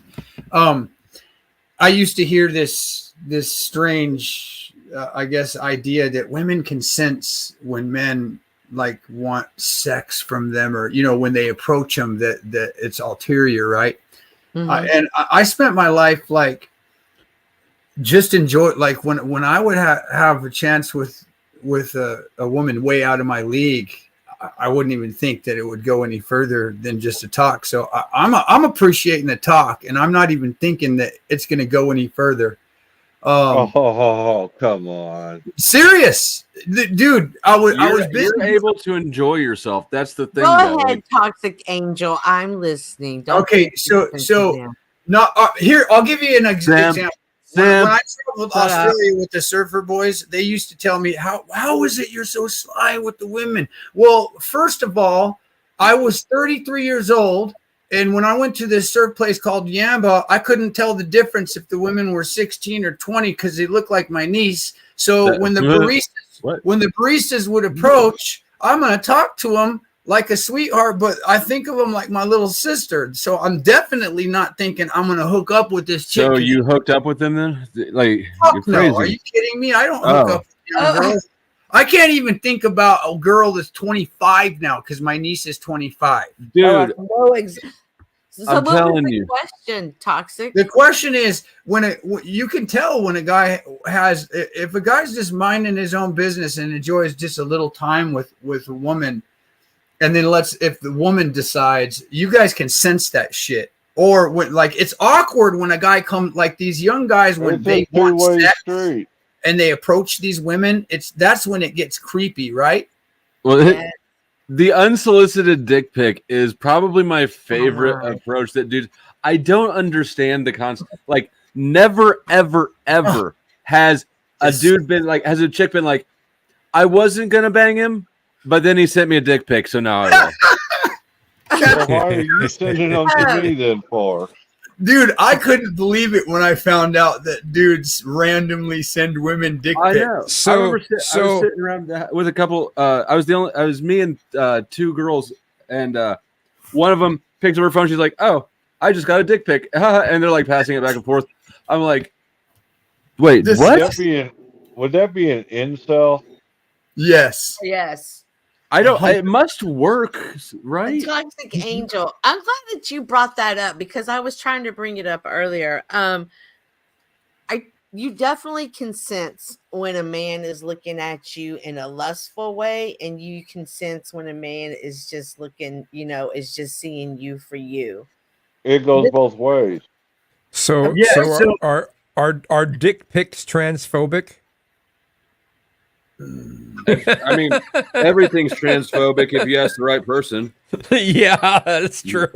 S18: I used to hear this strange, I guess, idea that women can sense when men like want sex from them, or when they approach them that it's ulterior, right?
S12: Mm-hmm.
S18: And I spent my life like just enjoy, like when I would have a chance with a woman way out of my league, I wouldn't even think that it would go any further than just a talk. So I'm appreciating the talk, and I'm not even thinking that it's going to go any further.
S13: Oh, come on.
S18: Serious, dude. I was busy.
S4: You're able to enjoy yourself. That's the thing.
S12: Go ahead, Toxic Angel. I'm listening.
S18: Okay, so not here. I'll give you an example. When I traveled to Australia with the surfer boys, they used to tell me, how is it you're so sly with the women? Well, first of all, I was 33 years old, and when I went to this surf place called Yamba, I couldn't tell the difference if the women were 16 or 20 because they looked like my niece. So when the baristas would approach, I'm going to talk to them like a sweetheart, but I think of them like my little sister. So I'm definitely not thinking I'm gonna hook up with this chick.
S4: So you hooked up with them then? Like,
S18: Fuck
S4: you're
S18: no.
S4: crazy.
S18: Are you kidding me? I don't hook up with young girls. I can't even think about a girl that's 25 now because my niece is 25.
S4: Dude,
S12: So
S4: I'm
S12: what was
S4: telling
S12: the
S4: you.
S12: question, Toxic?
S18: The question is you can tell when a guy has, if a guy's just minding his own business and enjoys just a little time with a woman, and then if the woman decides, you guys can sense that shit. Or when, like, it's awkward when a guy comes, like these young guys, when they want sex and they approach these women, that's when it gets creepy, right?
S4: Well, the unsolicited dick pic is probably my favorite approach. That dude, I don't understand the concept. Like, never, ever, ever has a dude been like, has a chick been like, I wasn't gonna bang him, but then he sent me a dick pic, so now I will.
S13: Well, why are you sending them to me then for?
S18: Dude, I couldn't believe it when I found out that dudes randomly send women dick pics.
S4: I know. I was sitting around with a couple. I was me and two girls, and one of them picks up her phone. She's like, "Oh, I just got a dick pic," and they're like passing it back and forth. I'm like, "Wait, what?"
S13: Would that be an incel?
S18: Yes.
S12: Yes.
S4: I don't. It must work, right?
S12: Toxic Angel. I'm glad that you brought that up because I was trying to bring it up earlier. You definitely can sense when a man is looking at you in a lustful way, and you can sense when a man is just looking, is just seeing you for you.
S13: It goes both ways.
S14: So are dick pics transphobic?
S4: I mean, everything's transphobic if you ask the right person.
S14: Yeah, that's true.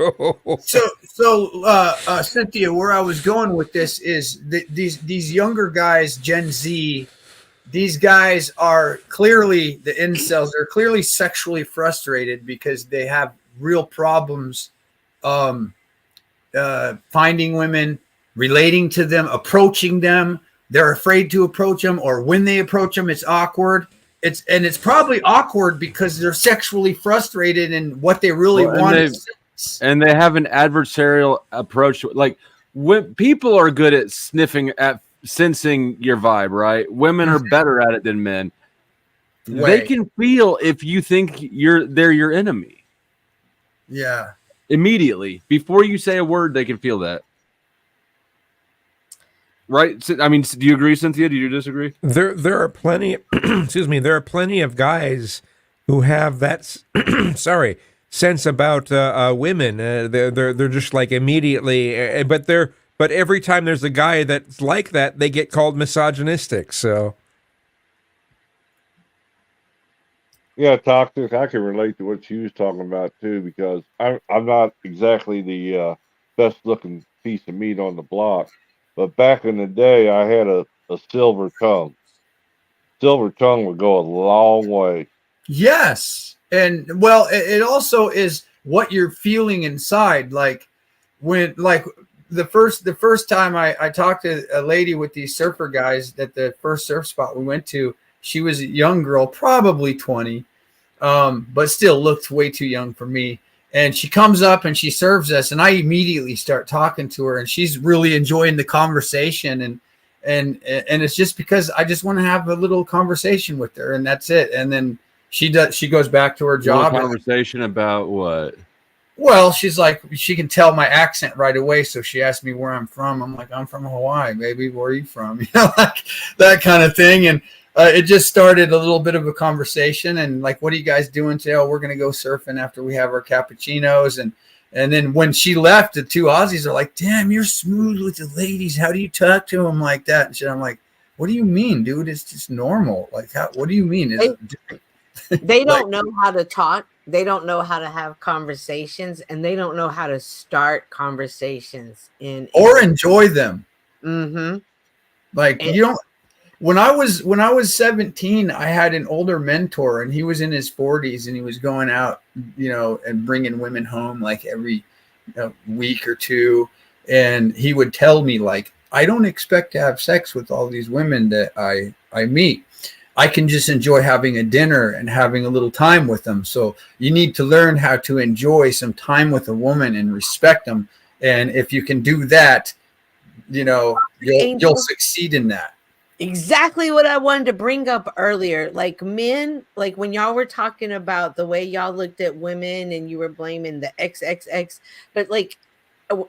S18: So, Cynthia, where I was going with this is these younger guys, Gen Z, these guys are clearly the incels. They're clearly sexually frustrated because they have real problems finding women, relating to them, approaching them. They're afraid to approach them, or when they approach them, it's awkward. It's probably awkward because they're sexually frustrated and what they really want.
S4: And they have an adversarial approach. Like, when people are good at sensing your vibe, right? Women are better at it than men. They can feel if you think they're your enemy.
S18: Yeah.
S4: Immediately, before you say a word, they can feel that. Right? I mean, do you agree, Cynthia? Do you disagree?
S14: There are plenty. Excuse me. There are plenty of guys who have that. Sense about women. They're just like immediately. But every time there's a guy that's like that, they get called misogynistic. So.
S13: Yeah, Toxic. I can relate to what she was talking about too, because I'm not exactly the best looking piece of meat on the block. But back in the day, I had a silver tongue. Silver tongue would go a long way.
S18: Yes. And well, it also is what you're feeling inside. Like the first time I talked to a lady with these surfer guys at the first surf spot we went to, she was a young girl, probably 20, but still looked way too young for me. And she comes up and she serves us, and I immediately start talking to her, and she's really enjoying the conversation. And it's just because I just want to have a little conversation with her, and that's it. And then she goes back to her job.
S4: Conversation about what?
S18: Well, she's like, she can tell my accent right away, so she asked me where I'm from. I'm like, I'm from Hawaii, baby. Where are you from? Like that kind of thing. And it just started a little bit of a conversation, and like, what are you guys doing today? Oh, we're going to go surfing after we have our cappuccinos. And then when she left, the two Aussies are like, damn, you're smooth with the ladies. How do you talk to them like that? And shit. I'm like, what do you mean, dude? It's just normal. Like, what do you mean?
S12: They don't know how to talk. They don't know how to have conversations, and they don't know how to start conversations
S18: or enjoy them.
S12: Mm-hmm.
S18: Like, you don't. When I was 17, I had an older mentor, and he was in his 40s, and he was going out, and bringing women home like every week or two. And he would tell me, like, I don't expect to have sex with all these women that I meet. I can just enjoy having a dinner and having a little time with them. So you need to learn how to enjoy some time with a woman and respect them. And if you can do that, you know, you'll succeed in that.
S12: Exactly what I wanted to bring up earlier. Like men, like when y'all were talking about the way y'all looked at women and you were blaming the XXX, but like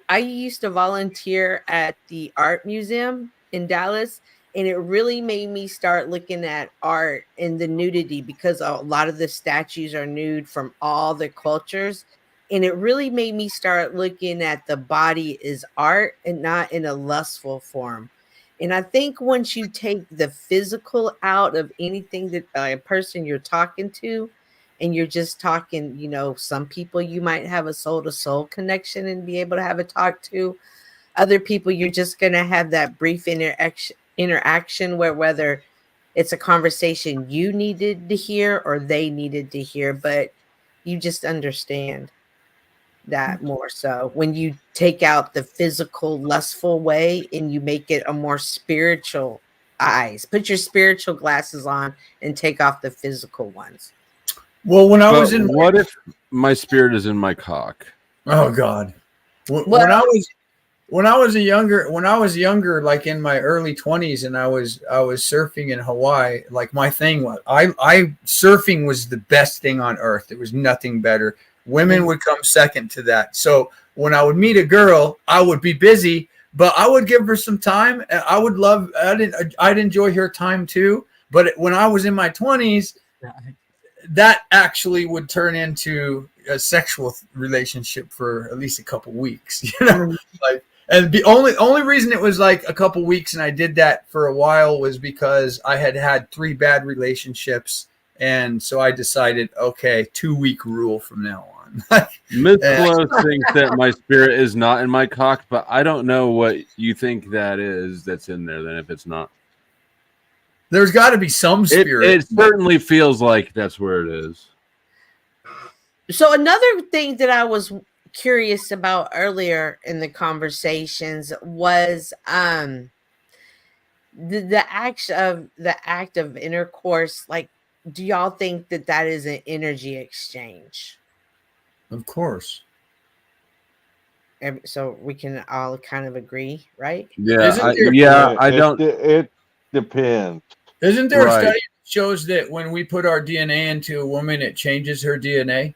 S12: I used to volunteer at the art museum in Dallas, and it really made me start looking at art and the nudity, because a lot of the statues are nude from all the cultures. And it really made me start looking at the body as art and not in a lustful form. And I think once you take the physical out of anything that a person you're talking to, and you're just talking, you know, some people you might have a soul to soul connection and be able to have a talk to. Other people, you're just going to have that brief interaction where whether it's a conversation you needed to hear or they needed to hear, but you just understand that more so when you take out the physical lustful way and you make it a more spiritual eyes. Put your spiritual glasses on and take off the physical ones.
S18: Well, when I was in,
S4: what if my spirit is in my cock?
S18: Oh God! When I was younger, like in my early 20s, and I was surfing in Hawaii. Like my thing was, surfing was the best thing on earth. There was nothing better. Women would come second to that. So when I would meet a girl, I would be busy, but I would give her some time. I'd enjoy her time too. But when I was in my 20s, that actually would turn into a sexual relationship for at least a couple weeks, you know, like, and the only reason it was like a couple weeks and I did that for a while was because I had 3 bad relationships. And so I decided, okay, 2-week rule from now on.
S4: Miss Flo thinks that my spirit is not in my cock, but I don't know what you think that is that's in there then if it's not.
S18: There's got to be some spirit.
S4: It certainly feels like that's where it is.
S12: So another thing that I was curious about earlier in the conversations was the act of intercourse. Like, do y'all think that is an energy exchange?
S18: Of course.
S12: So we can all kind of agree, right?
S4: Yeah, I don't.
S13: It depends.
S18: Isn't there a study that shows that when we put our DNA into a woman, it changes her DNA?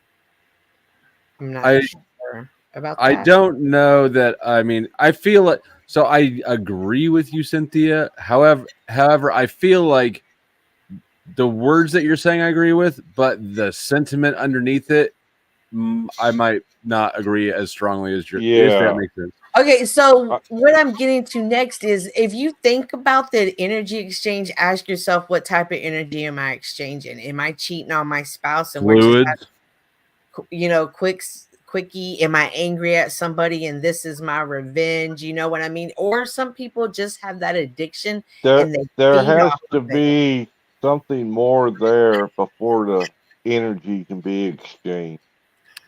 S12: I'm not sure about that.
S4: I don't know that. I mean, I feel like, so I agree with you, Cynthia. However, I feel like the words that you're saying I agree with, but the sentiment underneath it, I might not agree as strongly as if that makes sense.
S12: Okay, so what I'm getting to next is if you think about the energy exchange, ask yourself, what type of energy am I exchanging? Am I cheating on my spouse and
S4: Fluids.
S12: we're just quickie? Am I angry at somebody and this is my revenge? You know what I mean? Or some people just have that addiction.
S13: There has to be something more there before the energy can be exchanged.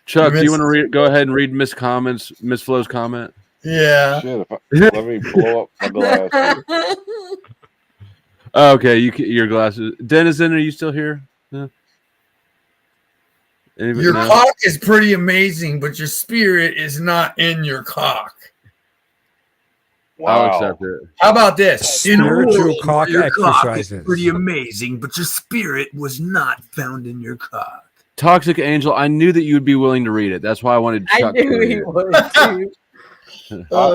S4: Chuck, do you want to go ahead and read Miss Flo's comment?
S18: Yeah.
S13: Shit, let me blow up my glasses.
S4: Okay, your glasses. Denizen, are you still here? No?
S18: Your cock is pretty amazing, but your spirit is not in your cock.
S4: Wow. I'll accept it.
S18: How about this?
S14: Spiritual cock
S18: your cock
S14: exercises.
S18: is pretty amazing, but your spirit was not found in your cock.
S4: Toxic Angel, I knew that you would be willing to read it. That's why I wanted Chuck to read it.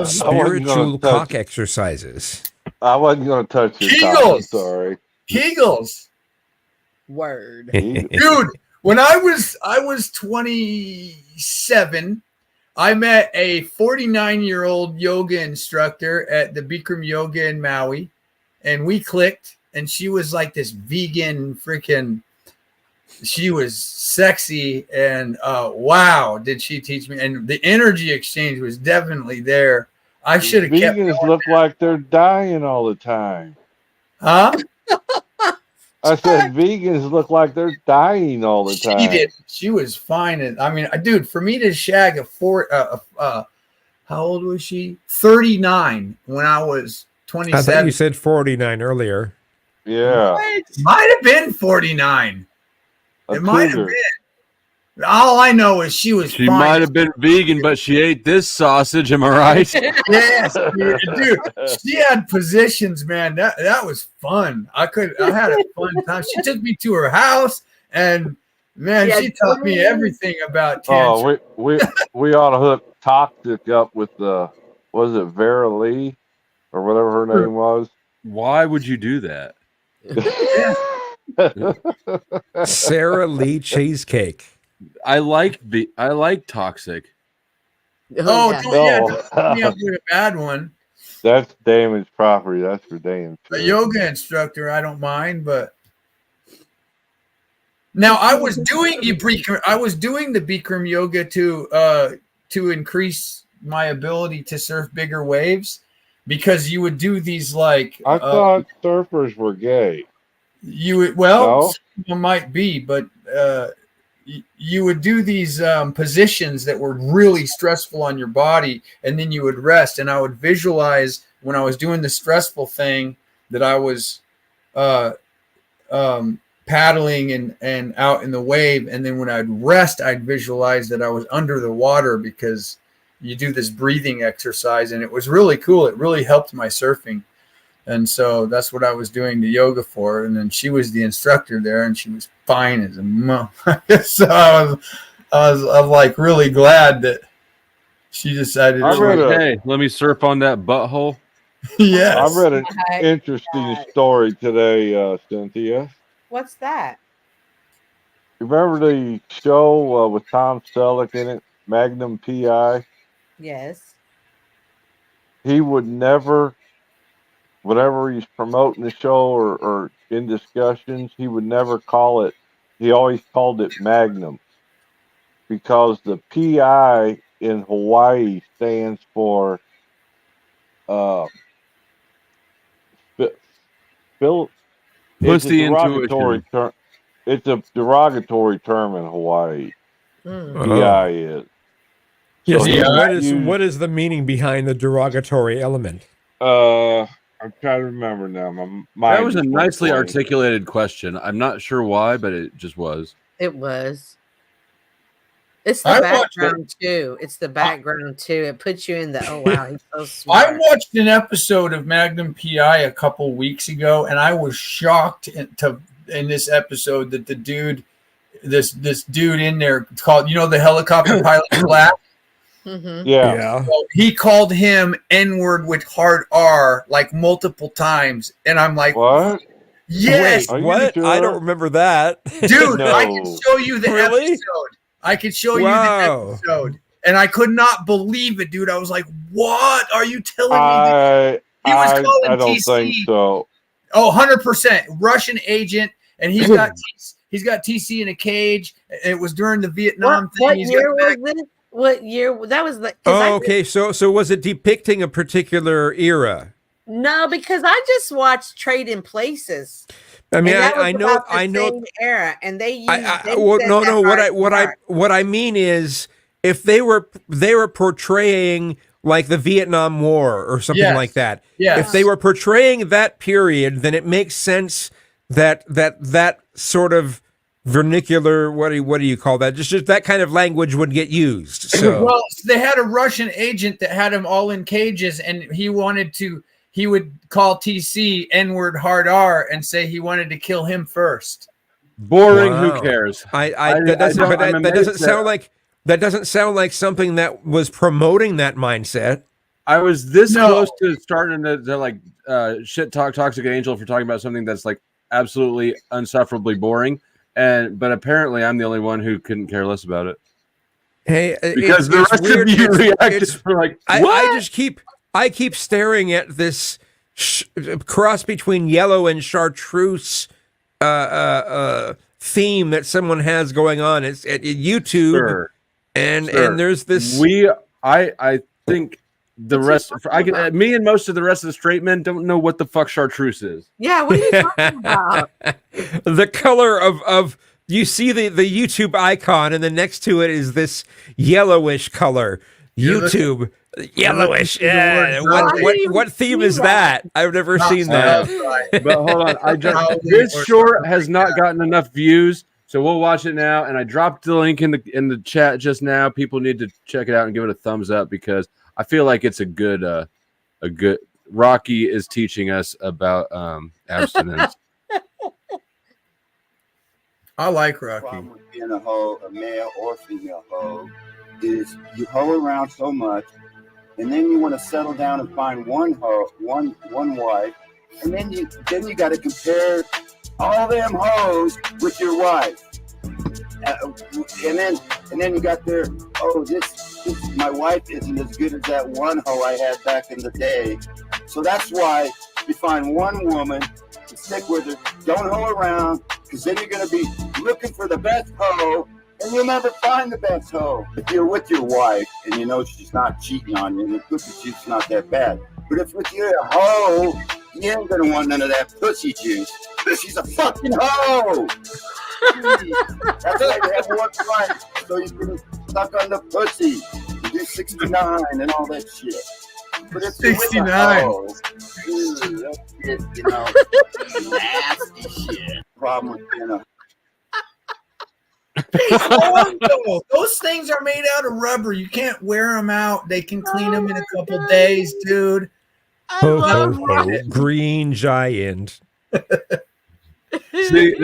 S14: Spiritual cock exercises.
S13: I wasn't going to touch your cock. Sorry.
S18: Kegels.
S12: Word.
S18: Dude, when I was 27, I met a 49-year-old yoga instructor at the Bikram Yoga in Maui, and we clicked, and she was like this vegan freaking, she was sexy, and wow, did she teach me. And the energy exchange was definitely there. I should have kept
S13: Vegans look like they're dying all the time.
S18: Huh?
S13: I said vegans look like they're dying all the time.
S18: She did. She was fine. And I mean, dude, for me to shag how old was she? 39 when I was 27.
S14: I thought you said 49 earlier.
S13: Yeah.
S8: Might have been 49. It might have been. All I know is she was.
S4: She
S8: fine.
S4: might have been vegan, but she ate this sausage. Am I right?
S8: Yes, dude. She had positions, man. That was fun. I had a fun time. She took me to her house, and man, she taught me everything about tantra.
S13: Oh, we ought to hook Toxic up with was it Vera Lee or whatever her name was?
S4: Why would you do that?
S14: Sarah Lee Cheesecake.
S4: I like Toxic.
S8: Oh, don't me up with a bad one.
S13: That's damaged property. That's for damn sure.
S8: A yoga instructor, I don't mind, but now I was doing the Bikram yoga to increase my ability to surf bigger waves, because you would do these like
S13: I thought surfers were gay.
S8: You would, well, some might be, but you would do these positions that were really stressful on your body, and then you would rest. And I would visualize when I was doing the stressful thing that I was paddling and out in the wave. And then when I'd rest, I'd visualize that I was under the water, because you do this breathing exercise, and it was really cool. It really helped my surfing. And so that's what I was doing the yoga for. And then she was the instructor there, and she was fine as a mom. So I was like really glad that she decided.
S4: Hey, let me surf on that butthole.
S8: Yes.
S13: I read an interesting story today, Cynthia.
S12: What's that?
S13: You remember the show with Tom Selleck in it, Magnum PI?
S12: Yes.
S13: He would never, whenever he's promoting the show or in discussions, he would never call it, he always called it Magnum, because the PI in Hawaii stands for
S4: Pussy
S13: derogatory term. It's a derogatory term in Hawaii. PI is.
S14: Yes.
S13: So
S14: what is the meaning behind the derogatory element?
S13: I'm trying to remember now.
S4: That was a nicely articulated question. I'm not sure why, but it just was.
S12: It was. It's the background too. It's the background too. It puts you in the wow, he's so smart.
S8: I watched an episode of Magnum PI a couple weeks ago, and I was shocked in this episode that the dude, this dude in there called, the helicopter pilot Black.
S12: Mm-hmm.
S13: Yeah.
S8: So he called him N-word with hard R like multiple times, and I'm like,
S13: what?
S8: Yes.
S14: Wait, what? Sure? I don't remember that,
S8: dude.
S13: No.
S8: I can show you the episode. I could show you the episode, and I could not believe it, dude. I was like, "What are you telling me?" He was calling
S13: I don't
S8: TC.
S13: think so.
S8: Oh, 100% Russian agent, and he's got TC in a cage. It was during the Vietnam thing.
S12: What year was this? What year? That was the.
S14: Oh, okay. So was it depicting a particular era?
S12: No, because I just watched Trade in Places.
S14: I mean,
S12: I know
S14: same
S12: era, and they used.
S14: What I mean is, if they were portraying like the Vietnam War or something like that.
S8: Yes.
S14: If they were portraying that period, then it makes sense that sort of vernacular, what do you call that? Just that kind of language would get used. So
S8: well, they had a Russian agent that had them all in cages, and he would call TC N-word hard R and say he wanted to kill him first.
S4: Boring. Wow. Who cares?
S14: That doesn't sound like something that was promoting that mindset.
S4: I was this close to starting to like shit talk Toxic Angel for talking about something that's like absolutely unsufferably boring, but apparently I'm the only one who couldn't care less about it.
S14: Hey,
S4: because the rest of you reacted like what?
S14: I keep staring at this cross between yellow and chartreuse theme that someone has going on. It's at YouTube, and there's this.
S4: I think the rest. Me and most of the rest of the straight men don't know what the fuck chartreuse is.
S12: Yeah, what are you talking about?
S14: The color of you see the YouTube icon, and then next to it is this yellowish color. YouTube, yellowish. Yeah. What theme is that? I've never seen that.
S4: But hold on, this short has not gotten enough views, so we'll watch it now. And I dropped the link in the chat just now. People need to check it out and give it a thumbs up because I feel like it's a good. Rocky is teaching us about abstinence.
S18: I like Rocky.
S10: Problem with being a hoe, a male or female hoe, is you hoe around so much, and then you want to settle down and find one hoe, one wife, and then you got to compare all them hoes with your wife, and then you got there. Oh, this my wife isn't as good as that one hoe I had back in the day, so that's why you find one woman and stick with her. Don't hoe around, because then you're going to be looking for the best hoe, and you'll never find the best hoe. If you're with your wife and you know she's not cheating on you, and the pussy juice is not that bad. But if with your hoe, you ain't gonna want none of that pussy juice. She's a fucking hoe. That's why you have one wife, so you can suck on the pussy and do 69 and all that shit. But if 69, that's shit, nasty shit. Problem with being a
S18: Those things are made out of rubber. You can't wear them out. They can clean them in a couple days, dude.
S14: Green giant.
S4: See,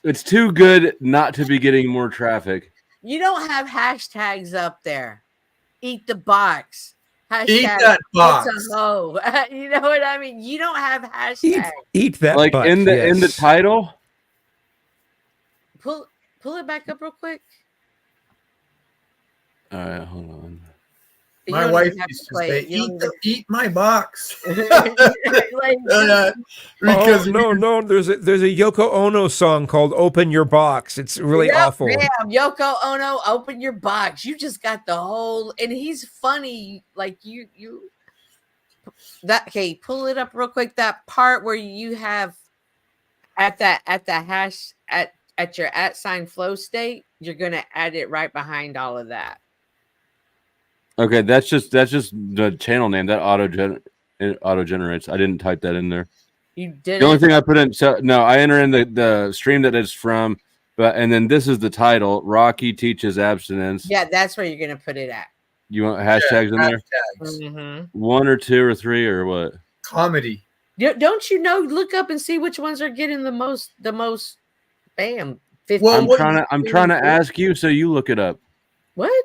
S4: it's too good not to be getting more traffic.
S12: You don't have hashtags up there. Eat the box. Hashtag,
S18: eat that box.
S12: It's a hoe. You know what I mean? You don't have hashtags.
S14: Eat that
S4: like
S14: butt,
S4: in the title.
S12: Pull it back up real quick.
S4: All right, hold on.
S18: My wife used to say, "Eat my box."
S14: Because no, there's a Yoko Ono song called "Open Your Box." It's really awful.
S12: Damn, Yoko Ono, open your box. You just got the whole, and he's funny. Like you that. Okay, pull it up real quick. That part where you have at the hash at your @ flow state, you're gonna add it right behind all of that.
S4: Okay, that's just the channel name that auto generates. I didn't type that in there.
S12: You did.
S4: The only thing I put in, I enter in the stream that it's from, and then this is the title. Rocky teaches abstinence.
S12: Yeah, that's where you're gonna put it at.
S4: You want hashtags in there?
S12: Mm-hmm.
S4: 1 or 2 or 3 or what?
S18: Comedy.
S12: Don't you know? Look up and see which ones are getting the most. Bam. 50.
S4: I'm trying to ask you, so you look it up.
S12: What?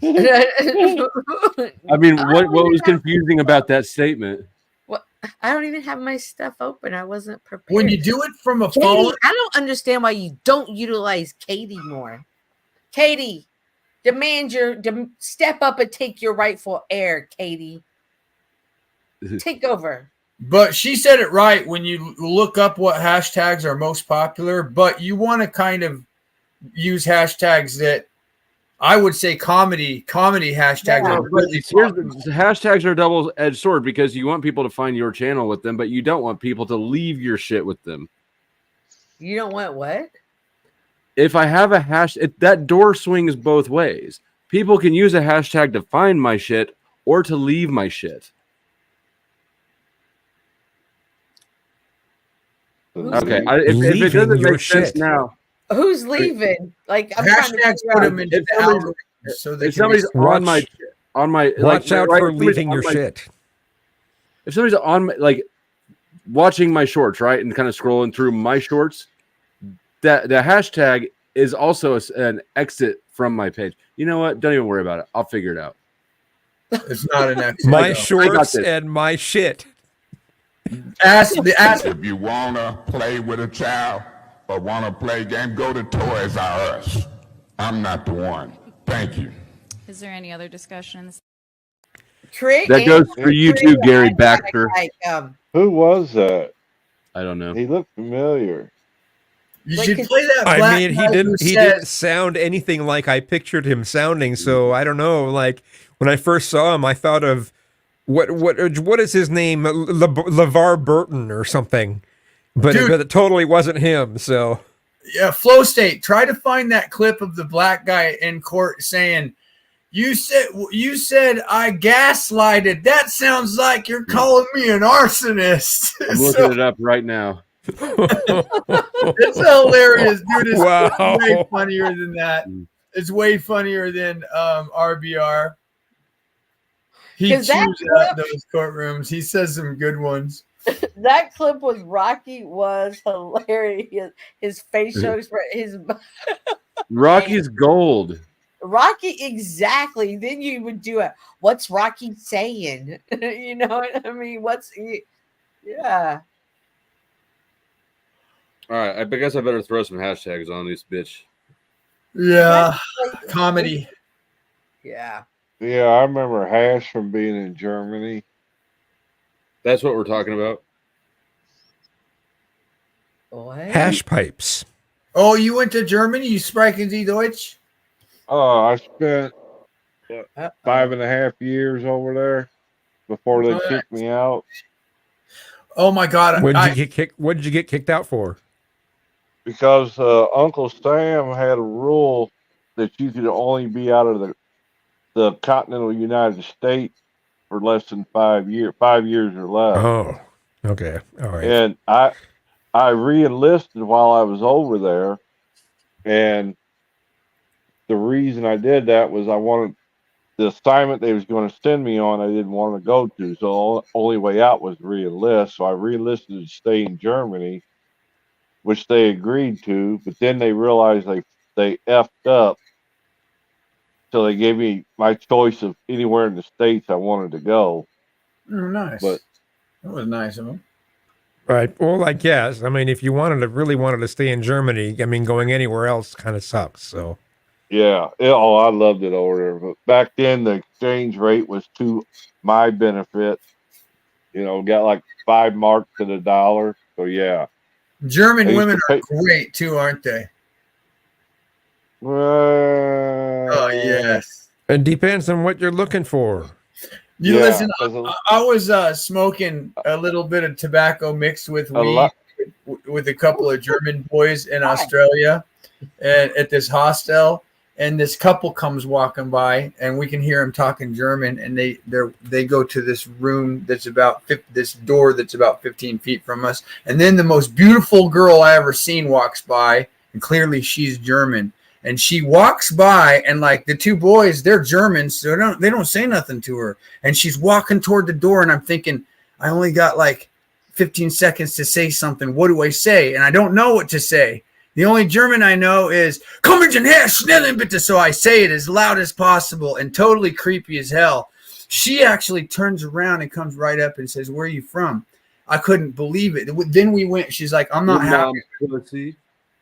S4: I mean, what was confusing about that statement?
S12: Well, I don't even have my stuff open. I wasn't prepared.
S18: When you do it from a
S12: Katie,
S18: phone,
S12: I don't understand why you don't utilize Katie more. Katie, step up and take your rightful air, Katie. Take over.
S18: But she said it right when you look up what hashtags are most popular, but you want to kind of use hashtags that I would say comedy hashtags are really
S4: hashtags are a double-edged sword because you want people to find your channel with them, but you don't want people to leave your shit with them.
S12: You don't want what?
S4: If I have a that door swings both ways. People can use a hashtag to find my shit or to leave my shit. Okay, if it doesn't make sense now.
S12: Who's leaving? Like I'm
S18: hashtags put them into the algorithm so that
S4: somebody's on my
S14: watch out for leaving your shit.
S4: If somebody's on my watching my shorts, right, and kind of scrolling through my shorts, that the hashtag is also an exit from my page. You know what? Don't even worry about it. I'll figure it out.
S18: It's not an exit.
S14: My shorts and my shit.
S18: Ask.
S22: If you wanna play with a child or wanna play a game, go to Toys R Us. I'm not the one. Thank you.
S23: Is there any other discussions?
S4: That goes for you too, Gary Baxter.
S13: Who was that?
S4: I don't know.
S13: He looked familiar.
S18: You should play that.
S14: I mean, he didn't sound anything like I pictured him sounding. So I don't know. Like when I first saw him, I thought of what is his name? LeVar Burton or something. But it totally wasn't him. So
S18: yeah, Flow State. Try to find that clip of the black guy in court saying,
S8: You said I gaslighted. That sounds like you're calling me an arsonist.
S4: I'm looking it up right now.
S8: It's hilarious, dude. It's
S14: Wow.
S8: way funnier than that. It's way funnier than RBR. He chews out those courtrooms. He says some good ones.
S12: That clip was Rocky was hilarious. His facial expression, his
S4: Rocky's gold.
S12: Rocky, exactly. Then you would do it. What's Rocky saying? You know what I mean? Yeah.
S4: All right, I guess I better throw some hashtags on this bitch.
S8: Yeah, comedy.
S12: Yeah.
S13: Yeah, I remember Hash from being in Germany.
S4: That's what we're talking about.
S12: What?
S14: Hash pipes.
S8: Oh, you went to Germany? You sprechen Sie Deutsch?
S13: Oh, I spent 5.5 years over there before they kicked me out.
S8: Oh my God!
S14: What did you get kicked? What did you get kicked out for?
S13: Because Uncle Sam had a rule that you could only be out of the continental United States for less than 5 years, 5 years or less.
S14: Oh, okay, all right.
S13: And I re-enlisted while I was over there, and the reason I did that was I wanted the assignment they was going to send me on. I didn't want to go to, so the only way out was re-enlist. So I re-enlisted to stay in Germany, which they agreed to. But then they realized they effed up, so they gave me my choice of anywhere in the States I wanted to go.
S8: Oh, nice.
S13: But
S8: that was nice of them.
S14: Right. Well, I guess. I mean, if you really wanted to stay in Germany, I mean, going anywhere else kind of sucks. So.
S13: yeah, I loved it over there. But back then, the exchange rate was to my benefit. You know, got like 5 marks to the dollar. So yeah.
S8: German women are great too, aren't they? Oh yes.
S14: It depends on what you're looking for.
S8: You listen. I was smoking a little bit of tobacco mixed with weed with a couple of German boys in Australia, and at this hostel. And this couple comes walking by, and we can hear them talking German. And they go to this room that's this door that's about 15 feet from us. And then the most beautiful girl I ever seen walks by, and clearly she's German. And she walks by, and like the two boys, they're German, so they don't say nothing to her. And she's walking toward the door, and I'm thinking, I only got like 15 seconds to say something. What do I say? And I don't know what to say. The only German I know is "Kommen Sie her, schnellen bitte." So I say it as loud as possible and totally creepy as hell. She actually turns around and comes right up and says, "Where are you from?" I couldn't believe it. Then we went. She's like, "I'm not happy."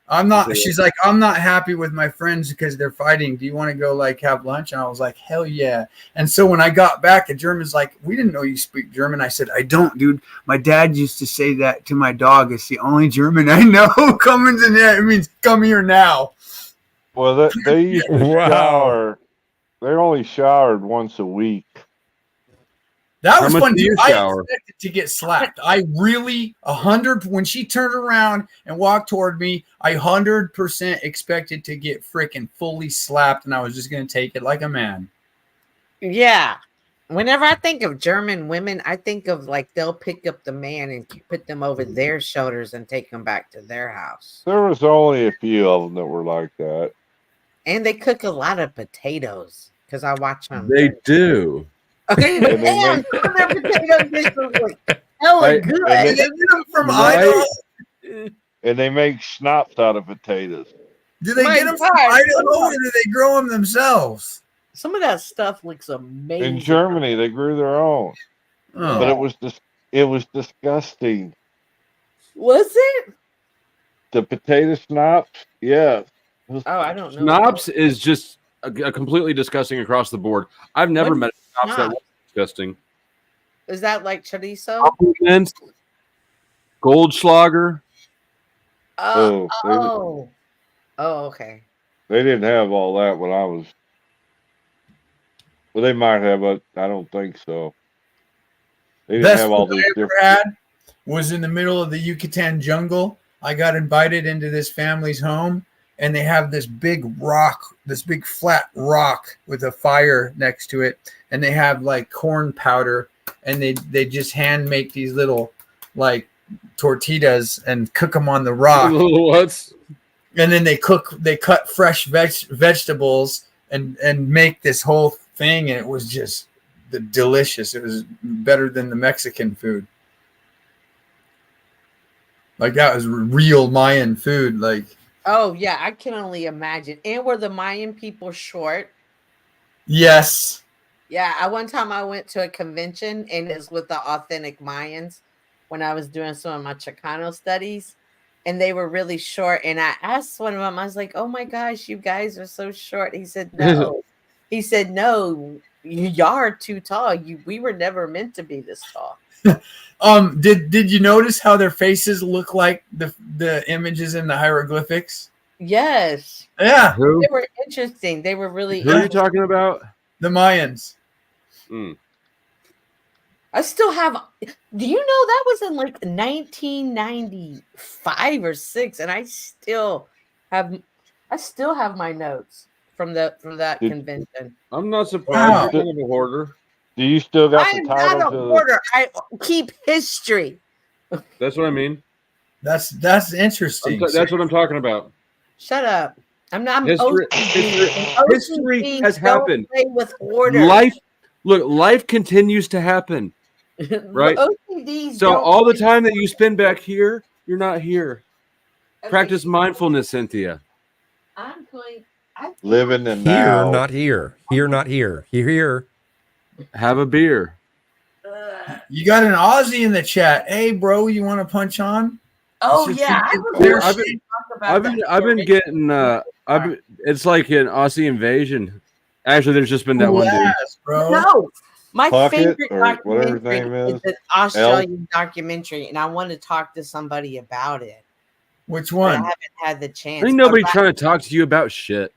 S8: I'm not. She's like, "I'm not happy with my friends because they're fighting. Do you want to go like have lunch?" And I was like, "Hell yeah!" And so when I got back, the German's like, "We didn't know you speak German." I said, "I don't, dude. My dad used to say that to my dog. It's the only German I know. Coming in there, it means come here now."
S13: Well, they used to shower. They only showered once a week.
S8: That was fun. I expected to get slapped. I really 100. When she turned around and walked toward me, I 100% expected to get freaking fully slapped, and I was just gonna take it like a man.
S12: Yeah. Whenever I think of German women, I think of like they'll pick up the man and put them over their shoulders and take them back to their house.
S13: There was only a few of them that were like that.
S12: And they cook a lot of potatoes because I watch them.
S4: They do.
S12: Okay,
S13: And they
S12: damn,
S13: make-
S12: some of their potato dishes look hella good.
S13: and
S12: They
S13: they-
S12: get them from Idaho.
S13: And they make schnapps out of potatoes.
S8: Do they
S12: My
S8: get them from
S12: God.
S8: Idaho or do they grow them themselves?
S12: Some of that stuff looks amazing.
S13: In Germany, they grew their own,
S8: Oh.
S13: but it was disgusting.
S12: Was it?
S13: The potato schnapps, yeah.
S12: Oh, I don't know.
S4: Schnapps is just a completely disgusting across the board. I've never
S12: What
S4: met
S12: is
S4: a schnapps that
S12: schnapps?
S4: was disgusting.
S12: Is that like chorizo?
S4: Compliments, Goldschlager.
S12: Oh,
S13: they-
S12: oh, okay.
S13: They didn't have all that when I was. Well, they might have, but I don't think so. They didn't
S8: Best
S13: have all
S8: food
S13: these
S8: I ever
S13: different.
S8: had was in the middle of the Yucatan jungle. I got invited into this family's home,
S18: and they have this big rock, this big flat rock with a fire next to it, and they have like corn powder, and they just hand make these little like tortillas and cook them on the rock.
S4: What?
S18: And then they cut fresh vegetables and make this whole thing, and it was just delicious. It was better than the Mexican food. Like that was real Mayan food. Like,
S12: oh yeah, I can only imagine. And were the Mayan people short?
S18: yes.
S12: Yeah, one time I went to a convention and it was with the authentic Mayans when I was doing some of my Chicano studies, and they were really short. And I asked one of them, I was like, "Oh my gosh, you guys are so short." He said, "No." He said, "No, y'all are too tall. We were never meant to be this tall."
S18: Did you notice how their faces look like the images in the hieroglyphics?
S12: Yes.
S18: Yeah.
S12: They were interesting. They were really
S4: Who are you talking about?
S18: The Mayans.
S12: I still have. Do you know that was in like 1995 or 6, and I still have my notes from that convention.
S4: I'm not surprised. You're kind of a hoarder.
S13: Do you still got
S12: I
S13: the
S12: am
S13: title
S12: not a
S13: to
S12: hoarder. I keep history.
S4: That's what I mean.
S18: That's interesting.
S4: That's what I'm talking about.
S12: Shut up. I'm not.
S4: History has happened.
S12: Play with order.
S4: Life continues to happen. Right?
S12: OCDs
S4: So
S12: don't
S4: all the
S12: play
S4: time that you spend back here, you're not here. Practice mindfulness, Cynthia.
S12: I'm going.
S13: living in
S14: Here,
S13: now?
S14: not here. Here, not here. Here.
S4: Have a beer.
S18: You got an Aussie in the chat. Hey, bro, you want to punch on?
S12: Oh yeah,
S4: I've been getting it's like an Aussie invasion. Actually, there's just been that one dude.
S18: Bro.
S12: No, my
S13: Pocket,
S12: favorite
S13: or whatever his
S12: documentary
S13: name
S12: is an Australian documentary, and I want to talk to somebody about it.
S18: Which
S12: But I
S18: one?
S12: haven't had the chance.
S4: Ain't nobody trying to talk to you about shit.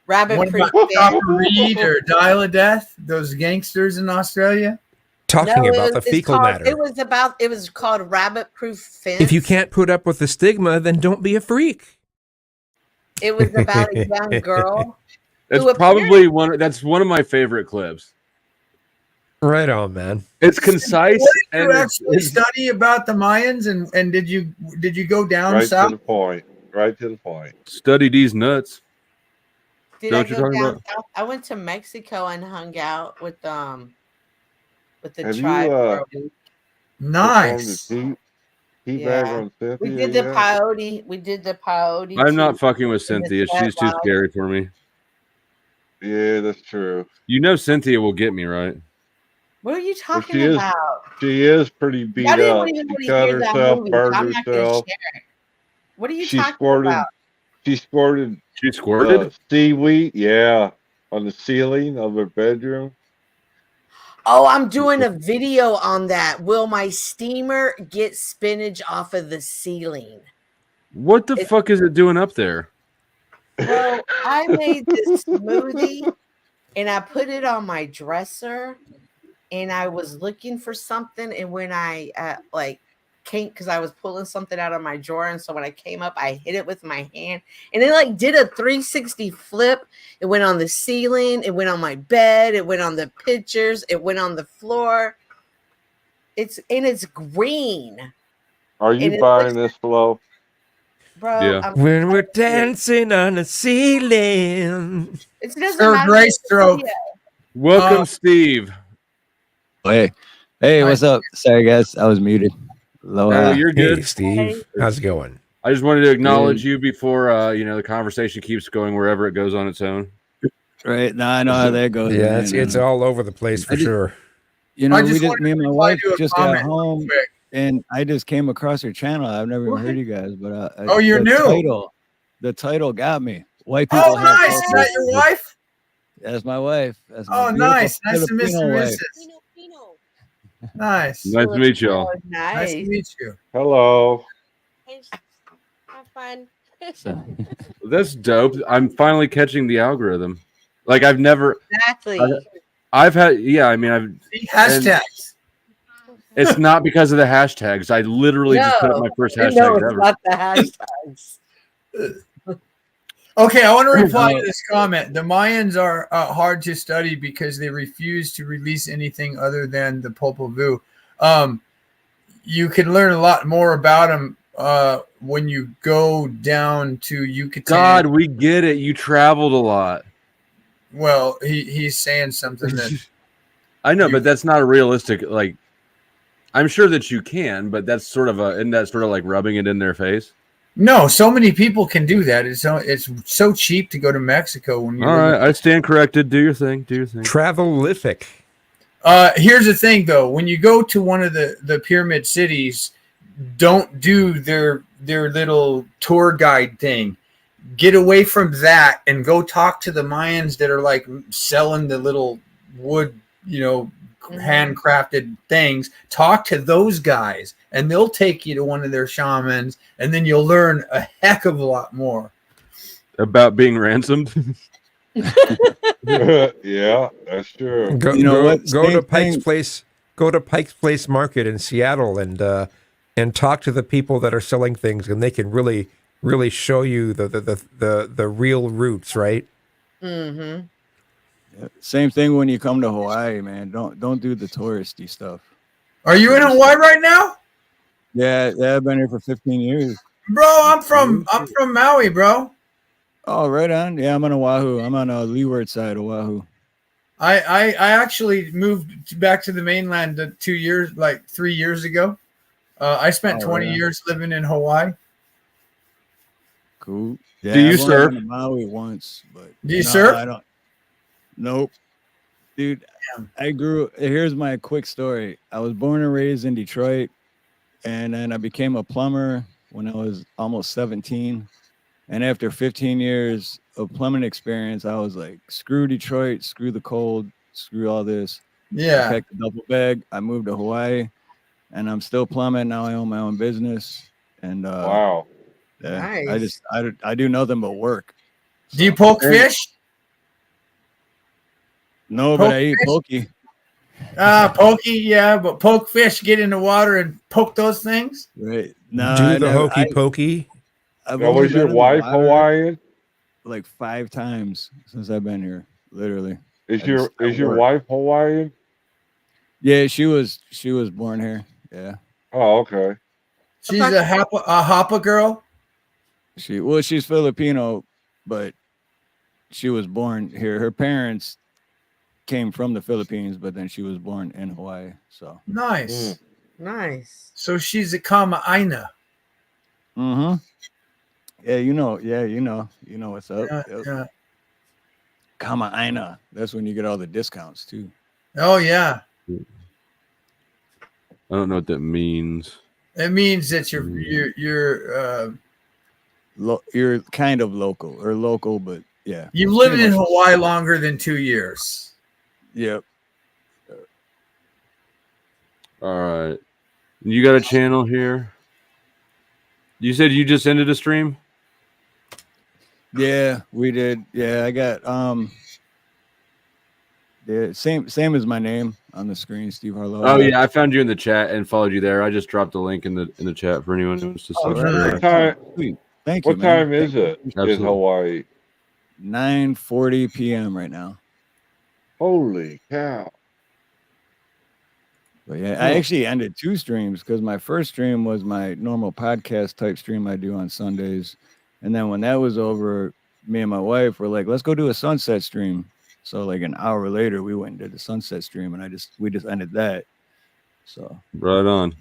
S12: Rabbit
S18: What
S12: Proof
S18: about
S12: Fence.
S18: Dr. Reed or Dial of Death? Those gangsters in Australia?
S14: Talking
S12: No,
S14: about the fecal matter.
S12: It was called Rabbit Proof Fence.
S14: If you can't put up with the stigma, then don't be a freak.
S12: It was about a young girl.
S4: That's
S12: who
S4: probably that's one of my favorite clips.
S14: Right on, man.
S4: It's concise.
S18: What did you
S4: and
S18: actually study about the Mayans, and did you go down
S13: Right
S18: south?
S13: to the point. Right to the point.
S4: Study these nuts.
S12: Did
S4: Know
S12: I
S4: what you're
S12: go
S4: talking
S12: down
S4: about?
S12: south? I went to Mexico and hung out with the
S13: Have
S12: tribe.
S13: you
S12: for a week.
S18: Nice.
S13: Heat bag
S12: Yeah.
S13: on Cynthia
S12: We did the
S13: yet?
S12: peyote. We did the peyote.
S4: I'm not
S12: too.
S4: fucking with
S12: In the
S4: Cynthia.
S12: sweat
S4: She's too
S12: lodge.
S4: scary for me.
S13: Yeah, that's true.
S4: You know Cynthia will get me, right?
S12: What are you
S13: But
S12: talking
S13: she is
S12: about?
S13: she is pretty beat
S12: I didn't
S13: up.
S12: even
S13: She
S12: want to
S13: cut
S12: hear that
S13: herself,
S12: movie. So
S13: burned
S12: I'm not going to
S13: herself.
S12: share it. What are you
S13: She
S12: talking
S13: squirted
S12: about?
S13: she squirted
S4: She squirted?
S13: seaweed, yeah, on the ceiling of her bedroom.
S12: Oh, I'm doing a video on that. Will my steamer get spinach off of the ceiling?
S4: What the fuck is it doing up there?
S12: Well, I made this smoothie and I put it on my dresser, and I was looking for something, and when I came, because I was pulling something out of my drawer, and so when I came up, I hit it with my hand, and it did a 360 flip. It went on the ceiling, it went on my bed, it went on the pictures, it went on the floor. It's green.
S13: Are you buying this, Flo?
S12: Bro,
S4: Yeah.
S14: When we're dancing on the ceiling.
S12: it doesn't
S18: Sir
S12: matter.
S18: Graystroke.
S4: Welcome, Steve.
S9: Hey, what's up? Sorry, guys, I was muted. Aloha.
S4: Oh, you're good.
S14: Hey, Steve. How's it going?
S4: I just wanted to acknowledge you before the conversation keeps going wherever it goes on its own.
S9: Right now, I know how that goes.
S14: Yeah,
S9: man.
S14: it's all over the place for sure.
S9: You know,
S18: I just
S9: me
S18: wanted
S9: and
S18: to
S9: my
S18: reply
S9: wife
S18: to a
S9: just got
S18: comment real
S9: home,
S18: quick.
S9: and I just came across her channel. I've never even heard you guys, but
S18: Oh, you're new?
S9: The title got me. White people.
S18: Oh,
S9: have
S18: nice. Is
S9: culture.
S18: that your wife?
S9: That's my wife. That's my
S18: Oh,
S9: beautiful
S18: nice. Nice to meet
S9: Filipino
S18: you,
S9: wife.
S18: Mrs. Nice.
S4: Nice to meet y'all.
S18: Nice to meet you.
S13: Hello.
S15: Have fun.
S4: That's dope. I'm finally catching the algorithm. Like I've never
S12: Exactly.
S4: I've had I've
S18: hashtags.
S4: It's not because of the hashtags. I literally just put up my first hashtag
S12: No, it's
S4: ever.
S12: not the hashtags.
S8: Okay, I want to reply to this comment. The Mayans are hard to study because they refuse to release anything other than the Popol Vuh. You can learn a lot more about them when you go down to Yucatan.
S4: God, we get it. You traveled a lot.
S8: Well, he's saying something that
S4: I know, but that's not a realistic. Like, I'm sure that you can, but that's sort of isn't that sort of like rubbing it in their face?
S8: no, so many people can do that. It's so cheap to go to Mexico when you.
S4: All right, I stand corrected. Do your thing. Do your thing.
S14: Travelific.
S8: Here's the thing, though. When you go to one of the pyramid cities, don't do their little tour guide thing. Get away from that and go talk to the Mayans that are like selling the little wood, handcrafted things. Talk to those guys, and they'll take you to one of their shamans, and then you'll learn a heck of a lot more
S4: About being ransomed.
S13: Yeah, that's true.
S14: Go to Pike's Place. Go to Pike's Place Market in Seattle and talk to the people that are selling things, and they can really show you the real roots, right?
S12: Mm-hmm.
S9: Same thing when you come to Hawaii, man. Don't do the touristy stuff.
S8: Are you in Hawaii right now?
S9: Yeah, I've been here for 15 years.
S8: Bro, I'm from Maui, bro.
S9: Oh, right on. Yeah, I'm on Oahu. I'm on leeward side of Oahu.
S8: I actually moved back to the mainland 3 years ago. I spent 20 years living in Hawaii.
S9: Cool.
S8: Do you surf?
S9: I've been to Maui once, but
S8: Do you surf?
S9: I don't. Nope. Dude, here's my quick story. I was born and raised in Detroit, and then I became a plumber when I was almost 17. And after 15 years of plumbing experience, I was like, screw Detroit, screw the cold, screw all this.
S8: Yeah.
S9: I packed a double bag. I moved to Hawaii, and I'm still plumbing. Now I own my own business. And
S13: wow.
S9: Yeah,
S8: Nice.
S9: I do nothing but work.
S8: Do you poke fish?
S9: No,
S8: Poke
S9: but I eat
S8: fish?
S9: pokey.
S8: Pokey, yeah, but poke fish, get in the water and poke those things.
S9: Right. No,
S14: Do the hokey pokey.
S13: Now, was your wife Hawaiian?
S9: Like 5 times since I've been here, literally.
S13: Is your wife Hawaiian?
S9: Yeah, she was born here. Yeah.
S13: Oh, okay.
S8: She's a Hapa girl.
S9: She's Filipino, but she was born here. Her parents came from the Philippines, but then she was born in Hawaii. So
S8: Nice.
S12: Nice.
S8: So she's a Kama'aina.
S9: Mm-hmm. Yeah, you know what's up.
S8: Yeah.
S9: Kama'aina. That's when you get all the discounts too.
S8: Oh yeah.
S4: I don't know what that means.
S8: It means that you're
S9: you're kind of local, but yeah.
S8: you've lived
S9: Pretty
S8: in
S9: much.
S8: Hawaii longer than 2 years.
S9: Yep.
S4: All right. You got a channel here. You said you just ended a stream?
S9: Yeah, we did. Yeah, I got yeah, same as my name on the screen, Steve Harloha.
S4: Oh yeah, I found you in the chat and followed you there. I just dropped a link in the chat for anyone who wants to
S9: Oh,
S4: subscribe.
S9: what time? Thank you.
S13: What
S9: man.
S13: time is it in
S4: Absolutely.
S13: Hawaii?
S9: 9:40 p.m. right now.
S13: Holy cow!
S9: But yeah, I actually ended 2 streams because my first stream was my normal podcast type stream I do on Sundays. And then when that was over, me and my wife were like, let's go do a sunset stream. So like an hour later, we went and did the sunset stream, and we just ended that. So
S4: Right on.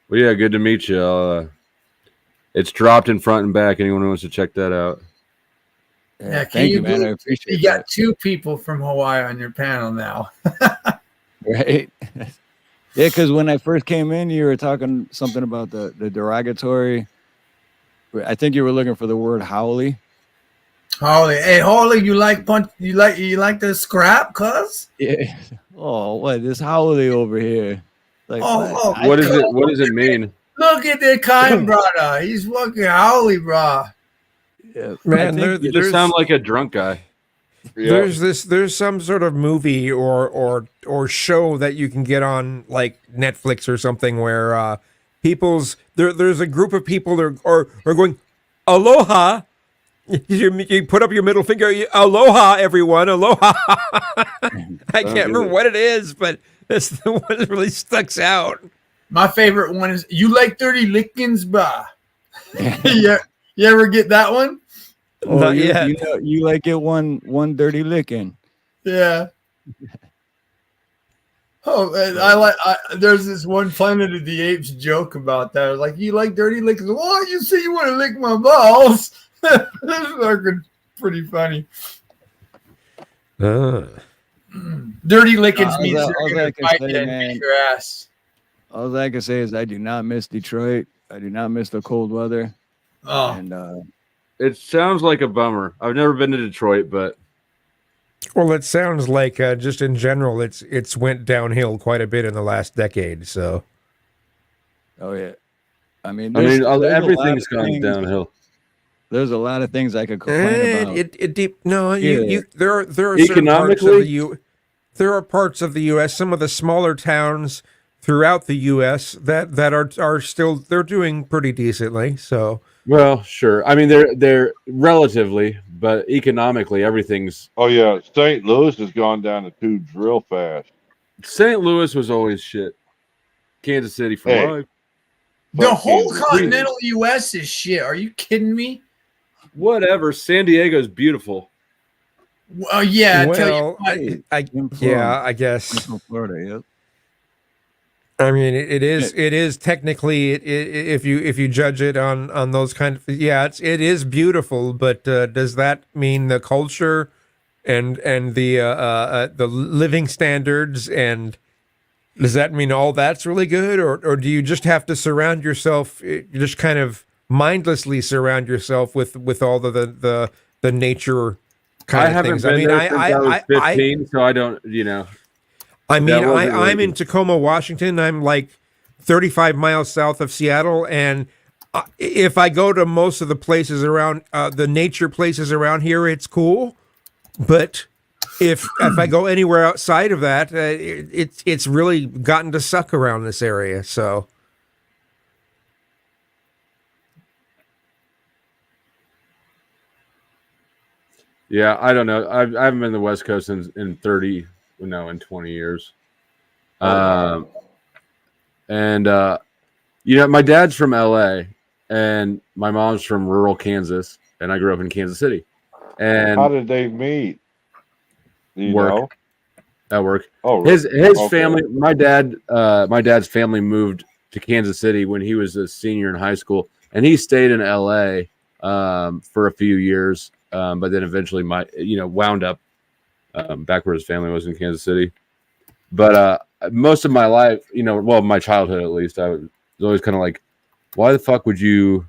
S4: Well, yeah, good to meet you. It's dropped in front and back. Anyone who wants to check that out.
S8: Yeah, can
S9: thank you, man. I
S8: believe
S9: appreciate
S8: you got
S9: that.
S8: 2 people from Hawaii on your panel now.
S9: Right? Yeah, because when I first came in, you were talking something about the derogatory. I think you were looking for the word howly.
S8: Holly, hey Holly, you like the scrap, cuz?
S9: Yeah. Oh, what this howly over here? Like,
S4: What does it mean?
S8: Look at the kind brother. He's fucking Holly, bro.
S9: Yeah,
S14: Man,
S4: You just sound like a drunk guy.
S14: There's some sort of movie or show that you can get on like Netflix or something where there's a group of people that are going aloha You put up your middle finger. Aloha, everyone. Aloha. I can't remember what it is, but that's the one that really sticks out.
S8: My favorite one is "You like dirty lickings, bah." You ever get that one?
S9: Oh, you like it one dirty licking.
S8: Yeah. Oh, and there's this one Planet of the Apes joke about that. Like, you like dirty lickings? Well, you say you want to lick my balls. That's fucking pretty funny. Dirty lickings means they're going to fight you and beat your ass.
S9: All I can say is I do not miss Detroit. I do not miss the cold weather.
S8: Oh,
S9: and
S4: it sounds like a bummer. I've never been to Detroit, but
S14: well, it sounds like just in general, it's went downhill quite a bit in the last decade. So,
S9: oh yeah, I mean,
S4: there's everything's gone downhill.
S9: There's a lot of things I could complain about.
S14: There are certain parts of there are parts of the U.S. Some of the smaller towns throughout the U.S. that are still they're doing pretty decently. So.
S4: Well, sure. I mean, they're relatively, but economically, everything's.
S13: Oh yeah, St. Louis has gone down the tubes real fast.
S4: St. Louis was always shit. Kansas City for life.
S8: The whole continental U.S. is shit. Are you kidding me?
S4: Whatever. San Diego's beautiful.
S8: Well, yeah.
S14: I guess.
S9: Florida, yep.
S14: I mean, it is technically if you judge it on those kind of it is beautiful, but does that mean the culture and the living standards, and does that mean all that's really good, or do you just have to surround yourself, you just kind of mindlessly surround yourself with all the nature kind of things?
S4: I was 15, so I don't,
S14: I mean, I'm in Tacoma, Washington. I'm like 35 miles south of Seattle, and if I go to most of the places around the nature places around here, it's cool. But if I go anywhere outside of that, it's really gotten to suck around this area. So.
S4: Yeah, I don't know. I haven't been to the West Coast in 20 years. My dad's from LA and my mom's from rural Kansas, and I grew up in Kansas City. And
S13: how did they meet? Do you know?
S4: At work.
S13: Oh,
S4: his family, my dad's family moved to Kansas City when he was a senior in high school, and he stayed in LA for a few years, but then eventually wound up back where his family was in Kansas City. But most of my life, my childhood at least, I was always kind of like, why the fuck would you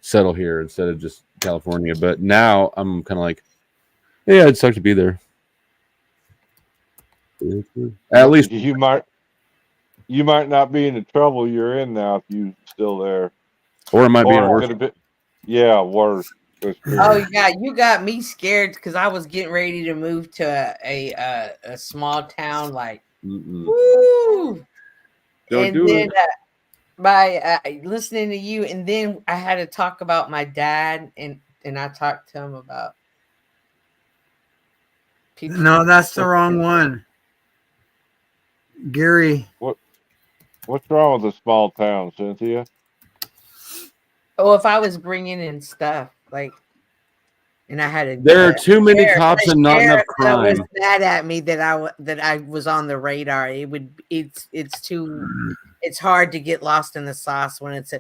S4: settle here instead of just California? But now I'm kind of like, yeah, it'd suck to be there. At least
S13: you might not be in the trouble you're in now if you're still there,
S4: or it might be worse.
S13: Yeah, worse.
S12: Oh yeah, you got me scared because I was getting ready to move to a small town like woo.
S4: Don't do it.
S12: By listening to you, and then I had to talk about my dad, and I talked to him about
S18: people. No, that's the wrong one, Gary.
S13: What's wrong with the small town, Cynthia?
S12: Oh, if I was bringing in stuff like, and I had to.
S4: There are too many cops and not enough crime.
S12: Was mad at me that I was on the radar. It's hard to get lost in the sauce when it's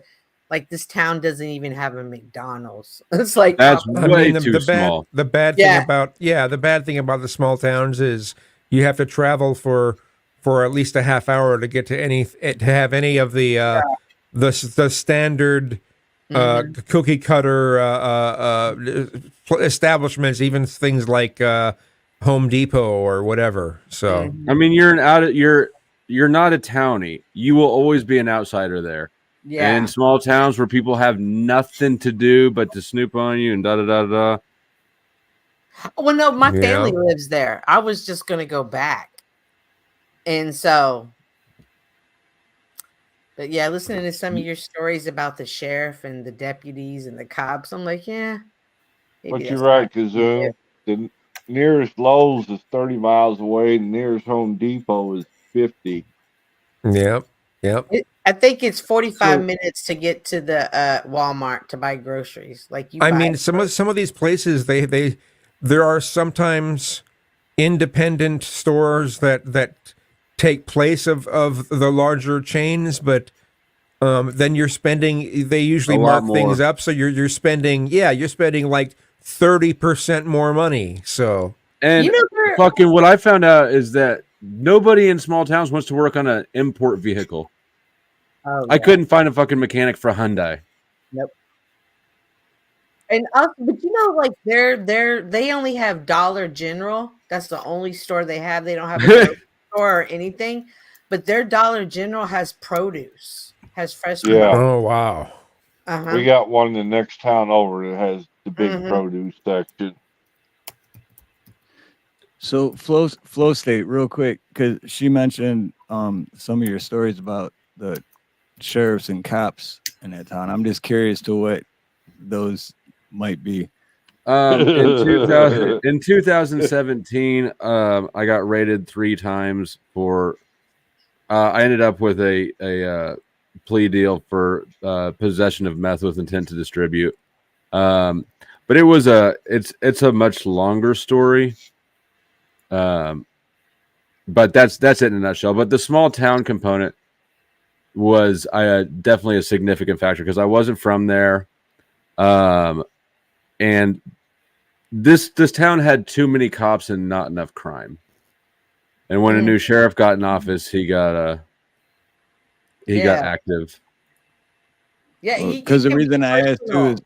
S12: like this town doesn't even have a McDonald's. It's like
S4: that's way too small.
S14: The bad thing about the small towns is you have to travel for at least a half hour to get to have any of the standard cookie cutter establishments, even things like Home Depot or whatever. So
S4: I mean, you're not a townie. You will always be an outsider there.
S12: Yeah.
S4: In small towns where people have nothing to do but to snoop on you and da da da da.
S12: Well, no, my family lives there. I was just gonna go back, and so. But yeah, listening to some of your stories about the sheriff and the deputies and the cops, I'm like, yeah,
S13: But you're right, Kazoo. The nearest Lowe's is 30 miles away, and the nearest Home Depot is 50.
S14: Yep. Yep.
S12: I think it's 45 minutes to get to the Walmart to buy groceries. Like you.
S14: I mean, some of these places, there are sometimes independent stores that take place of the larger chains, but then you're spending. They usually mark things up, so you're spending. Yeah, you're spending like 30% more money. So
S4: and fucking what I found out is that nobody in small towns wants to work on an import vehicle.
S12: Oh,
S4: I couldn't find a fucking mechanic for a Hyundai.
S12: Yep. And but you know, like they only have Dollar General. That's the only store they have. They don't have a grocery store or anything. But their Dollar General has produce, has fresh.
S13: Yeah.
S12: produce.
S14: Oh wow.
S13: We got one in the next town over that has the big produce section.
S9: So flow state, real quick, because she mentioned some of your stories about the sheriffs and cops in that town. I'm just curious to what those might be.
S4: In 2017, I got raided 3 times for. I ended up with a plea deal for possession of meth with intent to distribute. But it was it's a much longer story. But that's it in a nutshell. But the small town component was definitely a significant factor because I wasn't from there, and this town had too many cops and not enough crime. And when a new sheriff got in office, he got active.
S12: Yeah,
S9: because the reason I asked too is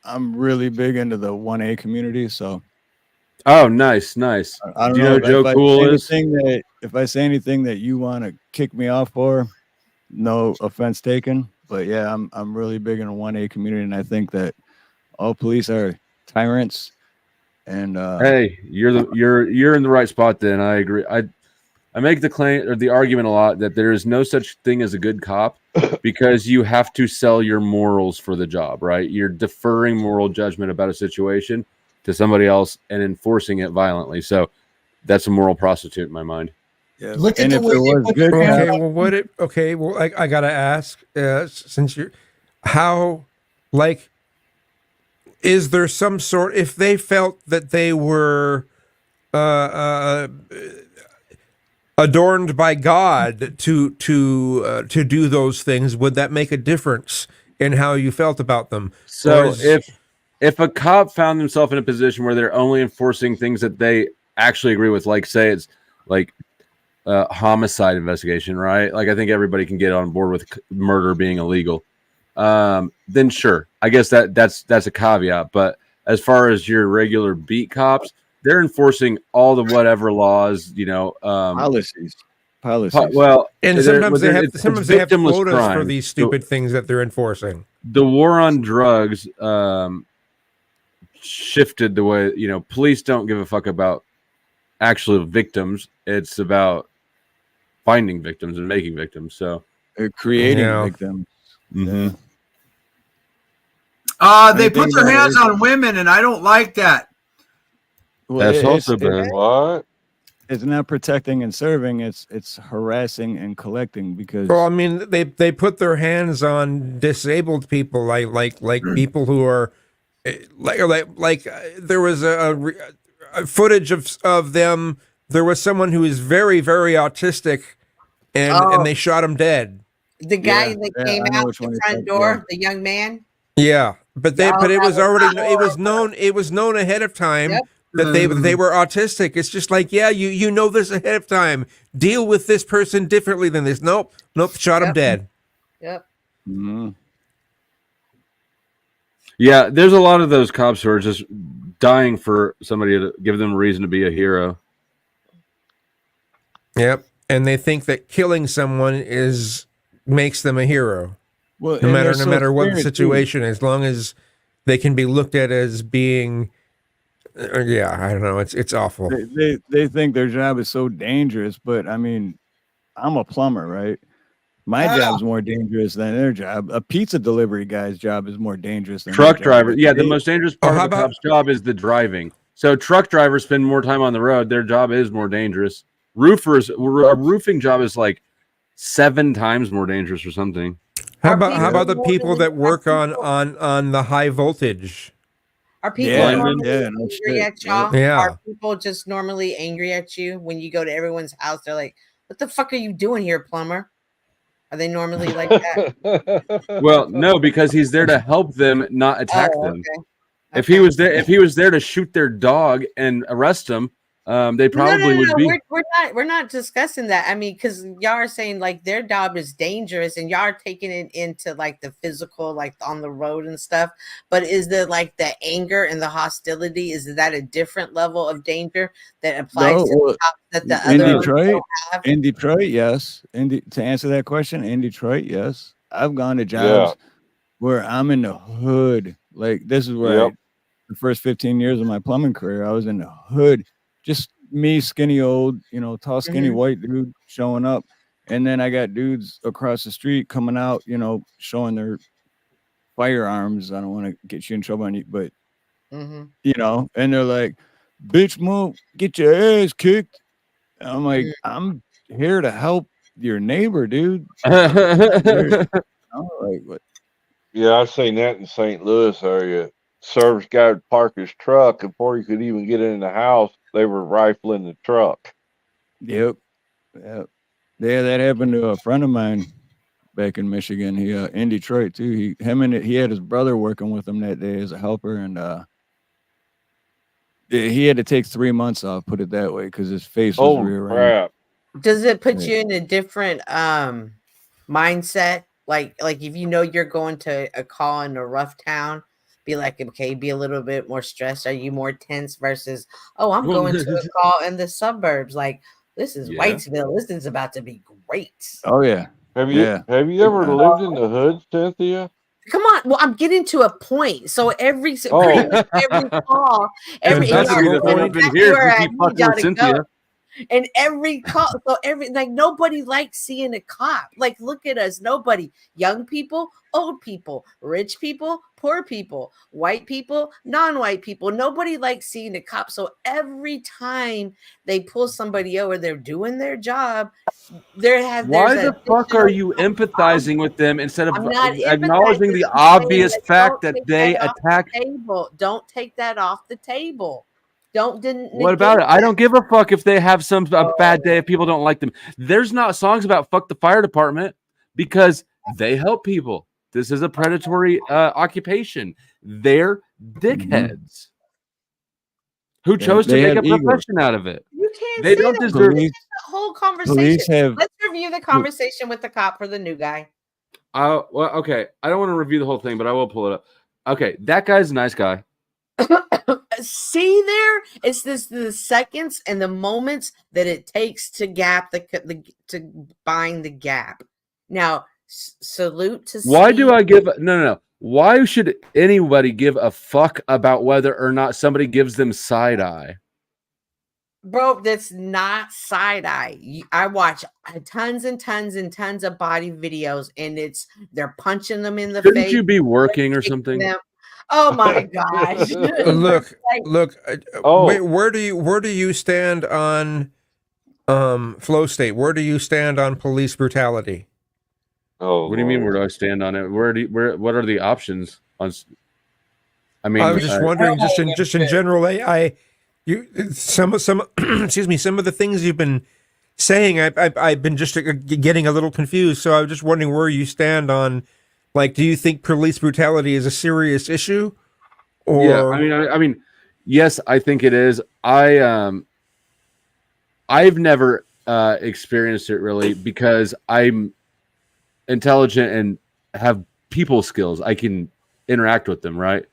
S9: I'm really big into the 1A community, so.
S4: Oh, nice.
S9: I don't
S4: Do you
S9: know
S4: know Joe Cool is?
S9: If I say anything that you want to kick me off for, no offense taken. But yeah, I'm really big in the 1A community, and I think that all police are tyrants. And
S4: hey, you're in the right spot. Then I agree. I make the claim or the argument a lot that there is no such thing as a good cop because you have to sell your morals for the job, right? You're deferring moral judgment about a situation to somebody else and enforcing it violently. So that's a moral prostitute in my mind.
S9: Yeah.
S18: Look
S9: And
S18: at the
S9: if it
S18: way
S9: was good,
S14: Okay, well, I gotta ask, since you're, how, like, is there some sort, if they felt that they were adorned by God to do those things, would that make a difference in how you felt about them?
S4: So if a cop found themselves in a position where they're only enforcing things that they actually agree with, like say it's like homicide investigation, right? Like I think everybody can get on board with murder being illegal. Then sure, I guess that's a caveat. But as far as your regular beat cops, they're enforcing all the whatever laws,
S9: policies.
S4: Well,
S14: and sometimes they have
S4: victimless
S14: quotas for
S4: crime.
S14: these stupid things that they're enforcing.
S4: The war on drugs shifted the way, police don't give a fuck about actual victims. It's about finding victims and making victims. So
S9: they're creating victims.
S4: Mm-hmm.
S18: They put their hands on women, and I don't like that.
S9: Well,
S4: that's also bad.
S13: What?
S9: It's not protecting and serving. It's harassing and collecting because.
S14: Well, I mean, they put their hands on disabled people, like people who are like there was a footage of them. There was someone who is very, very autistic, and they shot him dead.
S12: The guy that came out the front door, the young man.
S14: Yeah, but it was already it was known ahead of time. Yep. That they were autistic. It's just like, yeah, you know this ahead of time. Deal with this person differently than this. Nope, shot him dead.
S12: Yep.
S9: Mm-hmm.
S4: Yeah, there's a lot of those cops who are just dying for somebody to give them a reason to be a hero.
S14: Yep, and they think that killing someone makes them a hero.
S9: Well,
S14: no matter what the situation, as long as they can be looked at as being. Yeah, I don't know. It's awful.
S9: They think their job is so dangerous, but I mean, I'm a plumber, right? My job's more dangerous than their job. A pizza delivery guy's job is more dangerous than
S4: Truck
S9: their job.
S4: driver. Yeah, the most dangerous part of a cop's job is the driving. So truck drivers spend more time on the road. Their job is more dangerous. Roofers, a roofing job is like 7 times more dangerous or something.
S14: How about the people that work on the high voltage?
S12: Are people normally angry at y'all?
S14: Yeah.
S12: Are people just normally angry at you when you go to everyone's house? They're like, "What the fuck are you doing here, plumber?" Are they normally like that?
S4: Well, no, because he's there to help them, not attack them.
S12: Okay.
S4: If he was there to shoot their dog and arrest them, they probably would be.
S12: We're not discussing that. I mean, because y'all are saying like their job is dangerous, and y'all are taking it into like the physical, like on the road and stuff. But is the like the anger and the hostility? Is that a different level of danger that applies to the cops that the
S9: in
S12: other
S9: Detroit?
S12: don't have?
S9: In Detroit, yes. To answer that question, in Detroit, yes. I've gone to jobs where I'm in the hood. Like this is where the first 15 years of my plumbing career, I was in the hood. Just me, skinny old, tall, skinny white dude showing up. And then I got dudes across the street coming out, showing their firearms. I don't want to get you in trouble, but, and they're like, bitch, move, get your ass kicked. And I'm like, I'm here to help your neighbor, dude. Like, what?
S13: Yeah, I've seen that in St. Louis area. Service guy would park his truck, and before he could even get in the house, they were rifling the truck.
S9: Yep. Yeah, that happened to a friend of mine back in Michigan. He in Detroit too. He had his brother working with him that day as a helper, and he had to take 3 months off, put it that way, because his face was rearranged.
S12: Does it put you in a different mindset? Like if you're going to a call in a rough town, be like, okay, be a little bit more stressed. Are you more tense versus, oh, I'm going to a call in the suburbs? Like, this is Whitesville. This is about to be great.
S9: Oh, yeah.
S13: Have you ever lived in the hood, Cynthia?
S12: Come on. Well, I'm getting to a point. So every call, and every call, so nobody likes seeing a cop. Like, look at us. Nobody, young people, old people, rich people, poor people, white people, non-white people. Nobody likes seeing a cop. So every time they pull somebody over, they're doing their job.
S4: Why the fuck are you empathizing with them instead of acknowledging the obvious fact that they attack?
S12: Don't take that off the table.
S4: What about it? I don't give a fuck if they have a bad day, if people don't like them. There's not songs about fuck the fire department because they help people. This is a predatory occupation. They're dickheads who chose to make a profession out of it.
S12: You can't.
S4: They don't deserve
S12: the whole conversation. Let's review the conversation with the cop for the new guy.
S4: Well, okay. I don't want to review the whole thing, but I will pull it up. Okay, that guy's a nice guy.
S12: See there, it's the seconds and the moments that it takes to to bind the gap. Now, salute to.
S4: Why do I give no? Why should anybody give a fuck about whether or not somebody gives them side eye?
S12: Bro, that's not side eye. I watch tons and tons and tons of body videos, and they're punching them in the face.
S4: Shouldn't you be working or something?
S12: Oh my gosh!
S14: Look. Wait, where do you stand on flow state? Where do you stand on police brutality?
S13: Oh,
S4: what do you mean? Where do I stand on it? What are the options? I was
S14: just wondering, just in general. Some excuse me. Some of the things you've been saying, I've been just getting a little confused. So I was just wondering where you stand on. Like, do you think police brutality is a serious issue? Or...
S4: Yeah, I mean, yes, I think it is. I've never experienced it really because I'm intelligent and have people skills. I can interact with them, right?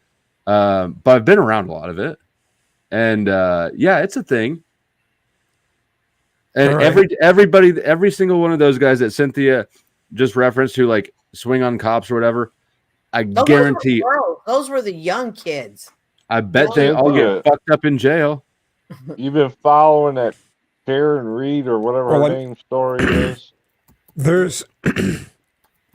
S4: But I've been around a lot of it, and yeah, it's a thing. And every single one of those guys that Cynthia just referenced who like swing on cops or whatever, I guarantee
S12: those were the young kids.
S4: I bet they all get fucked up in jail.
S13: You've been following that Karen Reed or whatever her name story is.
S14: There's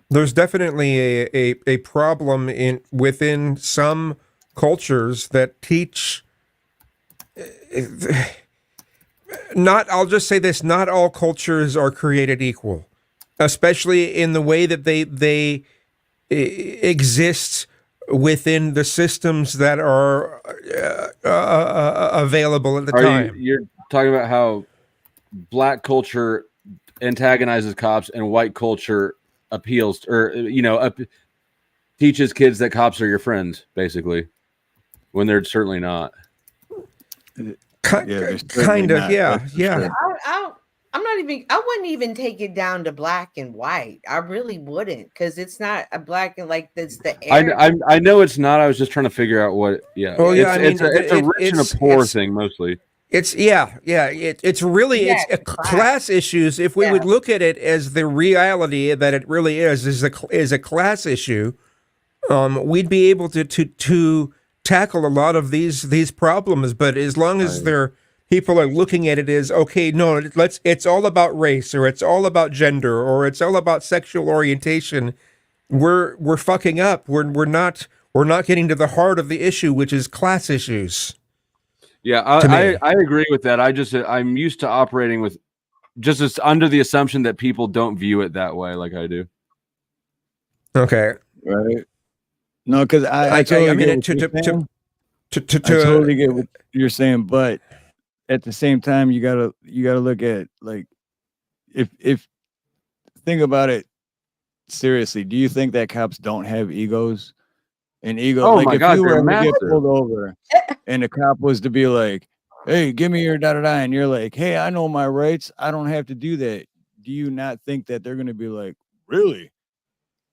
S14: there's definitely a problem within some cultures that teach. I'll just say this: not all cultures are created equal, especially in the way that they exist within the systems that are available at the time.
S4: You're talking about how black culture antagonizes cops and white culture appeals teaches kids that cops are your friends, basically, when they're certainly not.
S12: I'm not even. I wouldn't even take it down to black and white. I really wouldn't, because it's not a black and like that's the.
S4: I know it's not. I was just trying to figure out what. Yeah.
S14: Well, yeah.
S4: It's a rich and a poor thing mostly.
S14: It's It's really it's class issues. If we would look at it as the reality that it really is a class issue, we'd be able to tackle a lot of these problems. But as long as people are looking at it as, okay, no, it's all about race, or it's all about gender, or it's all about sexual orientation, we're fucking up. We're not getting to the heart of the issue, which is class issues.
S4: Yeah, I agree with that. I'm used to operating with just as under the assumption that people don't view it that way like I do.
S14: Okay.
S9: Right. No, because I totally get what you're saying, but at the same time, you gotta look at, like, if think about it seriously. Do you think that cops don't have egos? An ego,
S4: oh
S9: like
S4: my
S9: if
S4: God,
S9: you were
S4: they're
S9: to get
S4: massive.
S9: pulled over and the cop was to be like, "Hey, give me your da-da-da," and you're like, "Hey, I know my rights. I don't have to do that." Do you not think that they're going to be like, "Really?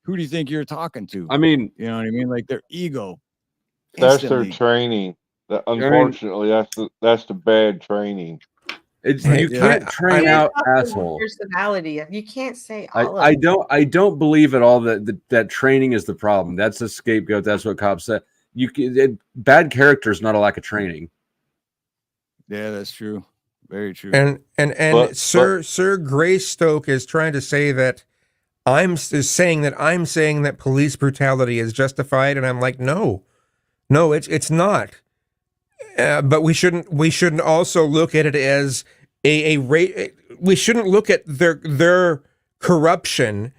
S9: Who do you think you're talking to?"
S4: I mean,
S9: you know what I mean? Like their ego.
S13: That's
S9: instantly.
S13: their training. Unfortunately, that's the bad training.
S4: You can't train out asshole.
S12: Personality. You can't say all of
S4: I
S12: it.
S4: don't believe at all that training is the problem. That's a scapegoat. That's what cops said. Bad character is not a lack of training.
S9: Yeah, that's true. Very true.
S14: And Sir Greystoke is trying to say that I'm saying that police brutality is justified, and I'm like, no, it's not. But we shouldn't also look at it as we shouldn't look at their corruption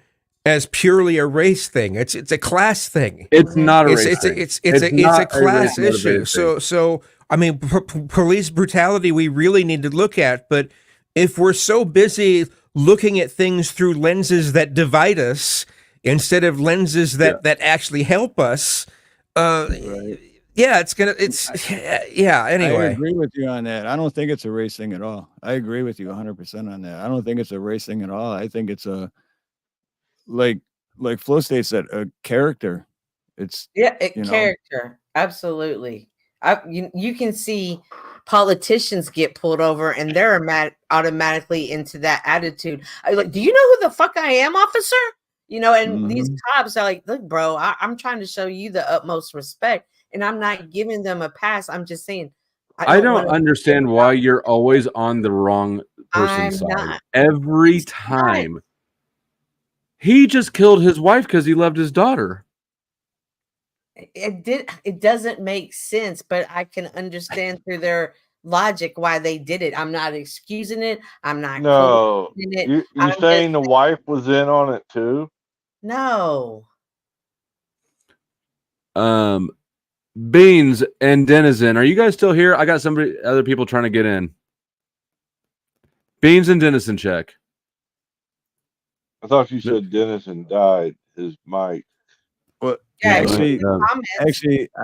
S14: as purely a race thing. It's a class thing.
S4: It's not a race thing.
S14: It's a class issue. So I mean, police brutality we really need to look at. But if we're so busy looking at things through lenses that divide us instead of lenses that actually help us,
S9: right.
S14: Yeah, anyway.
S9: I agree with you on that. I don't think it's a race thing at all. I agree with you 100% on that. I don't think it's a race thing at all. I think it's a, like Flo State said, a character. It's
S12: character. Absolutely. You can see politicians get pulled over and they're automatically into that attitude. Like, do you know who the fuck I am, officer? And these cops are like, look, bro, I'm trying to show you the utmost respect. And I'm not giving them a pass. I'm just saying.
S4: I don't understand why you're always on the wrong person's side.
S12: Not.
S4: Every time. He just killed his wife because he loved his daughter.
S12: It doesn't make sense, but I can understand through their logic why they did it. I'm not excusing it. I'm not.
S13: No,
S12: it.
S13: You saying the wife was in on it too?
S12: No.
S4: Beans and Denizen, are you guys still here? I got other people trying to get in. Beans and Denizen, check.
S13: I thought you said Denizen died. His mic.
S9: Well, actually,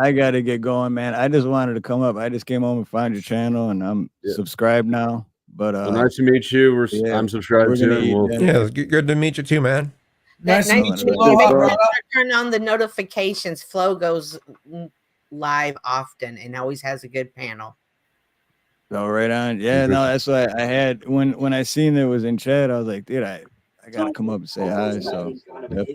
S9: I got to get going, man. I just wanted to come up. I just came home and found your channel, and I'm subscribed now. But
S4: well, nice to meet you. I'm subscribed too.
S14: Yeah, good to meet you too, man.
S12: Nice to meet you. Turn on the notifications. Flo goes live often and always has a good panel.
S9: Oh, right on. Yeah, no, that's why I had when I seen it was in chat. I was like, dude, I gotta come up and say hi. So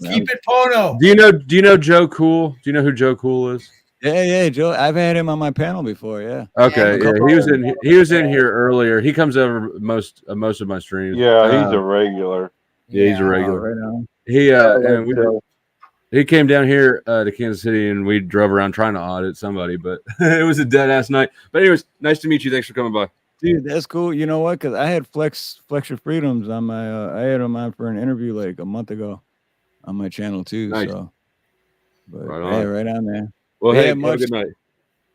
S8: keep it Pono.
S4: Do you know Joe Cool? Do you know who Joe Cool is?
S9: Yeah, Joe. I've had him on my panel before. Yeah.
S4: Okay. Yeah, he was in here earlier. He comes over most of my streams.
S13: Yeah, he's a regular.
S4: Yeah, he's a regular. He came down here to Kansas City, and we drove around trying to audit somebody, but it was a dead ass night. But anyways, nice to meet you. Thanks for coming by.
S9: Dude, that's cool. You know what? Because I had Flex Your Freedoms on my. I had him on for an interview like a month ago on my channel too.
S4: Nice.
S9: So, but
S4: Right on.
S9: hey, right on, man.
S4: Well,
S9: Yeah,
S4: hey, have a good night.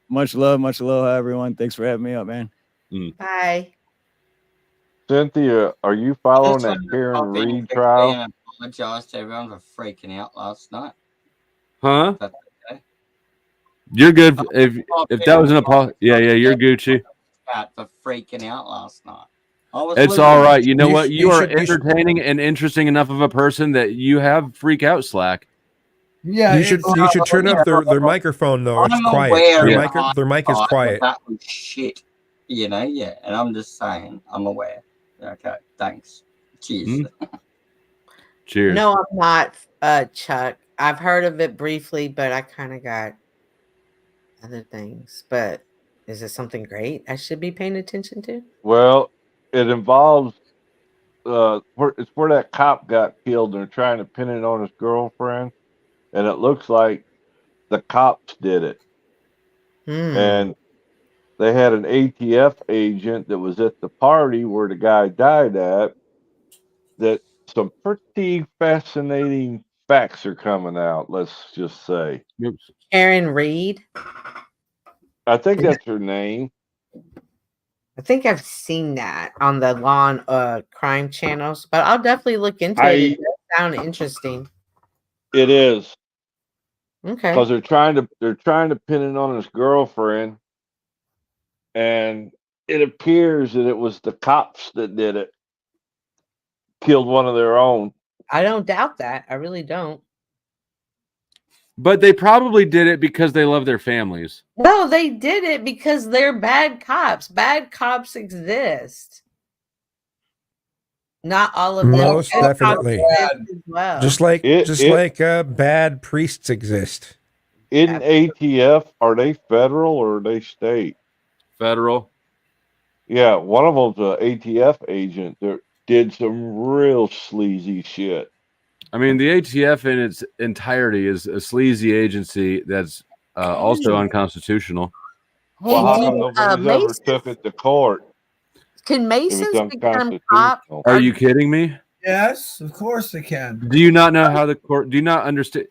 S9: Much love, much aloha, everyone. Thanks for having me up, man.
S12: Bye.
S13: Cynthia, are you following that Karen Reed trial?
S1: I apologize to everyone for freaking out last night.
S4: Huh?
S1: That's okay.
S4: You're good. If that was an apology, yeah, you're Gucci.
S1: For freaking out last night.
S4: It's all right. You know what? You are entertaining and interesting enough of a person that you have freak out slack.
S8: Yeah,
S14: you should turn up their microphone though. It's quiet. Their mic is quiet.
S1: That was shit. You know, yeah. And I'm just saying, I'm aware. Okay, thanks. Cheers.
S4: Cheers.
S12: No, I'm not, Chuck. I've heard of it briefly, but I kind of got other things. But is it something great I should be paying attention to?
S13: Well, it involves it's where that cop got killed. They're trying to pin it on his girlfriend, and it looks like the cops did it. And they had an ATF agent that was at the party where the guy died at. That some pretty fascinating facts are coming out. Let's just say.
S12: Karen Reed.
S13: I think that's her name.
S12: I think I've seen that on the law and crime channels, but I'll definitely look into it. It does sound interesting.
S13: It is.
S12: Okay.
S13: Because they're trying to pin it on his girlfriend, and it appears that it was the cops that did it. Killed one of their own.
S12: I don't doubt that. I really don't.
S4: But they probably did it because they love their families.
S12: No, they did it because they're bad cops. Bad cops exist. Not all of them.
S14: Most definitely.
S12: As well.
S14: Just like bad priests exist.
S13: In ATF, are they federal or are they state?
S4: Federal.
S13: Yeah, one of them's an ATF agent that did some real sleazy shit.
S4: I mean, the ATF in its entirety is a sleazy agency that's also unconstitutional.
S13: Well, how come nobody's ever took it to court?
S12: Can Masons become cops?
S4: Are you kidding me?
S18: Yes, of course they can.
S4: Do you not know how the court? Do you not understand?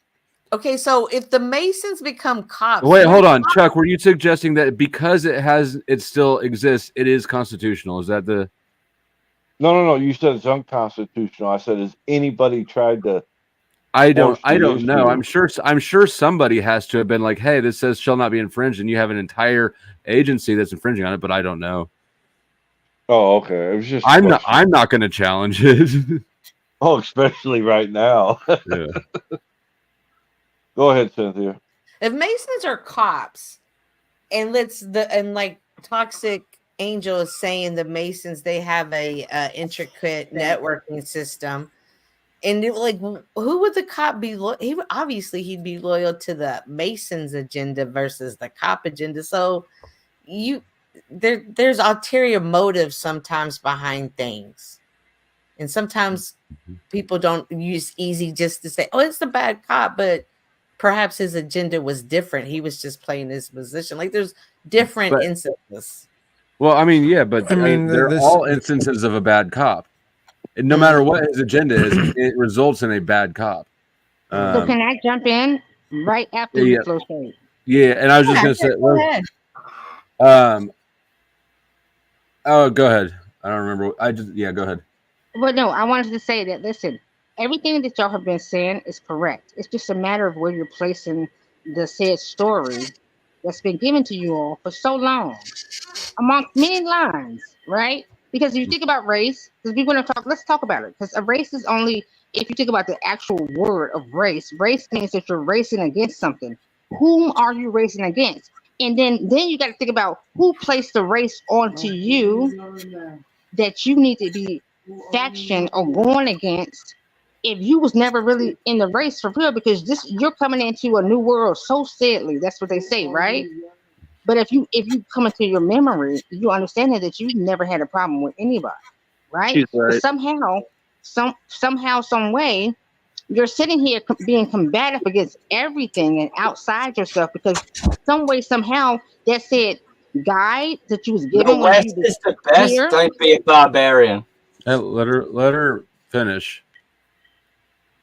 S12: Okay, so if the Masons become cops,
S4: Wait, hold on, Chuck. Were you suggesting that because it still exists, it is constitutional? Is that the?
S13: No. You said it's unconstitutional. I said, has anybody tried to?
S4: I don't know. I'm sure somebody has to have been like, hey, this says shall not be infringed, and you have an entire agency that's infringing on it, but I don't know.
S13: Oh, okay. It was just.
S4: I'm not going to challenge it.
S13: Oh, especially right now.
S4: Yeah.
S13: Go ahead, Cynthia.
S12: if Masons are cops, and like Toxic Angel is saying, the Masons, they have a intricate networking system, and who would the cop be? He'd be loyal to the Masons agenda versus the cop agenda. So there's ulterior motives sometimes behind things, and sometimes people don't use easy just to say, oh, it's a bad cop, but perhaps his agenda was different. He was just playing his position. Like there's different instances.
S4: Well, I mean, yeah, but they're all instances of a bad cop. And no matter what his agenda is, it results in a bad cop.
S3: So can I jump in right after you close it?
S4: Yeah, and I was just going to say,
S12: go ahead.
S4: Oh, go ahead. I don't remember. Go ahead.
S3: Well, no, I wanted to say that, listen, everything that y'all have been saying is correct. It's just a matter of where you're placing the said story that's been given to you all for so long, amongst many lines, right? Because if you think about race, because we're going to talk, let's talk about it. Because a race is only, if you think about the actual word of race means that you're racing against something. Whom are you racing against? And then you got to think about who placed the race onto you that you need to be faction or going against if you was never really in the race for real, because you're coming into a new world so sadly. That's what they say, right? But if you come into your memory, you understand that you never had a problem with anybody, right?
S13: She's right.
S3: But somehow somehow, some way, you're sitting here being combative against everything and outside yourself because some way, somehow, that said guide that you was given
S1: The
S3: when
S1: West
S3: you was
S1: is the best.
S3: here.
S1: Don't be a barbarian.
S4: Let her finish.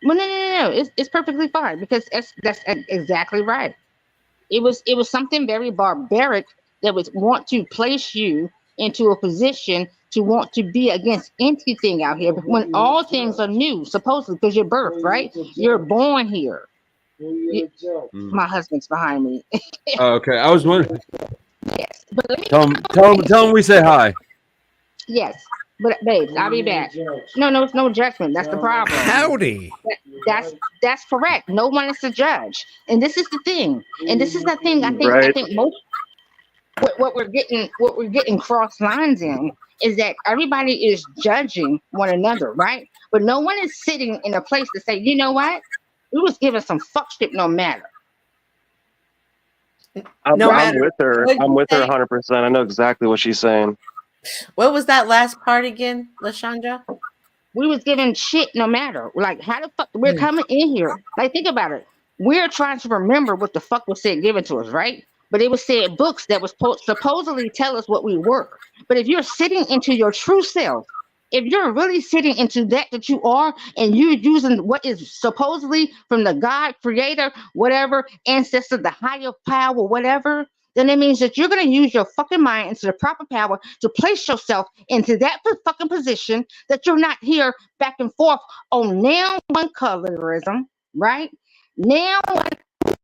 S3: Well, no. It's perfectly fine because that's exactly right. It was something very barbaric that would want to place you into a position to want to be against anything out here. But when all things are new, supposedly because you're birthed, right? You're born here. My husband's behind me.
S4: Oh, okay, I was wondering.
S3: Yes, but let me
S4: Tell him we say hi.
S3: Yes, but babes, I'll be back. No, it's no judgment. That's the problem.
S14: Howdy.
S3: That's correct. No one is to judge, and this is the thing. And this is the thing. I think most what we're getting cross lines in is that everybody is judging one another, right? But no one is sitting in a place to say, you know what? We was given some fuck shit no matter.
S6: I'm with her. I'm with her 100%. I know exactly what she's saying.
S12: What was that last part again, LaShondra?
S3: We was given shit no matter. Like, how the fuck we're coming in here? Like, think about it. We're trying to remember what the fuck was said given to us, right? But it was said books that was supposedly tell us what we were. But if you're sitting into your true self, if you're really sitting into that you are, and you're using what is supposedly from the God, creator, whatever, ancestor, the higher power, whatever, then it means that you're going to use your fucking mind into the proper power to place yourself into that fucking position that you're not here back and forth on now one colorism, right? Now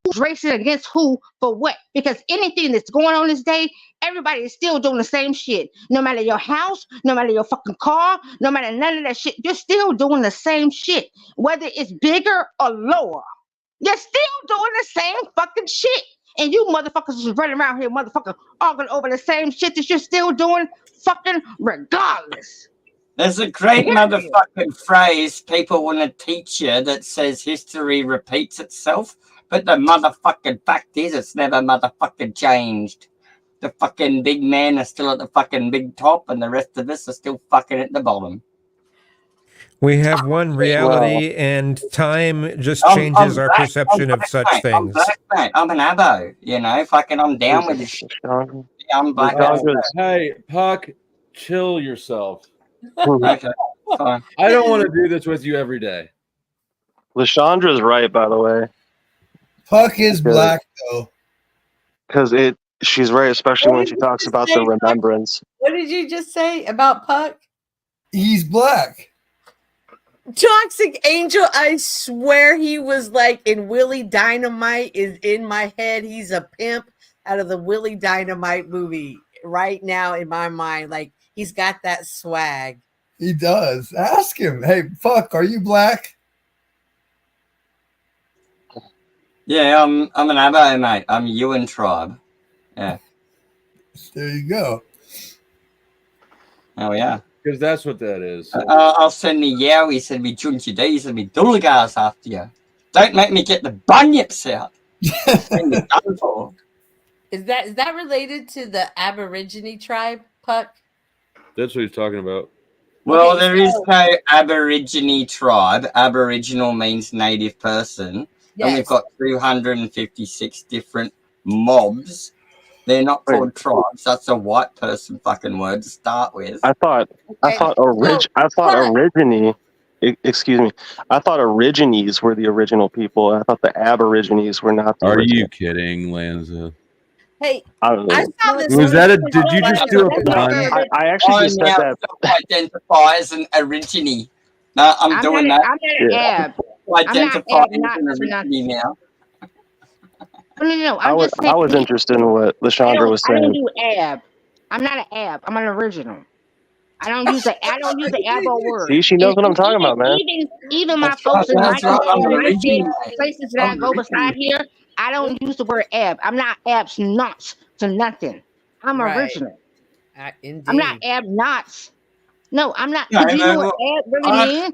S3: who's racing against who for what? Because anything that's going on this day, everybody is still doing the same shit. No matter your house, no matter your fucking car, no matter none of that shit, you're still doing the same shit. Whether it's bigger or lower, you're still doing the same fucking shit. And you motherfuckers is running around here, motherfucker, arguing over the same shit that you're still doing fucking regardless.
S1: There's a great motherfucking phrase people want to teach you that says history repeats itself, but the motherfucking fact is it's never motherfucking changed. The fucking big men are still at the fucking big top, and the rest of us are still fucking at the bottom.
S14: We have one reality, and time just changes our perception of such things.
S1: I'm black, mate. I'm an abo, you know. Fucking, I'm down with this shit. I'm black.
S4: Hey, Puck, chill yourself.
S1: Okay, fine.
S4: I don't want to do this with you every day.
S6: LaShondra's right, by the way.
S8: Puck is black though.
S6: Because she's right, especially when she talks about the remembrance.
S12: What did you just say about Puck?
S8: He's black.
S12: Toxic Angel, I swear he was like in Willie Dynamite is in my head. He's a pimp out of the Willie Dynamite movie right now in my mind. Like, he's got that swag.
S8: He does. Ask him. Hey, Puck, are you black?
S1: Yeah, I'm an abo, mate. I'm Ewan tribe. Yeah.
S8: There you go.
S1: Oh, yeah.
S4: Because that's what that is.
S1: I'll send me Yowies and me Junchi D's and me Dulgars after you. Don't make me get the bunyips out.
S12: Is that related to the Aborigine tribe, Puck?
S4: That's what he's talking about.
S1: Well, there is no Aborigine tribe. Aboriginal means native person.
S12: Yes.
S1: And we've got 256 different mobs. They're not called tribes. That's a white person fucking word to start with.
S6: I thought origine. Excuse me. I thought origines were the original people. I thought the Aborigines were not. The
S4: Are
S6: original.
S4: you kidding, Lanza?
S12: Hey,
S6: I
S12: saw this.
S4: Was that did you just do a pun?
S6: I actually just said
S1: now
S6: that.
S1: Identify as an origine. No, I'm doing that.
S3: I'm not an ab.
S1: Identify as an origine now.
S3: No.
S6: I was interested in what LaShondra was
S3: I don't
S6: saying.
S3: do ab. I'm not an ab. I'm an original. I don't use the abo word.
S6: See, she knows what I'm talking about, man.
S3: Even my folks in my places that I go beside here, I don't use the word ab. I'm not abs nuts to nothing. I'm original. I'm not ab nuts. No, I'm not.
S1: No,
S3: Do you know what ab really means?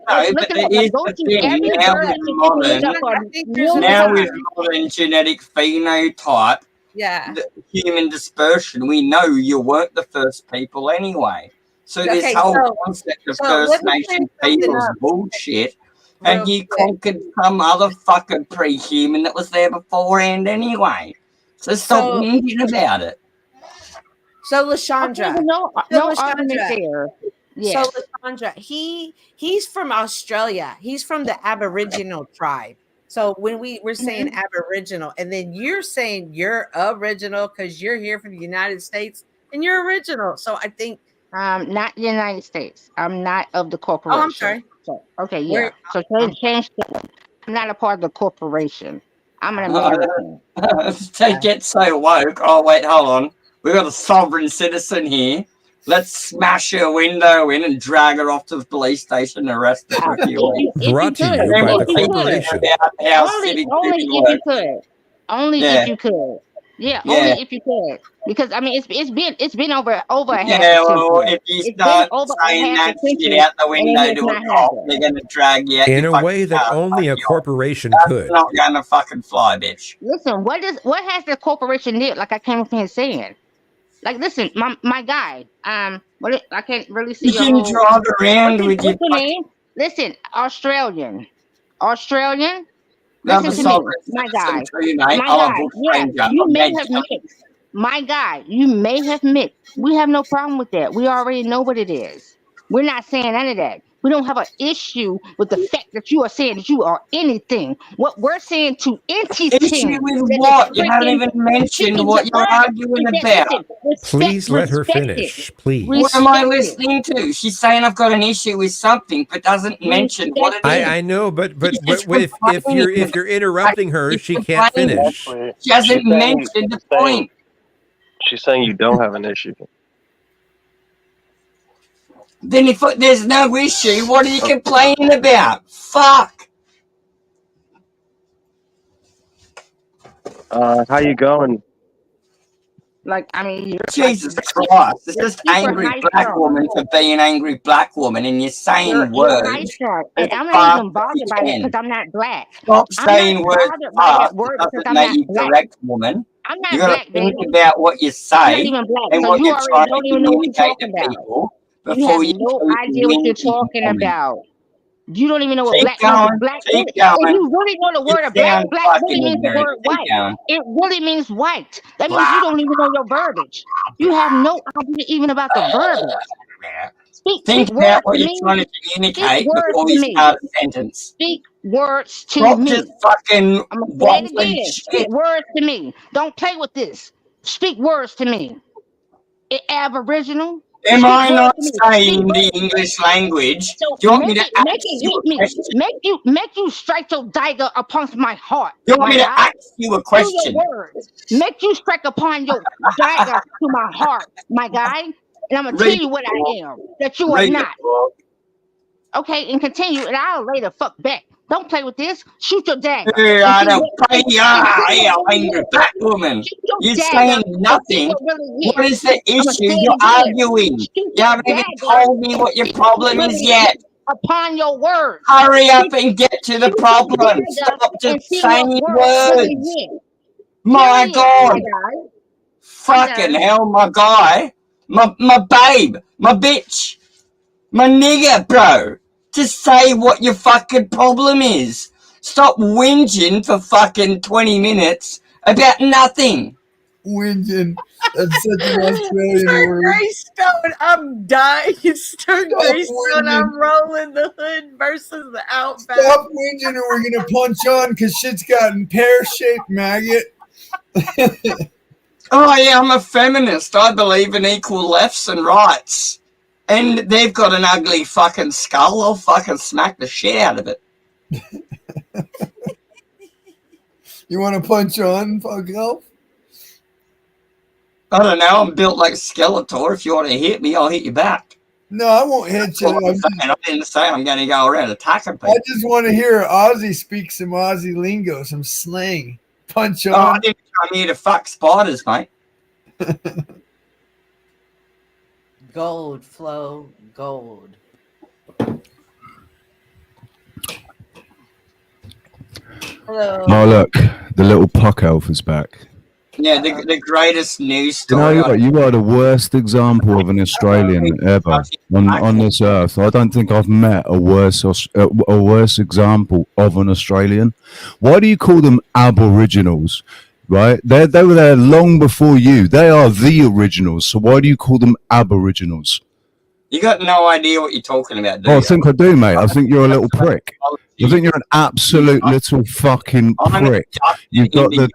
S1: Now with modern genetic phenotype,
S12: yeah,
S1: the human dispersion, we know you weren't the first people anyway. So this
S12: Okay,
S1: whole concept of
S12: so
S1: First
S12: let me clear
S1: Nation
S12: something
S1: people's
S12: up
S1: bullshit,
S12: real
S1: and you
S12: quick.
S1: conquered some other fucking pre-human that was there beforehand anyway. So stop
S12: So,
S1: whinging about it.
S12: so Lashandra,
S3: no argument there. Yes.
S12: So Lashandra, he's from Australia. He's from the Aboriginal tribe. So when we're saying Aboriginal, and then you're saying you're original because you're here from the United States and you're original. So I think
S3: not the United States. I'm not of the corporation.
S12: Oh, I'm sorry.
S3: So, okay, yeah.
S12: Where-
S3: So change that. I'm not a part of the corporation. I'm an American.
S1: They get so woke. Oh wait, hold on. We got a sovereign citizen here. Let's smash her window in and drag her off to the police station and arrest her for a few weeks.
S14: Brought to you
S1: And then
S14: by
S1: we'll
S14: the
S1: teach her
S14: corporation.
S1: about how
S3: Only
S1: civic
S3: if
S1: living
S3: you
S1: works.
S3: could. Only
S1: Yeah.
S3: if you could. Yeah,
S1: Yeah.
S3: only if you could. Because I mean, it's been over a half
S1: Yeah,
S3: a
S1: well,
S3: century.
S1: if you
S3: It's been
S1: start
S3: over a
S1: saying
S3: half
S1: that
S3: a
S1: shit
S3: century,
S1: out the
S3: and it
S1: window
S3: has
S1: to a
S3: not
S1: cop,
S3: happened.
S1: they're going to drag you out
S14: In
S1: your
S14: a
S1: fucking
S14: way that
S1: car.
S14: only a corporation
S1: That's
S14: could.
S1: not going to fucking fly, bitch.
S3: Listen, what has the corporation did? Like I came up here saying. Like, listen, my guy. I can't really see
S1: You
S3: your
S1: can
S3: whole.
S1: drive around with your
S3: What's your name? Listen, Australian.
S1: I'm
S3: Listen
S1: a
S3: to me,
S1: sovereign
S3: my
S1: citizen
S3: guy.
S1: too, mate.
S3: My
S1: I'm a
S3: guy.
S1: bush
S3: Yeah,
S1: ranger.
S3: you
S1: I'm
S3: may
S1: dead
S3: have
S1: young.
S3: mixed. My guy, you may have mixed. We have no problem with that. We already know what it is. We're not saying none of that. We don't have an issue with the fact that you are saying that you are anything. What we're saying to anything
S1: Issue with
S3: that
S1: what?
S3: is
S1: You haven't
S3: freaking
S1: even mentioned
S3: speaking
S1: what
S3: to
S1: you're
S3: us
S1: arguing
S3: is that
S1: about.
S3: listen,
S14: Please let her
S3: respect
S14: finish.
S3: it.
S14: Please.
S1: What am I
S3: Respect it.
S1: listening to? She's saying I've got an issue with something, but doesn't mention what it is.
S14: I know, but
S1: She's just
S14: if
S1: complaining.
S14: you're interrupting her, she can't
S1: complaining.
S14: finish.
S6: Actually,
S1: She hasn't
S6: she's saying-
S1: mentioned the point.
S6: She's saying you don't have an issue.
S1: Then if there's no issue, what are you complaining about? Fuck.
S6: How you going?
S3: Like, I mean, you're
S1: Jesus Christ. It's just
S3: super
S1: angry
S3: high
S1: black
S3: strung.
S1: woman for being angry black woman, and you're saying
S3: You're
S1: words.
S3: high strung.
S1: as
S3: And I'm
S1: fast
S3: not even
S1: as
S3: bothered
S1: you
S3: by that
S1: can.
S3: because I'm not black.
S1: Stop
S3: I'm
S1: saying
S3: not
S1: words
S3: bothered by that
S1: fast.
S3: word
S1: It
S3: because
S1: doesn't
S3: I'm
S1: make
S3: not
S1: you
S3: black.
S1: correct, woman.
S3: I'm
S1: You
S3: not
S1: got
S3: black,
S1: to think
S3: baby.
S1: about what you
S3: I'm not
S1: say
S3: even black.
S1: and
S3: So
S1: what
S3: you
S1: you're
S3: already
S1: trying to
S3: don't even know what you're
S1: communicate to
S3: talking about.
S1: people
S3: You have
S1: before you
S3: no
S1: do
S3: idea what you're
S1: whinging,
S3: talking
S1: woman.
S3: about. You don't even know what
S1: Keep
S3: black means.
S1: going.
S3: Black
S1: Keep
S3: really, if
S1: going.
S3: you really know the
S1: You
S3: word of black,
S1: sound
S3: black
S1: fucking
S3: really means the
S1: ignorant.
S3: word
S1: Keep
S3: white.
S1: going.
S3: It really means white. That means you don't even know your verbiage. You have no idea even about the verbiage. Speak
S1: Think
S3: words
S1: about what
S3: to
S1: you're
S3: me.
S1: trying to
S3: Speak
S1: communicate
S3: words
S1: before
S3: to
S1: you
S3: me.
S1: start a sentence.
S3: Speak words to
S1: Stop
S3: me.
S1: just fucking
S3: I'm gonna say it
S1: waffling
S3: again. Speak
S1: shit.
S3: words to me. Don't play with this. Speak words to me. Aboriginal.
S1: Am
S3: Speak
S1: I
S3: words
S1: not
S3: to me.
S1: saying
S3: Speak
S1: the
S3: words.
S1: English language?
S3: So
S1: Do you want me
S3: make
S1: to
S3: it
S1: ask you
S3: hit
S1: a
S3: me.
S1: question?
S3: Make you strike your dagger upon my heart,
S1: Do you want
S3: my
S1: me to
S3: guy.
S1: ask you a
S3: Through
S1: question?
S3: your words. Make you strike upon your dagger to my heart, my guy. And I'm gonna tell
S1: Read
S3: you
S1: the
S3: what
S1: book.
S3: I am. That you are
S1: Read the
S3: not.
S1: book.
S3: Okay, and continue, and I'll lay the fuck back. Don't play with this. Shoot your dagger.
S1: Hey,
S3: And
S1: I
S3: see
S1: don't
S3: what
S1: pay you.
S3: and see
S1: Hey,
S3: what really
S1: angry
S3: hit.
S1: black woman.
S3: Shoot your
S1: You're
S3: dagger
S1: saying
S3: and see
S1: nothing.
S3: what really hit.
S1: What is the
S3: I'm gonna say
S1: issue?
S3: it
S1: You're
S3: again.
S1: arguing.
S3: Shoot
S1: You
S3: your
S1: haven't even
S3: dagger.
S1: told me what your
S3: See
S1: problem
S3: what
S1: is
S3: really
S1: yet.
S3: hit upon your words.
S1: Hurry up
S3: Shoot,
S1: and get to the
S3: shoot your
S1: problem.
S3: dagger
S1: Stop
S3: and
S1: just
S3: see what
S1: saying
S3: words really
S1: words.
S3: hit.
S1: My
S3: Period,
S1: God.
S3: my guy. I'm
S1: Fucking
S3: done.
S1: hell, my guy. My babe. My bitch. My nigga, bro. Just say what your fucking problem is. Stop whinging for fucking 20 minutes about nothing.
S8: Whinging. That's such an Australian
S12: Sir
S8: word.
S12: Greystone, I'm dying. Sir
S8: Stop
S12: Greystone,
S8: whinging.
S12: I'm rolling the hood versus the outback.
S8: Stop whinging or we're gonna punch on because shit's gotten pear-shaped, maggot.
S1: Oh, yeah, I'm a feminist. I believe in equal lefts and rights. And they've got an ugly fucking skull. I'll fucking smack the shit out of it.
S8: You want to punch on, fuck elf?
S1: I don't know. I'm built like Skeletor. If you want to hit me, I'll hit you back.
S8: No, I won't hit
S1: That's
S8: you.
S1: what I'm saying. I didn't say I'm going to go around attacking people.
S8: I just want to hear Ozzy speak some Aussie lingo, some slang. Punch
S1: Oh, I
S8: on.
S1: didn't come here to fuck spiders, mate.
S12: Gold, Flo, gold.
S5: Hello. Oh, look, the little puck elf is back.
S1: Yeah, the greatest news
S5: You know
S1: story.
S5: what? You are the worst example of an Australian ever on this earth. I don't think I've met a worse example of an Australian. Why do you call them Aboriginals? Right? They were there long before you. They are the originals. So why do you call them Aboriginals?
S1: You got no idea what you're talking about, do
S5: Oh, I
S1: you?
S5: think I do, mate. I think you're a little prick. I think you're an absolute little fucking prick. You've got the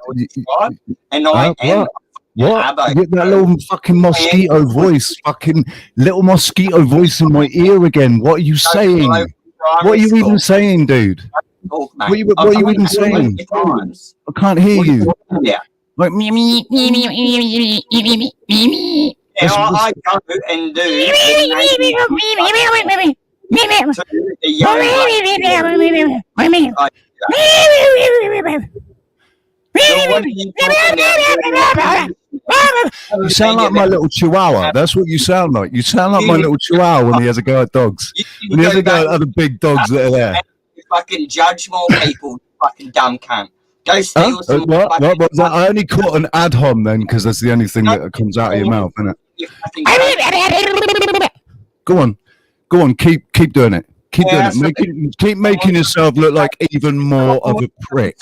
S1: and I am
S5: what? You get that little fucking mosquito voice, fucking little mosquito voice in my ear again. What are you saying? What are you even saying, dude? What are you even saying? I can't hear you.
S1: Yeah.
S5: Like me.
S1: Yeah, I go and do
S5: You sound like my little chihuahua. That's what you sound like. You sound like my little chihuahua when he has a go at dogs. When he has a go at other big dogs that are there.
S1: You fucking judge more people, you fucking dumb cunt. Go steal some
S5: What was that? I only caught an ad hom then because that's the only thing that comes out of your mouth, isn't it? Go on, keep doing it. Keep doing it. Keep making yourself look like even more of a prick.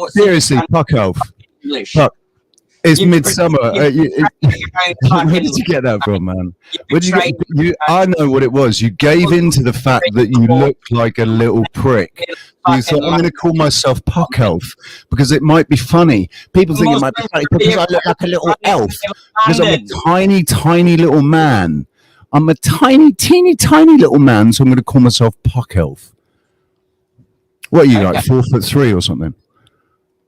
S5: Seriously, fuck off. Fuck. It's midsummer. Where did you get that from, man? Where did I know what it was. You gave in to the fact that you look like a little prick. You thought, I'm going to call myself Puck Elf because it might be funny. People think it might be funny because I look like a little elf. Because I'm a tiny, tiny little man. I'm a tiny, teeny, tiny little man, so I'm going to call myself Puck Elf. What are you, like 4'3" or something?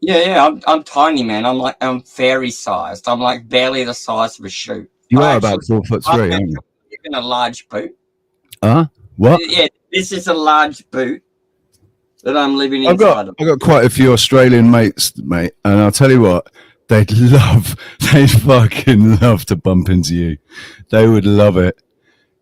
S1: Yeah, I'm tiny, man. I'm fairy sized. I'm like barely the size of a shoe.
S5: You are about 4'3", aren't you?
S1: In a large boot.
S5: Huh? What?
S1: Yeah, this is a large boot that I'm living
S5: I've
S1: inside of.
S5: got quite a few Australian mates, mate, and I'll tell you what, they'd fucking love to bump into you. They would love it.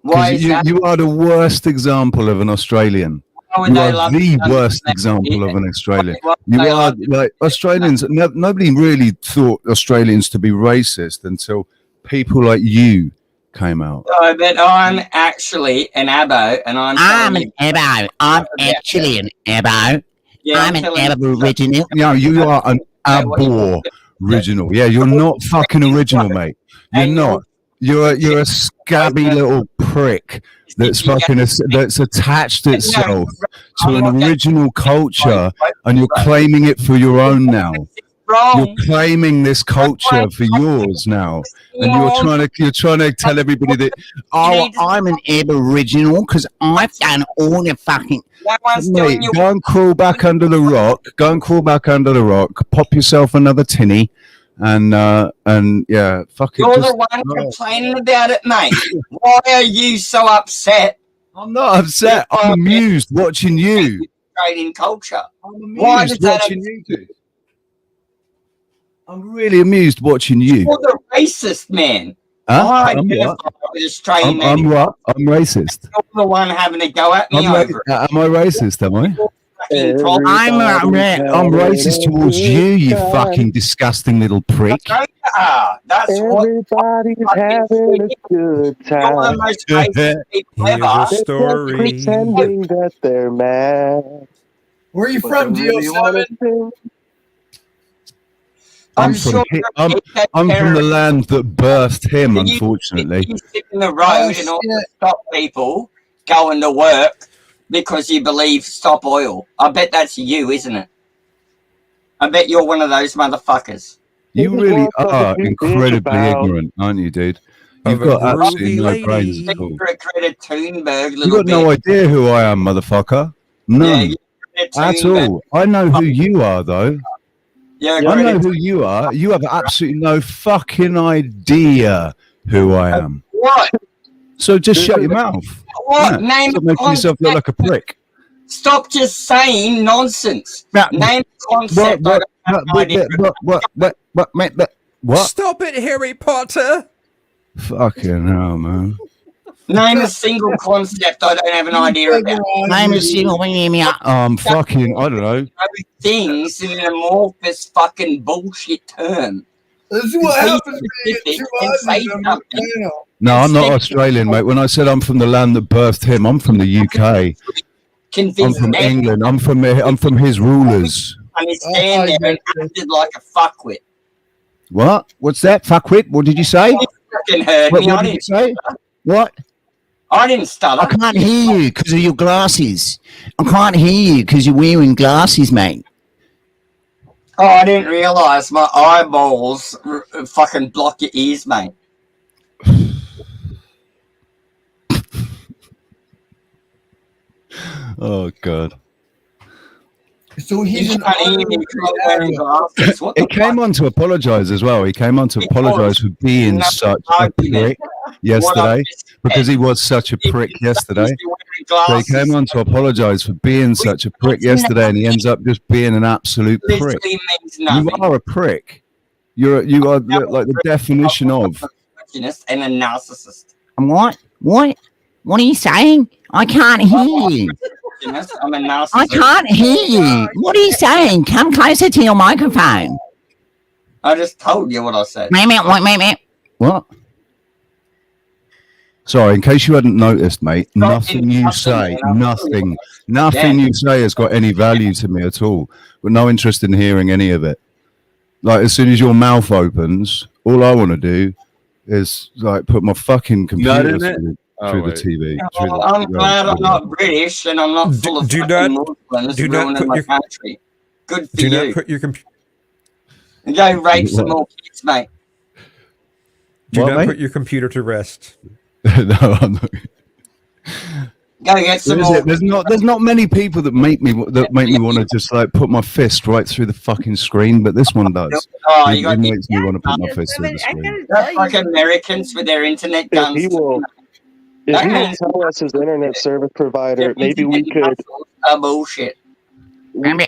S1: Why is that?
S5: You are the worst example of an Australian. You are the worst example of an Australian. You are like Australians. Nobody really thought Australians to be racist until people like you came out.
S1: Oh, but I'm actually an abo, and I'm
S11: an abo. I'm actually an abo.
S1: Yeah,
S11: I'm an aboriginal.
S5: No, you are an aboriginal. Yeah, you're not fucking original, mate. You're not. You're a scabby little prick that's attached itself to an original culture, and you're claiming it for your own now. You're claiming this culture for yours now, and you're trying to tell everybody that
S11: I'm an aboriginal because I've done all the fucking.
S5: Mate, go and crawl back under the rock. Go and crawl back under the rock. Pop yourself another tinny. And yeah, fuck it.
S1: You're the one complaining about it, mate. Why are you so upset?
S5: I'm not upset. I'm amused watching you.
S1: Trading culture.
S5: I'm amused watching you, dude. I'm really amused watching you.
S1: You're the racist man.
S5: Huh? I'm what? I'm what? I'm racist.
S1: You're the one having a go at me over it.
S5: Am I racist? Am I? I'm racist towards you, you fucking disgusting little prick.
S1: That's
S6: everybody's having a good time.
S1: You're the most racist people ever.
S6: Story. Pretending that they're mad.
S8: Where are you from, DO7?
S5: I'm from the land that birthed him, unfortunately.
S1: You sit in the road and all the stop people going to work because you believe stop oil. I bet that's you, isn't it? I bet you're one of those motherfuckers.
S5: You really are incredibly ignorant, aren't you, dude? You've got absolutely no brains at all. You've got no idea who I am, motherfucker. None. At all. I know who you are, though.
S1: Yeah,
S5: I know who you are. You have absolutely no fucking idea who I am.
S1: What?
S5: So just shut your mouth.
S1: What?
S5: Yeah.
S1: Name
S5: Stop making yourself look like a prick.
S1: Stop just saying nonsense. Name concept.
S5: What?
S14: Stop it, Harry Potter.
S5: Fucking hell, man.
S1: Name a single concept I don't have an idea about.
S11: Name a single
S5: fucking, I don't know.
S1: Things in an amorphous fucking bullshit term.
S18: This is what happens when you get two Aussies on the panel.
S5: No, I'm not Australian, mate. When I said I'm from the land that birthed him, I'm from the UK. I'm from England. I'm from his rulers.
S1: And he's standing there and acted like a fuckwit.
S5: What? What's that? Fuckwit? What did you say?
S1: You fucking heard me.
S5: What did you say? What?
S1: I didn't stutter.
S11: I can't hear you because of your glasses. I can't hear you because you're wearing glasses, mate.
S1: Oh, I didn't realise my eyeballs fucking block your ears, mate.
S5: Oh, God.
S18: So he's
S1: He
S5: came on to apologise as well. He came on to apologise for being such a prick yesterday because he was such a prick yesterday. So he came on to apologise for being such a prick yesterday, and he ends up just being an absolute prick. You are a prick. You are like the definition of.
S1: And a narcissist.
S11: What? What? What are you saying? I can't hear you.
S1: I'm a narcissist.
S11: I can't hear you. What are you saying? Come closer to your microphone.
S1: I just told you what I said.
S5: What? Sorry, in case you hadn't noticed, mate, nothing you say you say has got any value to me at all. But no interest in hearing any of it. Like, as soon as your mouth opens, all I want to do is like put my fucking computer through the TV.
S1: I'm glad I'm not British and I'm not full of Muslims ruining my country. Good for you.
S14: Do not put your computer.
S1: Go rape some more kids, mate.
S14: Do not put your computer to rest.
S5: No, I'm not.
S1: Go get some more.
S5: There's not many people that make me want to just like put my fist right through the fucking screen, but this one does.
S1: Oh,
S5: it makes me want to put my fist through the screen.
S1: That's like Americans with their internet guns.
S6: If he will tell us his internet service provider, maybe we could.
S1: Bullshit.
S6: We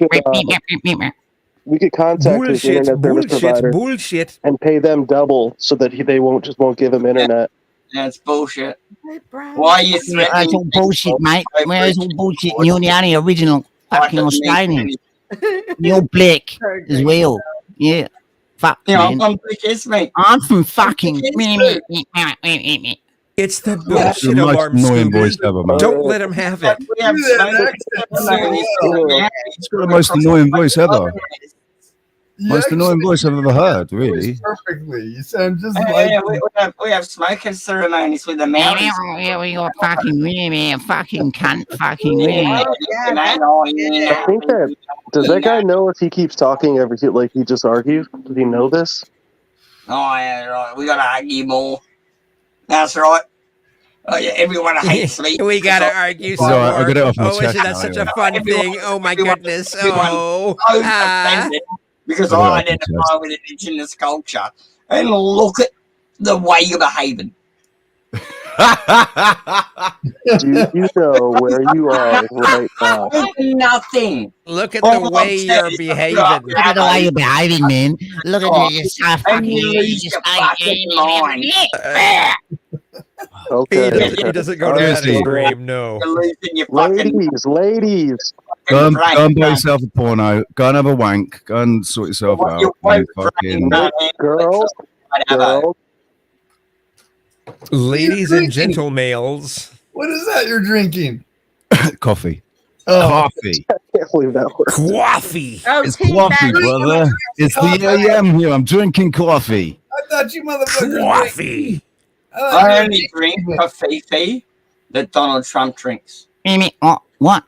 S6: could contact his internet service provider and pay them double so that they won't give him internet.
S1: That's bullshit. Why are you threatening?
S11: That's all bullshit, mate. Where's all bullshit? You're the only original fucking Australian. You're black as well. Yeah. Fuck.
S1: Yeah,
S11: Man.
S1: I'm black as me.
S11: I'm from fucking.
S14: It's the bullshit alarm, Scooby. Don't let him have it.
S5: It's got the most annoying voice ever. Most annoying voice I've ever heard, really.
S18: Perfectly. You sound just like.
S1: We have smoking ceremonies with the mountains.
S11: Yeah, we got fucking cunt, fucking
S6: I think that does that guy know if he keeps talking like he just argues? Does he know this?
S1: Oh yeah, right. We gotta argue more. That's right. Oh yeah, everyone hates me.
S14: We gotta argue some
S5: Sorry,
S14: more.
S5: I got it off my
S14: Isn't
S5: chest
S14: that
S5: now,
S14: such
S5: yeah.
S14: a fun thing? Oh my goodness. Oh.
S1: Because I identify with indigenous culture. And look at the way you're behaving.
S6: Do you know where you are right now?
S1: Nothing.
S14: Look at the way you're behaving.
S11: Look at the way you're behaving, man. Look at you. You're so fucking.
S6: Okay.
S14: He doesn't go to that extreme, no.
S6: Ladies.
S5: Go and buy yourself a porno. Go and have a wank. Go and sort yourself out.
S6: Girls.
S14: Ladies and gentle males.
S18: What is that you're drinking?
S5: Coffee.
S18: Oh.
S5: Coffee.
S6: I can't believe that word.
S14: Coffee.
S5: It's coffee, brother. It's the AM here. I'm drinking coffee.
S18: I thought you motherfuckers.
S14: Coffee.
S1: I only drink coffee that Donald Trump drinks.
S11: What?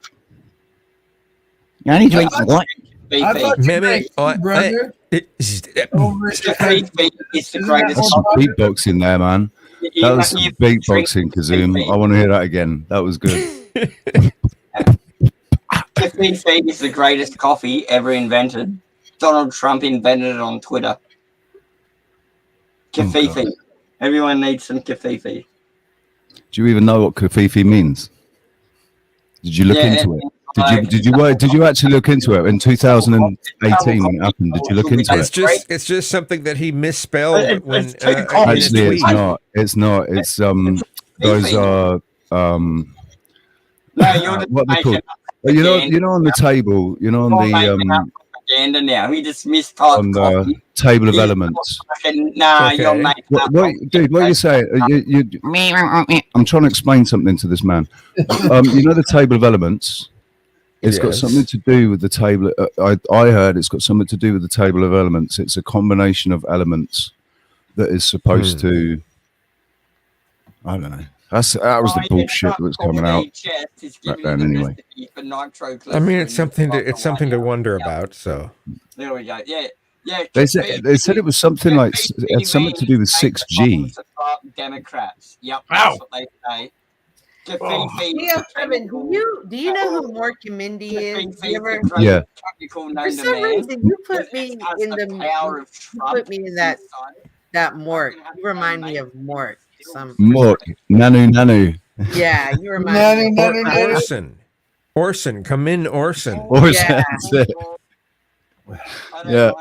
S11: You only drink what?
S18: I thought you drank, brother.
S1: Is the greatest.
S5: That's some beatboxing there, man. That was some beatboxing, Kazoom. I want to hear that again. That was good.
S1: Caffeine is the greatest coffee ever invented. Donald Trump invented it on Twitter. Caffeine. Everyone needs some caffeine.
S5: Do you even know what kafifi means? Did you look into it? Did you actually look into it in 2018 when it happened? Did you look into it?
S14: It's just something that he misspelled when
S5: actually it's not. It's not. It's those are what are they called? You know on the table, you know on the
S1: propaganda now. He just mistyped
S5: on
S1: copy.
S5: the table of elements.
S1: Nah, you're making up
S5: What, dude, what are you saying? I'm trying to explain something to this man. You know the table of elements? It's got
S14: Yes.
S5: something to do with the table. I heard it's got something to do with the table of elements. It's a combination of elements that is supposed to. I don't know. That was the bullshit that was coming out back then, anyway.
S14: I mean, it's something to wonder about. So
S1: There we go. Yeah. Yeah.
S5: They said it was something like it had something to do with 6G.
S1: Democrats. Yep. That's what they say.
S12: Yeah, Kevin, do you know who Mork and Mindy is? You ever,
S5: Yeah.
S12: for some reason, you put me in that Mork. You remind me of Mork.
S5: Mork, Nanu.
S12: Yeah, you remind me of
S14: Orson, come in, Orson.
S5: Orson,
S12: Yeah.
S5: that's it. Yeah.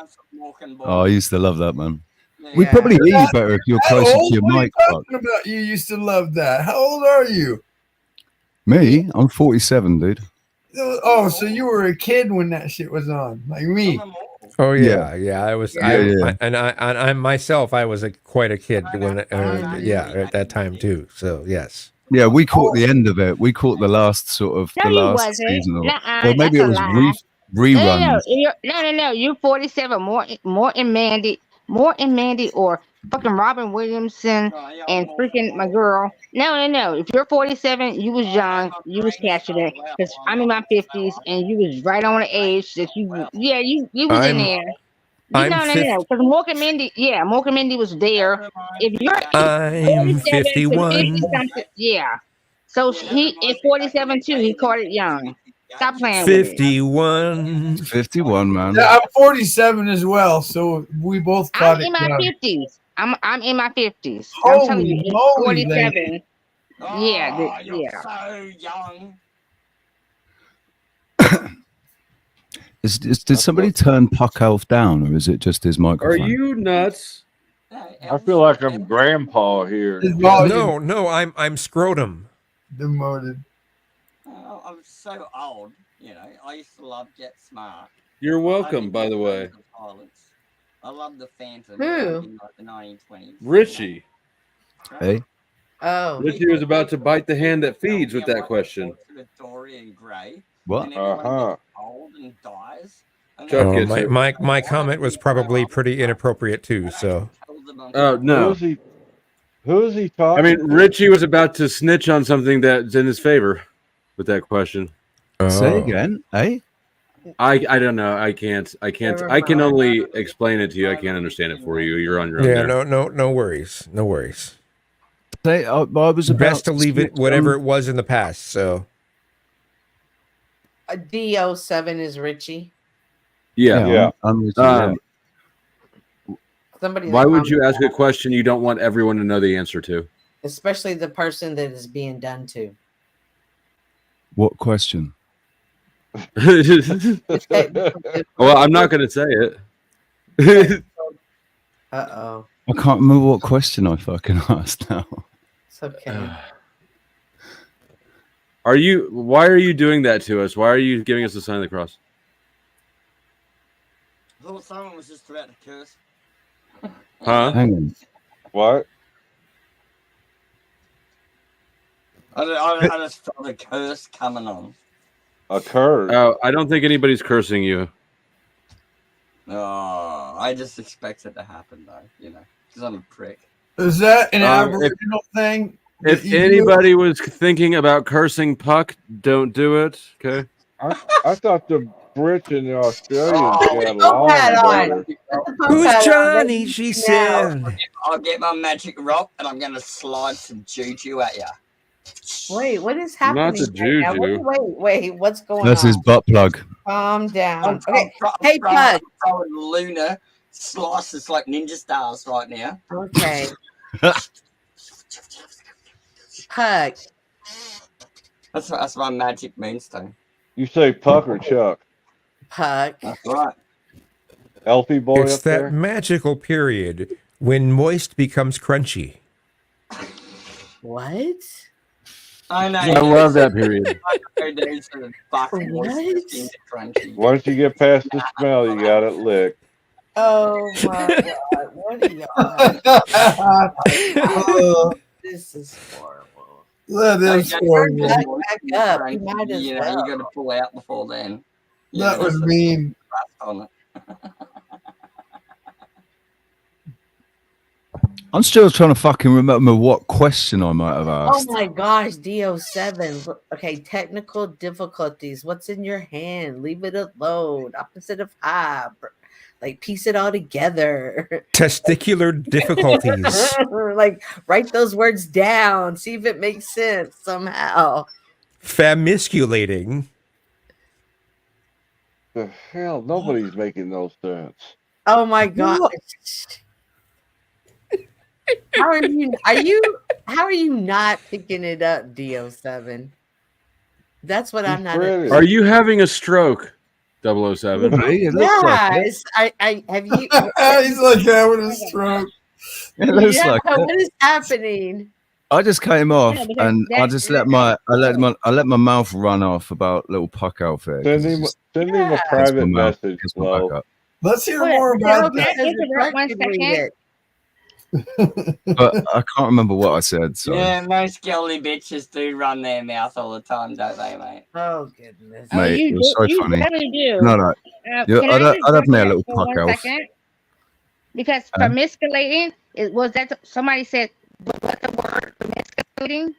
S5: Oh, I used to love that, man. We probably hear you better if you're
S8: How
S5: closer to
S8: old
S5: your
S8: were you
S5: mic.
S8: talking about? You used to love that. How old are you?
S5: Me? I'm 47, dude.
S8: Oh, so you were a kid when that shit was on, like me.
S14: Oh yeah. I was.
S5: Yeah.
S14: I myself, I was quite a kid when. At that time too. So yes.
S5: Yeah, we caught the end of it. We caught the last sort of
S3: No,
S5: the
S3: you
S5: last
S3: wasn't.
S5: season.
S3: Nuh-uh,
S5: Or maybe
S3: that's
S5: it was
S3: a lie.
S5: reruns.
S3: No. You're 47. More and Mandy, or fucking Robin Williamson and freaking my girl. No. If you're 47, you was young. You was catching it. Because I'm in my 50s, and you was right on the age that you. Yeah, you was in there.
S14: I'm
S3: No. Because Mork and Mindy was there. If you're
S14: I'm
S3: 47 to
S14: 51.
S3: 50 something, yeah. So he at 47 too. He caught it young. Stop playing with it.
S14: 51.
S5: 51, man.
S8: Yeah, I'm 47 as well, so we both caught
S3: I'm
S8: it
S3: in my
S8: young.
S3: 50s. I'm in my 50s. I'm telling you,
S8: Holy
S3: at
S8: moly,
S3: 47.
S8: lady.
S3: Yeah,
S1: You're so young.
S5: Did somebody turn Puck Elf down, or is it just his
S13: Are
S5: microphone?
S13: you nuts? I feel like I'm grandpa here.
S14: No, I'm scrotum.
S8: Demoted.
S1: Oh, I'm so old. You know, I used to love Get Smart.
S13: You're welcome, by the way.
S1: I love the Phantom.
S12: Who?
S1: In like the 1920s.
S13: Richie.
S5: Hey.
S12: Oh.
S13: Richie was about to bite the hand that feeds with that question.
S1: Dorian Gray.
S5: What?
S1: Old and dies.
S14: My comment was probably pretty inappropriate too. So.
S13: Oh no. Who is he talking?
S4: I mean, Richie was about to snitch on something that's in his favor with that question.
S5: Say again, eh?
S4: I don't know. I can't. I can only explain it to you. I can't understand it for you. You're on your own.
S14: Yeah,
S4: there.
S14: no worries.
S5: Say, I was
S14: best to leave it whatever it was in the past. So.
S12: D07 is Richie.
S4: Yeah.
S5: I'm Richie, yeah.
S12: Somebody.
S4: Why would you ask a question you don't want everyone to know the answer to?
S12: Especially the person that is being done to.
S5: What question?
S4: Well, I'm not going to say it.
S12: Uh-oh.
S5: I can't remember what question I fucking asked now.
S12: It's okay.
S4: Why are you doing that to us? Why are you giving us the sign of the cross?
S1: I thought someone was just about to curse.
S4: Huh?
S5: Hang on.
S13: What?
S1: I just felt a curse coming on.
S13: A curse?
S4: Oh, I don't think anybody's cursing you.
S1: Oh, I just expect it to happen though, you know, because I'm a prick.
S8: Is that an Aboriginal thing?
S4: If anybody was thinking about cursing Puck, don't do it. Okay.
S13: I thought the Brits and the Australians got along better.
S14: Who's Johnny? She said.
S1: I'll get my magic rock and I'm gonna slide some juju at you.
S12: Wait, what is happening?
S4: Not the juju.
S12: Wait, what's going on?
S5: That's his butt plug.
S12: Calm down.
S1: Okay,
S12: Hey, Pug.
S1: throwing lunar slices like ninja stars right now.
S12: Okay. Pug.
S1: That's my magic moonstone.
S13: You say Puck or Chuck?
S12: Puck.
S1: That's right.
S13: Elfie boy
S14: It's
S13: up
S14: that
S13: there?
S14: magical period when moist becomes crunchy.
S12: What?
S1: I know.
S4: I love that period.
S13: Once you get past the smell, you got it licked.
S12: Oh my god, what are y'all? This is horrible.
S8: That is horrible.
S12: Back up. You might as
S1: You
S12: well.
S1: got to pull out before then.
S8: That was mean.
S1: On it.
S5: I'm still trying to fucking remember what question I might have
S12: Oh
S5: asked.
S12: my gosh, DO7. Okay, technical difficulties. What's in your hand? Leave it alone. Opposite of high. Like piece it all together.
S14: Testicular difficulties.
S12: Like write those words down. See if it makes sense somehow.
S14: Famisculating.
S13: The hell, nobody's making no sense.
S12: Oh my gosh. How are you not picking it up, DO7? That's what I'm not.
S4: Are you having a stroke, 007?
S12: Yes, I have you.
S8: He's like having a stroke.
S5: It looks
S12: Yeah,
S5: like it.
S12: what is happening?
S5: I just came off
S12: because
S5: and I just let my mouth run off about little puck outfit.
S13: Send him a private message, Flo.
S8: Let's hear more about that.
S5: But I can't remember what I said. So
S1: Yeah, most girly bitches do run their mouth all the time, don't they, mate?
S12: Oh goodness,
S5: mate, it was so funny.
S3: Definitely do.
S5: No. Yeah,
S3: Can I just
S5: I'd have me a
S3: jump
S5: little
S3: in for
S5: puck
S3: 1
S5: elf.
S3: second? Because famisculating was that somebody said what the word famisculating?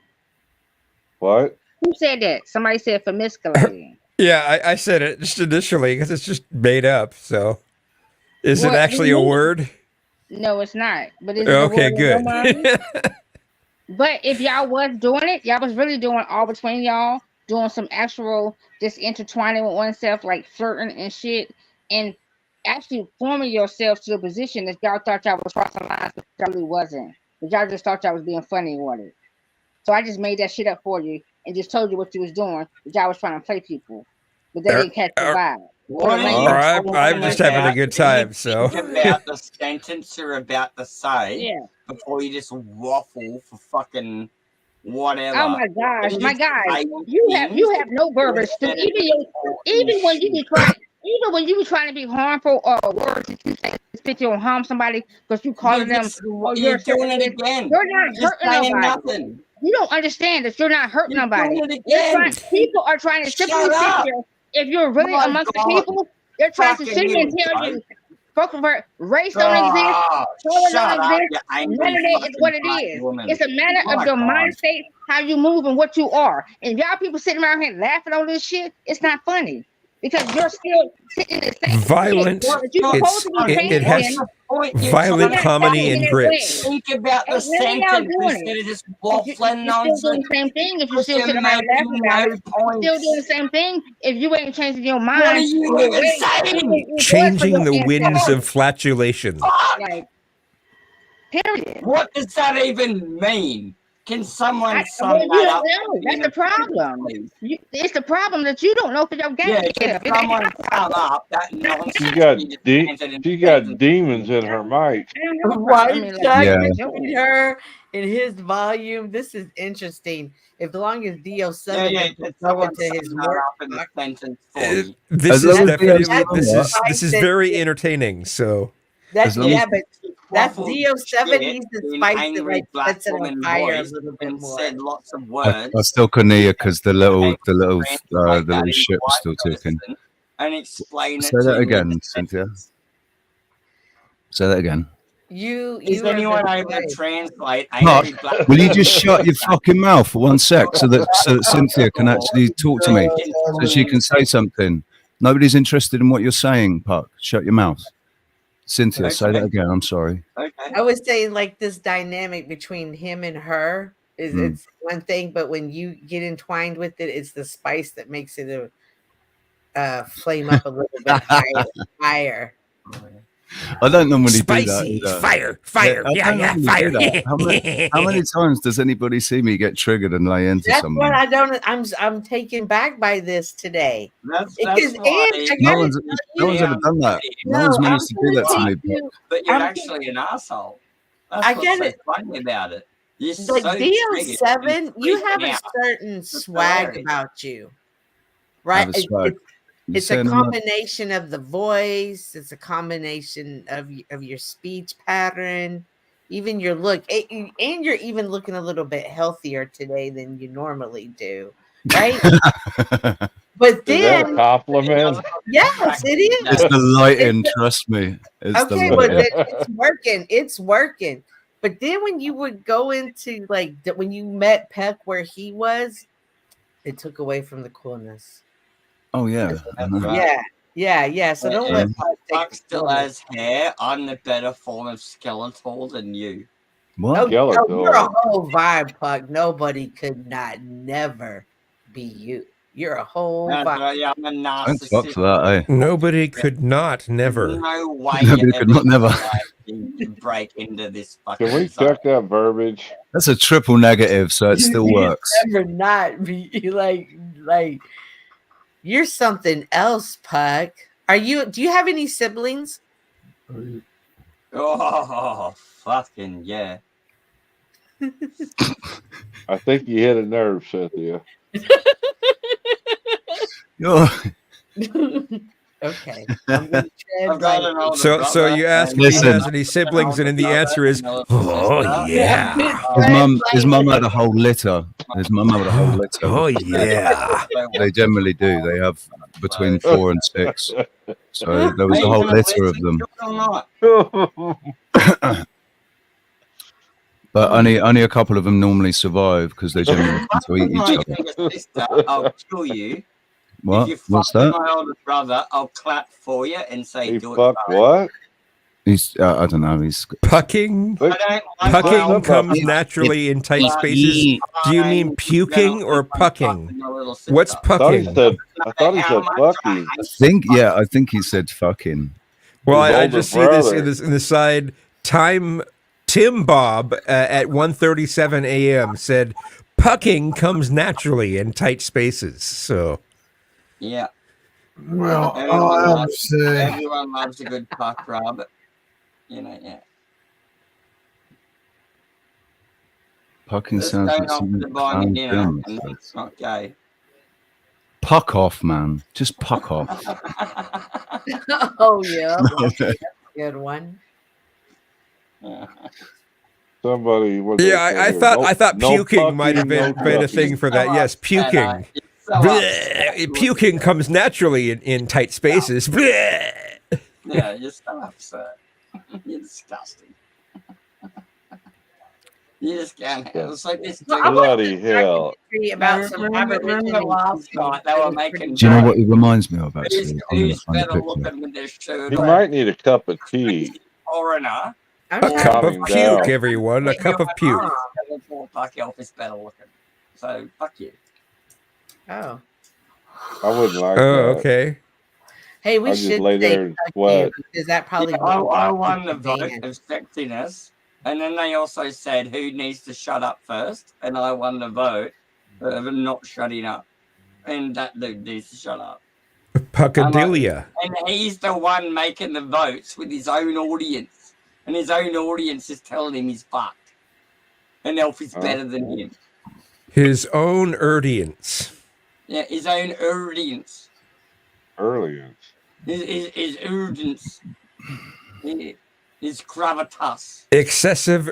S13: What?
S3: Who said that? Somebody said famisculating.
S14: Yeah, I said it just initially because it's just made up. So, is it
S3: What,
S14: actually a word?
S3: No, it's not. But it's
S14: Okay, good.
S3: But if y'all was doing it, y'all was really doing all between y'all, doing some actual just intertwining with oneself, like flirting and shit, and actually forming yourself to the position that y'all thought y'all was crossing lines, but y'all really wasn't. But y'all just thought y'all was being funny with it. So I just made that shit up for you and just told you what you was doing. But y'all was trying to play people, but they didn't catch the vibe.
S14: I'm just having a good time. So
S1: Think about the sentence you're about to say before you just waffle for fucking whatever.
S3: Oh my gosh,
S1: And
S3: my
S1: just
S3: guy,
S1: say
S3: you have no verbiage. Even when you be trying to be harmful or words that you say that you'll harm somebody because you calling them.
S1: you're doing it again.
S3: You're not
S1: You're
S3: hurting
S1: saying
S3: nobody.
S1: nothing.
S3: You don't understand that you're not hurting nobody.
S1: doing it again.
S3: People are trying to simply
S1: Shut
S3: sit
S1: up.
S3: here. If you're really
S1: My
S3: amongst the
S1: God.
S3: people, they're trying to
S1: Fucking
S3: sit here and
S1: you,
S3: tell
S1: bro.
S3: you, spoken for race don't exist, color
S1: shut
S3: don't
S1: up,
S3: exist.
S1: you angry
S3: None of that is
S1: fucking
S3: what it
S1: black
S3: is.
S1: woman.
S3: It's a matter
S1: My
S3: of your
S1: God.
S3: mindset, how you move, and what you are. And y'all people sitting around here laughing on this shit, it's not funny. Because you're still sitting in the same
S14: violent.
S3: shit that you're supposed to be
S14: It has
S3: changing.
S14: violent
S3: You're not
S14: comedy
S3: changing
S14: and
S3: it
S14: grits.
S3: away.
S1: Think about the
S3: And when are y'all
S1: sentence
S3: doing
S1: instead
S3: it?
S1: of just
S3: You're
S1: waffling
S3: still doing
S1: nonsense.
S3: the same thing if you
S1: Because
S3: still
S1: you're
S3: sitting around
S1: making
S3: laughing about
S1: no
S3: it. You're still doing
S1: points.
S3: the same thing if you ain't changing your mind.
S1: What are you
S3: or
S1: even
S3: way-
S1: saying?
S14: Changing the winds
S3: ancestors.
S14: of flatulation.
S3: Like, period.
S1: What does that even mean? Can someone sum
S3: Well, you
S1: that
S3: don't
S1: up?
S3: know. That's the problem. It's the problem that you don't know for your game.
S1: Yeah, can someone sum up that nonsense?
S13: She got demons in her mic.
S12: Why Chuck
S5: Yeah.
S12: between her and his volume? This is interesting. If long as DO7
S1: Yeah,
S12: doesn't
S1: can
S12: go
S1: someone
S12: into his
S1: sum that
S12: work,
S1: up in the sentence for me?
S14: This
S5: As
S14: is
S5: long as
S14: definitely
S5: DO7
S14: this is very entertaining. So
S12: that's
S5: As long as-
S12: but that's
S1: Waffled
S12: DO7
S1: shit
S12: needs to
S1: in
S12: spice it,
S1: angry
S12: like
S1: black
S12: sets it on
S1: woman
S12: fire a
S1: voice
S12: little bit
S1: and
S12: more.
S1: said lots of
S5: I
S1: words
S5: still couldn't hear because the little
S1: translate that
S5: shit
S1: into
S5: was still
S1: white
S5: ticking.
S1: person and explain
S5: Say
S1: it to
S5: that
S1: me in
S5: again,
S1: the
S5: Cynthia.
S1: sentence.
S5: Say that again.
S1: Is
S12: are
S1: anyone
S12: the
S1: able to
S12: voice.
S1: translate
S5: Mark,
S1: angry black
S5: will you
S1: woman
S5: just shut your fucking mouth for 1 sec so that Cynthia can actually talk to me, so she can say something? Nobody's interested in what you're saying, Puck. Shut your mouth. Cynthia, say that again. I'm sorry.
S12: I was saying like this dynamic between him and her is it's one thing, but when you get entwined with it, it's the spice that makes it flame up a little bit higher.
S5: I don't normally do that.
S14: Spicy,
S5: either.
S14: fire,
S5: I don't normally do
S14: fire.
S5: that. How many times does anybody see me get triggered and lay into
S12: That's
S5: something?
S12: what I don't. I'm taken back by this today.
S1: That's
S12: Because
S1: why
S5: No one's ever done that. No one's managed to do that to me. Puck.
S1: But you're actually an asshole. That's
S12: I
S1: what's
S12: get
S1: so
S12: it.
S1: funny about it. You're
S12: like
S1: so
S12: DL7,
S1: triggered.
S12: you have a
S1: Yeah.
S12: certain swag
S1: hilarious.
S12: about you, right?
S5: Have a swag. You
S12: It's a
S5: saying that?
S12: combination of the voice. It's a combination of your speech pattern, even your look, and you're even looking a little bit healthier today than you normally do, right? But
S13: Is that a
S12: then,
S13: compliment?
S12: yes, it is.
S5: It's the lighting, trust me. It's
S12: Okay,
S5: the
S12: but
S5: lighting.
S12: it's working. It's working. But then when you would go into when you met Peck where he was, it took away from the coolness.
S5: Oh yeah. I know.
S12: Yeah. So don't let
S1: Puck still has hair. I'm the better form of skeletal than you.
S5: What?
S12: you're a whole vibe, Puck. Nobody could not never be you. You're a whole vibe.
S1: Yeah, I'm a
S5: Don't fuck
S1: narcissist.
S5: for that, eh?
S14: Nobody could not never.
S1: No way
S5: Nobody could not never.
S1: to break into this fucking.
S13: Can we check that verbiage?
S5: That's a triple negative, so it still works.
S12: Never not be like you're something else, Puck. Do you have any siblings?
S1: Oh, fucking yeah.
S13: I think you hit a nerve, Cynthia.
S12: Okay.
S14: So you ask if he has any siblings, and then the answer is, oh yeah.
S5: His mum had a whole litter. His mum had a whole litter.
S14: Oh yeah.
S5: They generally do. They have between 4 and 6. So there was a whole litter of them. But only a couple of them normally survive because they generally tend to eat each other.
S1: I'll kill you.
S5: What?
S1: If you
S5: What's
S1: fuck
S5: that?
S1: my older brother, I'll clap for you and say,
S13: He
S1: do it.
S13: fuck what?
S5: He's I don't know. He's
S14: Pucking. Pucking comes naturally in tight spaces. Do you mean puking or pucking? What's pucking?
S13: I thought he said fucking.
S5: I think he said fucking.
S14: Well,
S13: His
S14: I
S13: older
S14: just see this
S13: brother.
S14: in the side. Tim Bob at 1:37 a.m. said, "Pucking comes naturally in tight spaces." So,
S1: Yeah.
S18: Well,
S1: everyone loves a good puck rub. You know, yeah.
S5: Pucking
S1: Just
S5: sounds
S1: don't
S5: like
S1: offer
S5: something
S1: to buy me dinner,
S5: found
S1: and that's not gay.
S5: Puck off, man. Just puck off.
S12: Oh yeah.
S5: Okay.
S12: Good one.
S13: Somebody.
S14: I thought puking might have been a thing for that. Yes, puking. Puking comes naturally in tight spaces.
S1: Yeah, you're so upset. You're disgusting. You just can't. It was like this.
S13: Bloody hell.
S12: About some
S1: remember last night they were making.
S5: Do you know what he reminds me of, actually? I'm gonna
S1: Who's
S5: find a
S1: better
S5: picture.
S1: looking with their shirt
S13: You
S1: on?
S13: might need a cup of tea.
S1: Foreigner.
S14: A cup of puke, everyone. A cup of puke.
S1: Fuck Elf is better looking. So fuck you.
S12: Oh.
S13: I wouldn't like
S14: Oh,
S13: that.
S14: okay.
S12: Hey, we
S13: I just
S12: should
S13: lay there and sweat.
S12: because that probably
S1: I won the vote of sexiness, and then they also said who needs to shut up first, and I won the vote of not shutting up, and that dude needs to shut up.
S14: Puckadelia.
S1: And he's the one making the votes with his own audience, and his own audience is telling him he's fucked, and Elf is better than him.
S14: His own audience.
S1: Yeah, his own audience.
S13: Earlier.
S1: His audience. His gravitas.
S14: Excessive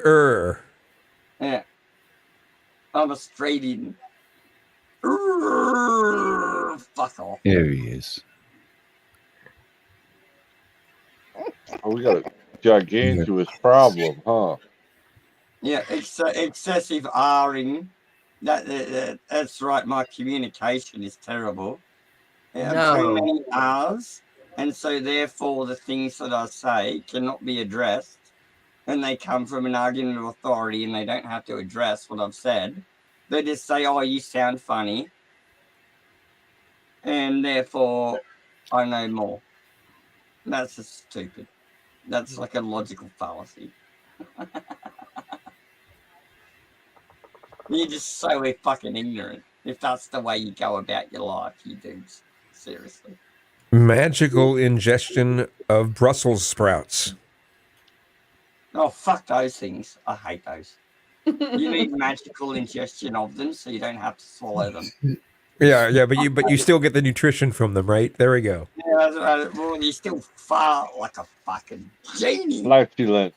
S1: Yeah. I'm Australian. Fuck off.
S5: Here he is.
S13: Oh, we got a gigantuous problem, huh?
S1: Yeah, excessive R-ing. That's right. My communication is terrible.
S12: No.
S1: Too many R's, and so therefore the things that I say cannot be addressed, and they come from an argument of authority, and they don't have to address what I've said. They just say, "Oh, you sound funny," and therefore I know more. That's just stupid. That's like a logical fallacy. You're just so fucking ignorant if that's the way you go about your life, you dudes. Seriously.
S14: Magical ingestion of Brussels sprouts.
S1: Oh, fuck those things. I hate those. You need magical ingestion of them, so you don't have to swallow them.
S14: Yeah, but you still get the nutrition from them, right? There we go.
S1: Yeah, that's right. Well, you still fart like a fucking genie.
S13: Flatulent.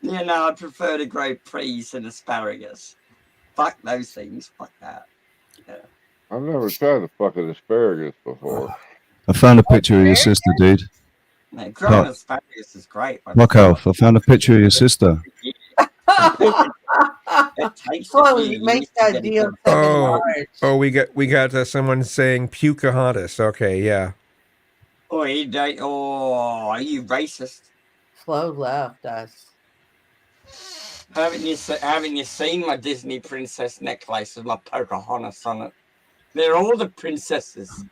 S1: Yeah, no, I prefer to grow peas and asparagus. Fuck those things. Fuck that. Yeah.
S13: I've never tried to fucking asparagus before.
S5: I found a picture of your sister, dude.
S1: No, growing asparagus is great.
S5: Fuck off. I found a picture of your sister.
S1: It takes a few
S12: Make
S1: years
S12: that
S1: to
S12: deal.
S14: Oh, we got someone saying Pocahontas. Okay, yeah.
S1: Oh, you don't. Oh, are you racist?
S12: Flo left us.
S1: Haven't you seen my Disney princess necklace with my Pocahontas on it? They're all the princesses.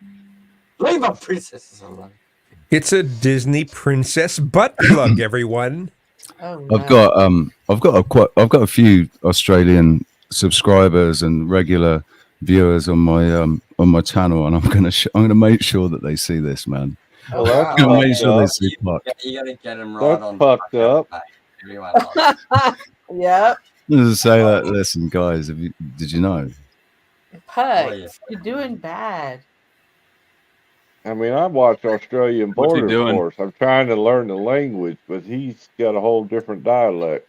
S1: Leave my princesses alone.
S14: It's a Disney princess butt plug, everyone.
S12: Oh,
S5: I've got a few Australian subscribers and regular viewers on my channel, and I'm gonna make sure that they see this, man.
S13: Well, that's
S5: I'm gonna make sure they
S13: fucked
S5: see Puck.
S1: You gotta get them right
S13: That's
S1: on.
S13: fucked up.
S1: Everyone likes it.
S12: Yep.
S5: Just say that. Listen, guys, did you know?
S12: Puck, you're doing bad.
S13: I mean, I watch Australian
S4: What's he
S13: Border
S4: doing?
S13: Force. I'm trying to learn the language, but he's got a whole different dialect.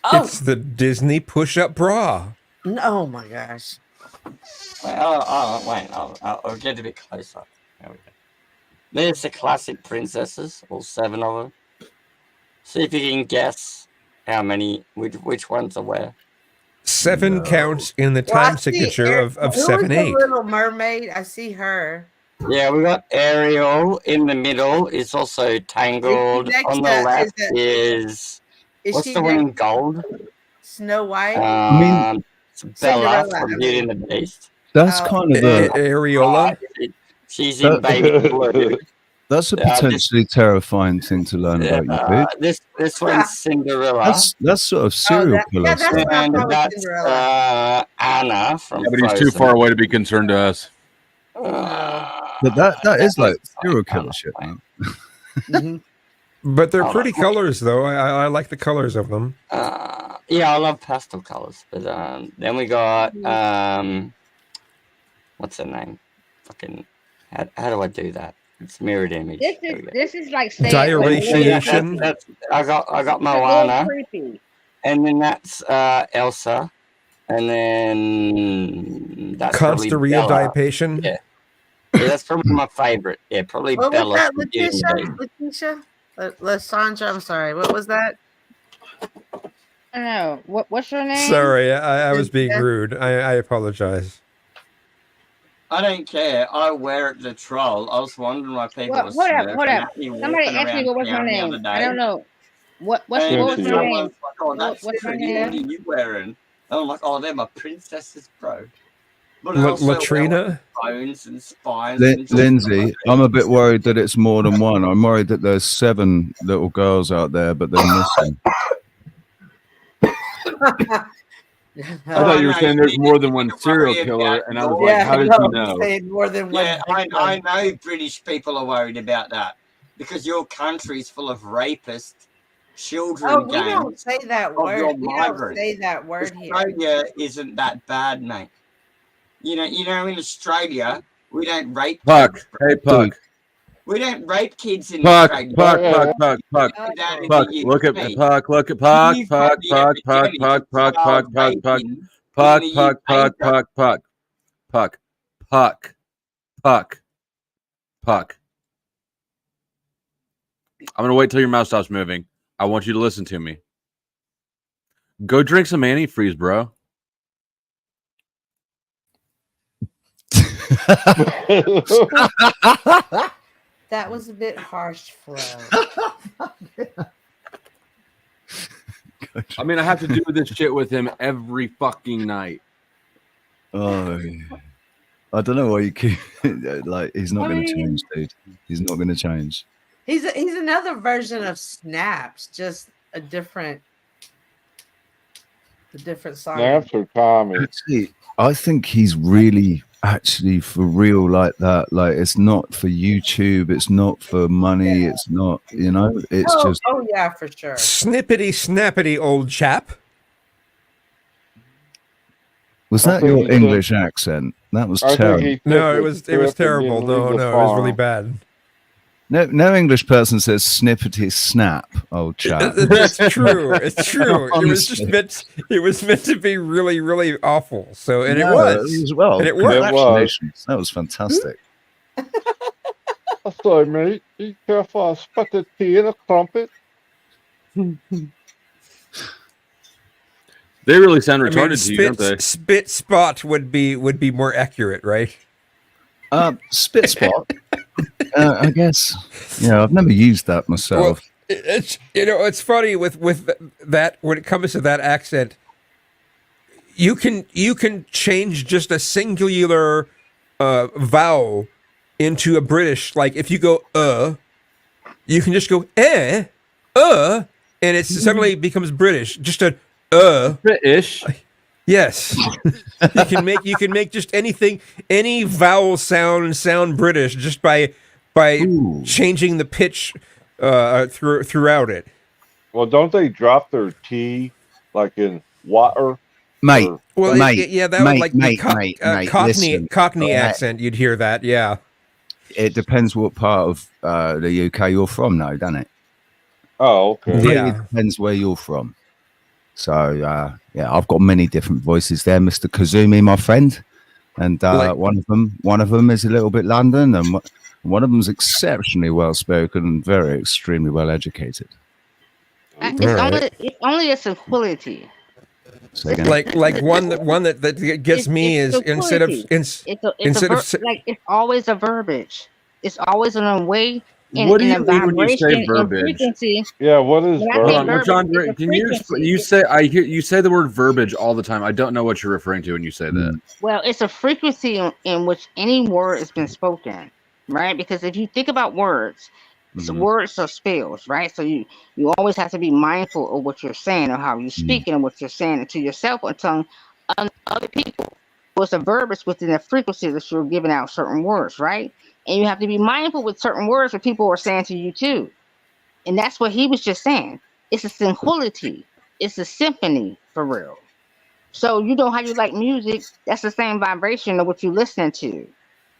S12: Oh,
S14: It's the Disney push-up bra.
S12: oh my gosh.
S1: Wait, I'll get a bit closer. There we go. There's the classic princesses, all 7 of them. See if you can guess how many, which ones are where.
S14: 7 counts in the time signature of
S12: Who is
S14: 7-8.
S12: the Little Mermaid? I see her.
S1: Yeah, we got Ariel in the middle. It's also Tangled.
S12: Is she next
S1: On the
S12: to-
S1: left
S12: is
S1: what's
S12: she
S1: the one in
S12: next-
S1: gold?
S12: Snow White.
S1: It's Bella
S12: Cinderella.
S1: from Beauty and the Beast.
S5: That's kind of the.
S14: Areola.
S1: She's in baby blue.
S5: That's a
S1: Yeah,
S5: potentially terrifying thing to learn about you, dude.
S1: This one's Cinderella.
S5: That's sort of serial killer stuff.
S1: And that's Anna from
S4: Yeah, but he's too
S1: Frozen.
S4: far away to be concerned to us.
S5: But that is like serial killer shit, man.
S14: But they're pretty colors, though. I like the colors of them.
S1: Yeah, I love pastel colors. But then we got what's her name? Fucking how do I do that? It's mirrored image.
S3: This is like saying
S14: Diratiation.
S1: That's I got
S3: It's a little
S1: Moana,
S3: creepy.
S1: and then that's Elsa, and then that's probably
S14: Consteria
S1: Bella.
S14: Diapation.
S1: Yeah, that's probably my favorite. Yeah, probably
S12: What was
S1: Bella.
S12: that,
S1: from Beauty and the Beast.
S12: Letitia? Lysandra, I'm sorry. What was that?
S3: I don't know. What's your name?
S14: Sorry, I was being rude. I apologize.
S1: I don't care. I wear it to troll. I was wondering why people were
S3: Hold up.
S1: smurfing at me
S3: Somebody
S1: walking
S3: asked me
S1: around
S3: what was her
S1: town the
S3: name.
S1: other
S3: I
S1: day.
S3: don't know. What was
S1: And
S3: her
S1: someone's
S3: name?
S1: like, oh, that's
S3: What's her
S1: pretty. What are
S3: name?
S1: you wearing? And I'm like, oh, they're my princesses, bro. But I also wear,
S14: Latrina?
S1: like, bones and spines. and
S5: Lindsay, I'm a bit worried that it's more than one. I'm worried that there's 7 little girls out there, but they're missing.
S4: I thought you were saying there's more than one serial killer, and I was like, how did you know?
S12: More than one.
S1: Yeah, I know British people are worried about that because your country's full of rapist children
S12: Oh, we
S1: gangs
S12: don't say that
S1: of
S12: word.
S1: your
S12: We don't
S1: migrants.
S12: say that word here.
S1: Australia isn't that bad, mate. You know, in Australia, we don't rape
S4: Puck.
S1: kids.
S4: Hey, Puck.
S1: We don't rape kids in
S4: Puck,
S1: Australia.
S4: Puck,
S1: We
S4: Puck, Puck, Puck,
S1: do that in
S4: Puck.
S1: the
S4: Look at
S1: UK.
S4: Puck, look at Puck,
S1: You've
S4: Puck,
S1: had the
S4: Puck, Puck,
S1: epidemic
S4: Puck,
S1: of
S4: Puck, Puck,
S1: child
S4: Puck, Puck,
S1: raping
S4: Puck,
S1: in the
S4: Puck, Puck,
S1: UK.
S4: Puck, Puck, Puck, Puck, Puck, Puck. I'm gonna wait till your mouth stops moving. I want you to listen to me. Go drink some antifreeze, bro.
S12: That was a bit harsh, Flo.
S4: I mean, I have to do this shit with him every fucking night.
S5: Oh, I don't know why you keep like. He's not going to change, dude. He's not going to change.
S12: He's another version of Snaps, just a different. The different songs.
S13: Snap's Tommy.
S5: Actually, I think he's really actually for real like that. Like it's not for YouTube, it's not for money, it's not, it's just
S12: Oh yeah, for sure.
S14: Snippety snappity, old chap.
S5: Was that your English accent? That was terrible.
S14: No, it was terrible. No, it was really bad.
S5: No English person says snippety snap, old chap.
S14: It's true. It's true. It was just meant. It was meant to be really, really awful. So, and it was.
S5: Well,
S14: and it worked.
S5: Congratulations. That was fantastic.
S13: Sorry, mate. Be careful. I'll spit the tea in a crumpet.
S4: They really sound retarded to you, don't they?
S14: Spit spot would be more accurate, right?
S5: Spit spot. I guess. I've never used that myself.
S14: Well, it's funny with that when it comes to that accent. You can change just a singular vowel into a British. Like if you go you can just go and it suddenly becomes British. Just a
S4: British.
S14: Yes. you can make just any vowel sound British just by changing the pitch throughout it.
S13: Well, don't they drop their T like in water?
S5: Mate.
S14: Well, that would like
S5: listen,
S14: Cockney accent. You'd hear that, yeah.
S5: It depends what part of the UK you're from, though, doesn't it?
S13: Oh, okay.
S5: It depends where you're from. So, I've got many different voices there, Mr. Kazumi, my friend. And one of them is a little bit London, and one of them's exceptionally well spoken and extremely well educated.
S3: It's only a simplicity.
S14: Like one that gets me is instead of
S3: it's always a verbiage. It's always in a way.
S4: What do you mean when you say verbiage?
S13: Yeah, what is
S4: verbiage? John, can you say you say the word verbiage all the time? I don't know what you're referring to when you say that.
S3: Well, it's a frequency in which any word has been spoken, right? Because if you think about words, words are spells, right? So you always have to be mindful of what you're saying or how you're speaking and what you're saying to yourself or telling other people. So it's a verbiage within the frequency that you're giving out certain words, right? And you have to be mindful with certain words that people are saying to you too. And that's what he was just saying. It's a tranquility. It's a symphony for real. So you know how you like music, that's the same vibration of what you're listening to.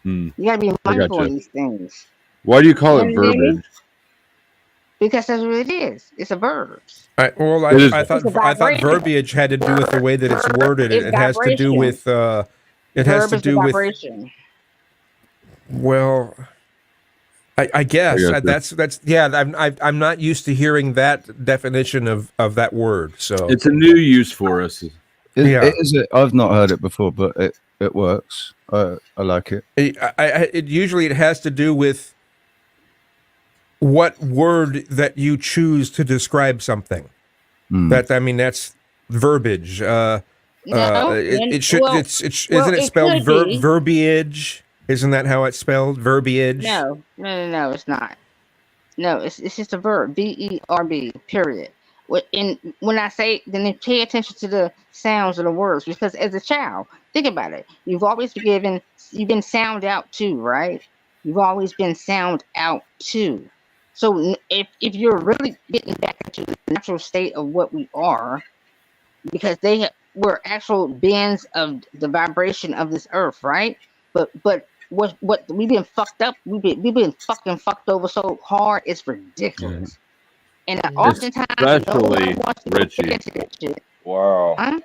S3: You gotta be mindful of these things.
S4: Why do you call it verbiage?
S3: Because that's what it is. It's a verb.
S14: I thought verbiage had to do with the way that it's worded. It has to do with
S3: vibration.
S14: Well, I guess that's I'm not used to hearing that definition of that word. So
S4: it's a new use for us.
S5: I've not heard it before, but it works. I like it.
S14: It usually has to do with what word that you choose to describe something. That's verbiage. Isn't it spelled verbiage? Isn't that how it's spelled? Verbiage?
S3: No, it's not. No, it's just a verb. verb. Period. When I say, then pay attention to the sounds of the words, because as a child, think about it. You've been sound out too, right? You've always been sound out too. So if you're really getting back into the natural state of what we are, because we're actual beings of the vibration of this earth, right? But what we've been fucked up, we've been fucking fucked over so hard, it's ridiculous. And oftentimes,
S4: especially Richie.
S13: Wow.
S3: Huh?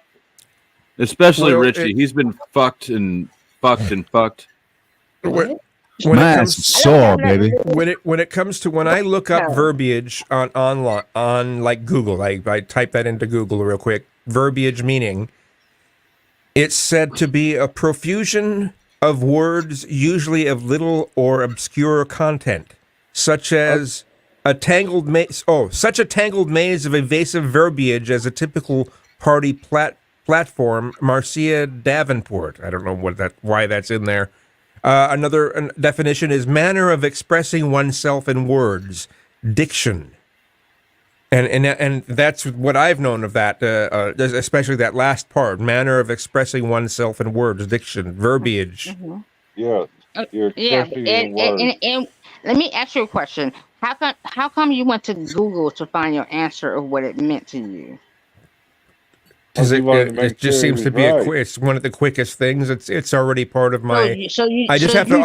S4: Especially Richie, he's been fucked and fucked and fucked.
S14: When I look up verbiage on like Google, I type that into Google real quick. Verbiage meaning, it's said to be a profusion of words, usually of little or obscure content, such as a tangled maze. Such a tangled maze of evasive verbiage as a typical party platform. Marcia Davenport. I don't know why that's in there. Another definition is manner of expressing oneself in words, diction. And that's what I've known of that, especially that last part, manner of expressing oneself in words, diction, verbiage.
S3: Mm-hmm.
S13: Yeah, you're
S3: Yeah,
S13: expressing in words.
S3: and let me ask you a question. How come you went to Google to find your answer of what it meant to you?
S14: Because
S13: He wanted to make
S14: it just
S13: sure he
S14: seems to
S13: was
S14: be
S13: right.
S14: it's one of the quickest things. It's already part of my.
S3: So you
S14: I just have to.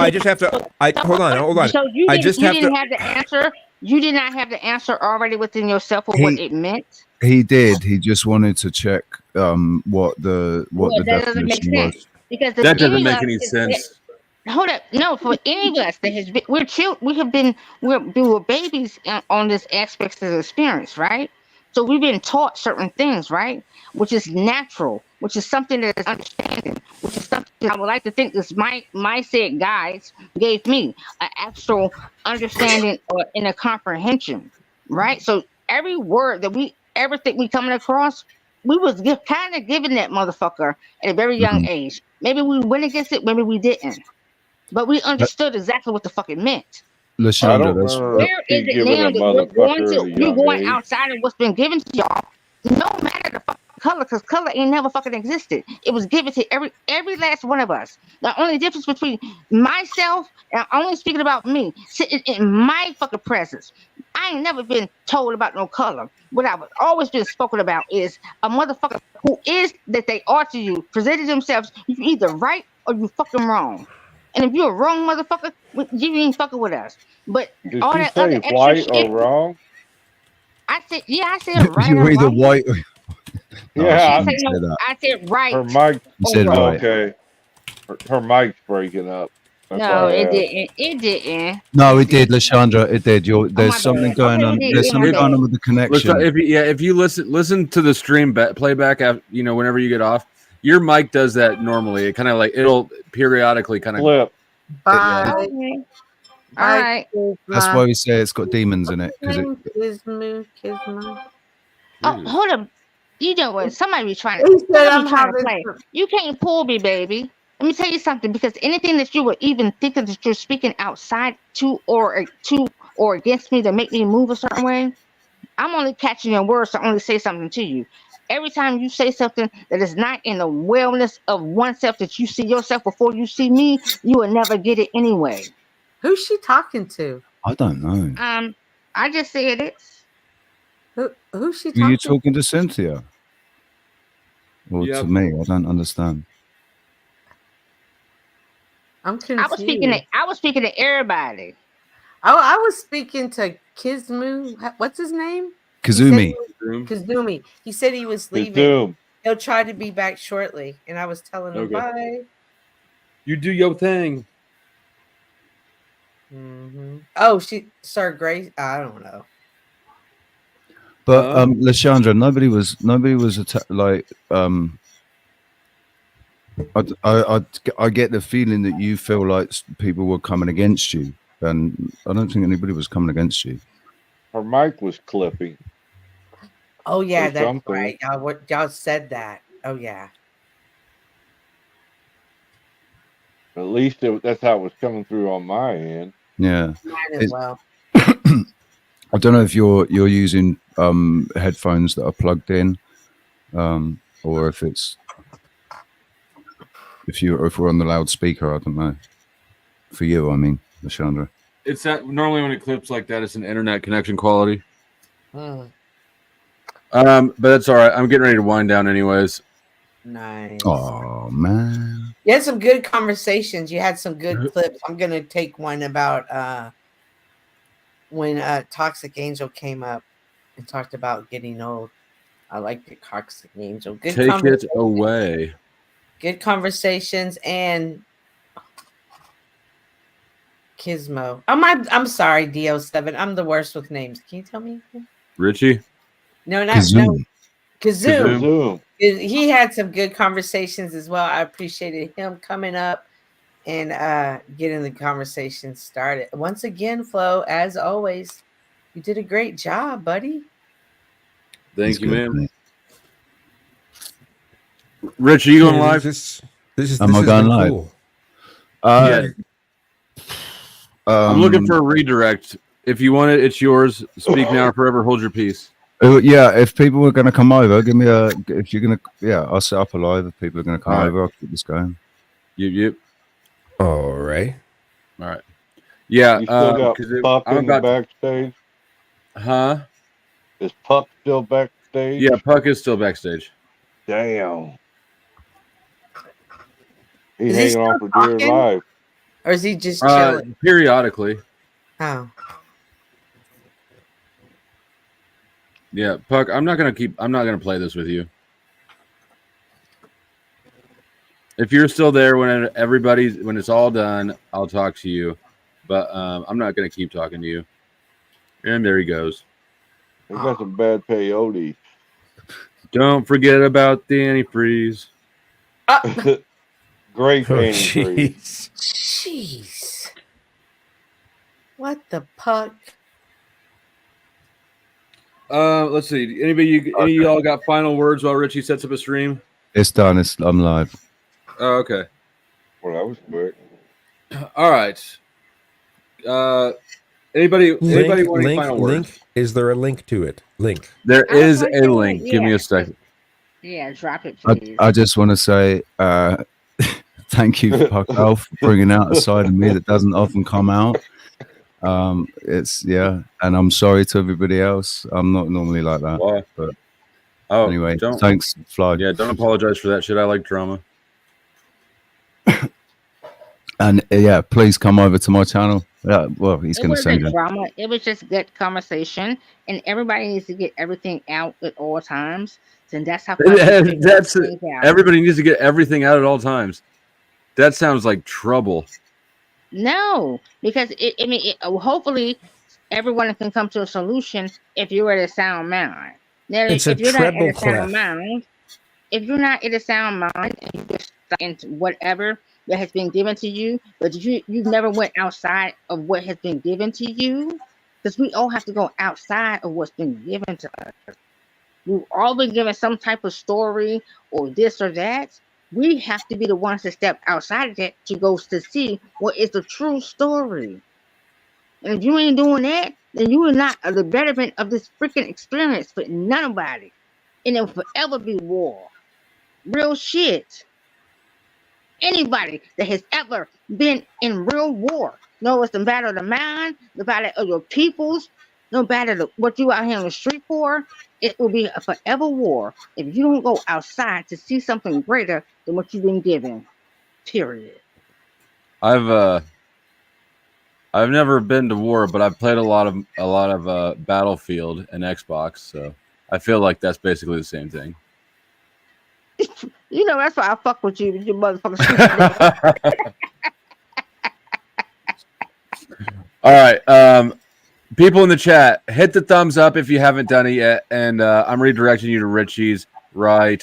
S14: Hold on.
S3: So you
S14: I
S3: didn't
S14: just have to.
S3: have the answer. You did not have the answer already within yourself of what it meant.
S5: He did. He just wanted to check what the
S3: That doesn't make
S5: definition
S3: sense
S5: was.
S3: because
S4: That doesn't make any sense.
S3: Hold up, no. For any of us that has been, we were babies on this aspects of the experience, right? So we've been taught certain things, right? Which is natural, which is something that is understanding, which is something I would like to think this my said guides gave me an actual understanding or in a comprehension, right? So every word that we ever think we coming across, we was kind of given that motherfucker at a very young age. Maybe we went against it, maybe we didn't. But we understood exactly what the fuck it meant.
S5: Lashandra, that's
S3: Where is it now that you're going outside of what's been given to y'all? No matter the fucking color, because color ain't never fucking existed. It was given to every last one of us. The only difference between myself, and I'm only speaking about me, sitting in my fucking presence. I ain't never been told about no color. What I've always been spoken about is a motherfucker who is that they are to you, presented themselves, you either right or you fucking wrong. And if you're a wrong motherfucker, you ain't fucking with us. But
S13: Did
S3: all
S13: you
S3: that
S13: say
S3: other extra
S13: white
S3: shit,
S13: or wrong?
S3: I said right
S5: You're
S3: or
S5: either
S3: wrong.
S5: white or
S13: Yeah,
S3: I said right.
S13: her mic.
S5: You said right.
S13: Okay, her mic's breaking up. That's
S3: No,
S13: why I
S3: it
S13: asked.
S3: didn't. It didn't.
S5: No, it did, Lashandra. It did. There's something
S3: bad.
S5: going
S3: Okay,
S5: on.
S3: it did.
S5: There's
S3: Yeah, my
S5: something going
S3: bad.
S5: on with the connection.
S4: If you listen to the stream playback, whenever you get off, your mic does that normally. It kind of like it'll periodically kind of
S13: flip.
S12: Bye.
S3: Okay. All right.
S5: That's why we say it's got demons in it.
S12: Kismu.
S3: Oh, hold up. You know what? Somebody be trying
S12: He
S3: to.
S12: said I'm
S3: Somebody trying to
S12: having
S3: play. You can't pull me, baby. Let me tell you something. Because anything that you were even thinking that you're speaking outside to or against me to make me move a certain way, I'm only catching your words to only say something to you. Every time you say something that is not in the wellness of oneself, that you see yourself before you see me, you will never get it anyway.
S12: Who's she talking to?
S5: I don't know.
S3: I just said it.
S12: Who's she
S5: Are
S12: talking
S5: you talking to Cynthia? Or
S4: Yep.
S5: to me? I don't understand.
S12: I'm confused.
S3: I was speaking to everybody.
S12: Oh, I was speaking to Kismu. What's his name?
S5: Kazumi.
S12: Kazumi. He said he was leaving.
S13: Kazum.
S12: He'll try to be back shortly. And I was telling him
S4: Okay.
S12: bye.
S4: You do your thing.
S12: Mm-hmm. Oh, Sir Grace. I don't know.
S5: But Lashandra, nobody was I get the feeling that you feel like people were coming against you, and I don't think anybody was coming against you.
S13: Her mic was clipping.
S12: Oh yeah,
S13: Or
S12: that's
S13: something.
S12: right. Y'all said that. Oh yeah.
S13: At least that's how it was coming through on my end.
S5: Yeah.
S12: Mine as well.
S5: I don't know if you're using headphones that are plugged in, or if we're on the loudspeaker. I don't know. For you, I mean, Lashandra.
S4: It's that normally when it clips like that, it's an internet connection quality.
S12: Mm,
S4: But that's all right. I'm getting ready to wind down, anyways.
S12: nice.
S5: Oh man.
S12: You had some good conversations. You had some good clips. I'm gonna take one about when Toxic Angel came up and talked about getting old. I like the Toxic Angel. Good
S4: Take it
S12: conversation.
S4: away.
S12: Good conversations and Kismo. I'm sorry, DO7. I'm the worst with names. Can you tell me?
S4: Richie?
S12: No, not
S5: Kazoo.
S12: no. Kazoo.
S13: Kazoo.
S12: He had some good conversations as well. I appreciated him coming up and getting the conversation started. Once again, Flo, as always, you did a great job, buddy.
S4: Thank you, man. Rich, are you going live?
S5: Am I going live?
S14: Cool.
S4: Yeah. I'm looking for a redirect. If you want it, it's yours. Speak now or forever hold your peace.
S5: Yeah, if people were going to come over, give me a. If you're going to, yeah, I'll set up a live. If people are going to come over, I'll keep this going.
S4: Yep.
S14: All right.
S4: Yeah.
S13: You still got Puck
S4: I'm
S13: in the
S4: about to,
S13: backstage?
S4: huh?
S13: Is Puck still backstage?
S4: Yeah, Puck is still backstage.
S13: Damn. He's
S12: Is he
S13: hanging
S12: still
S13: on for dear
S12: talking?
S13: life.
S12: Or is he just chilling?
S4: Periodically.
S12: Oh.
S4: Yeah, Puck, I'm not gonna play this with you. If you're still there when it's all done, I'll talk to you. But I'm not gonna keep talking to you. And there he goes.
S13: He got some bad peyote.
S4: Don't forget about the antifreeze.
S13: Great
S14: Oh,
S13: antifreeze.
S12: Jeez. What the puck?
S4: Let's see. Any of y'all got final words while Richie sets up a stream?
S5: It's done. I'm live.
S4: Oh, okay.
S13: Well, that was quick.
S4: All right. Anybody want any final words?
S14: Link? Is there a link to it? Link.
S4: There is a link. Give me a second.
S3: Yeah, drop it, please.
S5: I just want to say thank you, Puck Al, for bringing out a side of me that doesn't often come out. And I'm sorry to everybody else. I'm not normally like that.
S4: Well,
S5: but
S4: anyway,
S5: thanks, Fly.
S4: Yeah, don't apologize for that shit. I like drama.
S5: And yeah, please come over to my channel. Well, he's going to send you.
S3: Drama. It was just good conversation, and everybody needs to get everything out at all times. And that's how.
S4: Everybody needs to get everything out at all times. That sounds like trouble.
S3: No, because hopefully everyone can come to a solution if you're at a sound mind. Now,
S14: It's
S3: if
S14: a
S3: you're not at
S14: treble
S3: a sound
S14: clef.
S3: mind, if you're not at a sound mind and you just stuck into whatever that has been given to you, but you never went outside of what has been given to you, because we all have to go outside of what's been given to us. We've all been given some type of story or this or that. We have to be the ones to step outside of that to go to see what is the true story. And if you ain't doing that, then you are not the betterment of this freaking experience for nobody. And it will forever be war. Real shit. Anybody that has ever been in real war, no, it's the battle of the mind, the battle of your peoples, no matter what you out here on the street for, it will be a forever war if you don't go outside to see something greater than what you've been given. Period.
S4: I've never been to war, but I've played a lot of Battlefield and Xbox, so I feel like that's basically the same thing.
S3: You know, that's why I fuck with you motherfuckers.
S4: All right. People in the chat, hit the thumbs up if you haven't done it yet. And I'm redirecting you to Richie's right